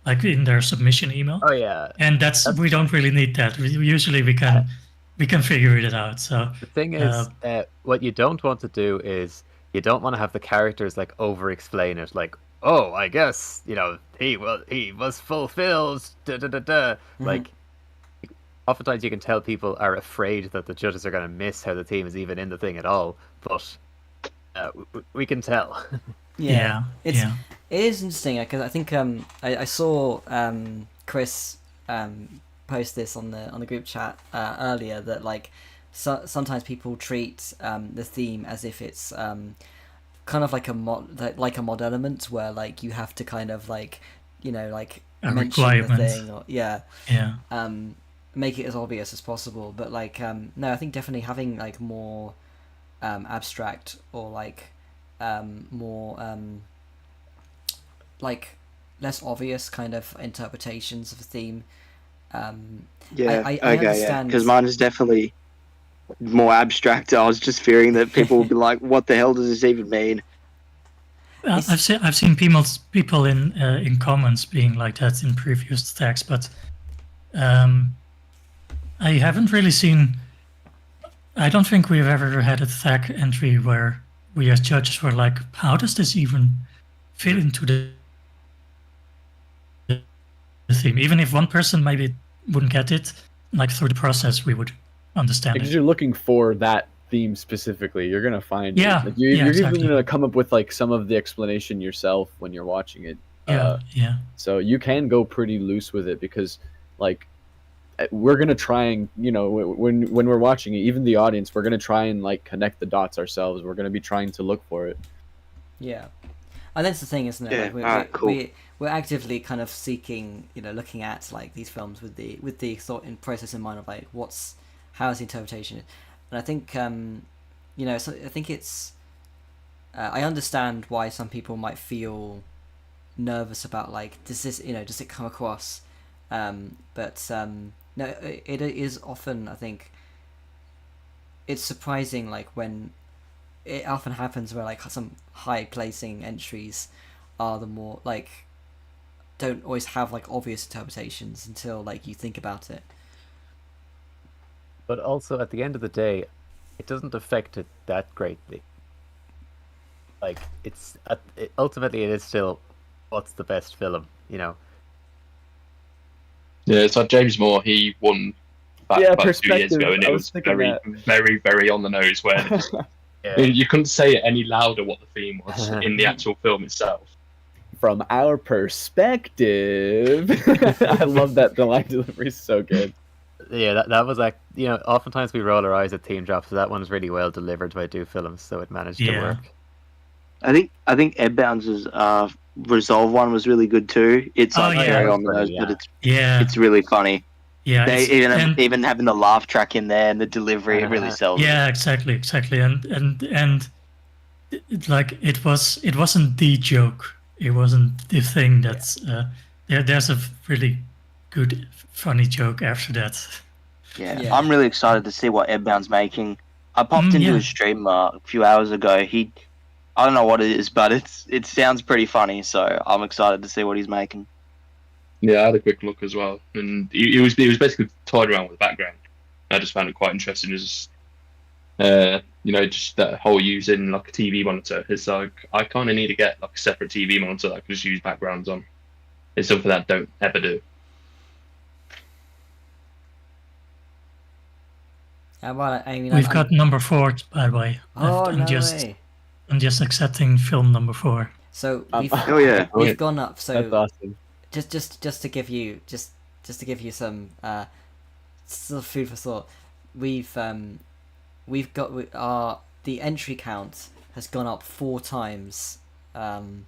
like in their submission email. Oh yeah. And that's we don't really need that. Usually we can figure it out. So The thing is, what you don't want to do is you don't want to have the characters like over-explain it, like, oh, I guess he was fulfilled. Da, da, da, da. Like, oftentimes you can tell people are afraid that the judges are going to miss how the theme is even in the thing at all, but we can tell. yeah. It is interesting because I think I saw Chris post this on the group chat earlier that like sometimes people treat the theme as if it's kind of like a mod element where like you have to kind of like like A mention requirement. the thing or Yeah. make it as obvious as possible. But like no, I think definitely having like more abstract or like more like less obvious kind of interpretations of the theme. I understand because mine is definitely more abstract. I was just fearing that people would be like, "What the hell does this even mean?" I've seen people in comments being like that in previous tags, but I haven't really seen. I don't think we've ever had a THAC entry where we as judges were like, "How does this even fit into the theme?" Even if one person maybe wouldn't get it, like through the process, we would understand Because it. you're looking for that theme specifically, you're gonna find Yeah, it. Like, you're exactly. even gonna come up with like some of the explanation yourself when you're watching it. Yeah. So you can go pretty loose with it because, like, we're gonna try and when we're watching it, even the audience, we're gonna try and like connect the dots ourselves. We're gonna be trying to look for it. Yeah, and that's the thing, isn't it? Yeah, Like cool. we're actively kind of seeking, looking at like these films with the thought and process in mind of like how is the interpretation, and I think so I think it's I understand why some people might feel nervous about like does it come across, but no, it is often, I think it's surprising like when it often happens where like some high placing entries are the more like don't always have like obvious interpretations until like you think about it. But also at the end of the day, it doesn't affect it that greatly. Like ultimately it is still what's the best film, Yeah, it's like James Moore. He won about 2 years ago, and it was very, very, very on the nose. Where Yeah. I mean, you couldn't say it any louder what the theme was in the actual film itself. From our perspective, I love that the line delivery is so good. Yeah, that was like, oftentimes we roll our eyes at theme drops, so that one's really well delivered by Do Films, so it managed to Yeah. work. I think Airbound's Resolve one was really good too. It's like yeah. very on the nose, Yeah. but Yeah, it's really funny. yeah, They and- even having the laugh track in there and the delivery, it really sells. it. yeah, exactly, and it wasn't the joke. It wasn't the thing that's there's a really good funny joke after that. Yeah. Yeah. I'm really excited to see what Airbound's making. I popped into yeah. his stream a few hours ago. I don't know what it is, but it sounds pretty funny. So I'm excited to see what he's making. Yeah, I had a quick look as well, and he was basically toying around with the background. I just found it quite interesting. Just just that whole using like a TV monitor. It's like I kind of need to get like a separate TV monitor that I can just use backgrounds on. It's something that I don't ever do. Well, I mean, We've got number 4, by the way. Oh, I'm no just way. I'm just accepting film number 4. So Oh yeah. we've gone up. So That's awesome. just to give you some sort of food for thought, we've got the entry count has gone up 4 times in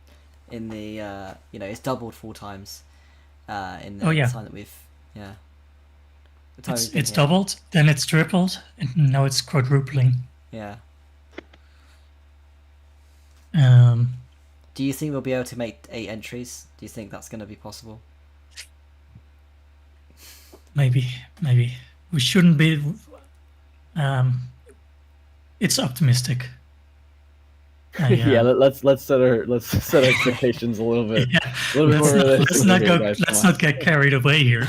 the it's doubled 4 times in the time that we've the time we've been It's here. doubled, then it's tripled, and now it's quadrupling. Yeah. Do Do you think we'll be able to make 8 entries? Do you think that's going to be possible? maybe we shouldn't be. It's optimistic. Yeah, let's set expectations a little bit. Yeah. A little bit more realistic. Let's not get carried away here.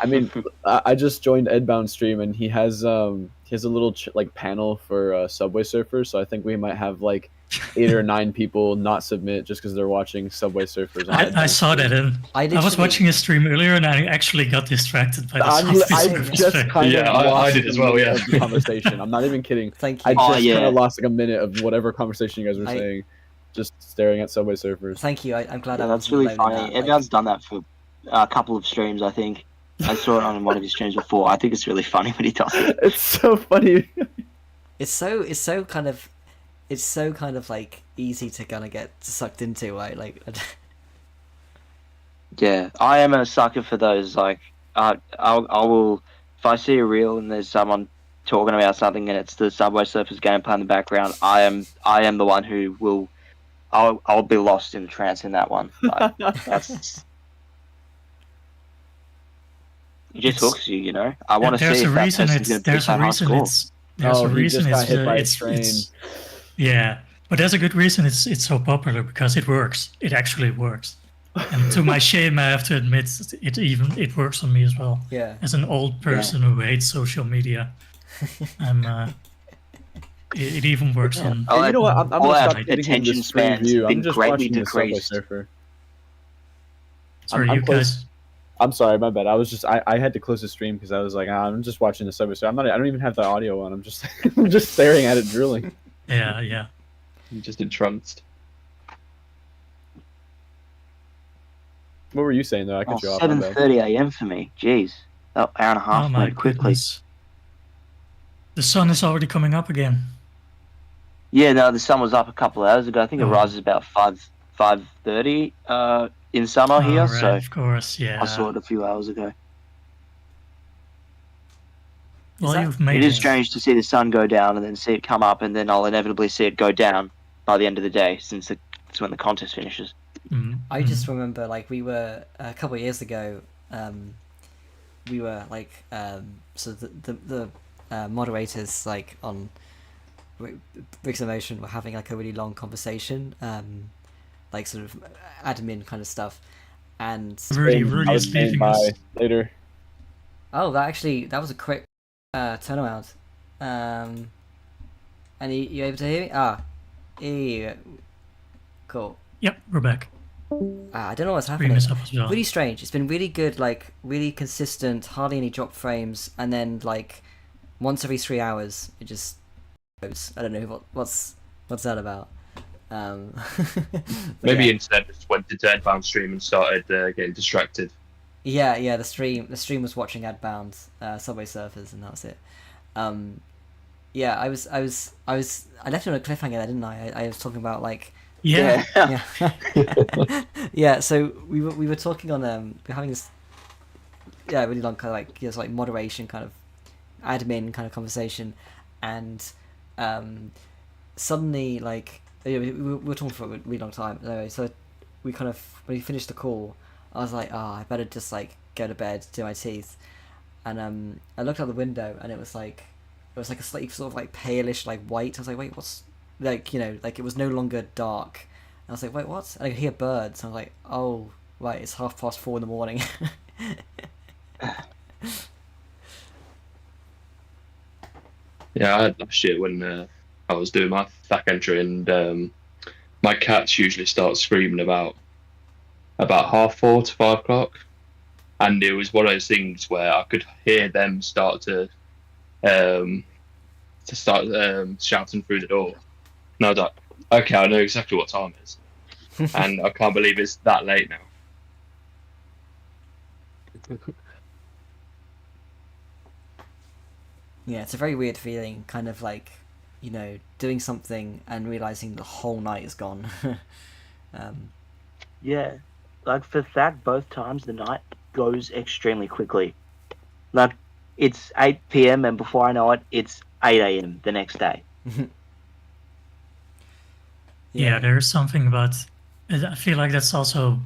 I mean, I just joined Edbound stream, and he has a little panel for Subway Surfers. So I think we might have like 8 or 9 people not submit just because they're watching Subway Surfers. I saw that, and I was watching a stream earlier, and I actually got distracted by the I just kind of I did as well. Yeah, the conversation. I'm not even kidding. Thank you. I just kind of lost like a minute of whatever conversation you guys were saying, just staring at Subway Surfers. Thank you. I'm glad. Yeah, that's really funny. Everyone's done that for a couple of streams, I think. I saw it on one of his streams before. I think it's really funny when he does it. It's so funny. It's so kind of like easy to kind of get sucked into, right? Like, Yeah, I am a sucker for those. Like, I will if I see a reel and there's someone talking about something and it's the Subway Surfers gameplay in the background. I am the one who will. I'll be lost in the trance in that one. Like, that's. It just hooks you, I want to see if that person's going to pick that high score. There's a reason it's yeah, but there's a good reason it's so popular, because it works. It actually works. And to my shame, I have to admit, it works on me as well. yeah. As an old person who hates social media, it even works on. You know what? I'm gonna our stop getting him attention the screen span's view. been I'm just greatly watching the Subway decreased. Surfer. Sorry, I'm you guys. I'm sorry, my bad. I had to close the stream because I was like, I'm just watching the Subway Surfer. I don't even have the audio on. I'm just I'm just staring at it drooling. Yeah. I'm just entranced. What were you saying though? I cut you off. my bad. 7:30 a.m. for me. Jeez, that hour and a half Oh my went quickly. goodness. The sun is already coming up again. Yeah, no, the sun was up a couple of hours ago. I think it Oh. rises about 5:30 in summer here. Right, So of course, yeah. I saw it a few hours ago. Well, that- you've made It is strange to see the sun go down and then see it come up, and then I'll inevitably see it go down by the end of the day, since it's when the contest finishes. Mm, I just remember, like, we were a couple of years ago. We were like, so the moderators, like, on Bricks of Motion, were having like a really long conversation, like sort of admin kind of stuff, and Rudy I is was saying leaving bye us. later. oh, that was a quick turnaround. And you able to hear me? Yeah, cool. Yep, we're back. I don't know what's Stream happening. is up as well. Really strange. It's been really good, like really consistent, hardly any drop frames, and then like once every 3 hours it just I don't know what's that about. But Maybe yeah. instead just went to Deadbound stream and started getting distracted. Yeah. The stream was watching Adbound, Subway Surfers, and that was it. Yeah, I left it on a cliffhanger there, didn't I? I was talking about like Yeah. yeah. Yeah, so we were talking on we were having this really long kind of like like moderation kind of admin kind of conversation, and suddenly like we were talking for a really long time anyway, so we kind of, when we finished the call, I was like, I better just like go to bed, do my teeth, and I looked out the window and it was like a slightly sort of like palish like white. I was like, wait, what's, like, like it was no longer dark. And I was like, wait, what? And I could hear birds. And I was like, oh right, it's 4:30 in the morning. Yeah, I had last year when I was doing my THAC entry, and my cats usually start screaming about 4:30 to 5 o'clock, and it was one of those things where I could hear them start shouting through the door, and I was like, okay, I know exactly what time it is, and I can't believe it's that late now. Yeah, it's a very weird feeling, kind of like, doing something and realizing the whole night is gone. Yeah, like for THAC, both times the night goes extremely quickly. Like it's 8 p.m. and before I know it, it's 8 a.m. the next day. Yeah, there's something about. I feel like that's also.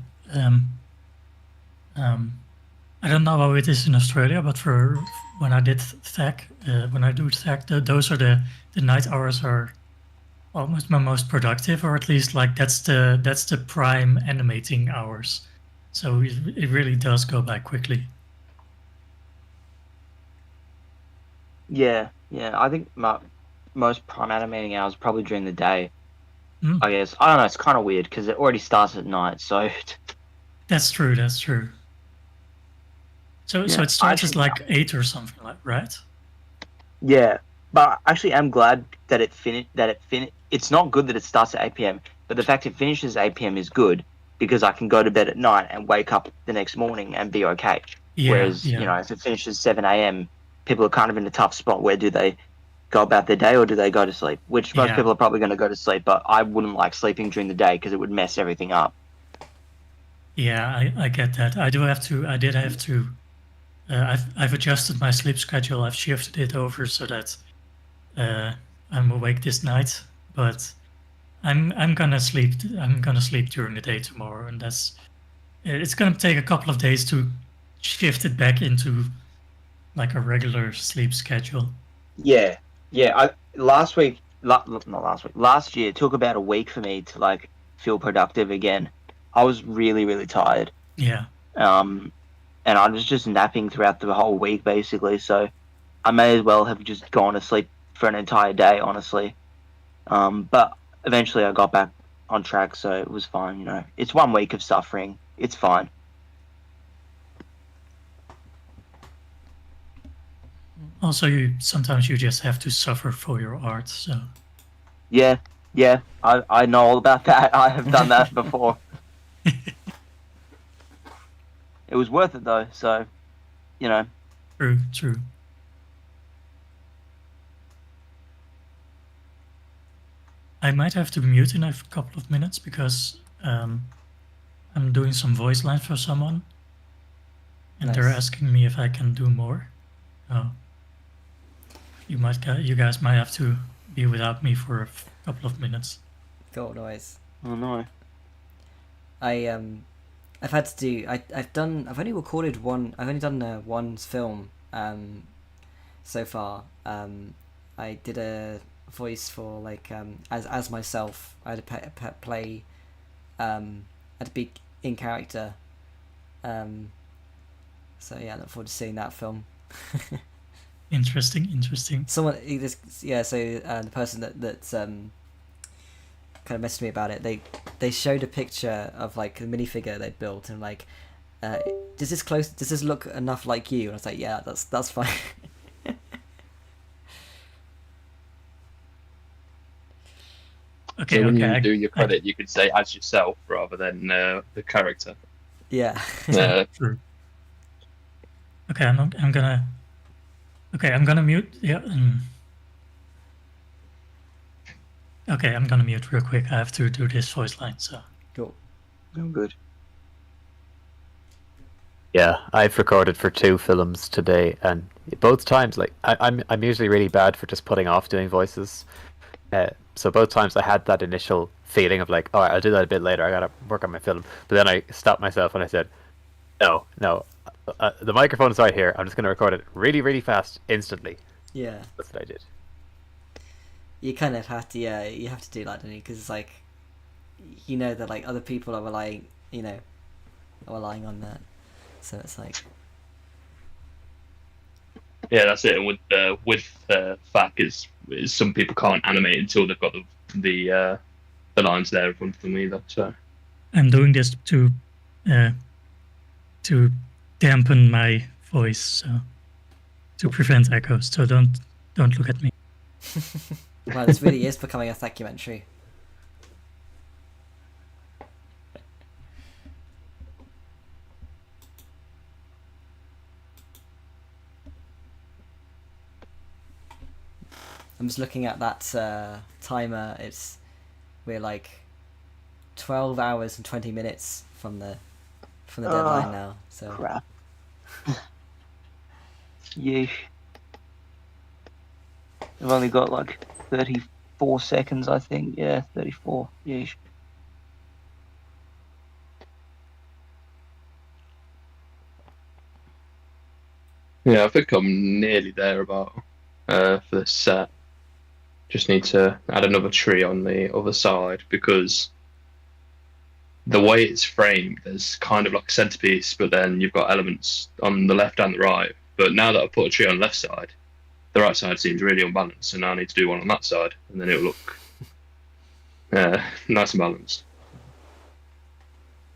I don't know how it is in Australia, but for when I did THAC, when I do THAC, those are the night hours are almost my most productive, or at least like that's the prime animating hours. So it really does go by quickly. Yeah. I think my most prime animating hours are probably during the day. Mm. I guess, I don't know. It's kind of weird because it already starts at night. So That's true. So Yeah, it starts at like 8 or something, like, right? yeah, but actually, I'm glad that it finished. It's not good that it starts at 8 p.m. But the fact it finishes at 8 p.m. is good because I can go to bed at night and wake up the next morning and be okay. Yeah. Whereas if it finishes 7 a.m., people are kind of in a tough spot. Where do they go about their day, or do they go to sleep? Which most people are probably going to go to sleep. But I wouldn't like sleeping during the day because it would mess everything up. Yeah, I get that. I did have to. I've adjusted my sleep schedule. I've shifted it over so that I'm awake this night, but I'm gonna sleep. I'm gonna sleep during the day tomorrow, and it's gonna take a couple of days to shift it back into like a regular sleep schedule. Yeah. Last year it took about a week for me to like feel productive again. I was really, really tired. Yeah. And I was just napping throughout the whole week, basically. So I may as well have just gone to sleep for an entire day, honestly. But eventually I got back on track, so it was fine. It's 1 week of suffering. It's fine. Also, sometimes you just have to suffer for your art. So. Yeah. I know all about that. I have done that before. It was worth it though, so True. I might have to mute in a couple of minutes because I'm doing some voice lines for someone, and they're Nice. asking me if I can do more. Oh, you guys might have to be without me for a couple of minutes. Cool noise. Oh no. I've had to do. I've only recorded one. I've only done one film so far. I did a voice for like as myself. I had to play. I had to be in character. So yeah, I look forward to seeing that film. Interesting. Someone, So the person that kind of messaged me about it. They showed a picture of like the minifigure they built and like, does this look enough like you? And I was like, yeah, that's fine. Okay, So when okay. you do your credit, you could say as yourself rather than the character. Yeah. True. Okay, I'm gonna. Okay, I'm gonna mute. Yeah. Okay, I'm gonna mute real quick. I have to do this voice line. So. Cool. I'm good. Yeah, I've recorded for 2 films today, and both times, like I'm usually really bad for just putting off doing voices. So both times I had that initial feeling of like, oh, I'll do that a bit later. I gotta work on my film. But then I stopped myself and I said, no, the microphone's right here. I'm just gonna record it really, really fast, instantly. Yeah. That's what I did. You kind of have to, yeah, you have to do that, don't you? Because it's like, you know that like other people are relying, are relying on that. So it's like, Yeah, that's it. And with FAC is some people can't animate until they've got the lines there in front of them either. So I'm doing this to dampen my voice, so to prevent echoes. So don't look at me. well, this really is becoming a documentary. I'm just looking at that timer. We're like 12 hours and 20 minutes from the deadline now. So Crap. Yeesh. I've only got like 34 seconds, I think. Yeah, 34. Yeesh. yeah, I think I'm nearly there about for the set. Just need to add another tree on the other side because the way it's framed, there's kind of like a centerpiece, but then you've got elements on the left and the right. But now that I've put a tree on the left side, the right side seems really unbalanced, so now I need to do one on that side, and then it'll look nice and balanced.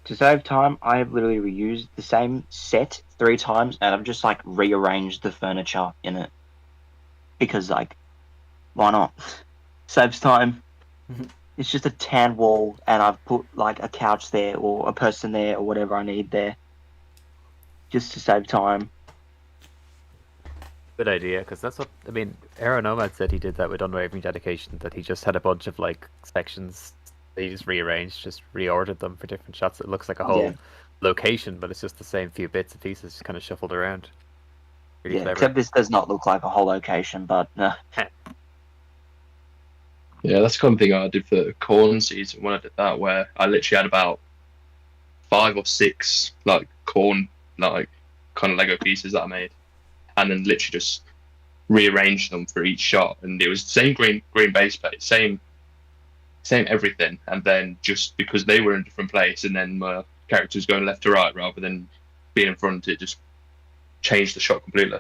To save time, I have literally reused the same set 3 times, and I've just like rearranged the furniture in it because like, why not? Saves time. It's just a tan wall, and I've put like a couch there or a person there or whatever I need there, just to save time. Good idea, because that's what I mean. Aeronomad said he did that with Unwavering Dedication. That he just had a bunch of like sections that he just rearranged, just reordered them for different shots. It looks like a whole location, but it's just the same few bits and pieces, just kind of shuffled around. Really clever. Except this does not look like a whole location, but Yeah, that's the kind of thing I did for the corn season when I did that, where I literally had about 5 or 6 like corn like kind of Lego pieces that I made, and then literally just rearranged them for each shot, and it was the same green base plate, same everything, and then just because they were in a different place, and then my character was going left to right rather than being in front, it just changed the shot completely.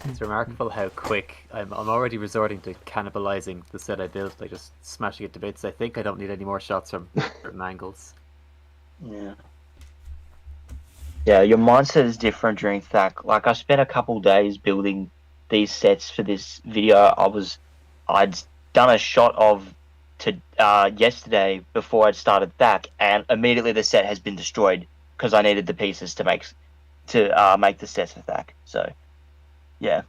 It's remarkable how quick I'm already resorting to cannibalizing the set I built, like just smashing it to bits. I think I don't need any more shots from certain angles. Yeah, your mindset is different during THAC. Like, I spent a couple days building these sets for this video. I'd done a shot of yesterday before I'd started THAC, and immediately the set has been destroyed because I needed the pieces to make the sets for THAC. So, yeah.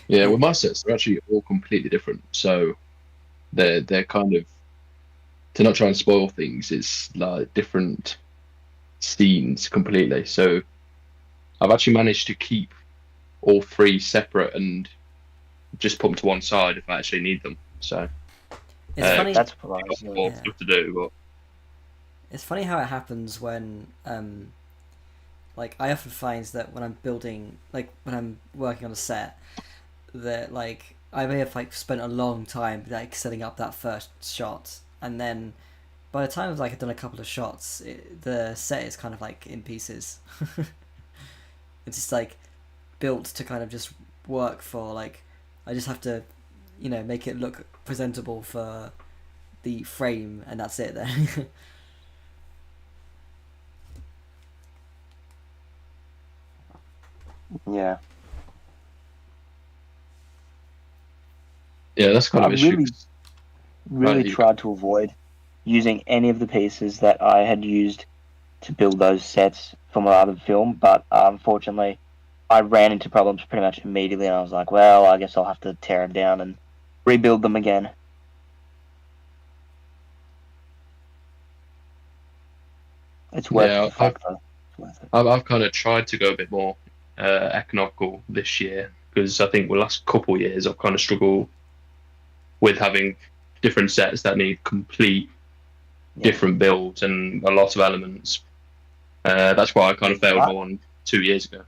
Yeah, with my sets, they're actually all completely different. So they're kind of, to not try and spoil things, it's like different scenes completely. So I've actually managed to keep all 3 separate and just put them to one side if I actually need them. So it's funny. That's more stuff to do, but it's funny how it happens when like I often find that when I'm building, like when I'm working on a set, that like I may have like spent a long time like setting up that first shot, and then by the time like I've done a couple of shots, the set is kind of like in pieces. It's just like built to kind of just work for like, I just have to, make it look presentable for the frame, and that's it then. Yeah. Yeah, that's kind I of issue. really, 'Cause- really you- tried to avoid using any of the pieces that I had used to build those sets for my other film, but unfortunately, I ran into problems pretty much immediately, and I was like, well, I guess I'll have to tear them down and rebuild them again. It's worth Yeah, the fact, though. It's worth it. I've kind of tried to go a bit more economical this year because I think the last couple of years I've kind of struggled with having different sets that need complete Yeah. different builds and a lot of elements. That's why I kind of failed Right. my one 2 years ago.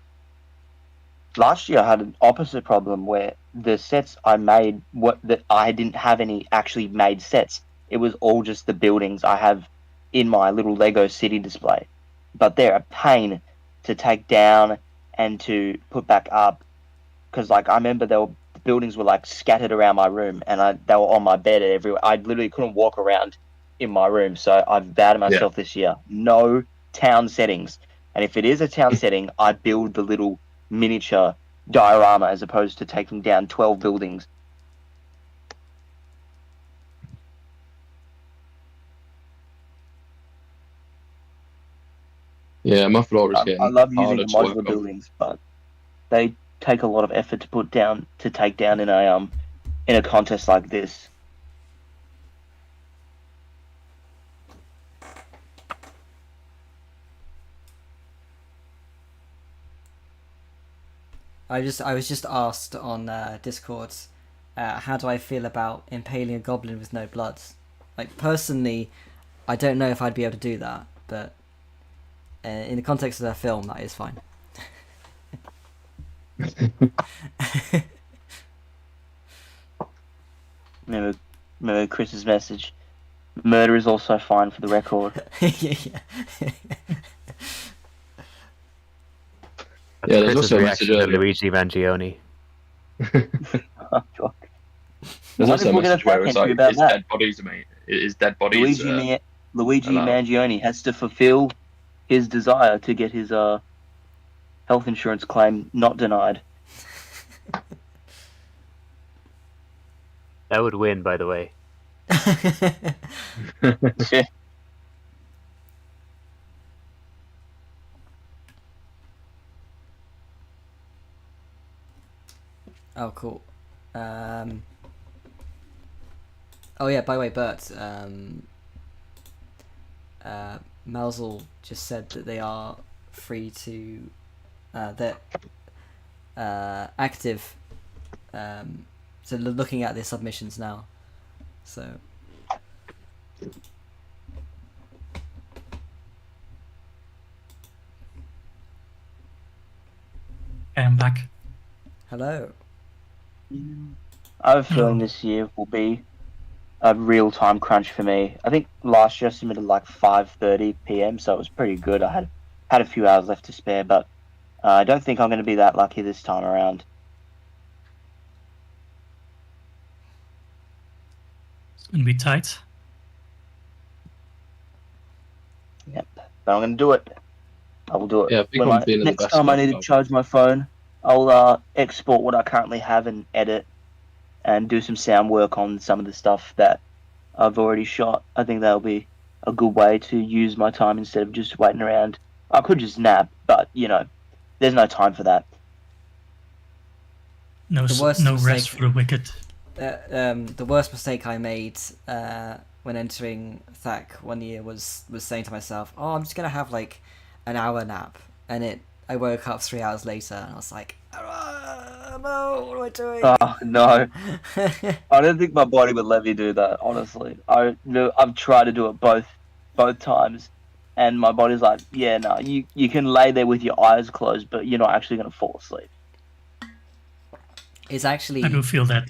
Last year I had an opposite problem where the sets I made that I didn't have any actually made sets. It was all just the buildings I have in my little Lego city display. But they're a pain to take down and to put back up because like I remember the buildings were like scattered around my room and they were on my bed everywhere. I literally couldn't walk around in my room. So I've vowed to myself this year, no town settings. And if it is a town setting, I build the little miniature diorama as opposed to taking down 12 buildings. Yeah, my floor is I getting love using harder the to work modular on. buildings, but they take a lot of effort to take down in a contest like this. I was just asked on Discord, how do I feel about impaling a goblin with no blood? Like personally, I don't know if I'd be able to do that, but in the context of the film, that is fine. Remember Chris's message. Murder is also fine for the record. Yeah. Yeah, there's Chris's also a reaction message to earlier. Luigi Mangione. Oh, God. There's What also if a we're gonna message where thank it's him like, about it's that? dead bodies, mate. It's dead bodies. Luigi allowed. Mangione has to fulfill his desire to get his health insurance claim not denied. That would win, by the way. Oh, cool. Oh yeah, by the way, Bert, Malzel just said that they are free to, they're active, so looking at their submissions now, so. I'm back. Hello. I have a feeling this year will be a real time crunch for me. I think last year I submitted like 5:30 p.m, so it was pretty good. I had a few hours left to spare, but I don't think I'm going to be that lucky this time around. It's gonna be tight. Yep, but I'm going to do it. I will do it. Yeah, I think When I'm feeling the next best time I of need to both. charge my phone, I'll export what I currently have and edit and do some sound work on some of the stuff that I've already shot. I think that'll be a good way to use my time instead of just waiting around. I could just nap, but there's no time for that. No, The worst no mistake- rest for the wicked. The worst mistake I made when entering THAC one year was saying to myself, "Oh, I'm just gonna have like an hour nap," and I woke up 3 hours later and I was like, "No, what am I doing?" Oh no, I don't think my body would let me do that. Honestly, I've tried to do it both times, and my body's like, "Yeah, no, you can lay there with your eyes closed, but you're not actually gonna fall asleep." It's actually I do feel that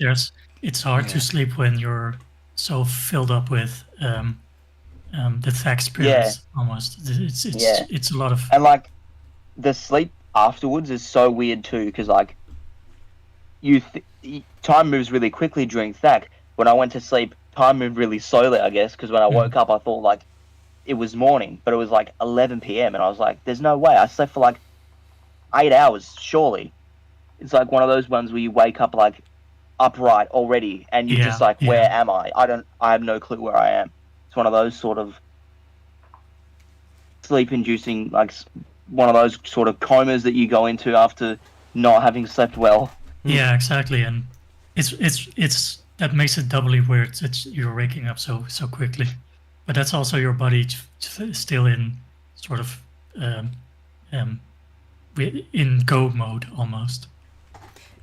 it's hard Yeah. to sleep when you're so filled up with the THAC spirits. Almost, Yeah. it's a lot of And like the sleep afterwards is so weird too, because like time moves really quickly during THAC. When I went to sleep, time moved really slowly, I guess, because when I woke up, I thought like it was morning, but it was like 11 p.m. and I was like, "There's no way." I slept for like 8 hours, surely. It's like one of those ones where you wake up like upright already, and you're just like, where am I? I have no clue where I am. It's one of those sort of sleep-inducing, like one of those sort of comas that you go into after not having slept well. Yeah, exactly, and it's that makes it doubly weird. It's you're waking up so quickly, but that's also your body still in sort of in go mode almost.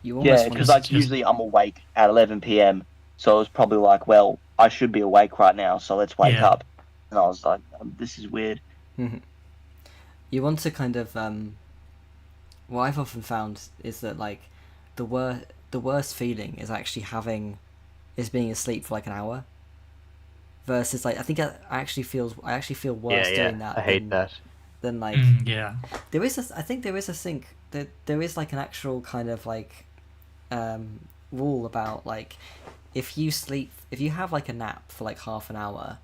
You almost Yeah, because like usually I'm awake at 11 p.m. So it was probably like, well, I should be awake right now, so let's wake up. And I was like, this is weird. You want to kind of what I've often found is that like the worst feeling is actually being asleep for like an hour versus like I think I actually feel worse doing that. I hate that. Than like there is I think there is a sync that there is like an actual kind of like rule about like if you have like a nap for like half an hour,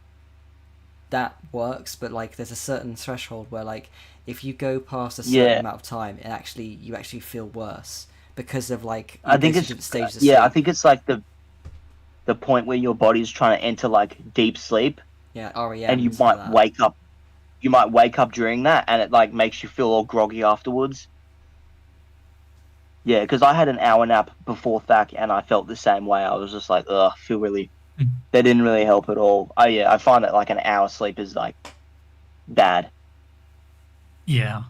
that works, but like there's a certain threshold where like if you go past a certain amount of time, you actually feel worse because of like I think it's I think it's like the point where your body's trying to enter like deep sleep. Yeah, REM. And you might wake up. You might wake up during that, and it like makes you feel all groggy afterwards. Yeah, because I had an hour nap before THAC, and I felt the same way. I was just like, ugh, I feel really. That didn't really help at all. Oh yeah, I find that like an hour sleep is like bad. Yeah.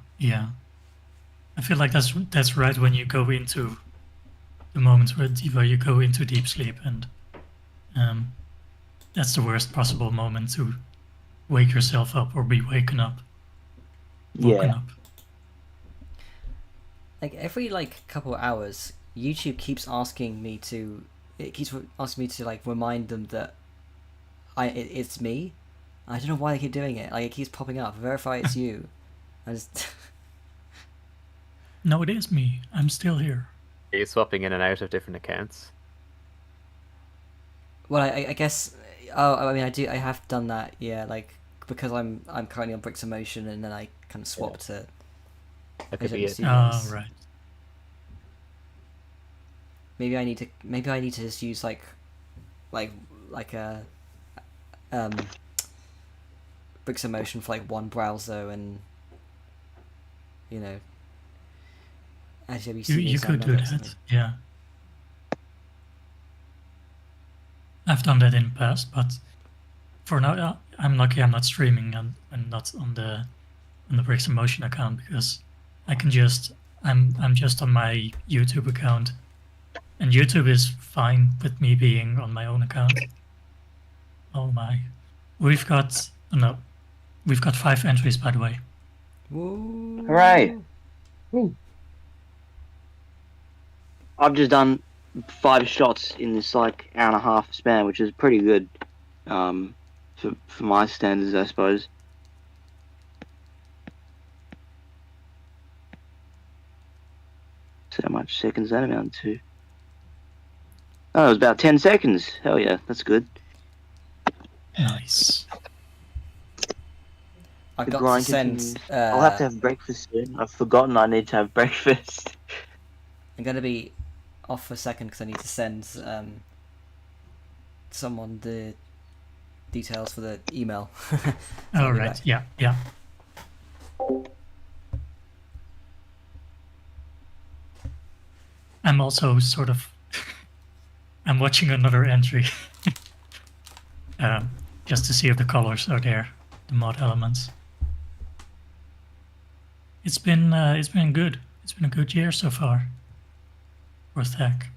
I feel like that's right when you go into the moments where you go into deep sleep, and that's the worst possible moment to wake yourself up or be woken up. Like every like couple of hours, YouTube keeps asking me to like remind them that it's me. I don't know why they keep doing it. Like it keeps popping up. Verify it's you. I just No, it is me. I'm still here. Are you swapping in and out of different accounts? Well, I guess. Oh, I mean, I have done that. Yeah, like because I'm currently on Bricks Emotion, and then I kind of swap to. That could be it. Oh, right. Maybe I need to just use like a Bricks Emotion for like one browser, and you know. You could do that, yeah. I've done that in the past, but for now I'm lucky I'm not streaming and not on the Bricks Emotion account, because I can I'm just on my YouTube account, and YouTube is fine with me being on my own account. Oh my, we've got 5 entries, by the way. Woo. Hooray! Woo. I've just done 5 shots in this like hour and a half span, which is pretty good for my standards, I suppose. So how much seconds that amount to? Oh, it was about 10 seconds. Hell yeah, that's good. Nice. I've got to send. I'll have to have breakfast soon. I've forgotten I need to have breakfast. I'm going to be off for a second because I need to send someone the details for the email. All right. Yeah. I'm also sort of. I'm watching another entry, just to see if the colors are there, the mod elements. It's been good. It's been a good year so far. For THAC.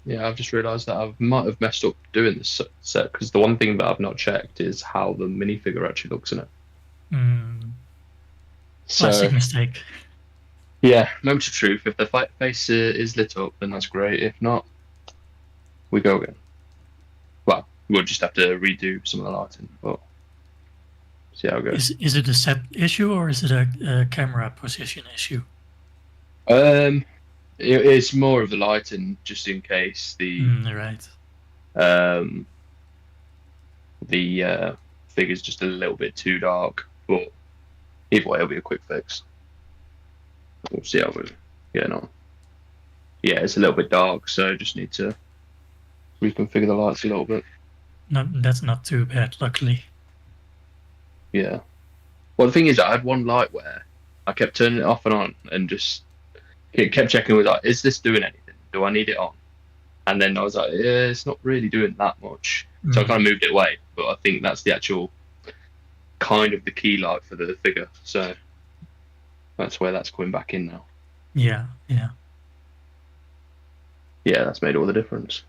Yeah, I've just realised that I might have messed up doing this set, because the one thing that I've not checked is how the minifigure actually looks in it. Classic mistake. Yeah, moment of truth. If the face is lit up, then that's great. If not, we go again. Well, we'll just have to redo some of the lighting, but see how it goes. Is it a set issue or is it a camera position issue? It's more of the lighting, just in case the right. The figure's just a little bit too dark. But either way, it'll be a quick fix. We'll see how we're getting on. Yeah, it's a little bit dark, so just need to reconfigure the lights a little bit. No, that's not too bad, luckily. Yeah. Well, the thing is, I had one light where I kept turning it off and on, and just kept checking. Was like, is this doing anything? Do I need it on? And then I was like, yeah, it's not really doing that much. So I kind of moved it away. But I think that's the actual kind of the key light for the figure. So that's where that's coming back in now. Yeah, yeah. Yeah, that's made all the difference.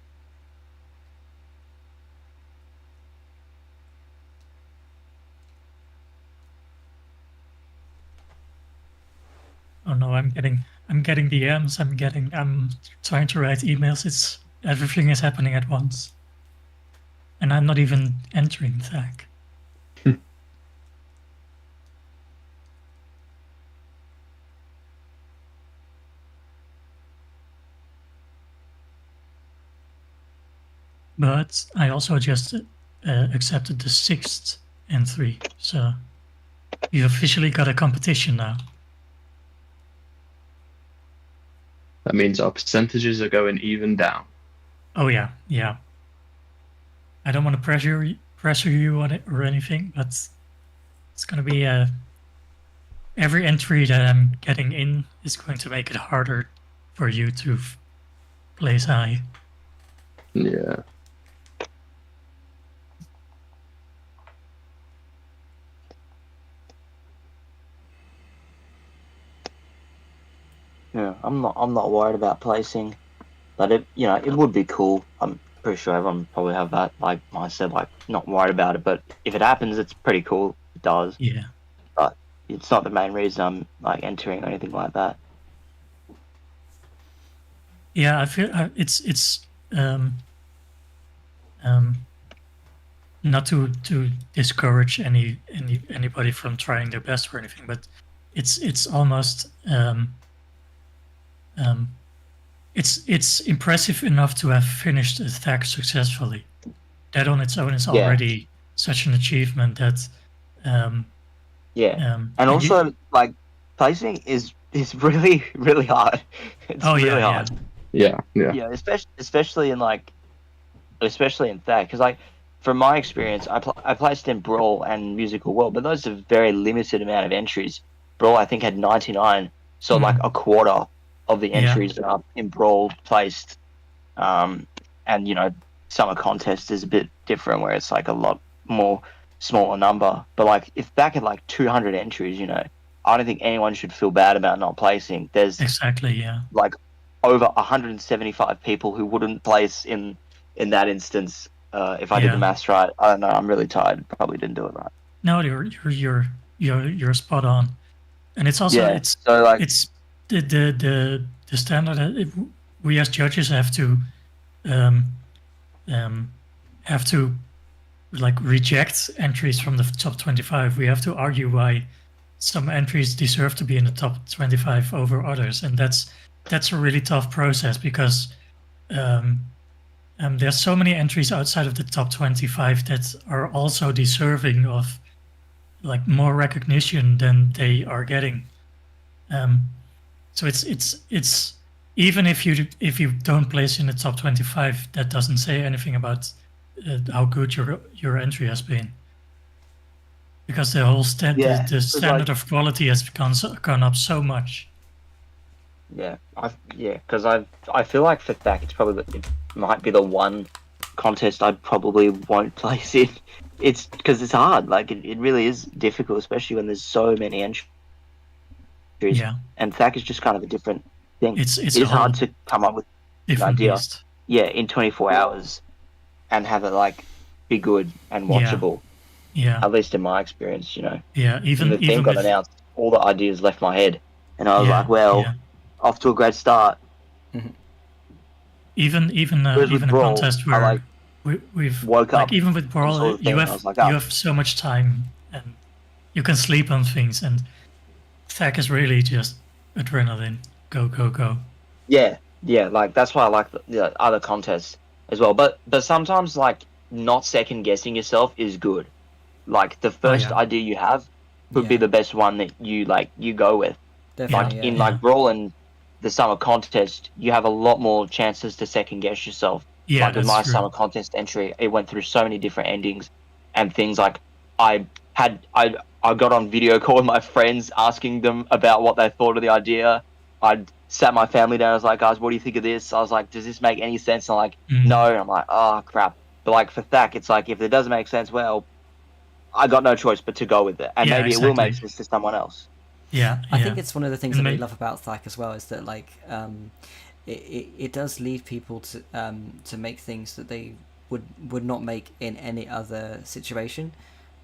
Oh no, I'm getting DMs. I'm trying to write emails. Everything is happening at once, and I'm not even entering THAC. But I also just accepted the 6th entry, so you officially got a competition now. That means our percentages are going even down. Oh yeah, yeah. I don't want to pressure you on it or anything, but it's gonna be every entry that I'm getting in is going to make it harder for you to place high. Yeah. Yeah, I'm not worried about placing, but it would be cool. I'm pretty sure everyone probably have that, like I said, like not worried about it. But if it happens, it's pretty cool. It does. Yeah. But it's not the main reason I'm like entering or anything like that. Yeah, I feel it's not to discourage anybody from trying their best or anything, but it's almost it's impressive enough to have finished a THAC successfully. That on its own is already such an achievement that and also like placing is really really hard. It's really hard. Yeah. Yeah, especially in THAC, because like from my experience, I placed in Brawl and Musical World, but those are very limited amount of entries. Brawl I think had 99, so like a quarter of the entries are in Brawl placed, and summer contest is a bit different where it's like a lot more smaller number. But like if back had like 200 entries, I don't think anyone should feel bad about not placing. There's like over 175 people who wouldn't place in that instance. If I did the maths right, I don't know. I'm really tired. Probably didn't do it right. No, you're spot on, and it's also it's the standard that we as judges have to like reject entries from the top 25. We have to argue why some entries deserve to be in the top 25 over others, and that's a really tough process because there's so many entries outside of the top 25 that are also deserving of like more recognition than they are getting. So it's even if you don't place in the top 25, that doesn't say anything about how good your entry has been, because the whole the standard of quality has gone up so much. Because I feel like for THAC it might be the one contest I probably won't place in. It's because it's hard. Like it really is difficult, especially when there's so many entries. Yeah. And THAC is just kind of a different thing. It's hard to come up with an idea. Beast. Yeah, in 24 hours, and have it like be good and watchable. Yeah. At least in my experience, Yeah. Even when the thing got announced, all the ideas left my head, and I was like, well. Off to a great start. Even a Brawl, contest where we've woke up. Even with Brawl, you have so much time and you can sleep on things, and THAC is really just adrenaline. Go go go. Yeah. Like that's why I like the other contests as well. But sometimes like not second guessing yourself is good. like the first yeah. idea you have could be Yeah. the best one that you go with. Definitely. Like in Yeah. like Brawl and the summer contest, you have a lot more chances to second guess yourself. Yeah, Like with that's my true. summer contest entry, it went through so many different endings and things. Like I got on video call with my friends asking them about what they thought of the idea. I sat my family down. I was like, guys, what do you think of this? I was like, does this make any sense? And I'm like, no. And I'm like, oh crap. But like for THAC, it's like if it doesn't make sense, well, I got no choice but to go with it, and Yeah, maybe it will make exactly. sense to someone else. Yeah, I think it's one of the things And that we may- love about THAC as well is that like it does lead people to make things that they would not make in any other situation,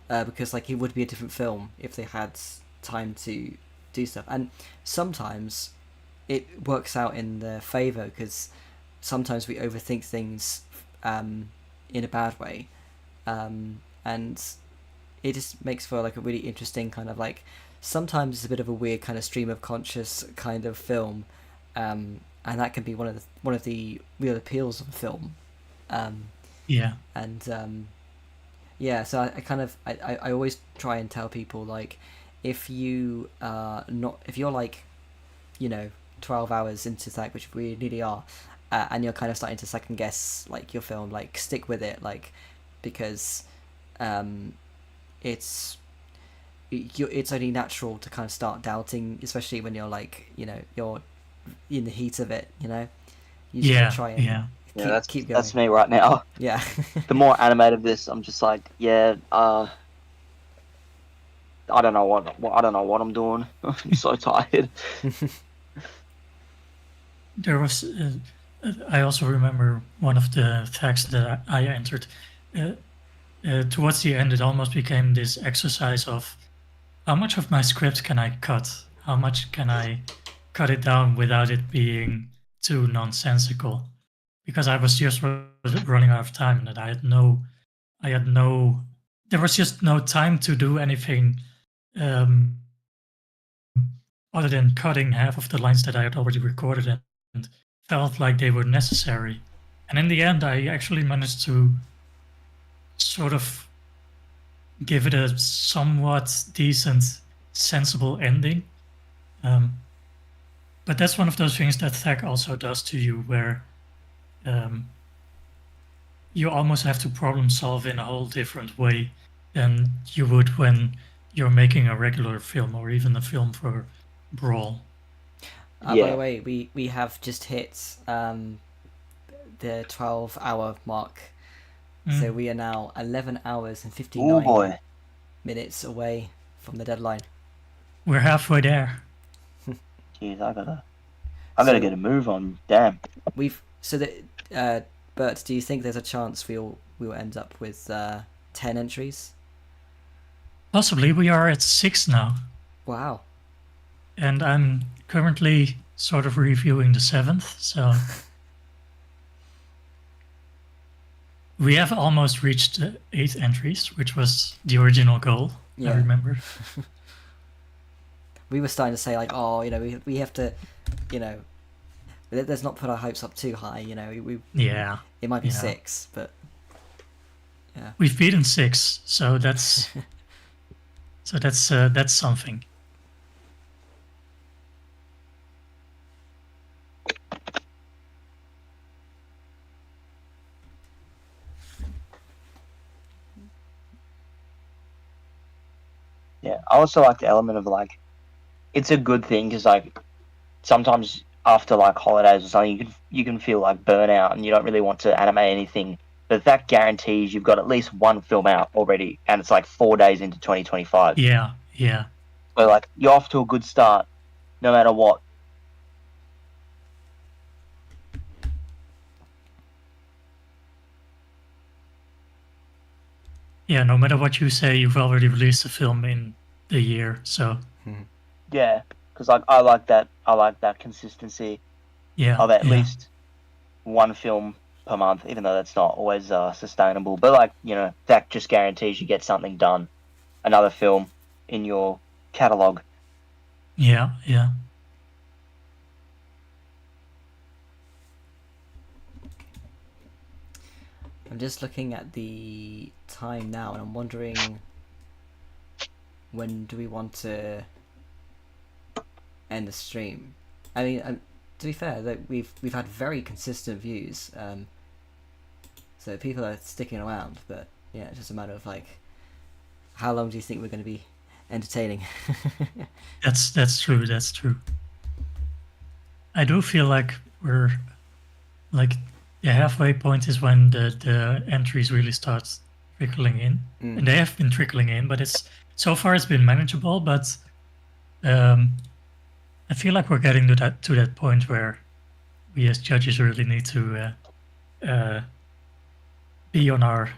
because like it would be a different film if they had time to do stuff, and sometimes it works out in their favor because sometimes we overthink things in a bad way, and it just makes for like a really interesting kind of like sometimes it's a bit of a weird kind of stream of conscious kind of film, and that can be one of the real appeals of a film, yeah, and yeah. So I kind of I always try and tell people like if you if you're like 12 hours into THAC, which we nearly are, and you're kind of starting to second guess like your film, like stick with it, like because it's only natural to kind of start doubting, especially when you're like you're in the heat of it, you just yeah, gotta try and yeah. keep going. That's me right now. Yeah. The more animated this, I'm just like, yeah, I don't know what I'm doing. I'm so tired. There was. I also remember one of the THACs that I entered. Towards the end, it almost became this exercise of how much of my script can I cut? How much can I cut it down without it being too nonsensical? Because I was just running out of time, and I had no. There was just no time to do anything other than cutting half of the lines that I had already recorded and felt like they were necessary. And in the end, I actually managed to sort of give it a somewhat decent, sensible ending. But that's one of those things that THAC also does to you, where you almost have to problem solve in a whole different way than you would when you're making a regular film or even a film for Brawl. By Yeah. the way, we have just hit the 12-hour mark. So we are now 11 hours and 59 Oh boy. minutes away from the deadline. We're halfway there. Jeez, I gotta get a move on. Damn. Bert, do you think there's a chance we'll end up with 10 entries? Possibly. We are at 6 now. Wow. And I'm currently sort of reviewing the 7th, so we have almost reached 8 entries, which was the original goal. Yeah. I remember. We were starting to say like, oh, we have to, let's not put our hopes up too high. Yeah. It might be 6, but yeah. We've beaten 6, so that's that's something. Yeah, I also like the element of like, it's a good thing because like sometimes after like holidays or something, you can feel like burnout and you don't really want to animate anything. But that guarantees you've got at least one film out already, and it's like 4 days into 2025. Yeah. So like you're off to a good start, no matter what. Yeah, no matter what you say, you've already released a film in the year, so Yeah, because like I like that consistency yeah. of at least one film per month, even though that's not always sustainable. But like that just guarantees you get something done, another film in your catalog. Yeah. I'm just looking at the time now, and I'm wondering when do we want to end the stream? I mean, to be fair, that we've had very consistent views, so people are sticking around. But yeah, it's just a matter of like, how long do you think we're going to be entertaining? That's true. That's true. I do feel like we're like the halfway point is when the entries really start trickling in, and they have been trickling in, but so far it's been manageable. But I feel like we're getting to that point where we as judges really need to be on our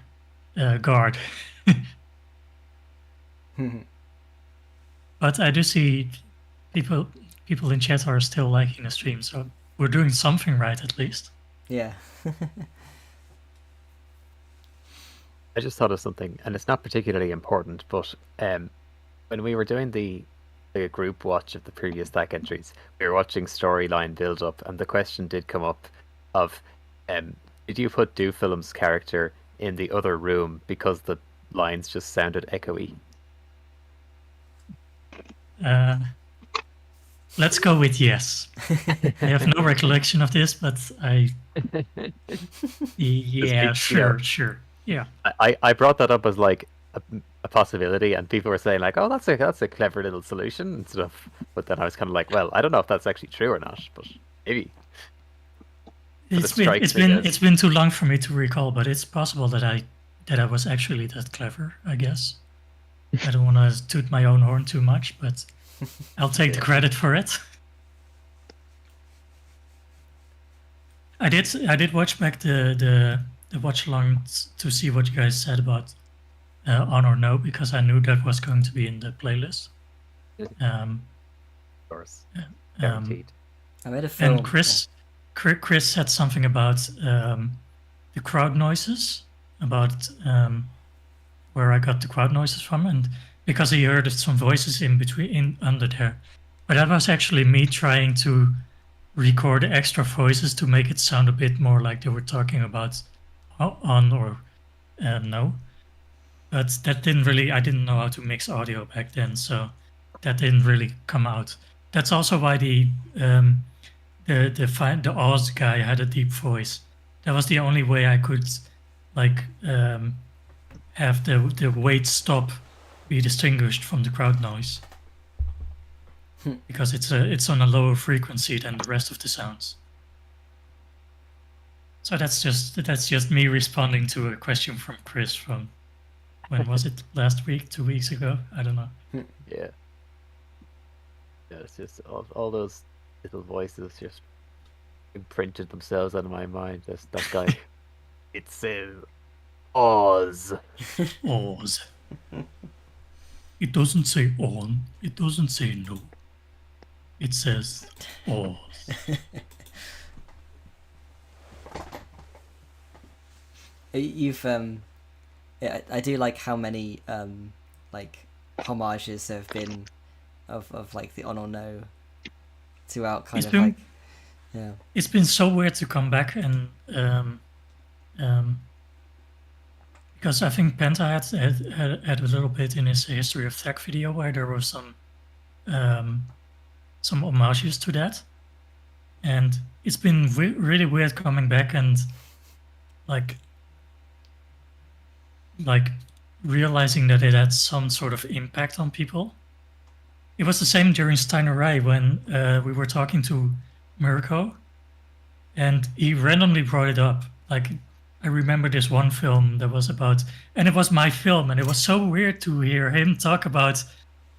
guard. But I do see people in chat are still liking the stream, so we're doing something right at least. Yeah. I just thought of something, and it's not particularly important, but when we were doing the group watch of the previous THAC entries, we were watching storyline build up, and the question did come up of, did you put Brickfilms' character in the other room because the lines just sounded echoey? Let's go with yes. I have no recollection of this, but yeah, sure. Yeah. I brought that up as like a possibility, and people were saying like, "Oh, that's a clever little solution" and stuff. But then I was kind of like, "Well, I don't know if that's actually true or not, but maybe." It's been too long for me to recall, but it's possible that I was actually that clever. I guess I don't want to toot my own horn too much, but I'll take the credit for it. I did watch back the watch along to see what you guys said about on or no, because I knew that was going to be in the playlist. Of course, guaranteed. I made a film. And Chris said something about the crowd noises, about where I got the crowd noises from, and because he heard some voices under there. But that was actually me trying to record extra voices to make it sound a bit more like they were talking about on or no. But that didn't really, I didn't know how to mix audio back then, so that didn't really come out. That's also why the Oz guy had a deep voice. That was the only way I could like have the wait stop be distinguished from the crowd noise, because it's on a lower frequency than the rest of the sounds. So that's just me responding to a question from Chris from when was it, last week, 2 weeks ago? I don't know. Yeah, it's just all those little voices just imprinted themselves on my mind. That guy. It says Oz. Oz. It doesn't say on. It doesn't say no. It says Oz. You've yeah, I do like how many like homages there have been of like the on or no throughout like yeah. It's been so weird to come back and because I think Penta had a little bit in his history of THAC video where there were some homages to that, and it's been really weird coming back and like realizing that it had some sort of impact on people. It was the same during Steiner Rai when we were talking to Mirko, and he randomly brought it up. Like, I remember this one film that was about, and it was my film, and it was so weird to hear him talk about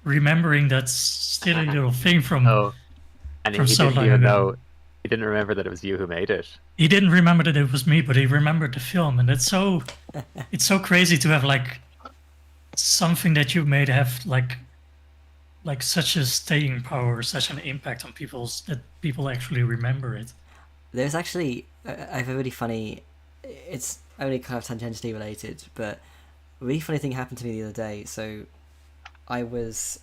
remembering that silly little thing from. Oh, and he so didn't long even ago. know. He didn't remember that it was you who made it. He didn't remember that it was me, but he remembered the film, and it's so crazy to have like something that you made have like such a staying power, such an impact on that people actually remember it. There's actually I have a really funny, it's only kind of tangentially related, but a really funny thing happened to me the other day. So I was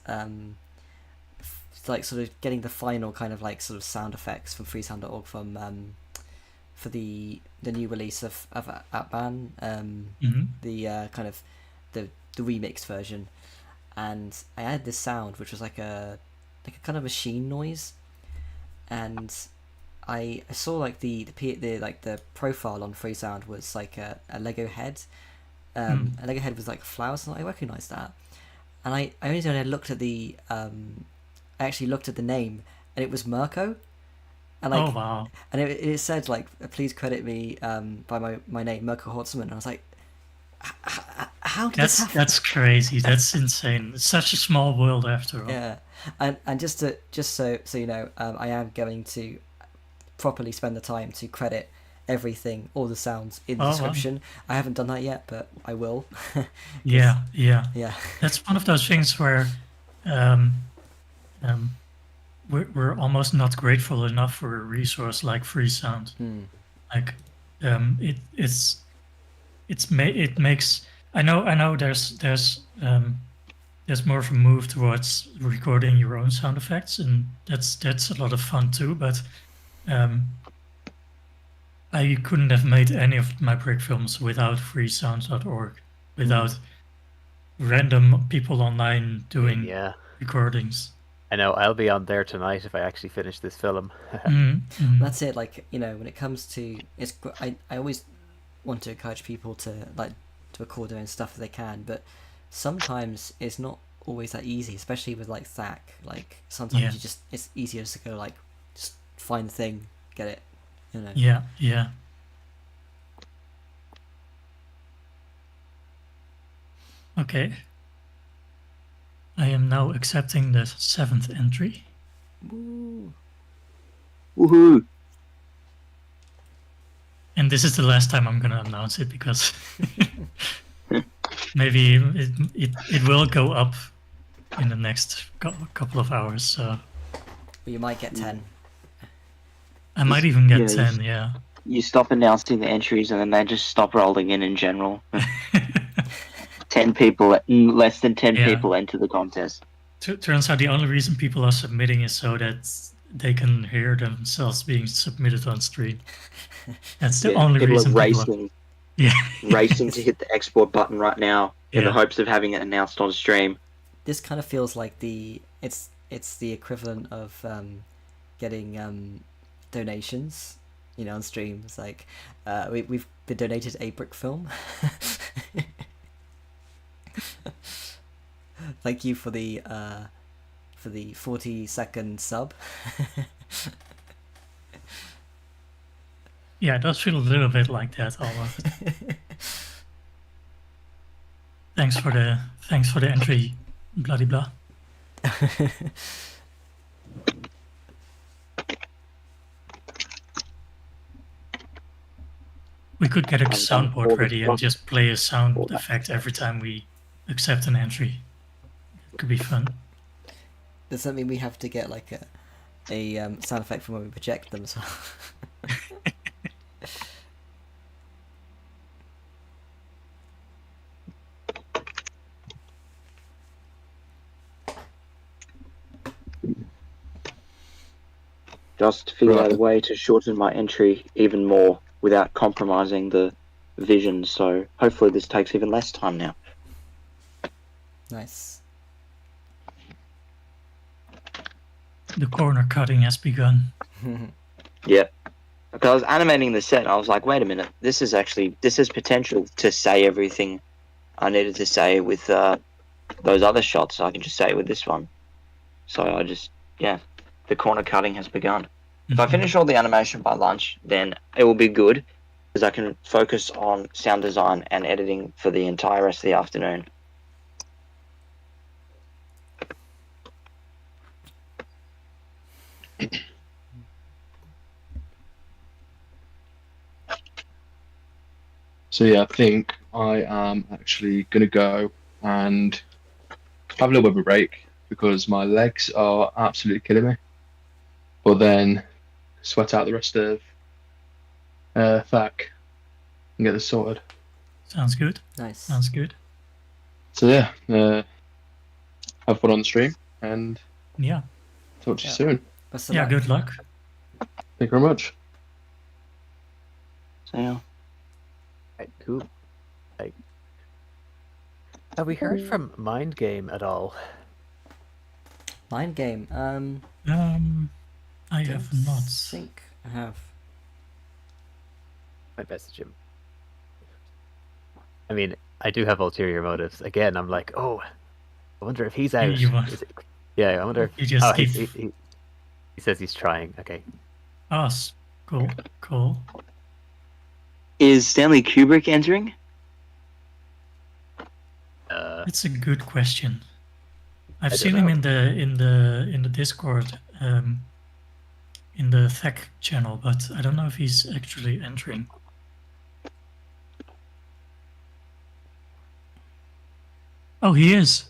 like sort of getting the final kind of like sort of sound effects from freesound.org from for the new release of Atban, the kind of the remixed version, and I added this sound which was like a kind of machine noise, and I saw like the profile on Freesound was like a Lego head. A Lego head with like flowers, and I recognized that. And I only when I looked at the I actually looked at the name, and it was Mirko. And like, Oh wow! And it said like, please credit me by my name, Mirko Hortzman. And I was like, how did this happen? That's crazy. That's insane. It's such a small world after all. Yeah, and just so you know, I am going to properly spend the time to credit everything, all the sounds in the description. Wow. I haven't done that yet, but I will. Yeah. Yeah. That's one of those things where we're almost not grateful enough for a resource like Freesound. Like it makes. I know there's more of a move towards recording your own sound effects, and that's a lot of fun too. But I couldn't have made any of my Brickfilms without freesound.org, without random people online doing recordings. I know, I'll be on there tonight if I actually finish this film. That's it. Like, you know, when it comes to I always want to encourage people to like to record their own stuff if they can, but sometimes it's not always that easy, especially with like THAC. Like sometimes it's easier just to go like just find the thing, get it, you know. Yeah. Okay. I am now accepting the 7th entry. Woo. Woohoo! And this is the last time I'm gonna announce it, because maybe it will go up in the next couple of hours. So well, you might get 10. I might even get 10. Yeah. You stop announcing the entries, and then they just stop rolling in general. 10 people, less than 10 people enter the contest. Turns out the only reason people are submitting is so that they can hear themselves being submitted on stream. That's the only reason. People are racing to hit the export button right now in the hopes of having it announced on stream. This kind of feels like it's the equivalent of getting donations, you know, on stream. It's like we've been donated a brick film. Thank you for the 40-second sub. Yeah, it does feel a little bit like that almost. Thanks for the entry, bloody blah. We could get a soundboard ready and just play a sound effect every time we accept an entry. It could be fun. Does that mean we have to get like a sound effect from when we project them as well? Just figure out a way to shorten my entry even more without compromising the vision, so hopefully this takes even less time now. Nice. The corner cutting has begun. Yep. Because I was animating the set, and I was like, wait a minute, this has potential to say everything I needed to say with those other shots. I can just say it with this one. So I just, the corner cutting has begun. If I finish all the animation by lunch, then it will be good, because I can focus on sound design and editing for the entire rest of the afternoon. So yeah, I think I am actually gonna go and have a little bit of a break, because my legs are absolutely killing me. But then sweat out the rest of THAC and get this sorted. Sounds good. Nice. Sounds good. So yeah, have fun on the stream, and talk to you soon. Yeah, good luck. Thank you very much. So yeah. Right, cool. Have we heard from Mind Game at all? Mind Game. I have not. Think I have. I message him. I mean, I do have ulterior motives. Again, I'm like, oh, I wonder if he's out. Yeah, I wonder if... You just keep... he says he's trying. Okay. Oh, cool. Is Stanley Kubrick entering? That's a good question. I've I seen don't him in the Discord, in the THAC channel, but I don't know if he's actually entering. Oh, he is.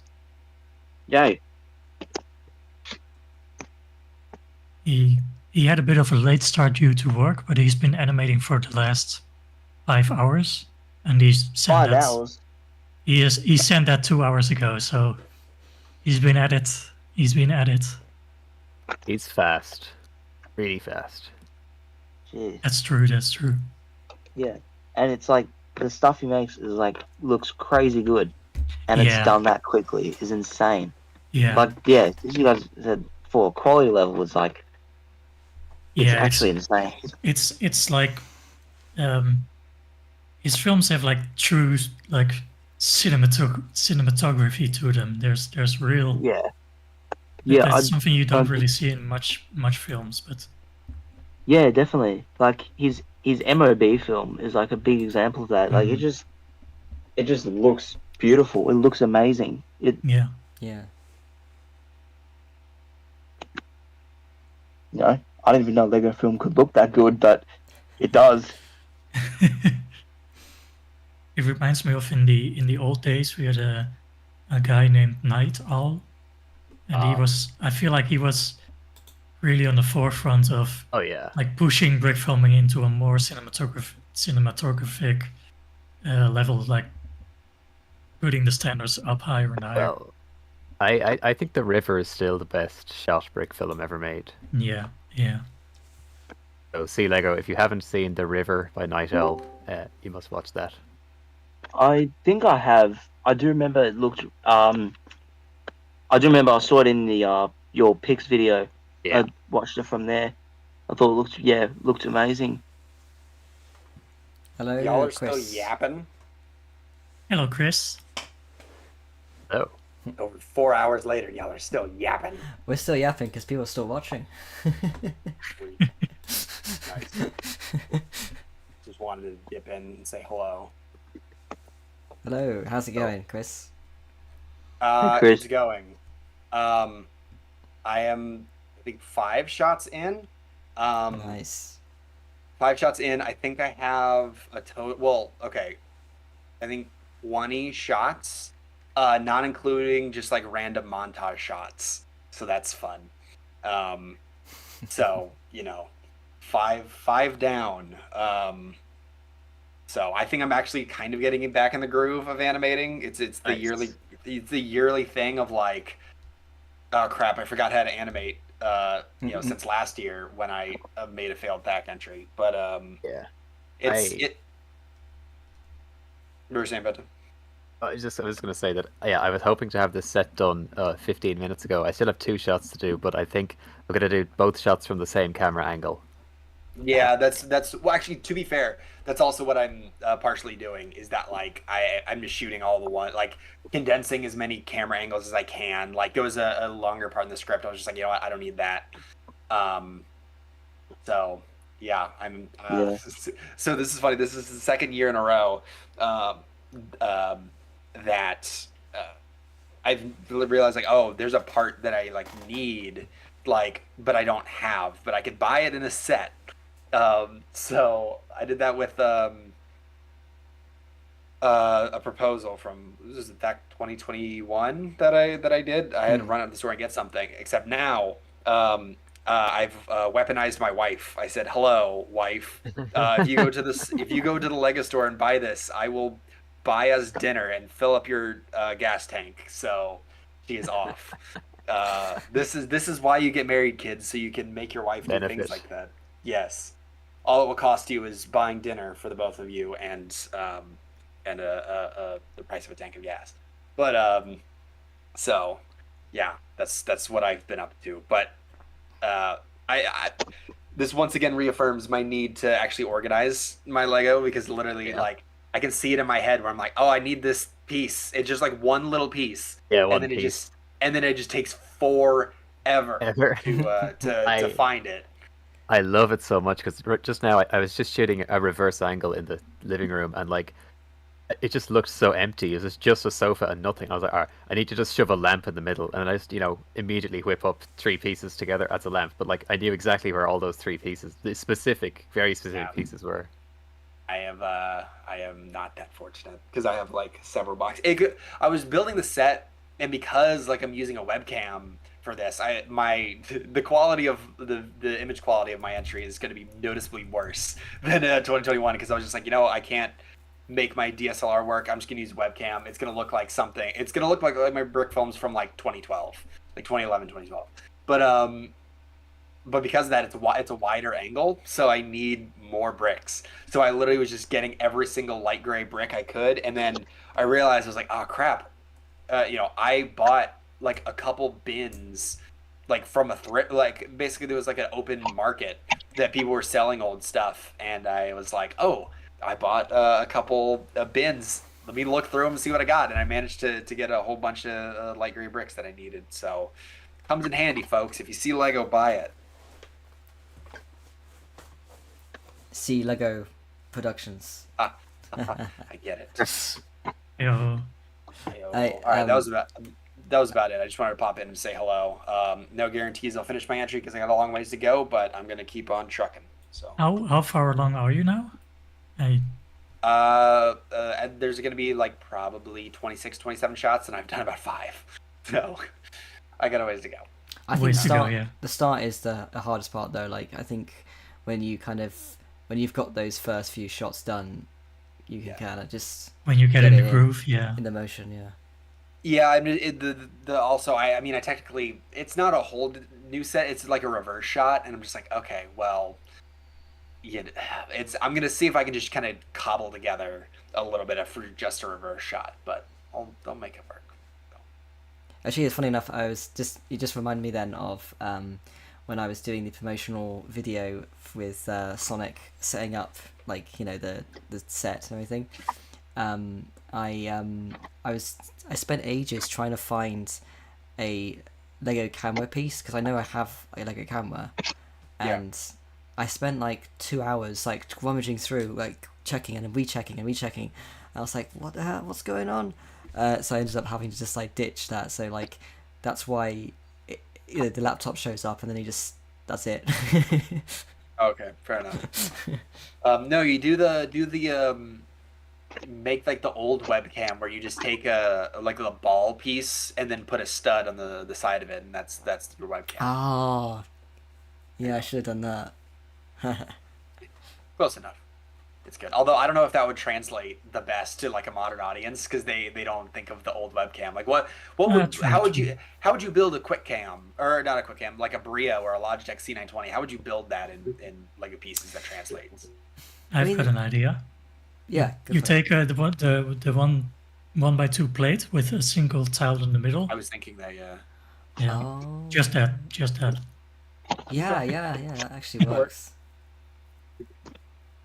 Yay. He had a bit of a late start due to work, but he's been animating for the last 5 hours, and he's sent 5 hours. He sent that 2 hours ago, so he's been at it. He's fast, really fast. Jeez. That's true. Yeah, and it's like the stuff he makes is like looks crazy good, and it's done that quickly is insane. Yeah. Like as you guys said, for quality level was like. It's actually insane. It's like, his films have like true like cinematography to them. There's real. Yeah. That's something you don't really see in much films, but. Yeah, definitely. Like his MOB film is like a big example of that. Like it just looks beautiful. It looks amazing. Yeah. You know, I didn't even know Lego film could look that good, but it does. It reminds me of in the old days we had a guy named Night Owl, and I feel like he was really on the forefront of like pushing brick filming into a more cinematographic level, like putting the standards up higher and higher. Well, I think The River is still the best shot brick film ever made. Yeah. So see Lego, if you haven't seen The River by Night Owl, you must watch that. I think I have. I do remember it looked. I do remember I saw it in the your pics video. Yeah. I watched it from there. I thought it looked amazing. Hello, Y'all are Chris. still yapping. Hello, Chris. Oh. Over 4 hours later, y'all are still yapping. We're still yapping because people are still watching. Nice. Just wanted to dip in and say hello. Hello, how's it going, Chris? Hey, Chris. It's going. I am, I think, 5 shots in. Nice. 5 shots in. I think I have a total. Well, okay. I think 20 shots. Not including just like random montage shots, so that's fun. So you know, five down. So I think I'm actually kind of getting back in the groove of animating. It's the yearly thing of like, oh crap, I forgot how to animate. Since last year when I made a failed THAC entry, but What were you saying about it? I was just going to say that I was hoping to have this set done 15 minutes ago. I still have 2 shots to do, but I think we're going to do both shots from the same camera angle. Yeah, that's well. Actually, to be fair, that's also what I'm partially doing. Is that like I'm just shooting all the one, like condensing as many camera angles as I can. Like there was a longer part in the script. I was just like, you know what, I don't need that. So yeah, I'm. So this is funny. This is the second year in a row. That I've realized like, oh, there's a part that I like need, like, but I don't have, but I could buy it in a set. So I did that with a proposal from this is THAC 2021 that I did. I had to run out to the store and get something. Except now, I've weaponized my wife. I said, "Hello, wife. If you go to the Lego store and buy this, I will buy us dinner and fill up your gas tank." So she is off. This is why you get married, kids, so you can make your wife do things like that. Yes, all it will cost you is buying dinner for the both of you and the price of a tank of gas. But so yeah, that's what I've been up to. But I this once again reaffirms my need to actually organize my Lego, because literally like I can see it in my head where I'm like, oh, I need this piece. It's just like one little piece, Yeah, and one then piece. it just takes forever Ever. to find it. I love it so much because just now I was just shooting a reverse angle in the living room, and like it just looked so empty. It was just a sofa and nothing. I was like, all right, I need to just shove a lamp in the middle, and I just immediately whip up 3 pieces together as a lamp. But like I knew exactly where all those 3 pieces, the specific, very specific pieces were. I am not that fortunate because I have like several boxes. I was building the set, and because like I'm using a webcam for this, the quality of the image quality of my entry is going to be noticeably worse than 2021, because I was just like, I can't make my DSLR work. I'm just going to use webcam. It's going to look like something. It's going to look like my Brickfilms from like 2012, like 2011, 2012. But because of that, it's a wider angle, so I need more bricks. So I literally was just getting every single light gray brick I could, and then I realized I was like, oh crap, I bought like a couple bins, like from a thrift, like basically there was like an open market that people were selling old stuff, and I was like, oh, I bought a couple of bins. Let me look through them and see what I got, and I managed to get a whole bunch of light gray bricks that I needed. So comes in handy, folks. If you see Lego, buy it. See Lego Productions. I get it. Yo. All right, that was about it. I just wanted to pop in and say hello. No guarantees I'll finish my entry because I got a long ways to go, but I'm gonna keep on trucking. So. How far along are you now? There's gonna be like probably 26, 27 shots, and I've done about 5. So I got a ways to go. I think Ways to go, yeah. the start is the hardest part though. Like I think when you've got those first few shots done, you can kind of just when you get in the groove, in the motion, yeah. Yeah, I mean I technically it's not a whole new set. It's like a reverse shot, and I'm just like, okay, well, I'm gonna see if I can just kind of cobble together a little bit for just a reverse shot, but I'll make it work. So. Actually, it's funny enough. You just reminded me then of when I was doing the promotional video with Sonic setting up like the set and everything. I spent ages trying to find a Lego camera piece because I know I have a Lego camera, and I spent like 2 hours like rummaging through, like checking and rechecking and rechecking. I was like, what the hell? What's going on? So I ended up having to just like ditch that. So like that's why the laptop shows up and then that's it. Okay, fair enough. No, you do the make like the old webcam where you just take the ball piece and then put a stud on the side of it, and that's your webcam. Oh, yeah, I should have done that. Close enough. It's good. Although I don't know if that would translate the best to like a modern audience because they don't think of the old webcam. Like how would you build a quick cam, or not a quick cam, like a Brio or a Logitech C920? How would you build that in Lego pieces that translates? I've got an idea. Yeah. You take the 1x2 plate with a single tile in the middle. I was thinking that, yeah. Yeah. Oh. Just that. Yeah, that actually works.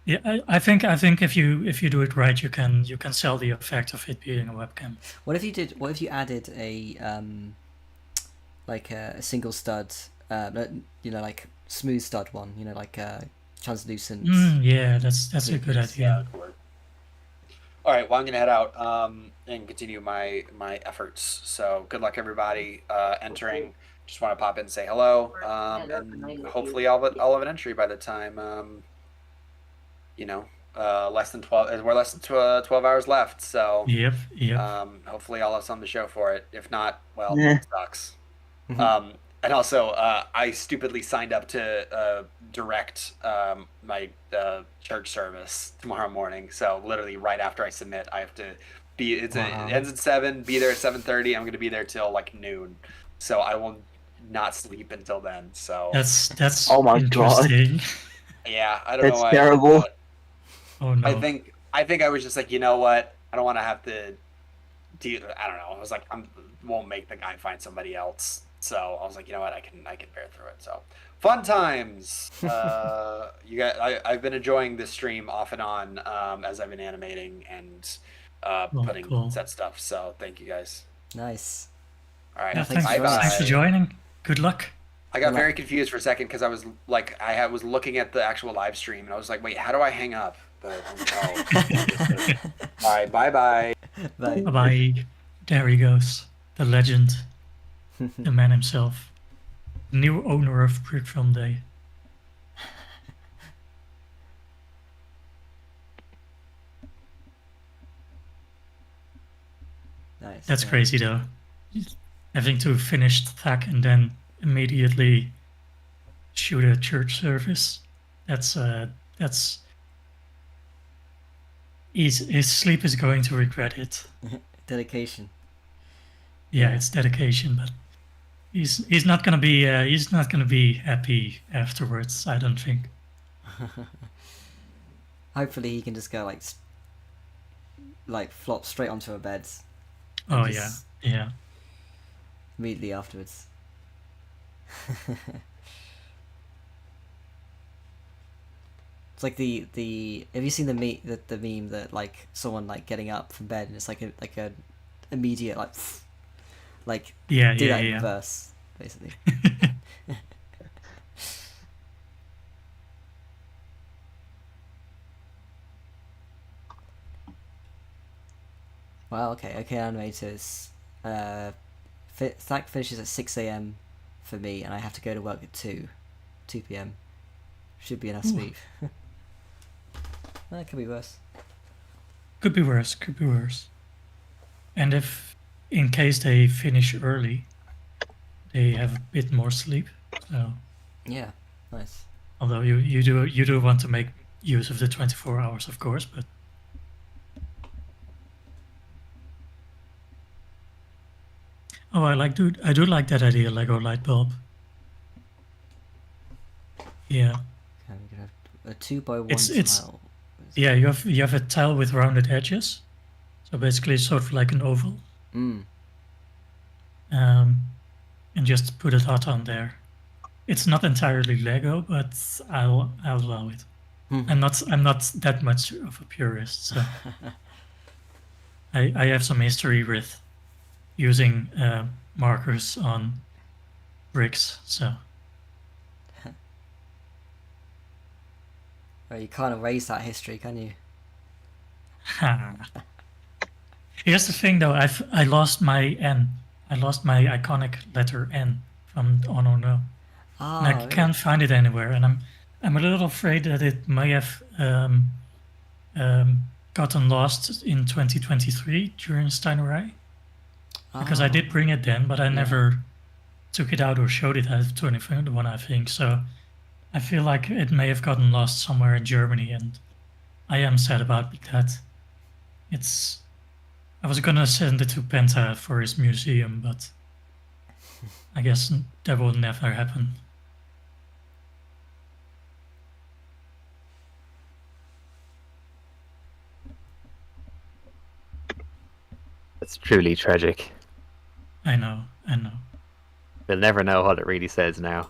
Yeah, I think if you do it right, you can sell the effect of it being a webcam. What if you added a like a single stud, like smooth stud one, like translucent. Yeah, that's a good idea. All right, well, I'm gonna head out and continue my efforts. So good luck, everybody, entering. Just want to pop in and say hello, and hopefully I'll have an entry by the time. Less than 12. We're less than 12 hours left, so Yep. hopefully I'll have something to show for it. If not, well, it sucks. And also, I stupidly signed up to direct my church service tomorrow morning. So literally right after I submit, I have to be. It ends at 7. Be there at 7:30. I'm going to be there till like noon. So I will not sleep until then. So that's Oh my God. interesting. yeah, I don't know That's why. terrible. Oh no. I think I was just like, you know what? I don't want to have to I don't know. I was like, won't make the guy find somebody else. So I was like, you know what, I can bear through it. So fun times. You guys, I've been enjoying this stream off and on as I've been animating and putting set stuff. So thank you guys. Nice. All right. Yeah, Bye-bye. thanks for joining. Good luck. I got very confused for a second because I was like, was looking at the actual live stream and I was like, wait, how do I hang up? But all right, bye. Bye. Bye. There he goes, the legend, the man himself, new owner of Brickfilm Day. Nice. That's crazy though. Having to finish THAC and then immediately shoot a church service. That's his sleep is going to regret it. Dedication. Yeah, it's dedication, but he's not gonna be happy afterwards, I don't think. Hopefully he can just go like flop straight onto a bed. Oh yeah. Immediately afterwards. It's like the have you seen the meme that like someone like getting up from bed and it's like a immediate like do that in reverse basically. Wow, okay, animators. THAC finishes at 6 a.m. for me, and I have to go to work at 2 p.m. Should be enough sleep. That could be worse. Could be worse. And if, in case they finish early, they have a bit more sleep. So. Yeah, nice. Although you do want to make use of the 24 hours, of course, but. Oh, I do like that idea, Lego light bulb. Yeah. Okay, we're gonna have a 2x1 It's tile. yeah, you have a tile with rounded edges, so basically it's sort of like an oval. And just put a dot on there. It's not entirely Lego, but I'll allow it. I'm not that much of a purist, so I have some history with using markers on bricks, so. Well, you can't erase that history, can you? Here's the thing, though. I lost my N. I lost my iconic letter N from Oh No No. And I can't find it anywhere, and I'm a little afraid that it may have gotten lost in 2023 during Steinerei. Because I did bring it then, but I never took it out or showed it at 2021, I think. So I feel like it may have gotten lost somewhere in Germany, and I am sad about that. I was gonna send it to Penta for his museum, but I guess that will never happen. It's truly tragic. I know. We'll never know what it really says now.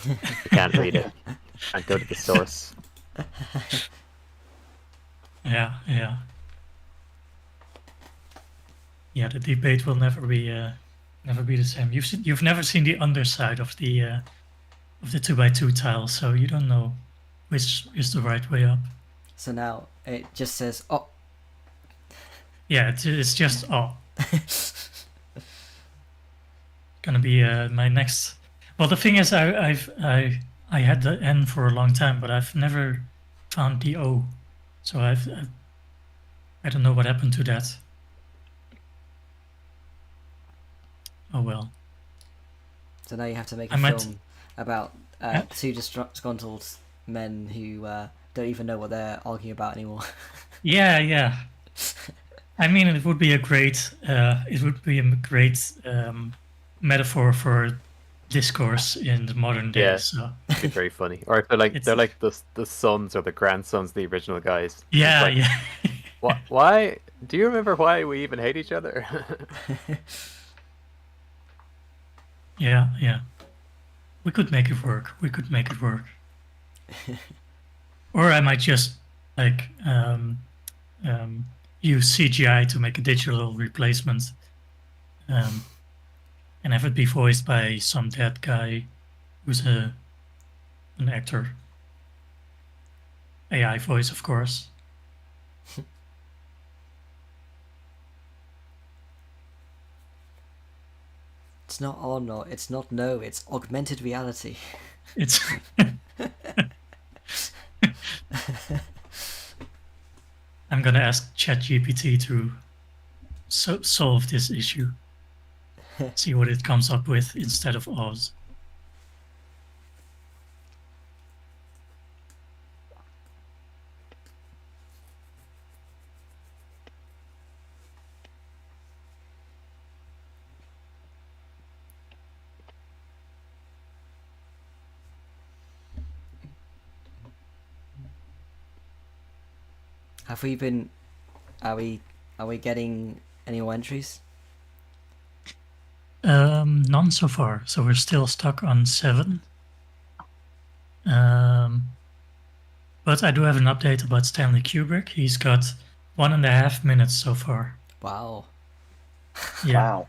You can't read it. Can't go to the source. Yeah. Yeah, the debate will never be the same. You've never seen the underside of the 2x2 tile, so you don't know which is the right way up. So now it just says oh. Yeah, it's just oh. Gonna be my next. Well, the thing is, I had the N for a long time, but I've never found the O, so I don't know what happened to that. Oh well. So now you have to make a film about two disgruntled men who don't even know what they're arguing about anymore. Yeah. I mean, it would be a great metaphor for discourse in the modern day. Yeah, so. It'd be very funny. Or if they're like the sons or the grandsons of the original guys. Yeah, like, yeah. Why Do you remember why we even hate each other? Yeah. We could make it work. Or I might just like use CGI to make a digital replacement, and have it be voiced by some dead guy who's an actor. AI voice, of course. It's not on or it's not no, it's augmented reality. It's I'm gonna ask ChatGPT to solve this issue. See what it comes up with instead of Oz. Have we been? Are we getting any more entries? None so far, so we're still stuck on 7. But I do have an update about Stanley Kubrick. He's got 1.5 minutes so far. Wow. Yeah, Wow.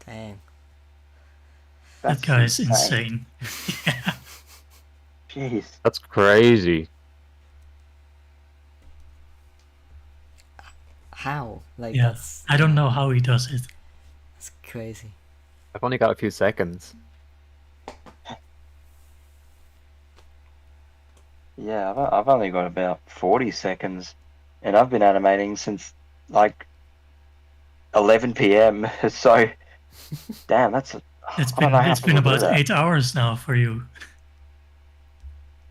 Dang. that guy is insane. Yeah. Jeez. That's crazy. How? Like Yeah, that's I don't know how he does it. that's crazy. I've only got a few seconds. Yeah, I've only got about 40 seconds, and I've been animating since like 11 p.m. So, damn, that's a. It's I don't know how been people do about that. 8 hours now for you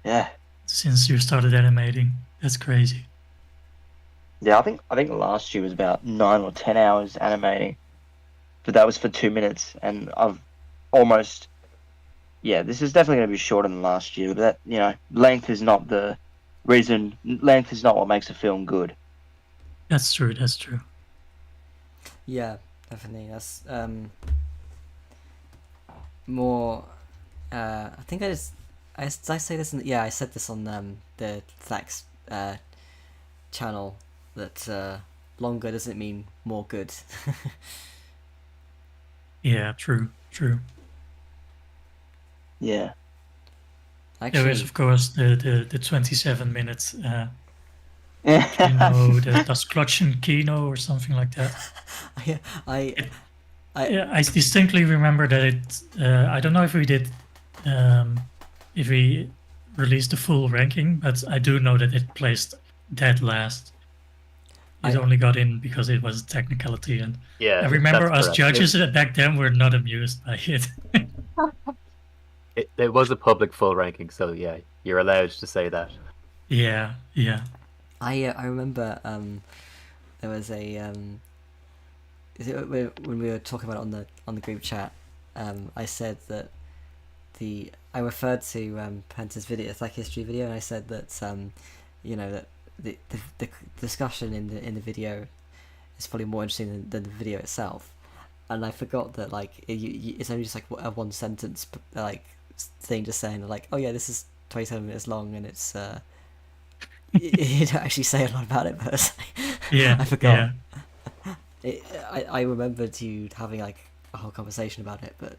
Yeah, since you started animating. That's crazy. yeah. I think last year was about 9 or 10 hours animating, but that was for 2 minutes, and I've almost. Yeah, this is definitely going to be shorter than last year. But that length is not the reason. Length is not what makes a film good. That's true. That's true. Yeah, definitely. That's more. I think did I say this? I said this on the THAC channel that longer doesn't mean more good. Yeah, true. Yeah. Actually, There is, of course, the 27 minutes. The Das Klotschen Kino or something like that. I Yeah, I distinctly remember that it. I don't know if we did, if we released the full ranking, but I do know that it placed dead last. It only got in because it was a technicality, and Yeah, I remember that's us correct. judges back then were not amused by it. It was a public full ranking, so yeah, you're allowed to say that. Yeah. I remember there was a when we were talking about it on the group chat, I said that I referred to Penta's video, THAC history video, and I said that that the discussion in the video is probably more interesting than the video itself, and I forgot that it's only just like a one sentence like thing, just saying like, oh yeah, this is 27 minutes long, and it's you don't actually say a lot about it personally. Yeah, I forgot. Yeah. I remembered you having like a whole conversation about it, but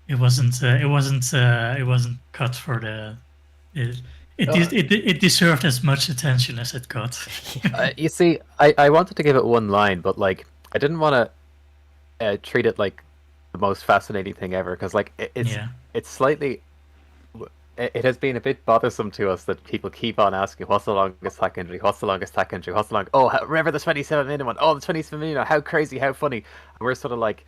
It wasn't cut for the. It deserved as much attention as it got. You see, I wanted to give it one line, but like I didn't want to treat it like the most fascinating thing ever, because like it's slightly. It has been a bit bothersome to us that people keep on asking, what's the longest THAC entry? What's the longest THAC entry? What's the long? Oh, remember the 27-minute one? Oh, the 27-minute. How crazy? How funny? And we're sort of like,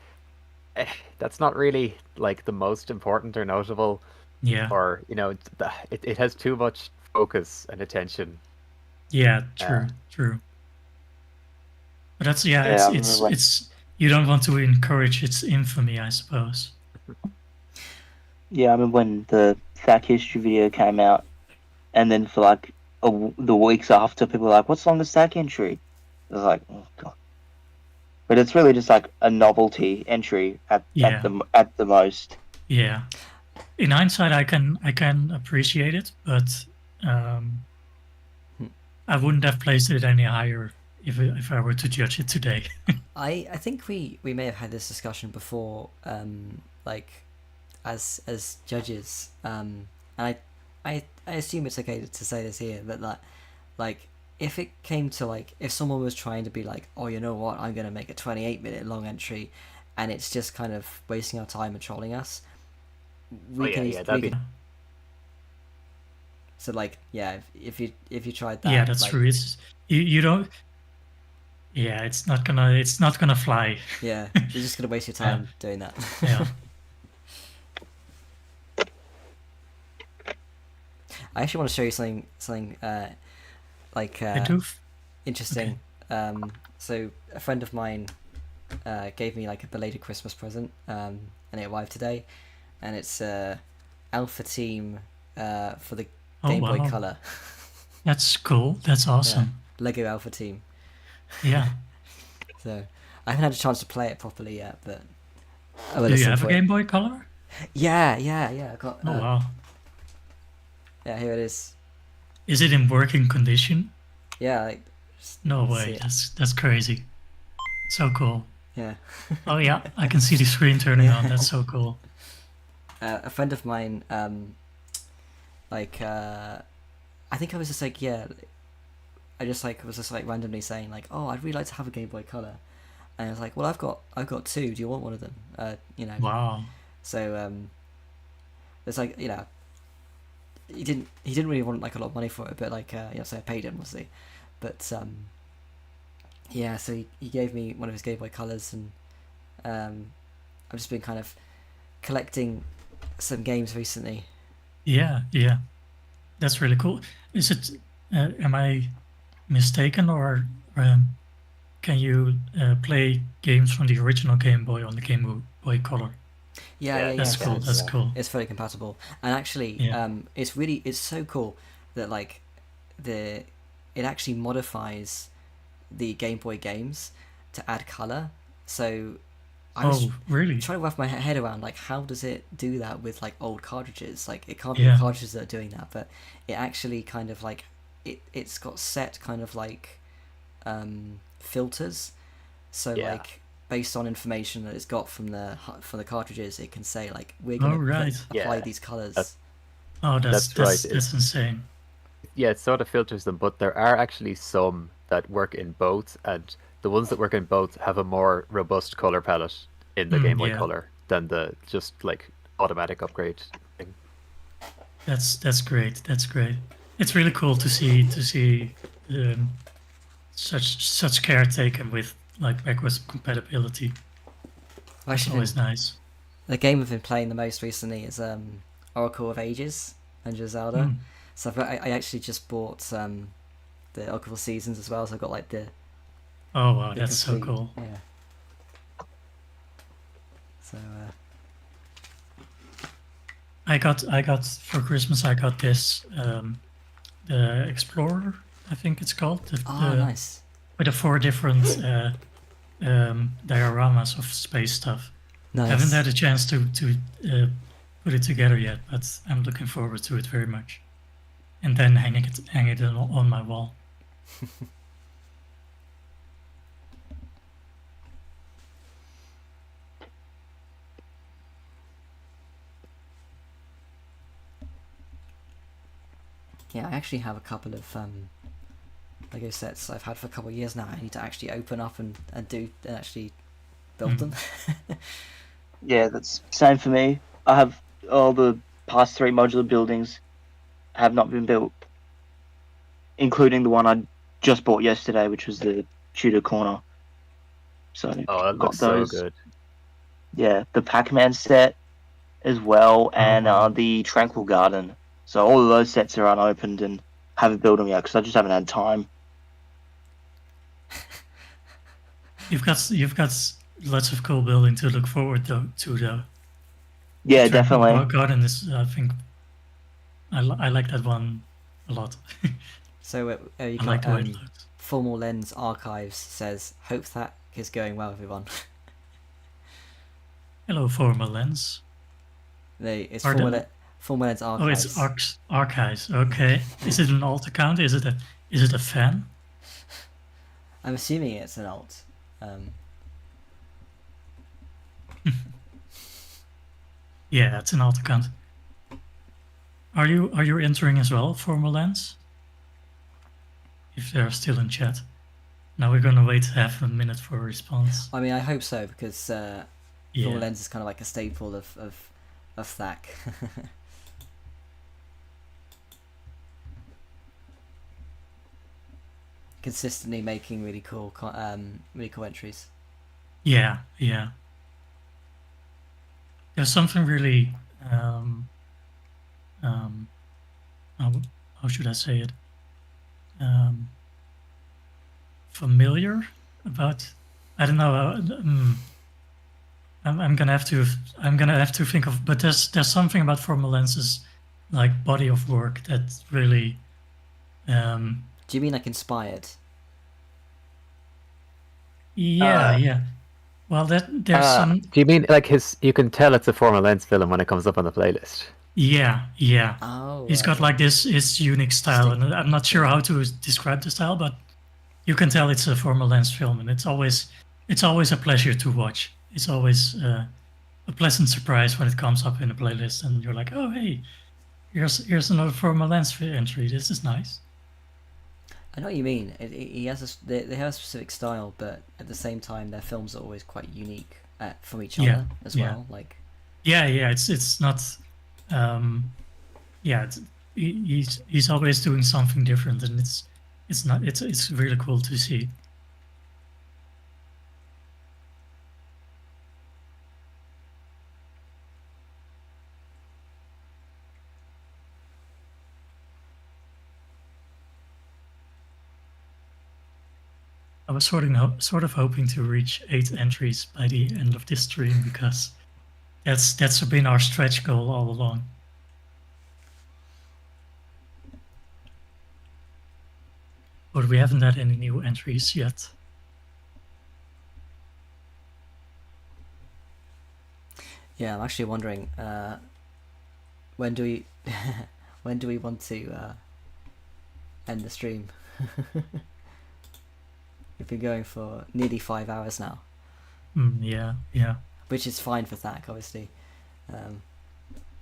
that's not really like the most important or notable. Yeah. Or it has too much focus and attention. Yeah. True. But that's it's you don't want to encourage its infamy, I suppose. Yeah, I mean when the THAC history video came out, and then for like the weeks after, people are like, "What's on the THAC entry?" It's like, oh god. But it's really just like a novelty entry at the most. Yeah. In hindsight, I can appreciate it, but I wouldn't have placed it any higher if I were to judge it today. I think we may have had this discussion before, like as judges, and I assume it's okay to say this here, but like if it came to like if someone was trying to be like, oh, you know what, I'm gonna make a 28-minute long entry, and it's just kind of wasting our time and trolling us. So like if you tried that, yeah, that's like, true. It's you don't. Yeah, it's not gonna fly. Yeah, you're just gonna waste your time doing that. Yeah. I actually want to show you something like interesting. Okay. So a friend of mine gave me like a belated Christmas present, and it arrived today, and it's Alpha Team for the Game Boy Color. That's cool. That's awesome. Yeah. Lego Alpha Team. Yeah. So I haven't had a chance to play it properly yet, but I will. Do you have a Game Boy Color? Yeah. I got. Oh wow. Yeah, here it is. Is it in working condition? Yeah. Like, no way. That's crazy. So cool. Yeah. Oh yeah, I can see the screen turning on. That's so cool. A friend of mine, I think I was just like, I just like was just like randomly saying like, oh, I'd really like to have a Game Boy Color, and I was like, well, I've got two. Do you want one of them? Wow. So it's like, he didn't really want like a lot of money for it, but like so I paid him, obviously, but so he gave me one of his Game Boy Colors, and I've just been kind of collecting some games recently. Yeah, that's really cool. Is it? Am I mistaken, or can you play games from the original Game Boy on the Game Boy Color? Yeah. That's cool. That's cool. It's fully compatible, and actually, it's so cool that like it actually modifies the Game Boy games to add color. So I was really trying to wrap my head around like how does it do that with like old cartridges? Like it can't be the cartridges that are doing that, but it actually kind of like it's got set kind of like filters. So like based on information that it's got from the cartridges, it can say like we're going to apply these colors. That's right. That's insane. Yeah, it sort of filters them, but there are actually some that work in both, and the ones that work in both have a more robust color palette in the Game Boy Color than the just like automatic upgrade thing. That's great. That's great. It's really cool to see such care taken with like backwards compatibility. That's always nice. The game I've been playing the most recently is Oracle of Ages, Legend of Zelda. So I actually just bought the Oracle of Seasons as well. So I've got like the. Oh wow, that's so cool. Yeah. So. I got for Christmas. I got this the Explorer, I think it's called. Nice. With the 4 different dioramas of space stuff. Nice. I haven't had a chance to put it together yet, but I'm looking forward to it very much. And then hang it on my wall. Yeah, I actually have a couple of Lego sets I've had for a couple of years now. I need to actually open up and actually build them. Yeah, that's same for me. I have all the past 3 modular buildings have not been built, including the one I just bought yesterday, which was the Tudor corner. So that looks so good. Yeah, the Pac-Man set as well, and the Tranquil Garden. So all of those sets are unopened and haven't built them yet because I just haven't had time. You've got lots of cool building to look forward to though. Yeah, definitely. Garden is, I think, I like that one a lot. So you I like got the way it looks. Formal Lens Archives says, "Hope that is going well, everyone." Hello, Formal Lens. It's Are Formal, the- Formal Lens Oh, Archives. it's archives. Okay. Is it an alt account? Is it a fan? I'm assuming it's an alt. Yeah, it's an alt account. Are you entering as well, Formal Lens? If they're still in chat. Now we're gonna wait half a minute for a response. I mean, I hope so, because Formal Yeah. Lens is kind of like a staple of THAC. Consistently making really cool entries. Yeah, yeah. There's something really how should I say it? Familiar about, I don't know. I'm gonna have to think of, but there's something about Formal Lens's like body of work that really Do you mean like inspired? yeah. Well, there's some. Do you mean like you can tell it's a Formal Lens film when it comes up on the playlist? Yeah. Oh, He's got like his unique style, and I'm not sure how to describe the style, but you can tell it's a Formal Lens film, and it's always a pleasure to watch. It's always a pleasant surprise when it comes up in a playlist, and you're like, oh hey, here's another Formal Lens entry. This is nice. I know what you mean. He has they have a specific style, but at the same time, their films are always quite unique from each other as well. Like, yeah, it's not. He's always doing something different, and it's really cool to see. I was sort of hoping to reach 8 entries by the end of this stream, because that's been our stretch goal all along. But we haven't had any new entries yet. yeah, I'm actually wondering when do we want to end the stream? We've been going for nearly 5 hours now. Yeah. Which is fine for THAC, obviously.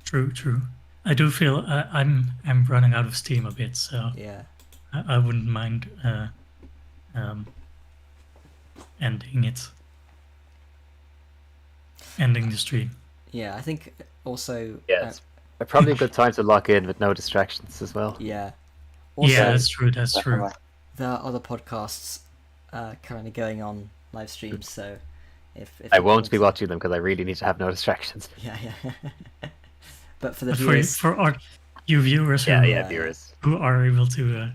True. I do feel I'm running out of steam a bit, so Yeah. I wouldn't mind ending the stream. Yeah, I think also. Yes. Probably a good time to lock in with no distractions as well. Yeah. Also, Yeah, that's true. Definitely. there are other podcasts currently going on live streams, so if I you won't want- be watching them because I really need to have no distractions. Yeah. But for the But viewers, for our you viewers Yeah. viewers. who are able to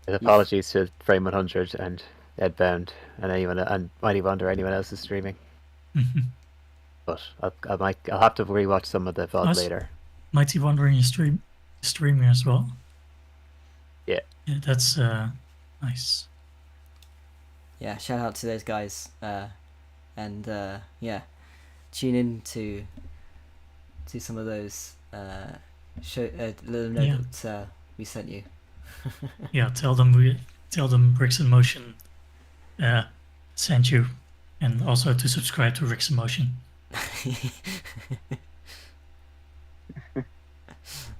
And apologies to Frame 100 and Edbound and anyone and Mighty Wonder, anyone else is streaming. But I'll have to rewatch some of the VOD Nice. later. Mighty Wondering you streaming as well. Yeah. Yeah, that's nice. yeah, shout out to those guys, and yeah, tune in to some of those. Let them know Yeah. that we sent you. Yeah, tell them Bricks in Motion sent you, and also to subscribe to Bricks in Motion.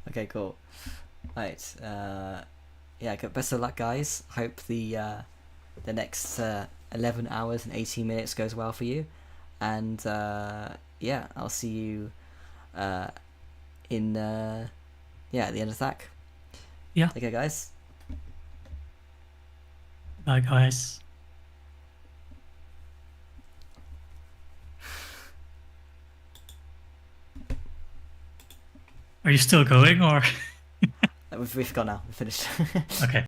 Okay, cool. Right. Yeah. Best of luck, guys. Hope the next 11 hours and 18 minutes goes well for you, and yeah, I'll see you in at the end of THAC. Yeah. Okay, guys. Bye, guys. Are you still going, or? We've gone now. We're finished. Okay.